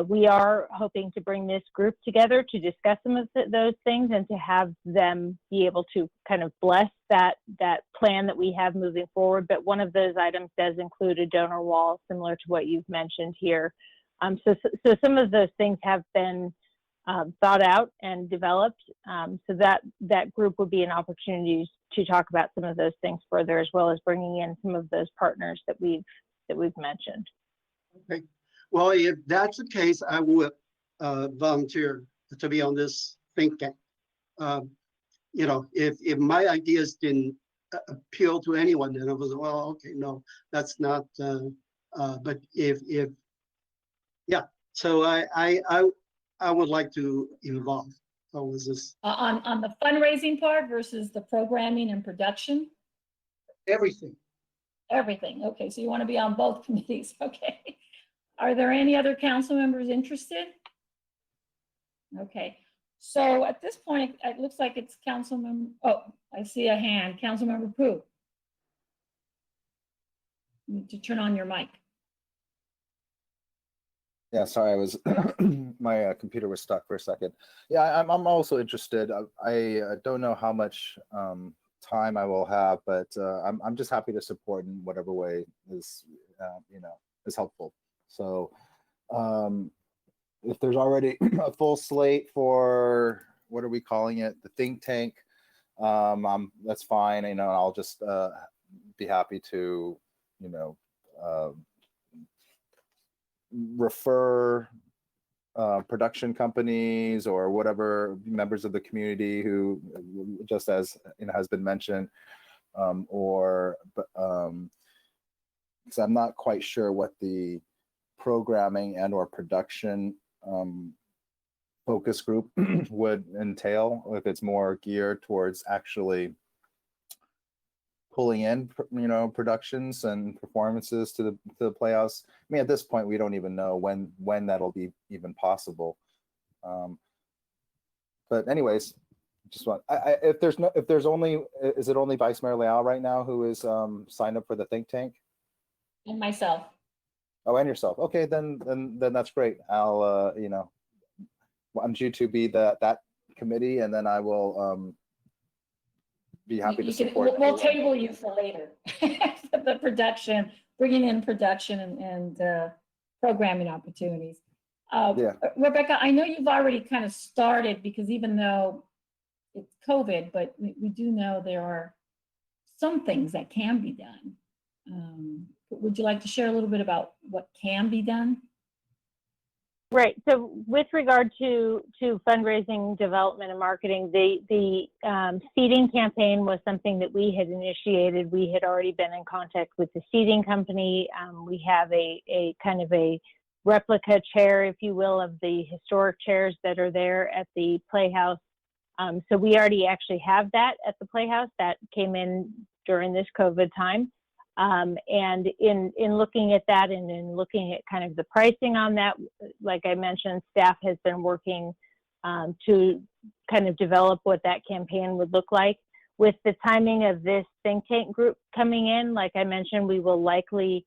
S10: We are hoping to bring this group together to discuss some of those things, and to have them be able to kind of bless that plan that we have moving forward. But one of those items does include a donor wall, similar to what you've mentioned here. So some of those things have been thought out and developed, so that group would be an opportunity to talk about some of those things further, as well as bringing in some of those partners that we've mentioned.
S7: Okay. Well, if that's the case, I would volunteer to be on this think tank. If my ideas didn't appeal to anyone, then I was, well, okay, no, that's not. But yeah. So I would like to involve. How was this?
S1: On the fundraising part versus the programming and production?
S7: Everything.
S1: Everything. Okay, so you want to be on both committees. Okay. Are there any other council members interested? Okay. So at this point, it looks like it's Councilmember. Oh, I see a hand. Councilmember Pu. You need to turn on your mic.
S2: Yeah, sorry, I was my computer was stuck for a second. Yeah, I'm also interested. I don't know how much time I will have, but I'm just happy to support in whatever way is is helpful. So if there's already a full slate for, what are we calling it, the think tank, that's fine. I'll just be happy to refer production companies or whatever members of the community who, just as has been mentioned, because I'm not quite sure what the programming and or production focus group would entail, if it's more geared towards actually pulling in productions and performances to the Playhouse. I mean, at this point, we don't even know when that'll be even possible. But anyways, just want is it only Vice Mayor Leal right now who is signed up for the think tank?
S1: And myself.
S2: Oh, and yourself. Okay, then that's great. I'll want you to be that committee, and then I will be happy to support.
S1: We'll table you for later. The production, bringing in production and programming opportunities.
S2: Yeah.
S1: Rebecca, I know you've already kind of started, because even though it's COVID, but we do know there are some things that can be done. Would you like to share a little bit about what can be done?
S10: Right. So with regard to fundraising, development, and marketing, the seeding campaign was something that we had initiated. We had already been in contact with the seeding company. We have a kind of a replica chair, if you will, of the historic chairs that are there at the Playhouse. So we already actually have that at the Playhouse. That came in during this COVID time. And in looking at that and in looking at kind of the pricing on that, like I mentioned, staff has been working to kind of develop what that campaign would look like. With the timing of this think tank group coming in, like I mentioned, we will likely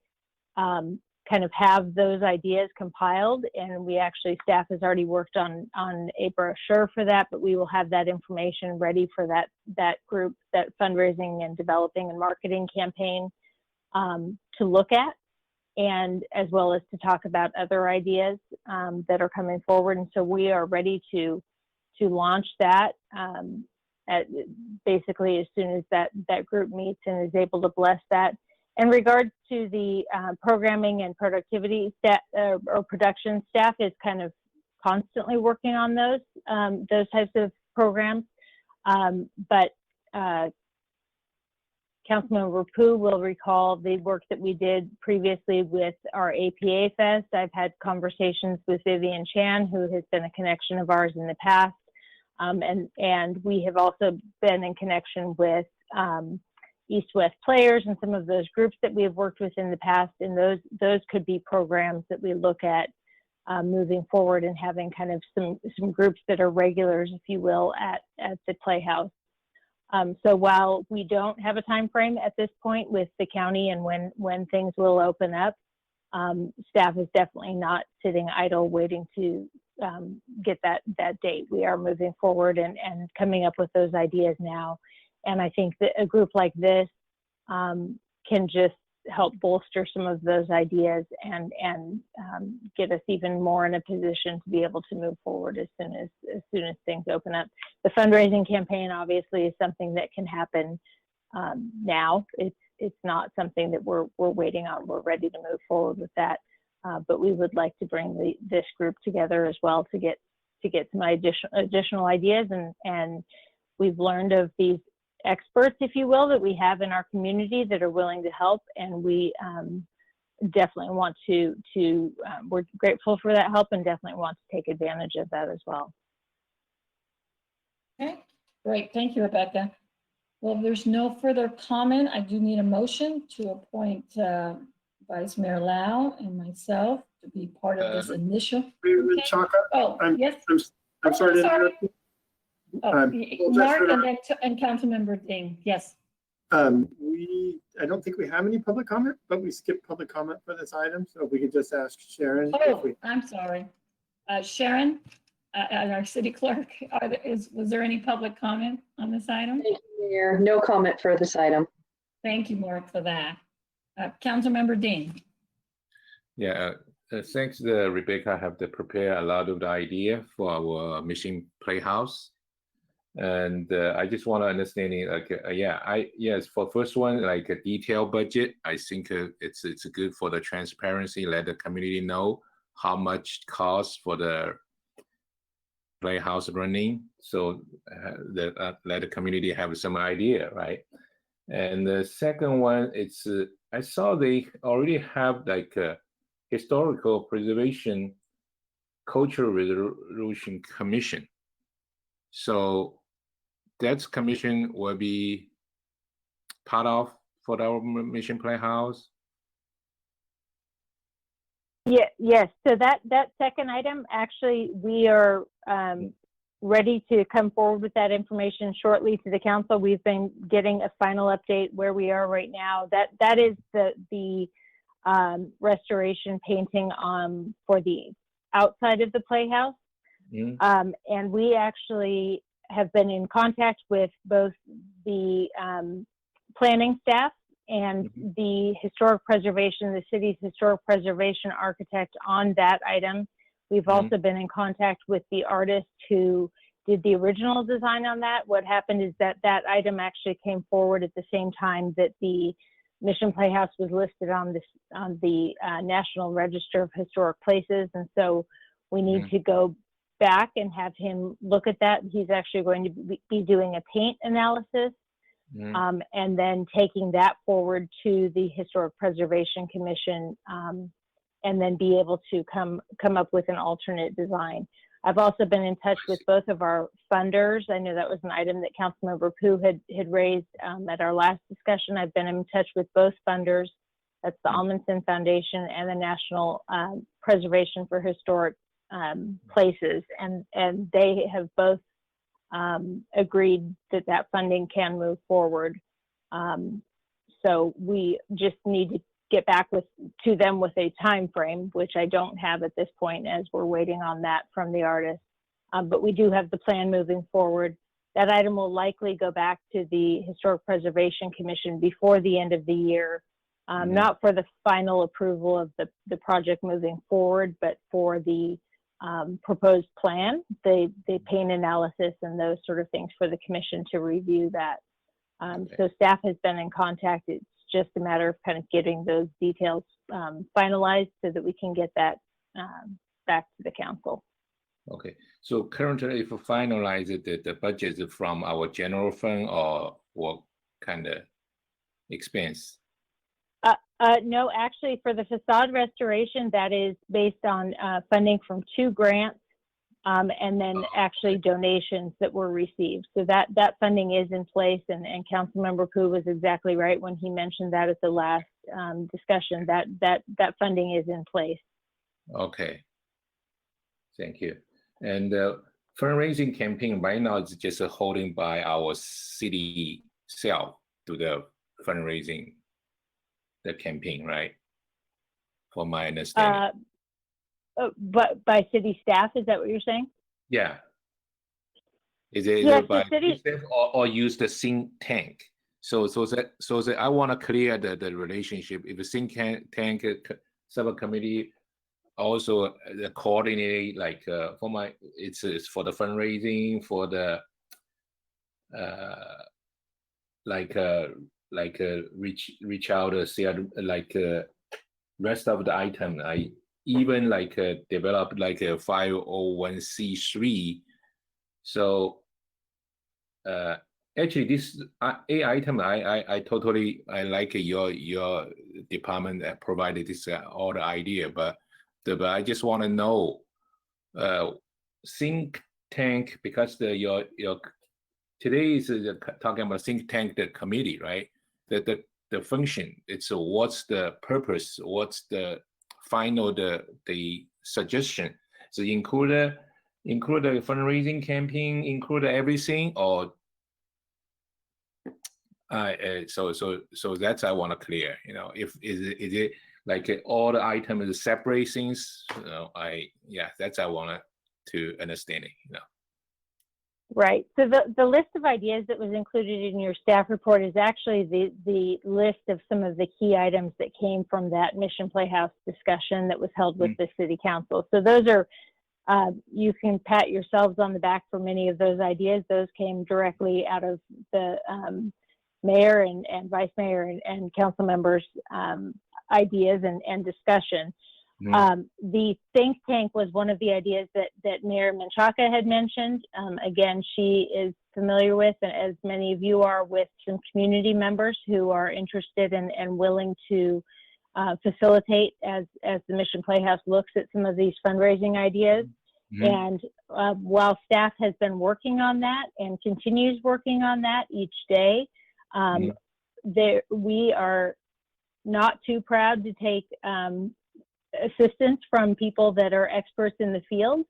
S10: kind of have those ideas compiled, and we actually, staff has already worked on a brochure for that, but we will have that information ready for that group, that fundraising and developing and marketing campaign to look at, and as well as to talk about other ideas that are coming forward. And so we are ready to launch that basically as soon as that group meets and is able to bless that. In regards to the programming and productivity or production, staff is kind of constantly working on those types of programs. But Councilmember Pooh will recall the work that we did previously with our APA Fest. I've had conversations with Vivian Chan, who has been a connection of ours in the past. And we have also been in connection with East-West Players and some of those groups that we have worked with in the past. And those could be programs that we look at moving forward and having kind of some groups that are regulars, if you will, at the Playhouse. So while we don't have a time frame at this point with the county and when things will open up, staff is definitely not sitting idle waiting to get that date. We are moving forward and coming up with those ideas now. And I think that a group like this can just help bolster some of those ideas and get us even more in a position to be able to move forward as soon as things open up. The fundraising campaign obviously is something that can happen now. It's not something that we're waiting on. We're ready to move forward with that, but we would like to bring this group together as well to get some additional ideas. And we've learned of these experts, if you will, that we have in our community that are willing to help, and we definitely want to we're grateful for that help and definitely want to take advantage of that as well.
S1: Okay, great. Thank you, Rebecca. Well, if there's no further comment, I do need a motion to appoint Vice Mayor Lau and myself to be part of this initial. Oh, yes.
S8: I'm sorry to interrupt you.
S1: Mark and Councilmember Ding, yes.
S8: I don't think we have any public comment, but we skipped public comment for this item. So if we could just ask Sharon.
S1: Oh, I'm sorry. Sharon, our city clerk, was there any public comment on this item?
S3: Thank you, Mayor. No comment for this item.
S1: Thank you, Mark, for that. Councilmember Dean.
S12: Yeah, thanks, Rebecca, have to prepare a lot of the idea for our Mission Playhouse. And I just want to understand it, like, yes, for first one, like a detailed budget, I think it's good for the transparency, let the community know how much costs for the Playhouse running, so that let the community have some idea, right? And the second one, it's I saw they already have like a historical preservation cultural resolution commission. So that commission will be part of for our Mission Playhouse.
S10: Yeah, yes. So that second item, actually, we are ready to come forward with that information shortly to the council. We've been getting a final update where we are right now. That is the restoration painting for the outside of the Playhouse. And we actually have been in contact with both the planning staff and the the city's historic preservation architect on that item. We've also been in contact with the artist who did the original design on that. What happened is that that item actually came forward at the same time that the Mission Playhouse was listed on the National Register of Historic Places. And so we need to go back and have him look at that. He's actually going to be doing a paint analysis and then taking that forward to the Historic Preservation Commission and then be able to come up with an alternate design. I've also been in touch with both of our funders. I know that was an item that Councilmember Pooh had raised at our last discussion. I've been in touch with both funders. That's the Amundsen Foundation and the National Preservation for Historic Places. And they have both agreed that that funding can move forward. So we just need to get back to them with a time frame, which I don't have at this point as we're waiting on that from the artist. But we do have the plan moving forward. That item will likely go back to the Historic Preservation Commission before the end of the year, not for the final approval of the project moving forward, but for the proposed plan, the paint analysis and those sort of things for the commission to review that. So staff has been in contact. It's just a matter of kind of getting those details finalized so that we can get that back to the council.
S12: Okay, so currently if we finalize it, the budget is from our general fund or what kind of expense?
S10: No, actually for the facade restoration, that is based on funding from 2 grants and then actually donations that were received. So that funding is in place, and Councilmember Pooh was exactly right when he mentioned that at the last discussion, that funding is in place.
S12: Okay, thank you. And fundraising campaign right now is just holding by our city self to the fundraising, the campaign, right? For my understanding.
S10: But by city staff, is that what you're saying?
S12: Yeah. Is it
S10: Yes,
S12: by
S10: the city
S12: staff or use the think tank? So that I want to clear the relationship. If a think tank subcommittee also coordinate, like for my it's for the fundraising, for the reach out, share like rest of the item. I even like develop like a 501c3. So actually this a item I totally like your department that provided this all the idea, but I just want to know think tank, because your today is talking about think tank, the committee, right? The function. It's what's the purpose? What's the final the suggestion? So include a fundraising campaign, include everything, or so that's I want to clear. You know, if is it like all the items is separate things? You know, that's I want to understand it. You know.
S10: Right. So the list of ideas that was included in your staff report is actually the list of some of the key items that came from that Mission Playhouse discussion that was held with the city council. So those are, you can pat yourselves on the back for many of those ideas. Those came directly out of the mayor and vice mayor and council members' ideas and discussion. The think tank was one of the ideas that Mayor Menchaca had mentioned. Again, she is familiar with, and as many of you are, with some community members who are interested and willing to facilitate as the Mission Playhouse looks at some of these fundraising ideas. And while staff has been working on that and continues working on that each day, we are not too proud to take assistance from people that are experts in the field,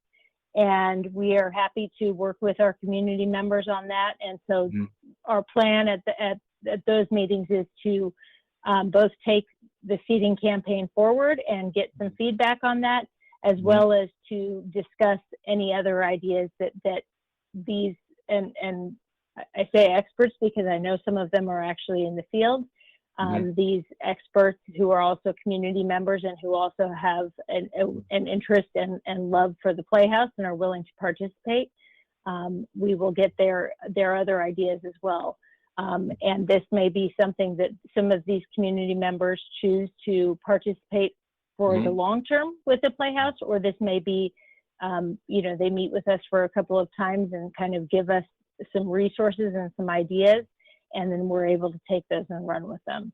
S10: and we are happy to work with our community members on that. And so our plan at those meetings is to both take the seating campaign forward and get some feedback on that, as well as to discuss any other ideas that these, and I say experts because I know some of them are actually in the field. These experts who are also community members and who also have an interest and love for the Playhouse and are willing to participate. We will get their other ideas as well. And this may be something that some of these community members choose to participate for the long term with the Playhouse, or this may be, they meet with us for a couple of times and kind of give us some resources and some ideas, and then we're able to take those and run with them.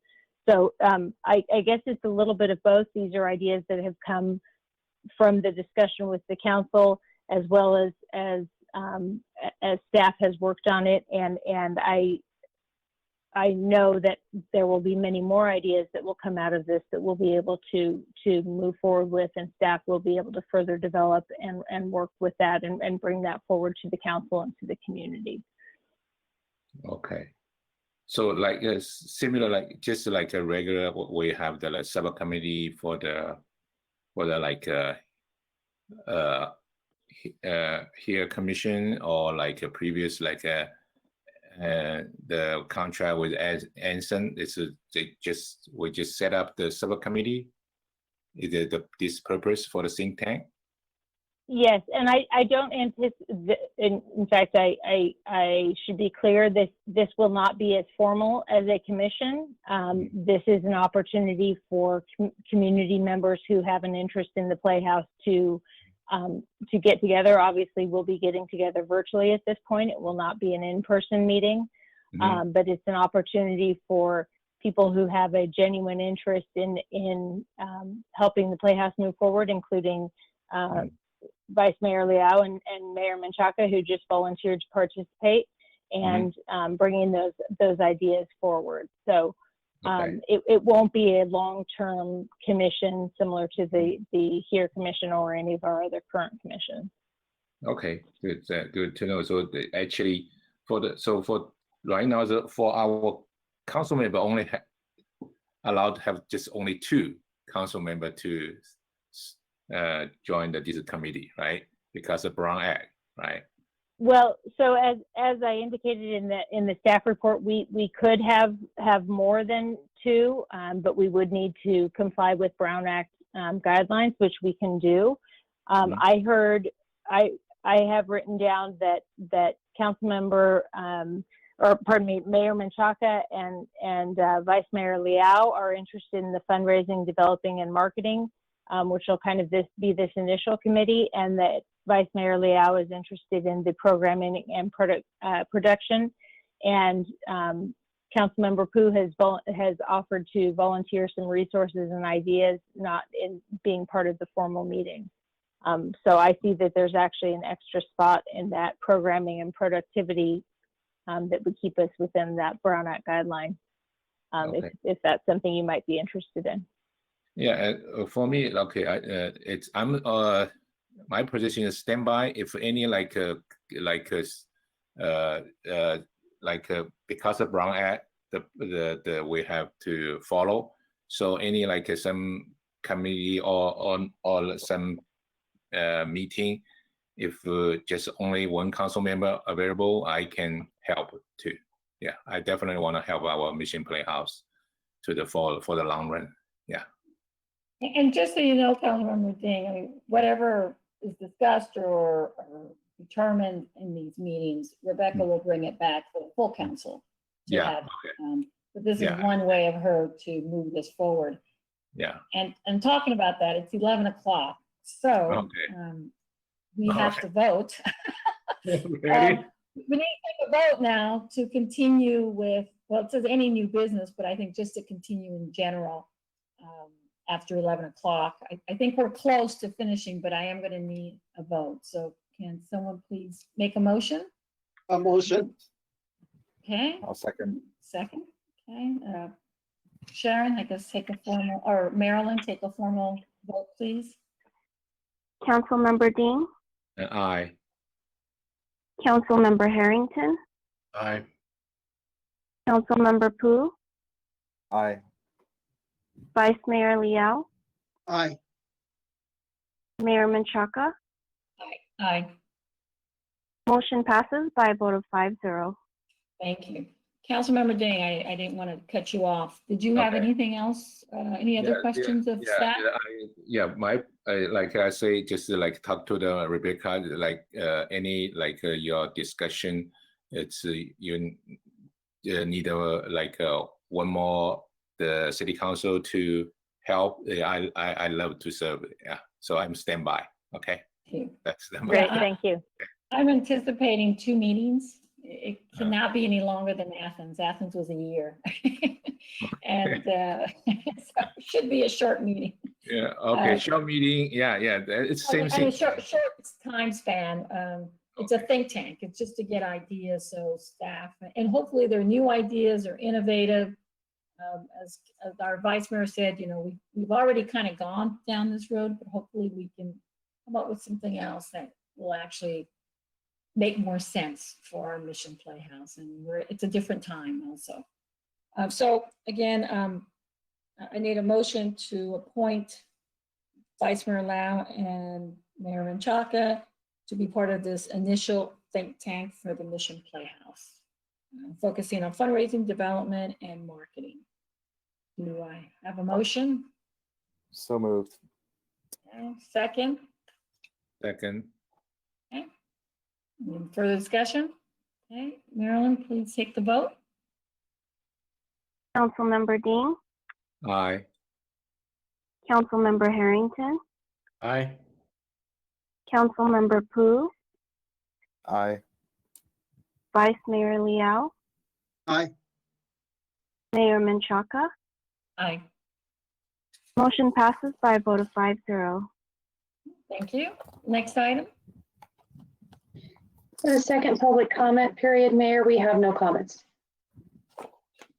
S10: So I guess it's a little bit of both. These are ideas that have come from the discussion with the council, as well as staff has worked on it, and I know that there will be many more ideas that will come out of this that we'll be able to move forward with, and staff will be able to further develop and work with that and bring that forward to the council and to the community.
S12: Okay. So like similar, like just like a regular, we have the subcommittee for the like here commission, or like a previous like the contract with Anson. We just set up the subcommittee. Is it this purpose for the think tank?
S10: Yes, and I don't anticipate. In fact, I should be clear. This will not be as formal as a commission. This is an opportunity for community members who have an interest in the Playhouse to get together. Obviously, we'll be getting together virtually at this point. It will not be an in-person meeting, but it's an opportunity for people who have a genuine interest in helping the Playhouse move forward, including Vice Mayor Liao and Mayor Menchaca, who just volunteered to participate, and bringing those ideas forward. So it won't be a long-term commission similar to the HERE commission or any of our other current commissions.
S12: Okay, good, good to know. So actually, for right now, for our council member only allowed to have just only 2 council members to join this committee, right? Because of Brown Act, right?
S10: Well, so as I indicated in the staff report, we could have more than 2, but we would need to comply with Brown Act guidelines, which we can do. I have written down that Councilmember Mayor Menchaca and Vice Mayor Liao are interested in the fundraising, developing, and marketing, which will kind of be this initial committee, and that Vice Mayor Liao is interested in the programming and production, and Councilmember Pu has offered to volunteer some resources and ideas, not in being part of the formal meeting. So I see that there's actually an extra spot in that programming and productivity that would keep us within that Brown Act guideline, if that's something you might be interested in.
S12: Yeah, for me, okay, my position is standby. If any because of Brown Act, the we have to follow. So any some committee or some meeting, if just only 1 council member available, I can help too. Yeah, I definitely want to help our Mission Playhouse for the long run. Yeah.
S1: And just so you know, Councilmember Ding, I mean, whatever is discussed or determined in these meetings, Rebecca will bring it back for the full council to have. But this is one way of her to move this forward.
S12: Yeah.
S1: And talking about that, it's 11 o'clock. So we have to vote.
S12: Ready?
S1: We need to take a vote now to continue with, well, it says any new business, but I think just to continue in general after 11 o'clock. I think we're close to finishing, but I am going to need a vote. So can someone please make a motion?
S7: A motion.
S1: Okay.
S2: I'll second.
S1: Second. Okay. Sharon, I guess take a formal, or Marilyn, take a formal vote, please.
S20: Councilmember Dean,
S12: Aye.
S20: Councilmember Harrington,
S12: Aye.
S20: Councilmember Pu,
S2: Aye.
S20: Vice Mayor Liao,
S7: Aye.
S20: Mayor Menchaca.
S1: Aye.
S20: Motion passes by a vote of 5-0.
S1: Thank you. Councilmember Ding, I didn't want to cut you off. Did you have
S12: Okay.
S1: anything else? Any other questions of staff?
S12: My like I say, just like talk to the Rebecca, like any like your discussion. It's you need like one more the city council to help. I love to serve. Yeah, so I'm standby. Okay, that's the
S10: Great, thank you.
S1: I'm anticipating 2 meetings. It cannot be any longer than Athens. Athens was a year. And so it should be a short meeting.
S12: Yeah, okay, short meeting. Yeah, it's same thing.
S1: Short time span. It's a think tank. It's just to get ideas, so staff, and hopefully they're new ideas or innovative. As our vice mayor said, you know, we've already kind of gone down this road, but hopefully we can come up with something else that will actually make more sense for our Mission Playhouse. And it's a different time also. So again, I need a motion to appoint Vice Mayor Lau and Mayor Menchaca to be part of this initial think tank for the Mission Playhouse, focusing on fundraising, development, and marketing. Do I have a motion?
S2: So moved.
S1: Okay, second?
S12: Second.
S1: Okay. Any further discussion? Okay, Marilyn, please take the vote.
S20: Councilmember Dean,
S12: Aye.
S20: Councilmember Harrington,
S11: Aye.
S20: Councilmember Pu,
S2: Aye.
S20: Vice Mayor Liao,
S7: Aye.
S20: Mayor Menchaca.
S1: Aye.
S20: Motion passes by a vote of 5-0.
S1: Thank you. Next item.
S3: For the second public comment period, Mayor, we have no comments.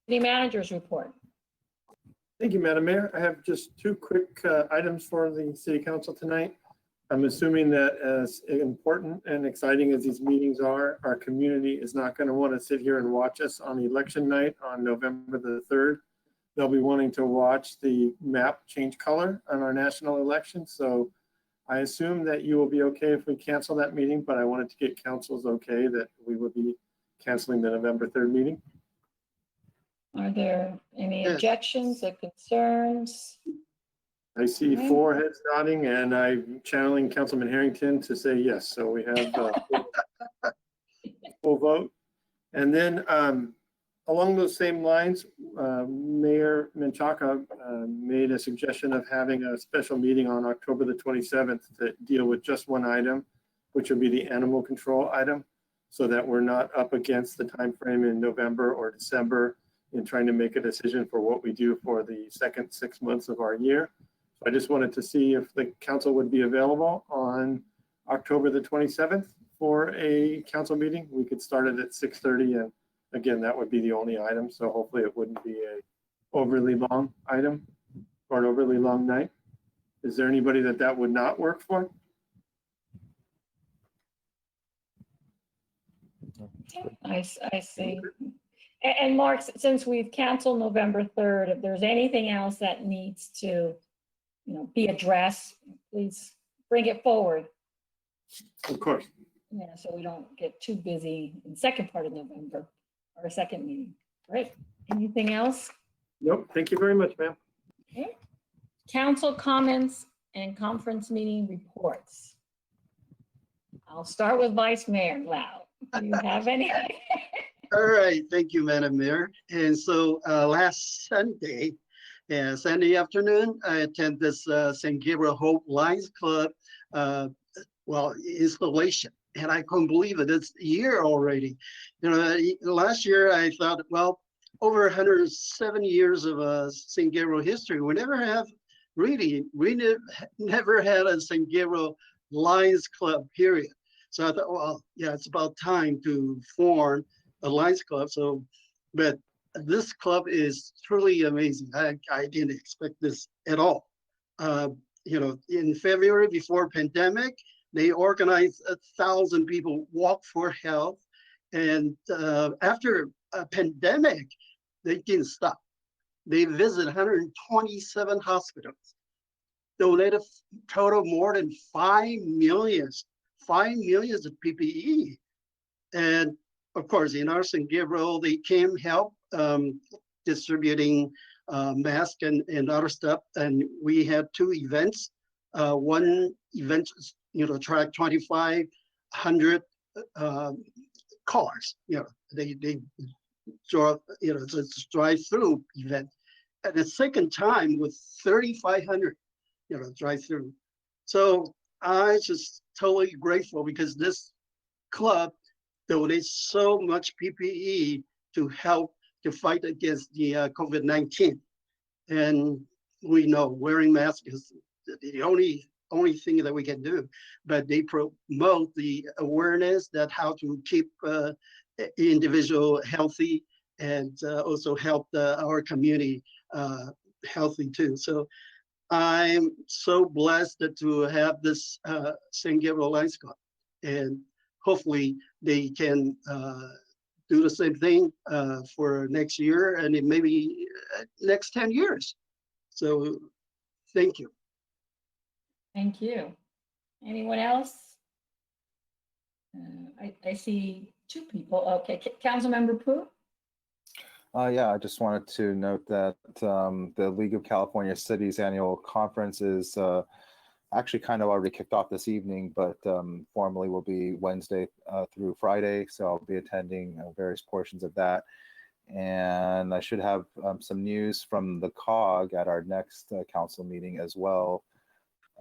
S1: City managers report.
S8: Thank you, Madam Mayor. I have just 2 quick items for the city council tonight. I'm assuming that as important and exciting as these meetings are, our community is not going to want to sit here and watch us on election night on November the 3rd. They'll be wanting to watch the map change color on our national election. So I assume that you will be okay if we cancel that meeting, but I wanted to get council's okay that we will be canceling the November 3rd meeting.
S1: Are there any
S7: Yes.
S1: objections or concerns?
S8: I see 4 heads nodding, and I'm channeling Councilman Harrington to say yes. So we have full vote. And then along those same lines, Mayor Menchaca made a suggestion of having a special meeting on October the 27th to deal with just one item, which would be the animal control item, so that we're not up against the time frame in November or December in trying to make a decision for what we do for the second 6 months of our year. So I just wanted to see if the council would be available on October the 27th for a council meeting. We could start it at 6:30, and again, that would be the only item. So hopefully it wouldn't be a overly long item or an overly long night. Is there anybody that would not work for?
S1: I see. And Mark, since we've canceled November 3rd, if there's anything else that needs to, be addressed, please bring it forward.
S8: Of course.
S1: Yeah, so we don't get too busy in the second part of November, our second meeting. Great. Anything else?
S8: Nope. Thank you very much, ma'am.
S1: Okay. Council comments and conference meeting reports. I'll start with Vice Mayor Lau. Do you have any?
S7: All right, thank you, Madam Mayor. And so last Sunday afternoon, I attended this St. Gabriel Hope Lions Club, installation. And I couldn't believe it. It's a year already. Last year I thought, well, over 107 years of St. Gabriel history, we never had a St. Gabriel Lions Club, period. So I thought, well, yeah, it's about time to form a Lions Club. So, but this club is truly amazing. I didn't expect this at all. In February before pandemic, they organized 1,000 people walk for health. And after a pandemic, they didn't stop. They visit 127 hospitals, donated total more than 5 million of PPE. And of course, in our San Gabriel, they came help distributing masks and other stuff. And we had 2 events. One event, tracked 2,500 cars. They drove, it's a drive-through event. And the second time was 3,500, drive-through. So I just totally grateful because this club donates so much PPE to help to fight against the COVID-19. And we know wearing masks is the only thing that we can do, but they promote the awareness that how to keep individual healthy and also help our community healthy too. So I'm so blessed to have this San Gabriel Lions Club, and hopefully they can do the same thing for next year and it maybe next 10 years. So thank you.
S1: Thank you. Anyone else? I see 2 people. Okay, Councilmember Pu?
S2: Yeah, I just wanted to note that the League of California Cities annual conference is actually kind of already kicked off this evening, but formally will be Wednesday through Friday. So I'll be attending various portions of that. And I should have some news from the COG at our next council meeting as well.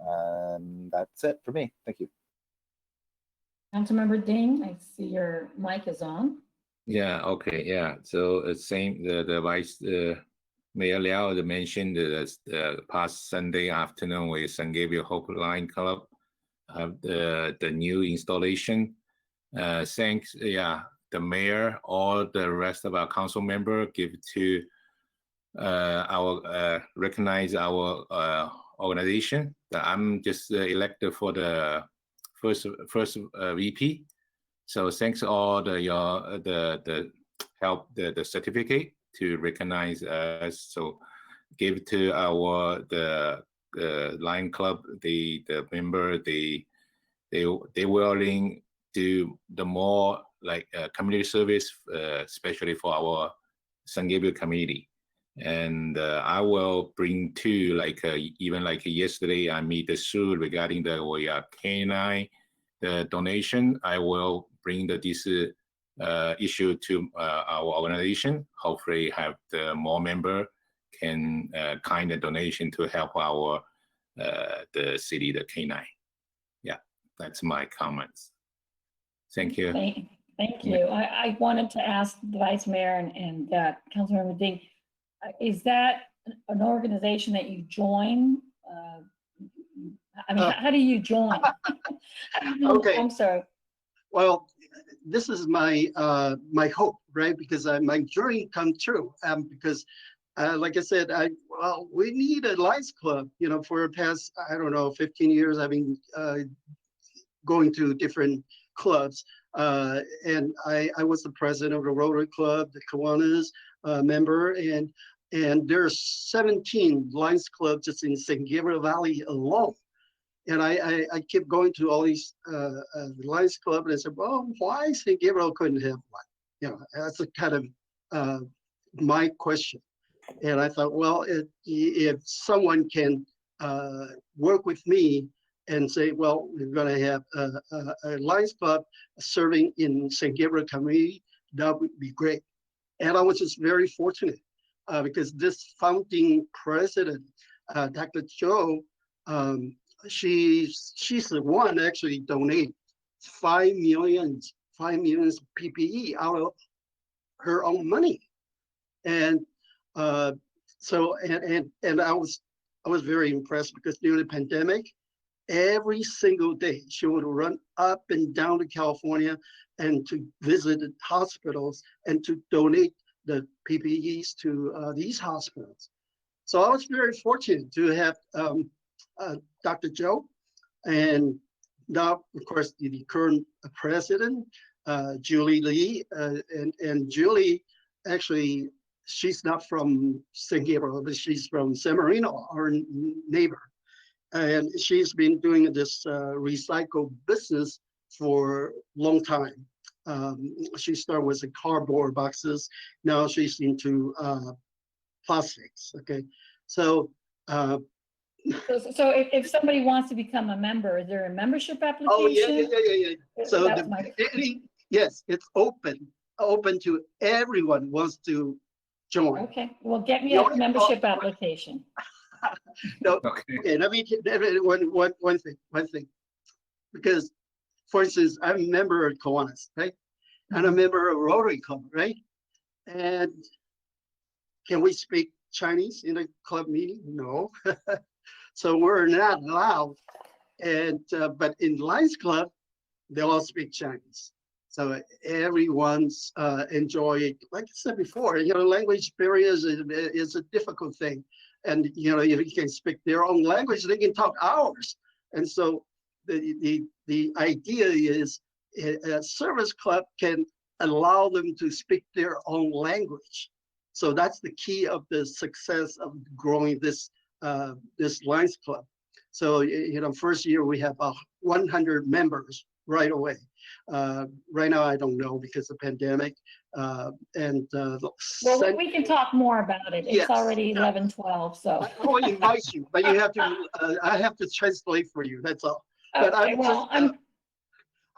S2: And that's it for me. Thank you.
S1: Councilmember Ding, I see your mic is on.
S12: Yeah, okay, yeah. So same, the Vice Mayor Liao mentioned the past Sunday afternoon with San Gabriel Hope Line Club, the new installation. Thanks, yeah, the mayor, all the rest of our council member give to recognize our organization. That I'm just elected for the first VP. So thanks all the help, the certificate to recognize us. So give to our the Lion Club, the member, they willing to do more like community service, especially for our San Gabriel community. And I will bring to even like yesterday I meet the Sue regarding the canine the donation. I will bring this issue to our organization. Hopefully have the more member can kind of donation to help our the city, the canine. Yeah, that's my comments. Thank you.
S1: Thank you. I wanted to ask the Vice Mayor and Councilmember Ding, is that an organization that you join? I mean, how do you join?
S7: Okay.
S1: I'm sorry.
S7: Well, this is my my hope, right? Because my dream come true. Because like I said, we need a Lions Club. For the past, I don't know, 15 years, I've been going to different clubs. And I was the president of the Rotary Club, the Kiwanis member, and there's 17 Lions Clubs just in San Gabriel Valley alone. And I kept going to all these Lions Club, and I said, well, why San Gabriel couldn't have one? That's a kind of my question. And I thought, well, if someone can work with me and say, well, we're going to have a Lions Club serving in San Gabriel community, that would be great. And I was just very fortunate because this founding president, Dr. Joe, she's the one actually donate 5 million PPE out of her own money. And so I was very impressed because during the pandemic, every single day she would run up and down to California and to visit hospitals and to donate the PPEs to these hospitals. So I was very fortunate to have Dr. Joe, and now, of course, the current president, Julie Lee, and Julie actually, she's not from San Gabriel, but she's from San Marino, our neighbor. And she's been doing this recycle business for a long time. She started with the cardboard boxes. Now she's into plastics. Okay, so.
S1: So if somebody wants to become a member, is there a membership application?
S7: Oh, yeah. So
S1: That was my-
S7: yes, it's open to everyone wants to join.
S1: Okay, well, get me a membership application.
S7: No, okay, let me one thing. Because, for instance, I'm a member of Kiwanis, right? And a member of Rotary Club, right? And can we speak Chinese in a club meeting? No. So we're not allowed. And but in Lions Club, they all speak Chinese. So everyone's enjoy, like I said before, language barriers is a difficult thing. And if you can speak their own language, they can talk ours. And so the idea is a service club can allow them to speak their own language. So that's the key of the success of growing this Lions Club. So first year we have 100 members right away. Right now I don't know because of the pandemic. Well,
S1: we can talk more about it. It's
S7: yes,
S1: already 11:12, so.
S7: I will invite you, but you have to. I have to translate for you. That's all. But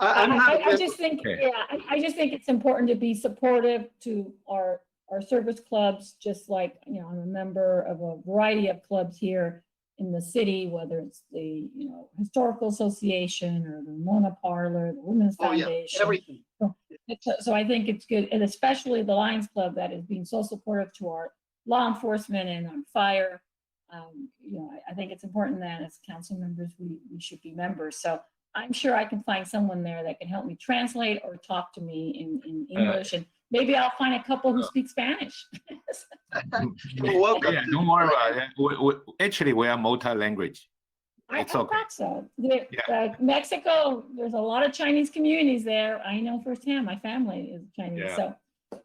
S1: Okay, I just think, I just think it's important to be supportive to our service clubs, just like, I'm a member of a variety of clubs here in the city, whether it's the, Historical Association or the Mona Parlor, the Women's Foundation.
S7: Everything.
S1: So I think it's good, and especially the Lions Club that is being so supportive to our law enforcement and on fire. I think it's important that as council members, we should be members. So I'm sure I can find someone there that can help me translate or talk to me in English, and maybe I'll find a couple who speak Spanish.
S7: Welcome.
S12: Yeah, don't worry about it. Actually, we are multi-language.
S1: I thought so. Mexico, there's a lot of Chinese communities there. I know firsthand. My family is Chinese.
S12: Yeah.
S1: So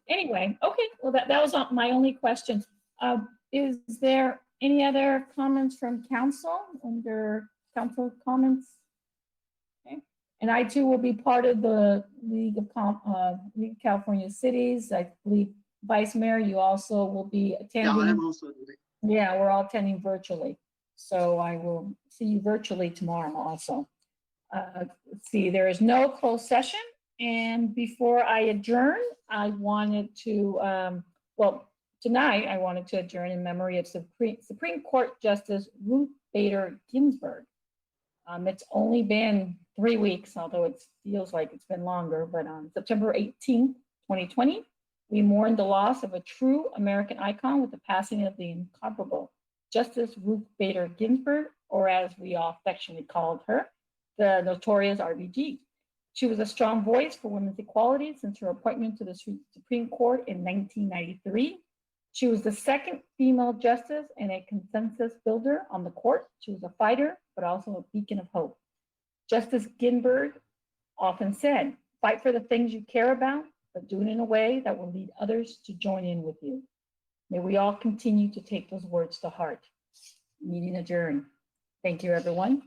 S1: anyway, okay. Well, that was my only question. Is there any other comments from council under council comments? Okay. And I too will be part of the League of California Cities. I believe Vice Mayor, you also will be attending.
S7: Yeah, I'm also doing.
S1: Yeah, we're all attending virtually. So I will see you virtually tomorrow also. Let's see, there is no closed session. And before I adjourn, I wanted to, tonight I wanted to adjourn in memory of Supreme Court Justice Ruth Bader Ginsburg. It's only been 3 weeks, although it feels like it's been longer, but on September 18th, 2020, we mourned the loss of a true American icon with the passing of the incomparable Justice Ruth Bader Ginsburg, or as we all affectionately called her, the notorious RBG. She was a strong voice for women's equality since her appointment to the Supreme Court in 1993. She was the second female justice and a consensus builder on the court. She was a fighter, but also a beacon of hope. Justice Ginsburg often said, "Fight for the things you care about, but do it in a way that will lead others to join in with you." May we all continue to take those words to heart. Meeting adjourned. Thank you, everyone.